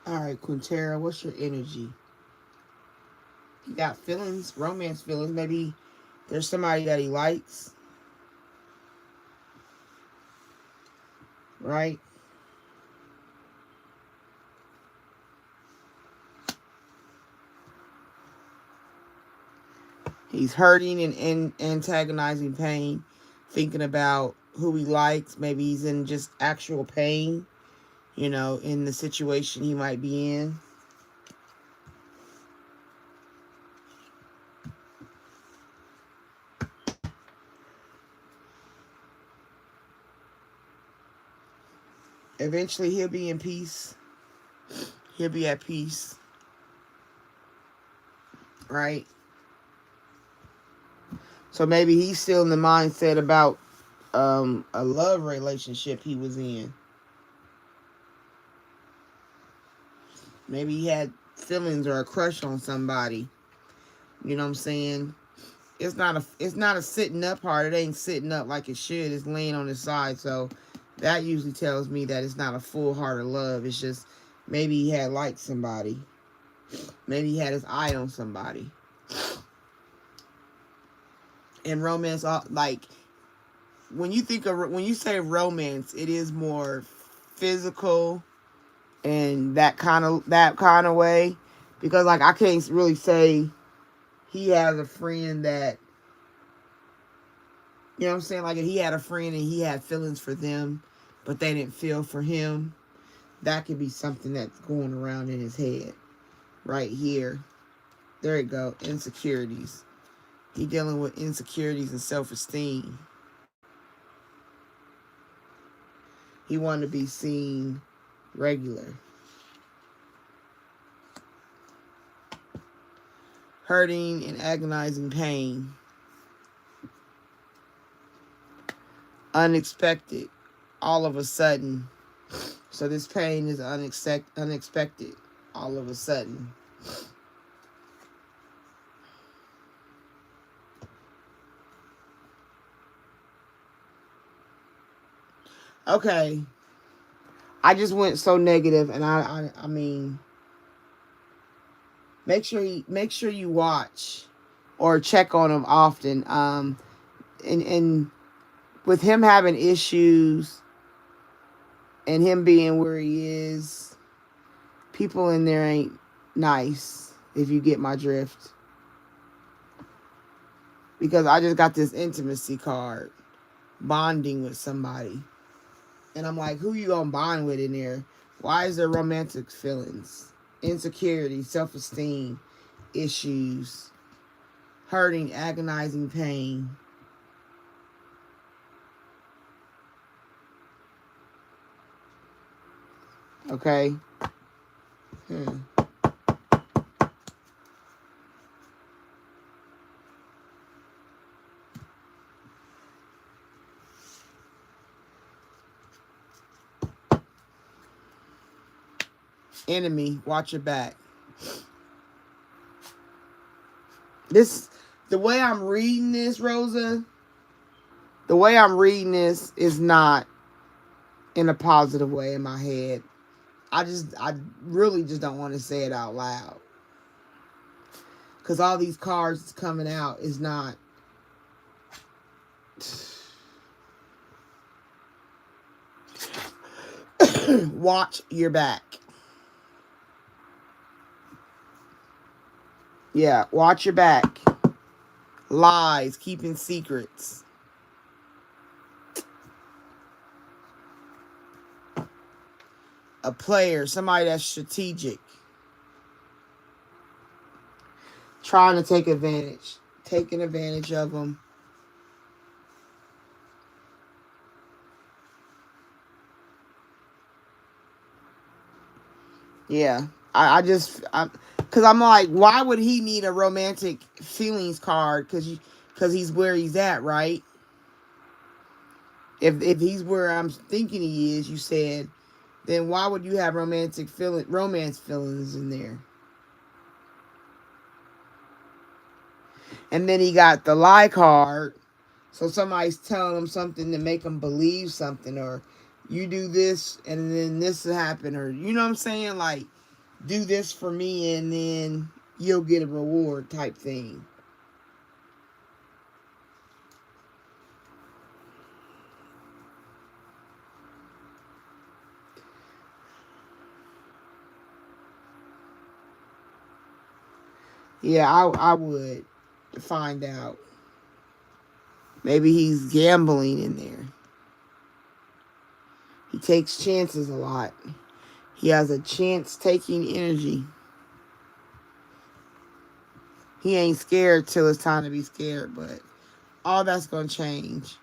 All right, Quintero, what's your energy? He got feelings, romance feelings. Maybe there's somebody that he likes, right? He's hurting and antagonizing pain, thinking about who he likes. Maybe he's in just actual pain, in the situation he might be in. Eventually, he'll be in peace. He'll be at peace, right? So maybe he's still in the mindset about a love relationship he was in. Maybe he had feelings or a crush on somebody. You know what I'm saying? It's not a sitting up heart. It ain't sitting up like it should. It's laying on its side. So that usually tells me that it's not a full heart of love. It's just maybe he had liked somebody. Maybe he had his eye on somebody. And romance, like when you say romance, it is more physical and that kind of way. Because like I can't really say he has a friend that, you know what I'm saying? Like, if he had a friend and he had feelings for them, but they didn't feel for him, That could be something that's going around in his head. Right here. There you go. Insecurities. He dealing with insecurities and self-esteem. He wanted to be seen regular. Hurting and agonizing pain. Unexpected. All of a sudden. So this pain is unexpected. All of a sudden. Okay. I just went so negative, and I mean, make sure you watch or check on him often. And with him having issues and him being where he is, people in there ain't nice, if you get my drift. Because I just got this intimacy card, bonding with somebody. And I'm like, who you gonna bond with in there? Why is there romantic feelings, insecurity, self-esteem, issues, hurting, agonizing pain? Okay. Enemy, watch your back. The way I'm reading this, Rosa, the way I'm reading this is not in a positive way in my head. I really just don't want to say it out loud. Because all these cards coming out is not. Watch your back. Yeah, watch your back. Lies, keeping secrets. A player, somebody that's strategic. Trying to take advantage. Taking advantage of them. Yeah. Because I'm like, why would he need a romantic feelings card? Because he's where he's at, right? If he's where I'm thinking he is, you said, then why would you have romance feelings in there? And then he got the lie card. So somebody's telling him something to make him believe something, or you do this and then this will happen, or you know what I'm saying? Like, do this for me and then you'll get a reward type thing. Yeah, I would find out. Maybe he's gambling in there. He takes chances a lot. He has a chance-taking energy. He ain't scared till it's time to be scared, but all that's going to change.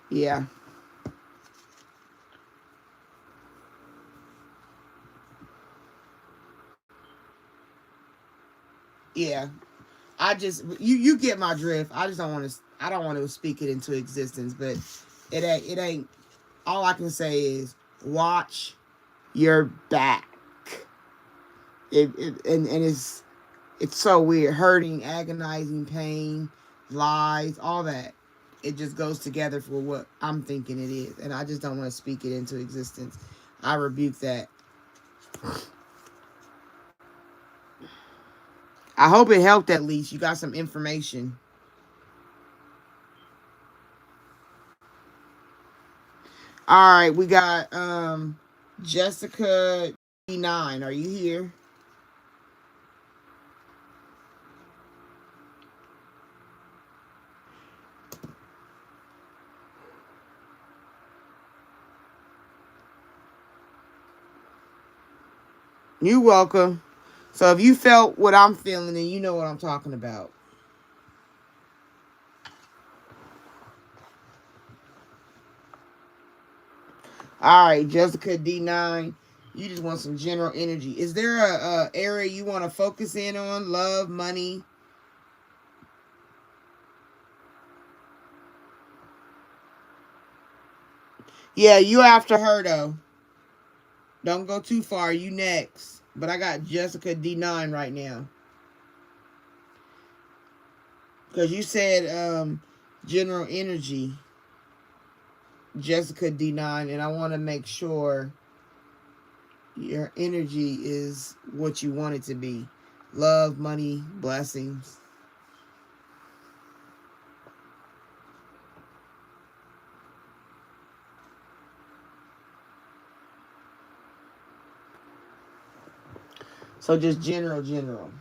Yeah. Yeah. You get my drift. I just don't want to speak it into existence, but it ain't all I can say is watch your back. And it's so weird. Hurting, agonizing pain, lies, all that. It just goes together for what I'm thinking it is. And I just don't want to speak it into existence. I rebuke that. I hope it helped at least. You got some information. All right, we got Jessica D9. Are you here? You're welcome. So if you felt what I'm feeling, then you know what I'm talking about. All right, Jessica D9. You just want some general energy. Is there a area you want to focus in on? Love, money? Yeah, you after her though. Don't go too far. You next. But I got Jessica D9 right now. Because you said general energy, Jessica D9, and I want to make sure your energy is what you want it to be. Love, money, blessings. So just general.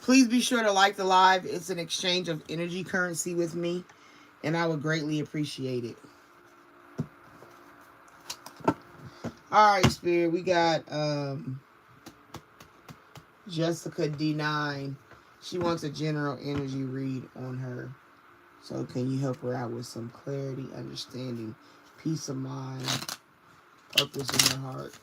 Please be sure to like the live. It's an exchange of energy currency with me, and I would greatly appreciate it. All right, Spirit, we got Jessica D9. She wants a general energy read on her. So can you help her out with some clarity, understanding, peace of mind, purpose in her heart?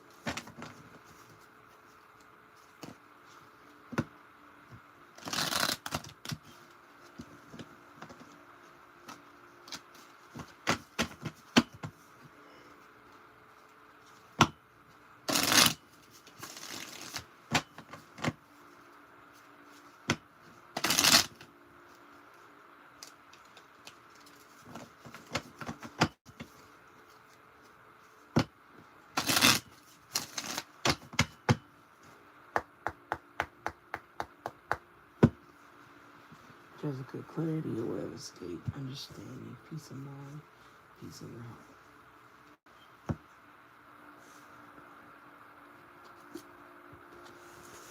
Jessica, clarity, a way of escape, understanding, peace of mind, peace in your heart.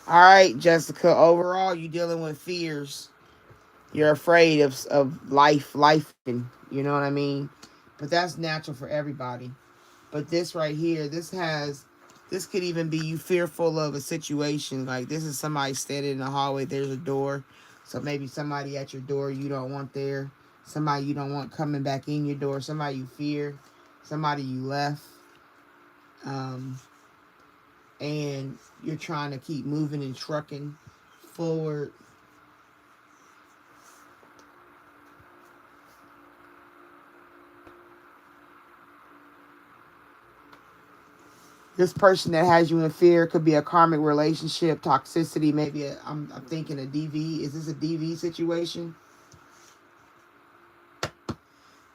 All right, Jessica, overall, you're dealing with fears. You're afraid of life, and you know what I mean? But that's natural for everybody. But this right here, this could even be you fearful of a situation. Like this is somebody standing in the hallway, there's a door. So maybe somebody at your door you don't want there. Somebody you don't want coming back in your door. Somebody you fear. Somebody you left. Um, and you're trying to keep moving and trucking forward. This person that has you in fear could be a karmic relationship, toxicity, maybe I'm thinking a DV. Is this a DV situation?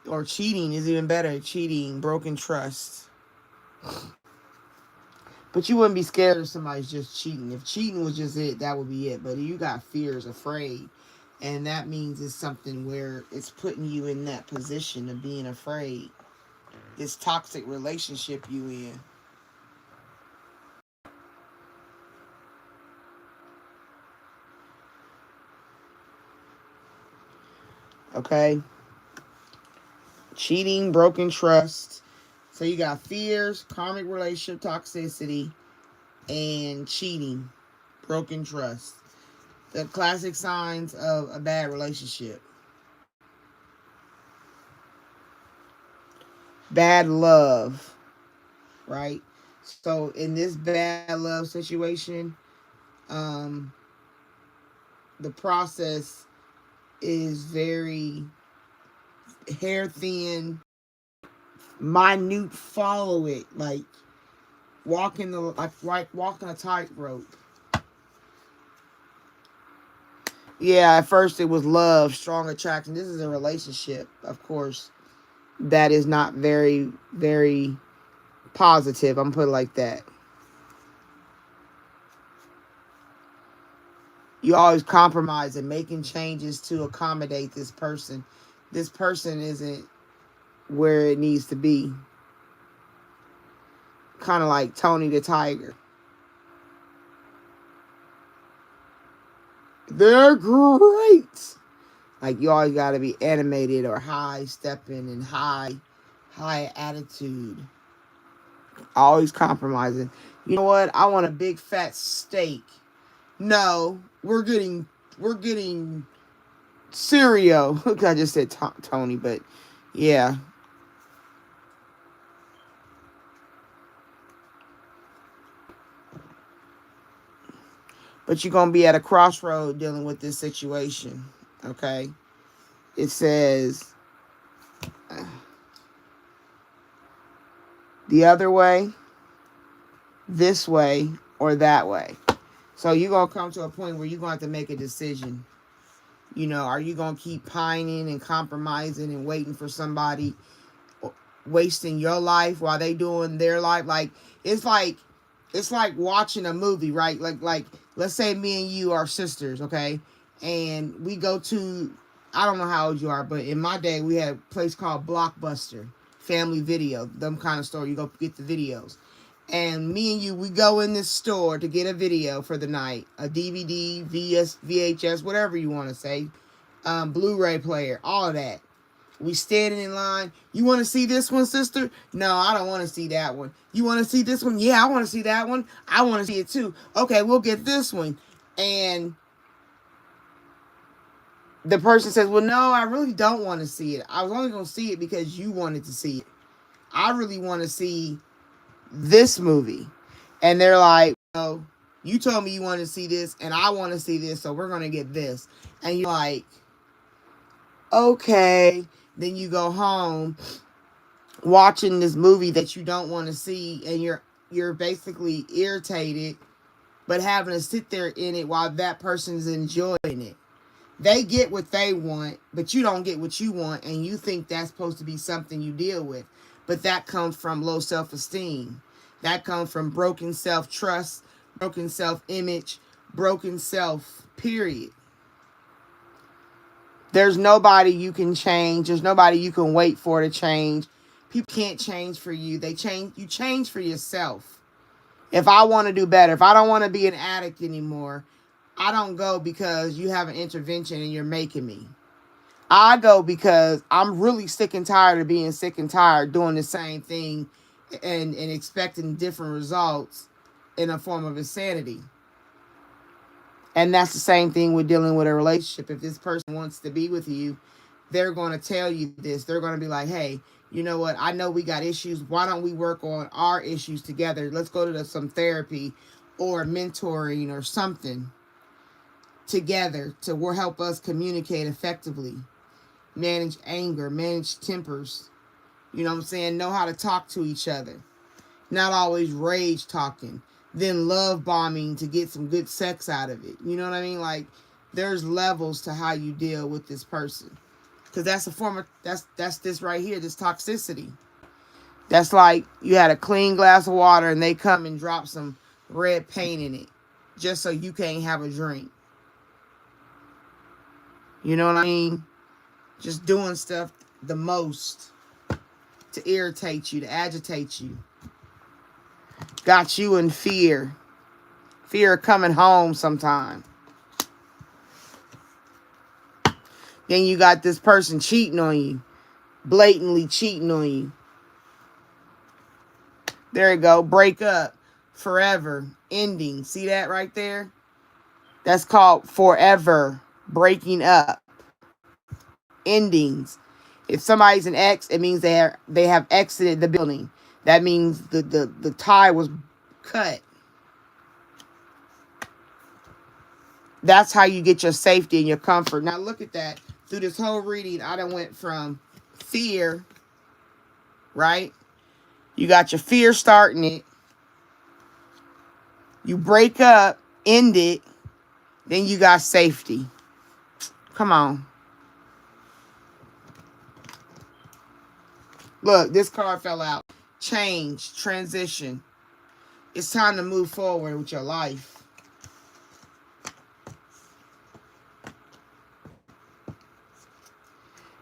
Or cheating is even better. Cheating, broken trust. But you wouldn't be scared if somebody's just cheating. If cheating was just it, that would be it. But you got fears, afraid. And that means it's something where it's putting you in that position of being afraid. This toxic relationship you in. Okay? Cheating, broken trust. So you got fears, karmic relationship toxicity, and cheating, broken trust. The classic signs of a bad relationship. Bad love, right? So in this bad love situation, um, the process is very hair thin, minute. Follow it, like walking walking a tightrope. Yeah, at first it was love, strong attraction. This is a relationship, of course, that is not very, very positive. I'm gonna put it like that. You always compromising, making changes to accommodate this person. This person isn't where it needs to be. Kind of like Tony the Tiger. They're great. Like, you always got to be animated or high stepping and high attitude. Always compromising. You know what? I want a big fat steak. No, we're getting cereal. I just said Tony, but yeah. But you're going to be at a crossroad dealing with this situation. Okay? It says the other way, this way, or that way. So you're going to come to a point where you're going to have to make a decision. You know, are you going to keep pining and compromising and waiting for somebody, wasting your life while they doing their life? Like, it's like watching a movie, right? Like let's say me and you are sisters, okay? And we go to, I don't know how old you are, but in my day, we had a place called Blockbuster, Family Video, them kind of store. You go get the videos. And me and you, we go in this store to get a video for the night, a DVD, VHS, whatever you want to say, Blu-ray player, all of that. We standing in line. You want to see this one, sister? No, I don't want to see that one. You want to see this one? Yeah, I want to see that one. I want to see it too. Okay, we'll get this one. And the person says, well, no, I really don't want to see it. I was only going to see it because you wanted to see it. I really want to see this movie. And they're like, no, you told me you wanted to see this and I want to see this, so we're going to get this. And you're like, okay. Then you go home watching this movie that you don't want to see, and you're basically irritated, but having to sit there in it while that person's enjoying it. They get what they want, but you don't get what you want, and you think that's supposed to be something you deal with. But that comes from low self-esteem. That comes from broken self-trust, broken self-image, broken self, period. There's nobody you can change. There's nobody you can wait for to change. People can't change for you. You change for yourself. If I want to do better, if I don't want to be an addict anymore, I don't go because you have an intervention and you're making me. I go because I'm really sick and tired of being sick and tired, doing the same thing and expecting different results in a form of insanity. And that's the same thing with dealing with a relationship. If this person wants to be with you, they're going to tell you this. They're going to be like, hey, you know what? I know we got issues. Why don't we work on our issues together? Let's go to some therapy or mentoring or something together to help us communicate effectively, manage anger, manage tempers. You know what I'm saying? Know how to talk to each other. Not always rage talking. Then love bombing to get some good sex out of it. You know what I mean? Like, there's levels to how you deal with this person. Because that's a form of, that's this right here, this toxicity. That's like you had a clean glass of water and they come and drop some red paint in it just so you can't have a drink. You know what I mean? Just doing stuff the most to irritate you, to agitate you. Got you in fear. Fear of coming home sometime. Then you got this person cheating on you. Blatantly cheating on you. There you go. Break up. Forever. Ending. See that right there? That's called forever. Breaking up. Endings. If somebody's an ex, it means they have exited the building. That means the tie was cut. That's how you get your safety and your comfort. Now look at that. Through this whole reading, I done went from fear, right? You got your fear starting it. You break up, end it, then you got safety. Come on. Look, this card fell out. Change, transition. It's time to move forward with your life.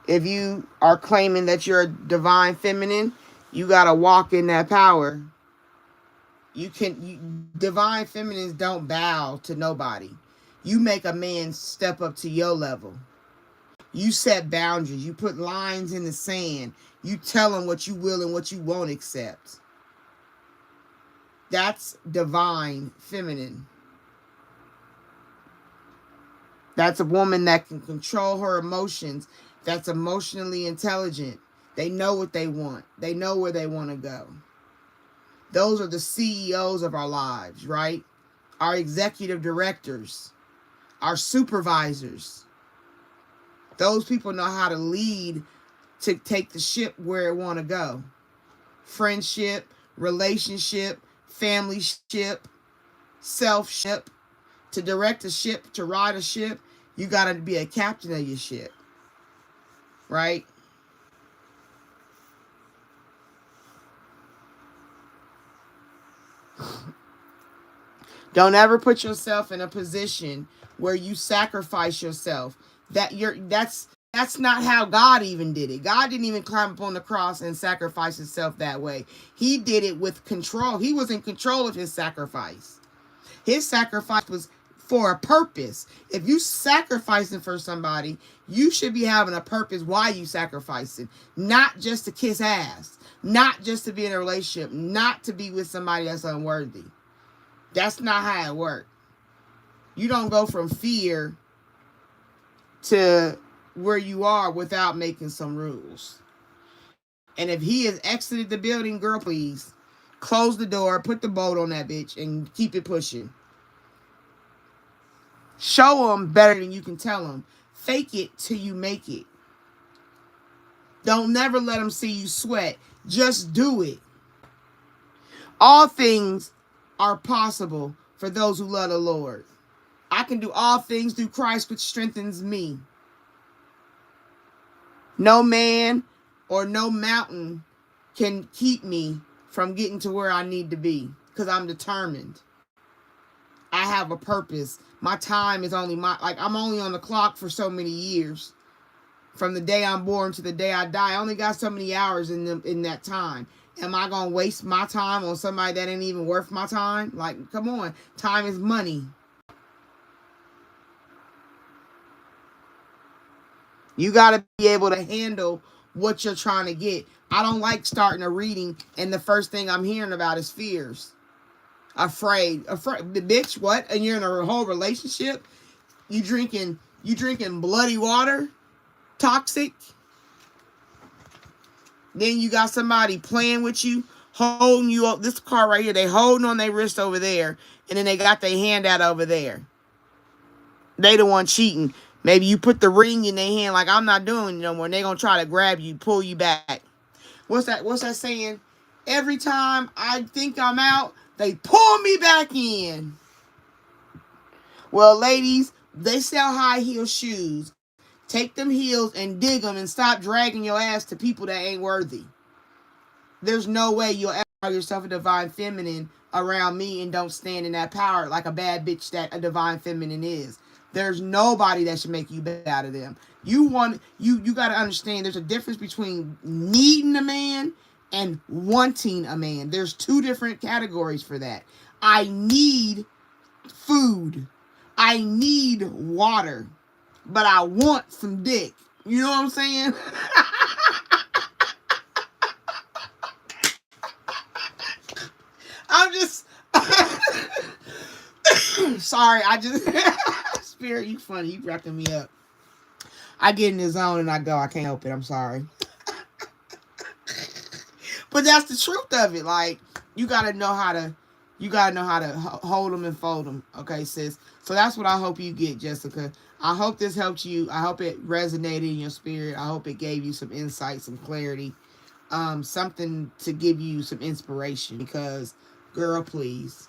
If you are claiming that you're a divine feminine, you got to walk in that power. Divine feminines don't bow to nobody. You make a man step up to your level. You set boundaries. You put lines in the sand. You tell him what you will and what you won't accept. That's divine feminine. That's a woman that can control her emotions. That's emotionally intelligent. They know what they want. They know where they want to go. Those are the CEOs of our lives, right? Our executive directors, our supervisors. Those people know how to lead to take the ship where it want to go. Friendship, relationship, family ship, self ship. To direct a ship, to ride a ship, you got to be a captain of your ship. Right? Don't ever put yourself in a position where you sacrifice yourself. That's not how God even did it. God didn't even climb up on the cross and sacrifice himself that way. He did it with control. He was in control of his sacrifice. His sacrifice was for a purpose. If you sacrificing for somebody, you should be having a purpose why you sacrificing. Not just to kiss ass. Not just to be in a relationship. Not to be with somebody that's unworthy. That's not how it works. You don't go from fear to where you are without making some rules. And if he has exited the building, girl, please close the door, put the bolt on that bitch, and keep it pushing. Show them better than you can tell them. Fake it till you make it. Don't never let them see you sweat. Just do it. All things are possible for those who love the Lord. I can do all things through Christ, which strengthens me. No man or no mountain can keep me from getting to where I need to be because I'm determined. I have a purpose. My time is only I'm only on the clock for so many years. From the day I'm born to the day I die, I only got so many hours in that time. Am I going to waste my time on somebody that ain't even worth my time? Like, come on. Time is money. You got to be able to handle what you're trying to get. I don't like starting a reading and the first thing I'm hearing about is fears. Afraid. Bitch, what? And you're in a whole relationship? You drinking bloody water? Toxic? Then you got somebody playing with you, holding you up. This card right here, they holding on their wrist over there, and then they got their hand out over there. They the one cheating. Maybe you put the ring in their hand like, I'm not doing it no more. And they going to try to grab you, pull you back. What's that saying? Every time I think I'm out, they pull me back in. Well, ladies, they sell high heel shoes. Take them heels and dig them and stop dragging your ass to people that ain't worthy. There's no way you'll ever call yourself a divine feminine around me and don't stand in that power like a bad bitch that a divine feminine is. There's nobody that should make you bow to them. You got to understand there's a difference between needing a man and wanting a man. There's two different categories for that. I need food. I need water. But I want some dick. You know what I'm saying? I'm just... Sorry, Spirit, you funny. You wrapping me up. I get in the zone and I go. I can't help it. I'm sorry. But that's the truth of it. Like, you gotta know how to hold them and fold them. Okay, sis? So that's what I hope you get, Jessica. I hope this helped you. I hope it resonated in your spirit. I hope it gave you some insight, some clarity. Something to give you some inspiration. Because, girl, please.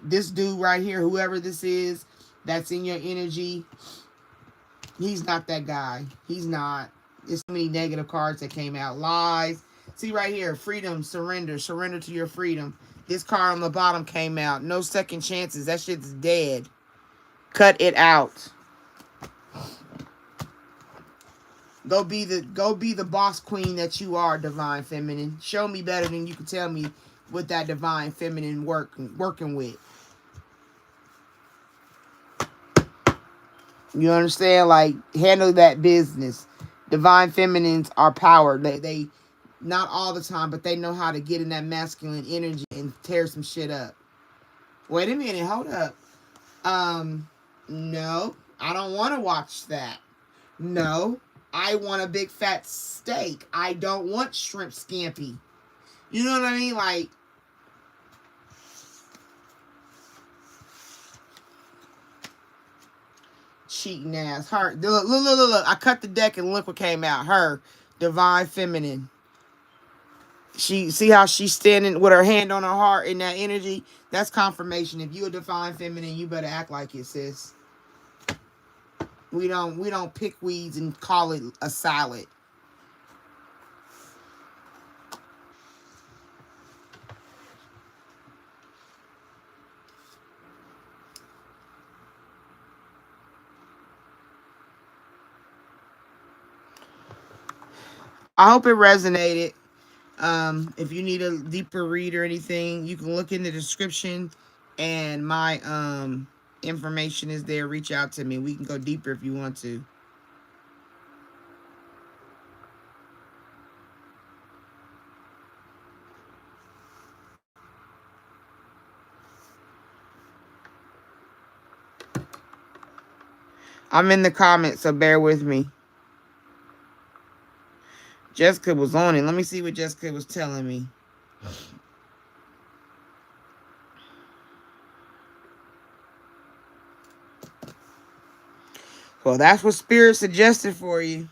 This dude right here, whoever this is, that's in your energy, he's not that guy. He's not. There's so many negative cards that came out. Lies. See right here, freedom, surrender. Surrender to your freedom. This card on the bottom came out. No second chances. That shit's dead. Cut it out. Go be the boss queen that you are, divine feminine. Show me better than you can tell me with that divine feminine working with. You understand? Like, handle that business. Divine feminines are power. They not all the time, but they know how to get in that masculine energy and tear some shit up. Wait a minute, hold up. No, I don't want to watch that. No, I want a big fat steak. I don't want shrimp scampi. You know what I mean? Like, cheating ass. Her. Look. I cut the deck and look what came out. Her. Divine feminine. See how she's standing with her hand on her heart in that energy? That's confirmation. If you a divine feminine, you better act like it, sis. We don't pick weeds and call it a salad. I hope it resonated. If you need a deeper read or anything, you can look in the description and my information is there. Reach out to me. We can go deeper if you want to. I'm in the comments, so bear with me. Jessica was on it. Let me see what Jessica was telling me. Well, that's what Spirit suggested for you.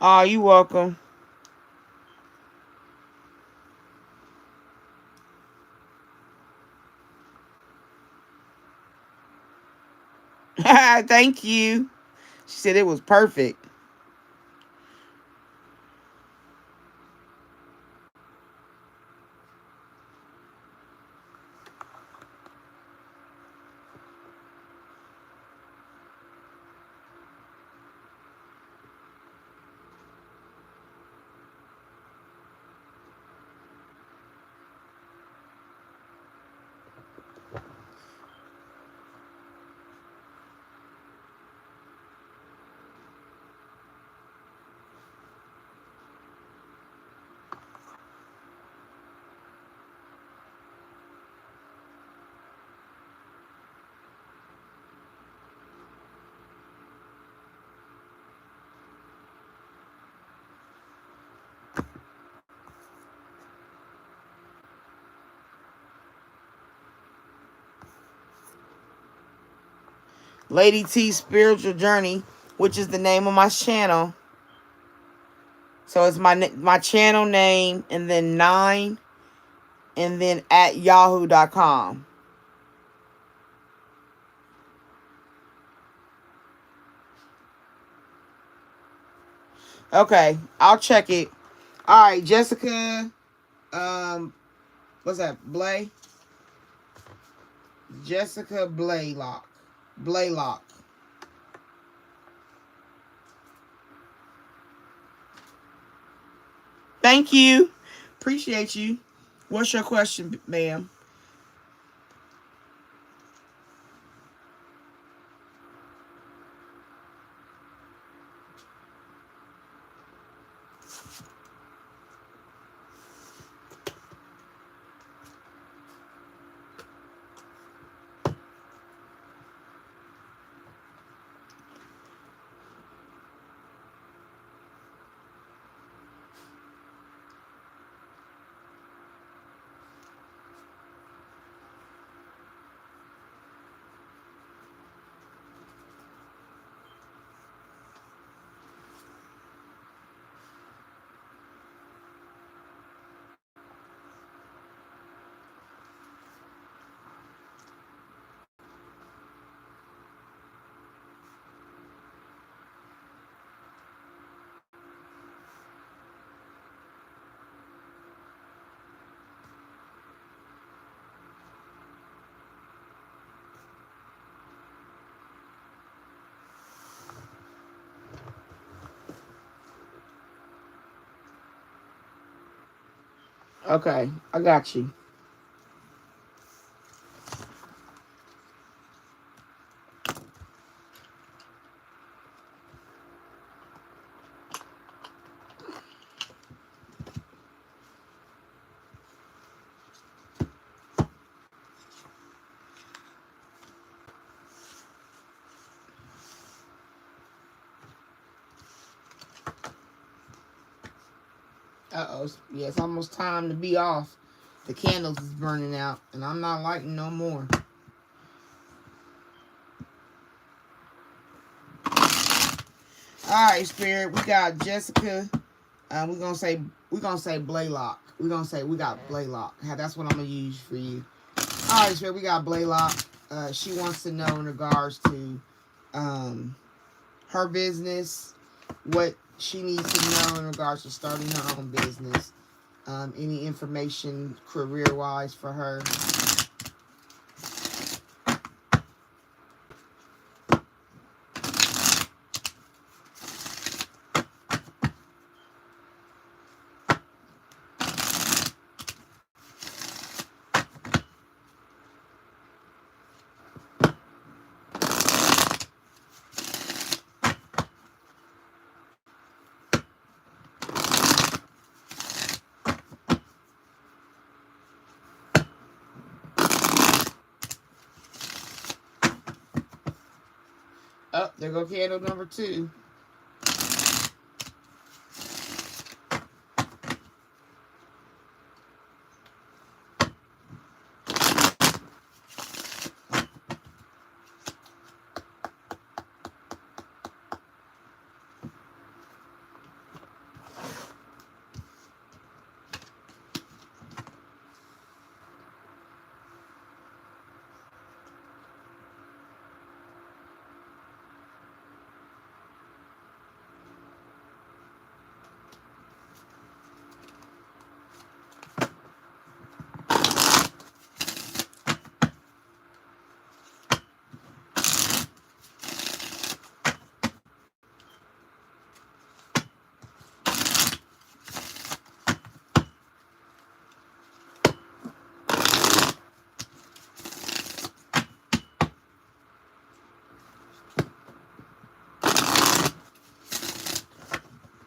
Oh, you welcome. Thank you. She said it was perfect. Lady T Spiritual Journey, which is the name of my channel. So it's my channel name and then 9 and then at yahoo.com. Okay, I'll check it. All right, Jessica. What's that? Jessica Blaylock. Blaylock. Thank you. Appreciate you. What's your question, ma'am? Okay, I got you. Uh-oh. Yeah, it's almost time to be off. The candles is burning out, and I'm not lighting no more. All right, Spirit. We got Jessica. We're gonna say Blaylock. We're gonna say we got Blaylock. That's what I'm gonna use for you. All right, Spirit. We got Blaylock. She wants to know in regards to her business, what she needs to know in regards to starting her own business. Any information career-wise for her. Oh, there go candle number 2.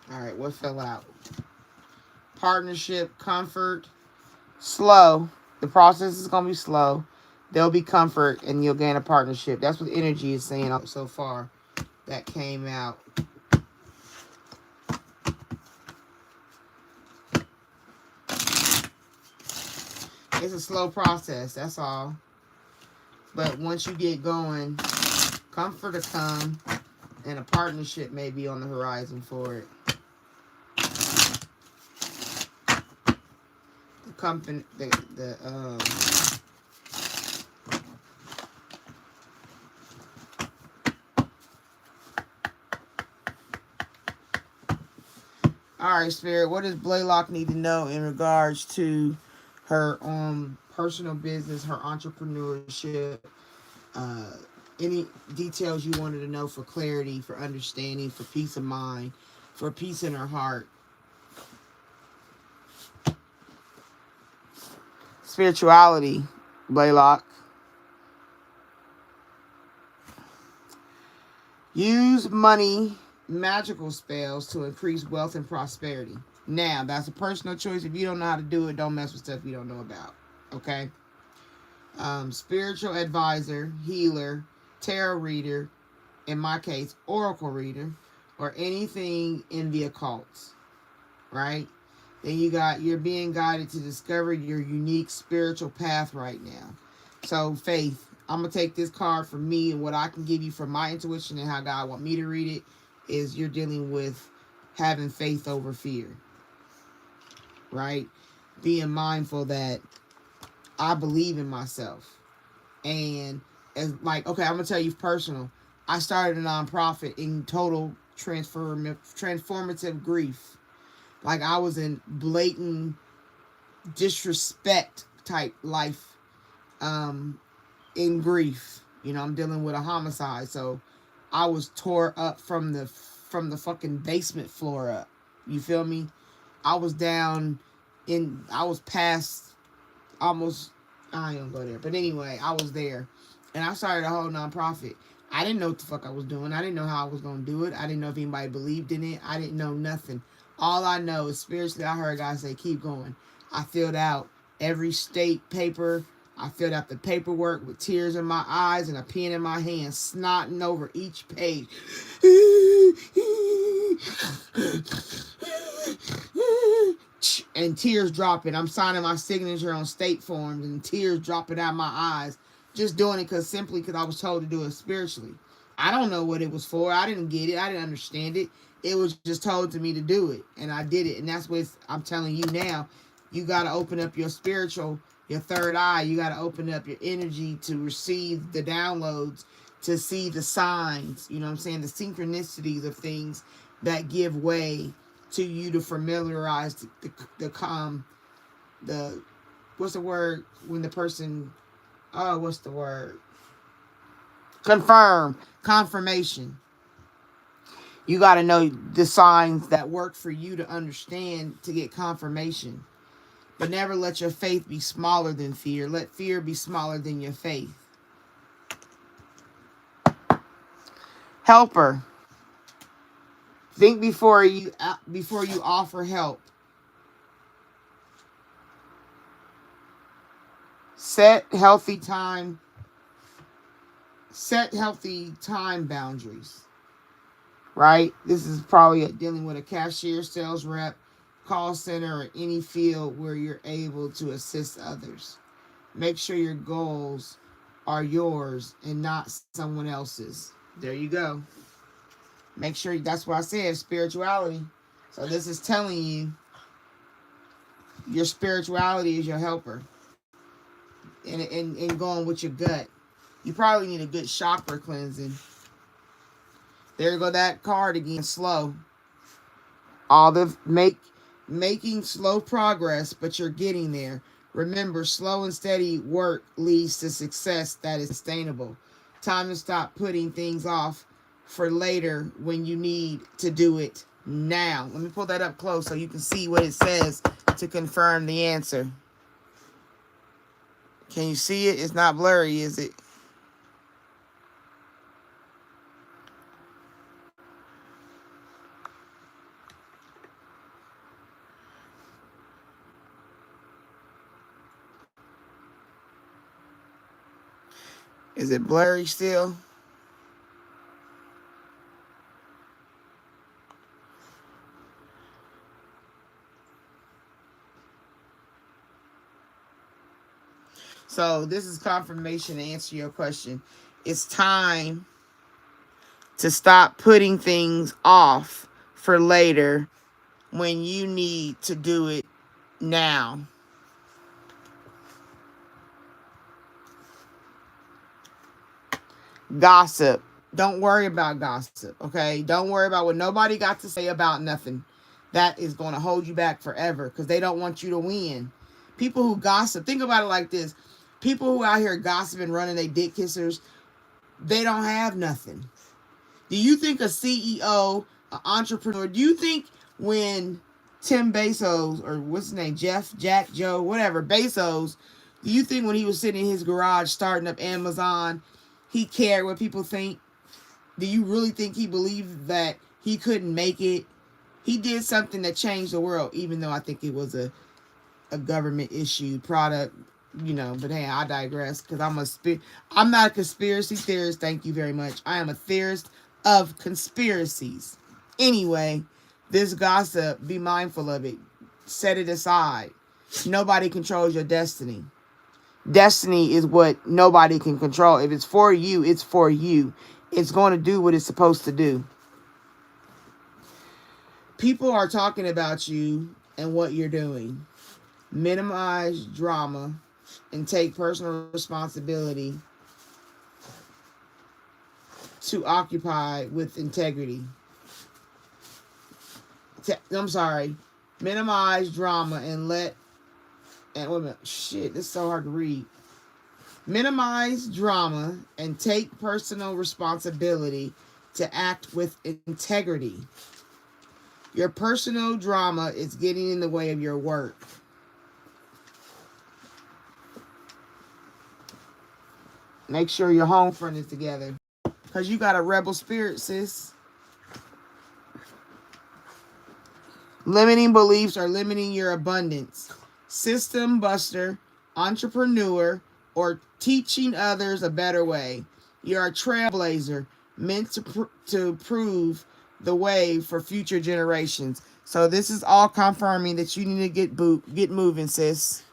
All right, what fell out? Partnership, comfort, slow. The process is going to be slow. There'll be comfort, and you'll gain a partnership. That's what energy is saying so far. That came out. It's a slow process, that's all. But once you get going, comfort will come, and a partnership may be on the horizon for it. The company, all right, Spirit, what does Blaylock need to know in regards to her personal business, her entrepreneurship, any details you wanted to know for clarity, for understanding, for peace of mind, for peace in her heart? Spirituality, Blaylock. Use money magical spells to increase wealth and prosperity. Now, that's a personal choice. If you don't know how to do it, don't mess with stuff you don't know about. Okay? Spiritual advisor, healer, tarot reader, in my case, oracle reader, or anything in the occult. Right? Then you're being guided to discover your unique spiritual path right now. So, faith. I'm going to take this card for me, and what I can give you from my intuition and how God want me to read it is you're dealing with having faith over fear. Right? Being mindful that I believe in myself. And as like, okay, I'm going to tell you personal. I started a nonprofit in total transformative grief. Like I was in blatant disrespect type life in grief. You know, I'm dealing with a homicide, so I was tore up from the fucking basement floor up. You feel me? I was down I was past almost, I ain't gonna go there. But anyway, I was there. And I started a whole nonprofit. I didn't know what the fuck I was doing. I didn't know how I was gonna do it. I didn't know if anybody believed in it. I didn't know nothing. All I know is spiritually I heard God say, keep going. I filled out every state paper. I filled out the paperwork with tears in my eyes and a pen in my hand, snotting over each page. And tears dropping. I'm signing my signature on state forms and tears dropping out my eyes. Just doing it simply because I was told to do it spiritually. I don't know what it was for. I didn't get it. I didn't understand it. It was just told to me to do it. And I did it. And that's what I'm telling you now. You got to open up your spiritual, your third eye. You got to open up your energy to receive the downloads, to see the signs, you know what I'm saying? The synchronicities of things that give way to you to familiarize the what's the word when the person, what's the word? Confirmation. You got to know the signs that work for you to understand to get confirmation. But never let your faith be smaller than fear. Let fear be smaller than your faith. Helper. Think before you offer help. Set healthy time boundaries. Right? This is probably dealing with a cashier, sales rep, call center, or any field where you're able to assist others. Make sure your goals are yours and not someone else's. There you go. Make sure, that's what I said, spirituality. So this is telling you your spirituality is your helper. And going with your gut. You probably need a good chakra cleansing. There go that card again, slow. All the making slow progress, but you're getting there. Remember, slow and steady work leads to success that is sustainable. Time to stop putting things off for later when you need to do it now. Let me pull that up close so you can see what it says to confirm the answer. Can you see it? It's not blurry, is it? Is it blurry still? So this is confirmation to answer your question. It's time to stop putting things off for later when you need to do it now. Gossip. Don't worry about gossip, okay? Don't worry about what nobody got to say about nothing. That is going to hold you back forever because they don't want you to win. People who gossip, think about it like this. People who out here gossiping, running they dick kissers, they don't have nothing. Do you think a CEO, an entrepreneur, do you think when Tim Bezos, or what's his name, Jack, Joe, whatever, Bezos, do you think when he was sitting in his garage starting up Amazon, he cared what people think? Do you really think he believed that he couldn't make it? He did something that changed the world, even though I think it was a government issued product, you know. But hey, I digress because I'm not a conspiracy theorist. Thank you very much. I am a theorist of conspiracies. Anyway, this gossip, be mindful of it. Set it aside. Nobody controls your destiny. Destiny is what nobody can control. If it's for you, it's for you. It's going to do what it's supposed to do. People are talking about you and what you're doing. Minimize drama and take personal responsibility to occupy with integrity. Minimize drama and wait a minute. Shit, this is so hard to read. Minimize drama and take personal responsibility to act with integrity. Your personal drama is getting in the way of your work. Make sure your home front is together. Because you got a rebel spirit, sis. Limiting beliefs are limiting your abundance. System buster, entrepreneur, or teaching others a better way. You're a trailblazer meant to prove the way for future generations. So this is all confirming that you need to get moving, sis.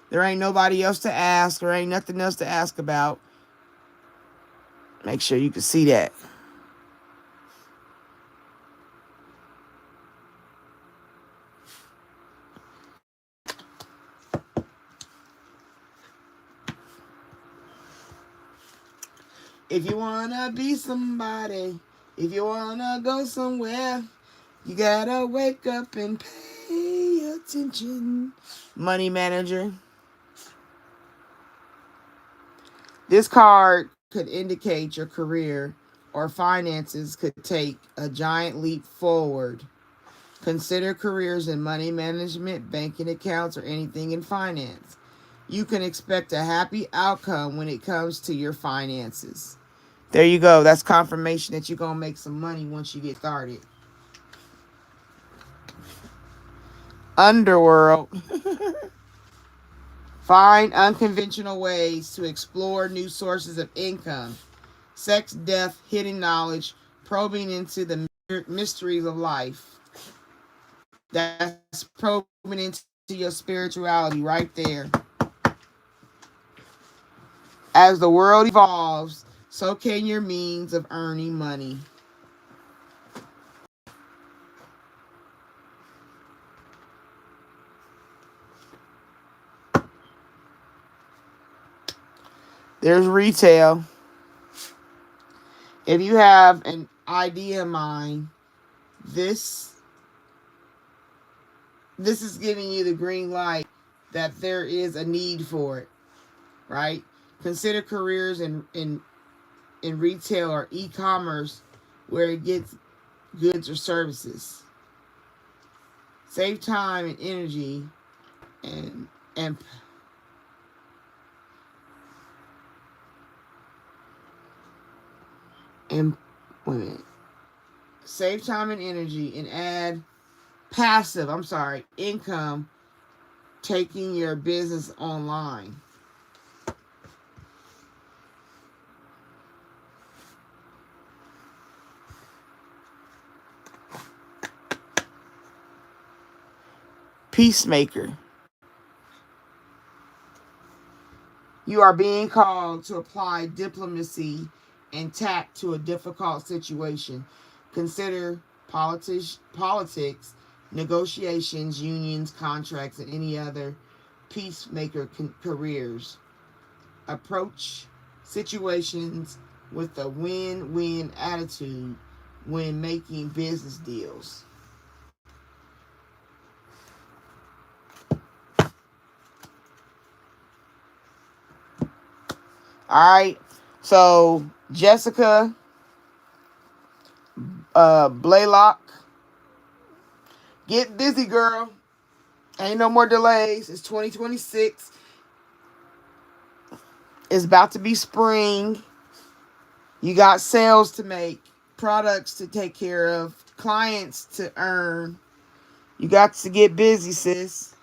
There ain't nobody else to ask. There ain't nothing else to ask about. Make sure you can see that. If you want to be somebody, if you want to go somewhere, you got to wake up and pay attention. Money manager. This card could indicate your career or finances could take a giant leap forward. Consider careers in money management, banking accounts, or anything in finance. You can expect a happy outcome when it comes to your finances. There you go. That's confirmation that you're going to make some money once you get started. Underworld. Find unconventional ways to explore new sources of income. Sex, death, hidden knowledge, probing into the mysteries of life. That's probing into your spirituality right there. As the world evolves, so can your means of earning money. There's retail. If you have an idea in mind, this is giving you the green light that there is a need for it, right? Consider careers in retail or e-commerce where it gets goods or services. Save time and energy and wait a minute. Save time and energy and add income taking your business online. Peacemaker. You are being called to apply diplomacy and tact to a difficult situation. Consider politics, negotiations, unions, contracts, and any other peacemaker careers. Approach situations with a win-win attitude when making business deals. All right. So, Jessica Blaylock, get busy, girl. Ain't no more delays. It's 2026. It's about to be spring. You got sales to make, products to take care of, clients to earn. You got to get busy, sis.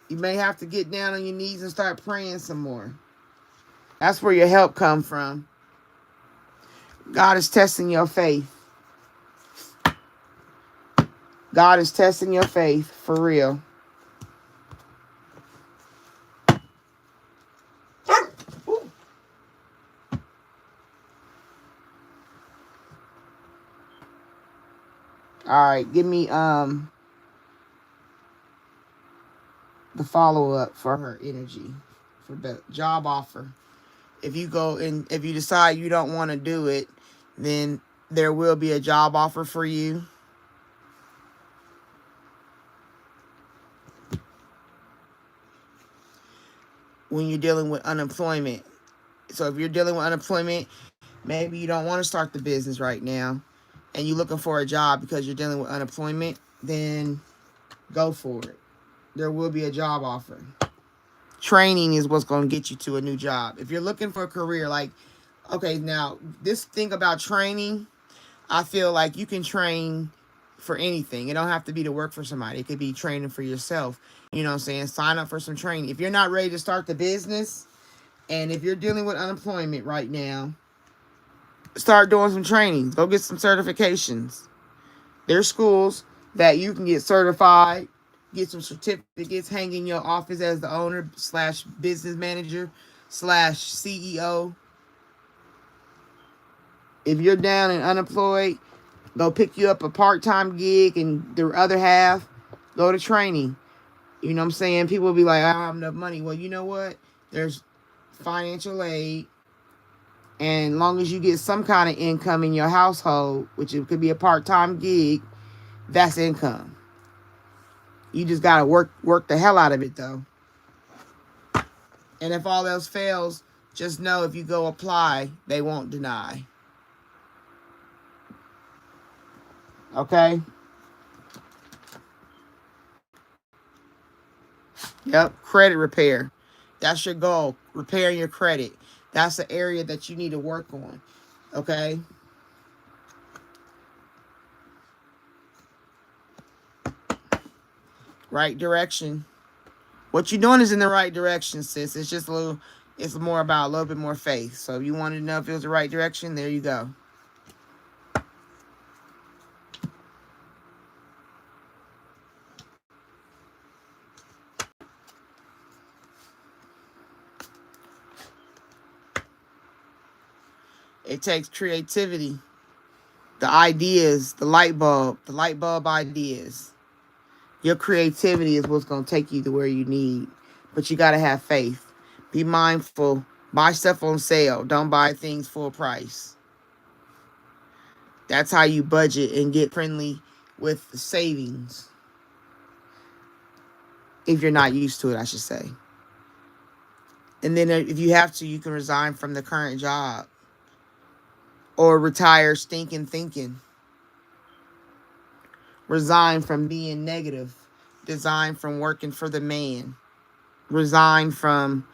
You may have to get down on your knees and start praying some more. That's where your help comes from. God is testing your faith. God is testing your faith for real. All right, give me the follow-up for her energy for the job offer. If you decide you don't want to do it, then there will be a job offer for you. When you're dealing with unemployment. So if you're dealing with unemployment, maybe you don't want to start the business right now and you're looking for a job because you're dealing with unemployment, then go for it. There will be a job offer. Training is what's going to get you to a new job. If you're looking for a career, like, okay, now this thing about training, I feel like you can train for anything. It don't have to be to work for somebody. It could be training for yourself. You know what I'm saying? Sign up for some training. If you're not ready to start the business, and if you're dealing with unemployment right now, start doing some training. Go get some certifications. There's schools that you can get certified, get some certificates, hang in your office as the owner slash business manager slash CEO. If you're down and unemployed, go pick you up a part-time gig, and the other half, go to training. You know what I'm saying? People will be like, I don't have enough money. Well, you know what? There's financial aid. And as long as you get some kind of income in your household, which it could be a part-time gig, that's income. You just got to work the hell out of it, though. And if all else fails, just know if you go apply, they won't deny. Okay? Yep, credit repair. That's your goal. Repairing your credit. That's the area that you need to work on. Okay? Right direction. What you're doing is in the right direction, sis. It's just it's more about a little bit more faith. So if you wanted to know if it was the right direction, there you go. It takes creativity. The ideas, the light bulb ideas. Your creativity is what's going to take you to where you need. But you got to have faith. Be mindful. Buy stuff on sale. Don't buy things full price. That's how you budget and get friendly with savings. If you're not used to it, I should say. And then if you have to, you can resign from the current job. Or retire stinking thinking. Resign from being negative. Resign from working for the man. Resign from,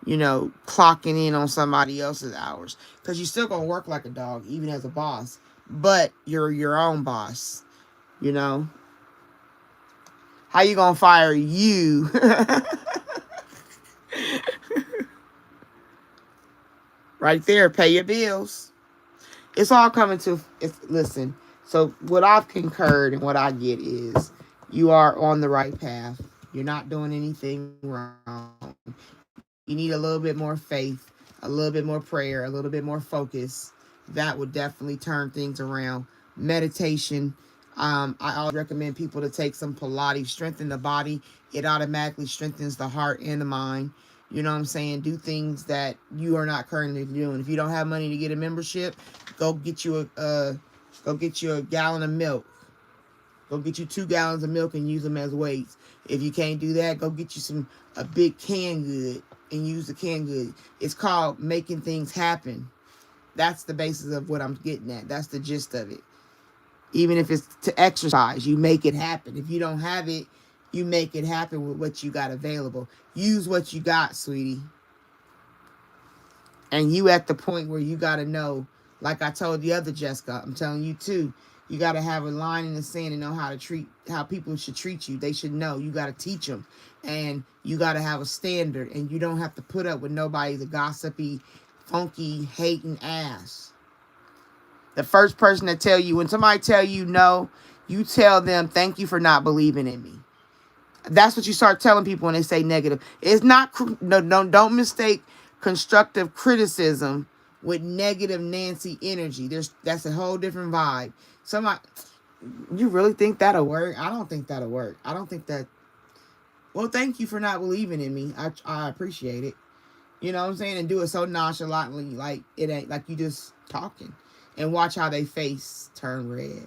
clocking in on somebody else's hours. Because you're still going to work like a dog, even as a boss. But you're your own boss. How you going to fire you? Right there, pay your bills. It's all coming to, listen, so what I've concurred and what I get is you are on the right path. You're not doing anything wrong. You need a little bit more faith, a little bit more prayer, a little bit more focus. That would definitely turn things around. Meditation. I always recommend people to take some Pilates, strengthen the body. It automatically strengthens the heart and the mind. You know what I'm saying? Do things that you are not currently doing. If you don't have money to get a membership, go get you a gallon of milk. Go get you 2 gallons of milk and use them as weights. If you can't do that, go get you a big canned good and use the canned good. It's called making things happen. That's the basis of what I'm getting at. That's the gist of it. Even if it's to exercise, you make it happen. If you don't have it, you make it happen with what you got available. Use what you got, sweetie. And you at the point where you got to know, like I told the other Jessica, I'm telling you too, you got to have a line in the sand and know how people should treat you. They should know. You got to teach them. And you got to have a standard. And you don't have to put up with nobody's gossipy, funky, hating ass. The first person to tell you, when somebody tell you no, you tell them, thank you for not believing in me. That's what you start telling people when they say negative. It's not, don't mistake constructive criticism with negative Nancy energy. That's a whole different vibe. Somebody, you really think that'll work? I don't think that'll work. I don't think that. Well, thank you for not believing in me. I appreciate it. You know what I'm saying? And do it so nonchalantly, like it ain't like you just talking. And watch how they face turn red.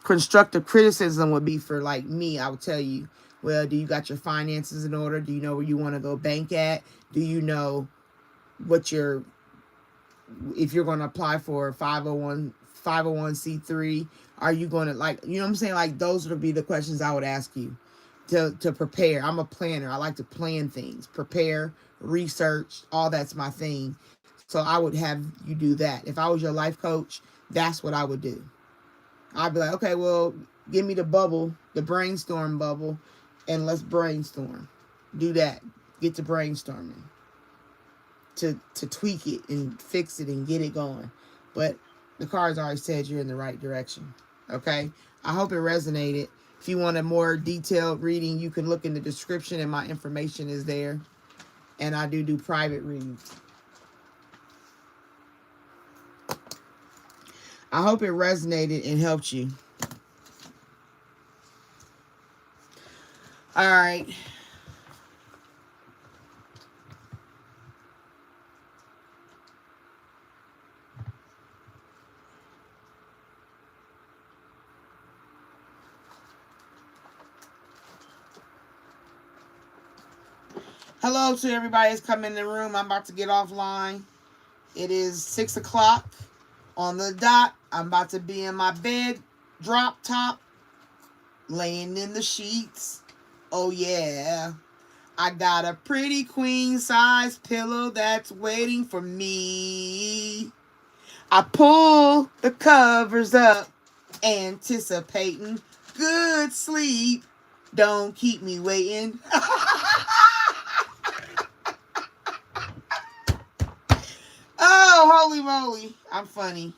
Constructive criticism would be for like me. I would tell you, well, do you got your finances in order? Do you know where you want to go bank at? Do you know what if you're going to apply for 501c3, are you going to, like, you know what I'm saying? Like, those would be the questions I would ask you. to prepare. I'm a planner. I like to plan things, prepare, research, all that's my thing. So I would have you do that. If I was your life coach, that's what I would do. I'd be like, okay, well, give me the bubble, the brainstorm bubble, and let's brainstorm. Do that. Get to brainstorming. To tweak it and fix it and get it going. But the cards already said you're in the right direction. Okay? I hope it resonated. If you want a more detailed reading, you can look in the description and my information is there. And I do private readings. I hope it resonated and helped you. All right. Hello to everybody that's coming in the room. I'm about to get offline. It is 6 o'clock on the dot. I'm about to be in my bed, drop top, laying in the sheets. Oh yeah. I got a pretty queen size pillow that's waiting for me. I pull the covers up, anticipating good sleep. Don't keep me waiting. Oh, holy moly. I'm funny.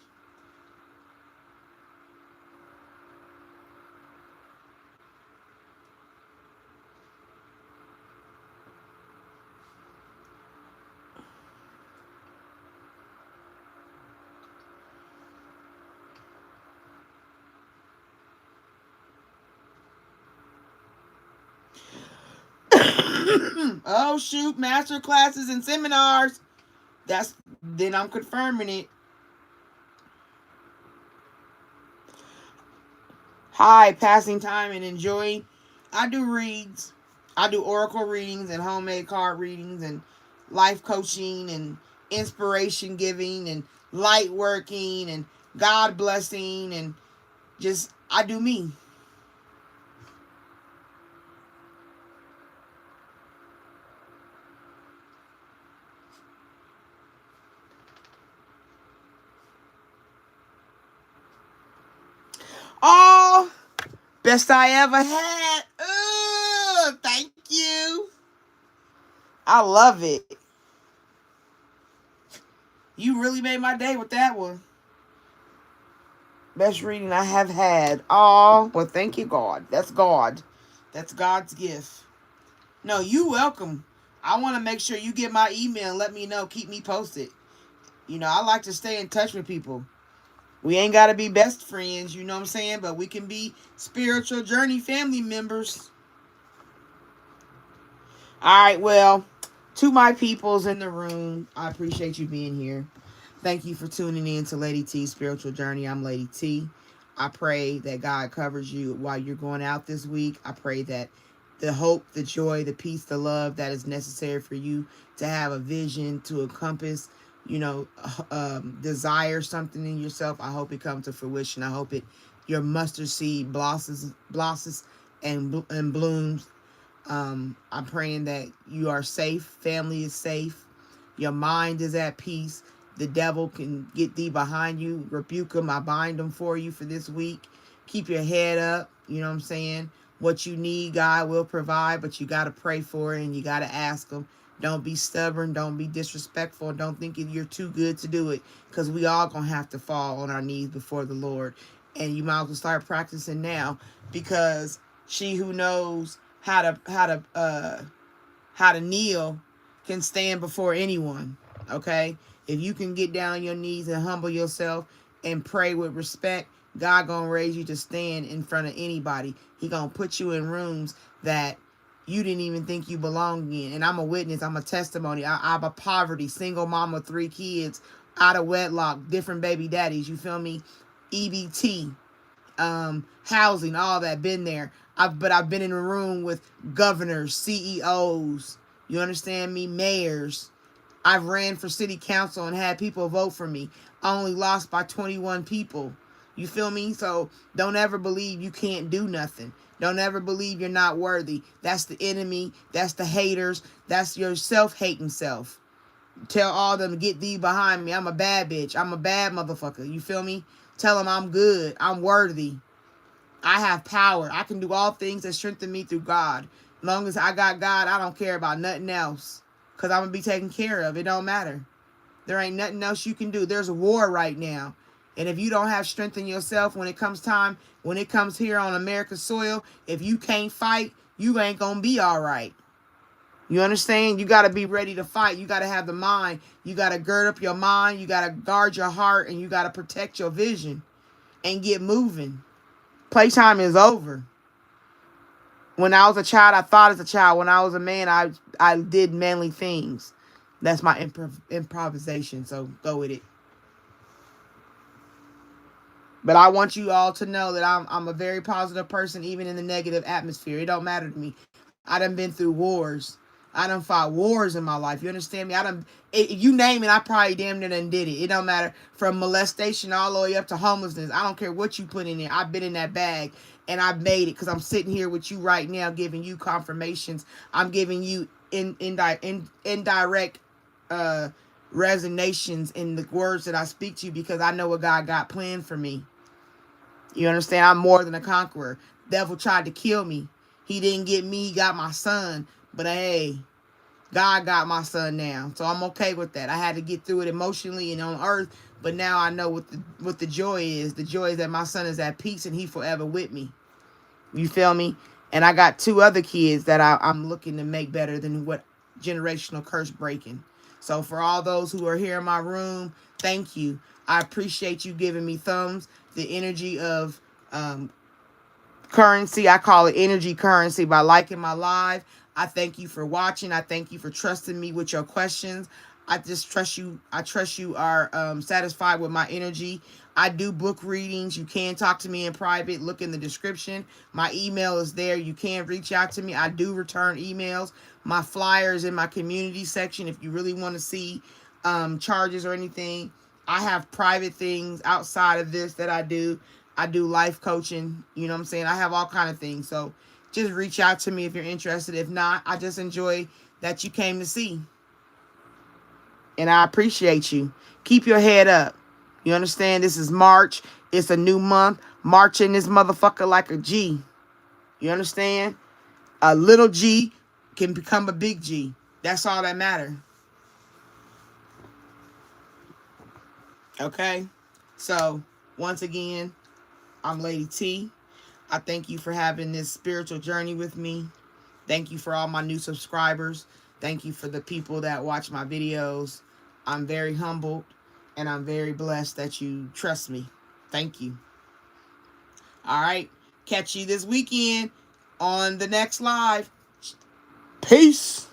Oh, shoot. Master classes and seminars. Then I'm confirming it. Hi, passing time and enjoying. I do reads. I do oracle readings and homemade card readings and life coaching and inspiration giving and light working and God blessing and just, I do me. Oh, best I ever had. Ooh, thank you. I love it. You really made my day with that one. Best reading I have had. Oh, well, thank you, God. That's God. That's God's gift. No, you welcome. I want to make sure you get my email and let me know. Keep me posted. You know, I like to stay in touch with people. We ain't got to be best friends, you know what I'm saying? But we can be spiritual JurNie family members. All right, well, to my peoples in the room, I appreciate you being here. Thank you for tuning in to Lady T's Spiritual Journey. I'm Lady T. I pray that God covers you while you're going out this week. I pray that the hope, the joy, the peace, the love that is necessary for you to have a vision, to encompass, desire something in yourself. I hope it comes to fruition. I hope your mustard seed blossoms and blooms. I'm praying that you are safe. Family is safe. Your mind is at peace. The devil can get thee behind you. Rebuke him. I bind him for you for this week. Keep your head up. You know what I'm saying? What you need, God will provide, but you got to pray for it and you got to ask him. Don't be stubborn. Don't be disrespectful. Don't think you're too good to do it, because we all going to have to fall on our knees before the Lord. And you might as well start practicing now, because she who knows how to kneel can stand before anyone. Okay? If you can get down on your knees and humble yourself and pray with respect, God gonna raise you to stand in front of anybody. He gonna put you in rooms that you didn't even think you belonged in. And I'm a witness. I'm a testimony. I'm a poverty, single mama, 3 kids, out of wedlock, different baby daddies. You feel me? EBT, housing, all that. Been there. But I've been in a room with governors, CEOs. You understand me? Mayors. I've ran for city council and had people vote for me. I only lost by 21 people. You feel me? So don't ever believe you can't do nothing. Don't ever believe you're not worthy. That's the enemy. That's the haters. That's your self-hating self. Tell all them, get thee behind me. I'm a bad bitch. I'm a bad motherfucker. You feel me? Tell them I'm good. I'm worthy. I have power. I can do all things that strengthen me through God. As long as I got God, I don't care about nothing else. Because I'm going to be taken care of. It don't matter. There ain't nothing else you can do. There's a war right now. And if you don't have strength in yourself when it comes time, when it comes here on America's soil, if you can't fight, you ain't going to be all right. You understand? You got to be ready to fight. You got to have the mind. You got to gird up your mind. You got to guard your heart. And you got to protect your vision and get moving. Playtime is over. When I was a child, I thought as a child. When I was a man, I did manly things. That's my improvisation. So go with it. But I want you all to know that I'm a very positive person, even in the negative atmosphere. It don't matter to me. I done been through wars. I done fought wars in my life. You understand me? You name it, I probably damn near done did it. It don't matter. From molestation all the way up to homelessness. I don't care what you put in there. I've been in that bag and I've made it because I'm sitting here with you right now giving you confirmations. I'm giving you indirect resonations in the words that I speak to you because I know what God got planned for me. You understand? I'm more than a conqueror. Devil tried to kill me. He didn't get me. He got my son. But hey, God got my son now. So I'm okay with that. I had to get through it emotionally and on earth. But now I know what the joy is. The joy is that my son is at peace and he forever with me. You feel me? And I got 2 other kids that I'm looking to make better than what generational curse breaking. So for all those who are here in my room, thank you. I appreciate you giving me thumbs. The energy of currency, I call it energy currency, by liking my live. I thank you for watching. I thank you for trusting me with your questions. I just trust you. I trust you are satisfied with my energy. I do book readings. You can talk to me in private. Look in the description. My email is there. You can reach out to me. I do return emails. My flyer is in my community section if you really want to see charges or anything. I have private things outside of this that I do. I do life coaching. You know what I'm saying? I have all kind of things. So just reach out to me if you're interested. If not, I just enjoy that you came to see. And I appreciate you. Keep your head up. You understand? This is March. It's a new month. Marching this motherfucker like a G. You understand? A little G can become a big G. That's all that matters. Okay? So, once again, I'm Lady T. I thank you for having this spiritual journey with me. Thank you for all my new subscribers. Thank you for the people that watch my videos. I'm very humbled and I'm very blessed that you trust me. Thank you. All right. Catch you this weekend on the next live. Peace.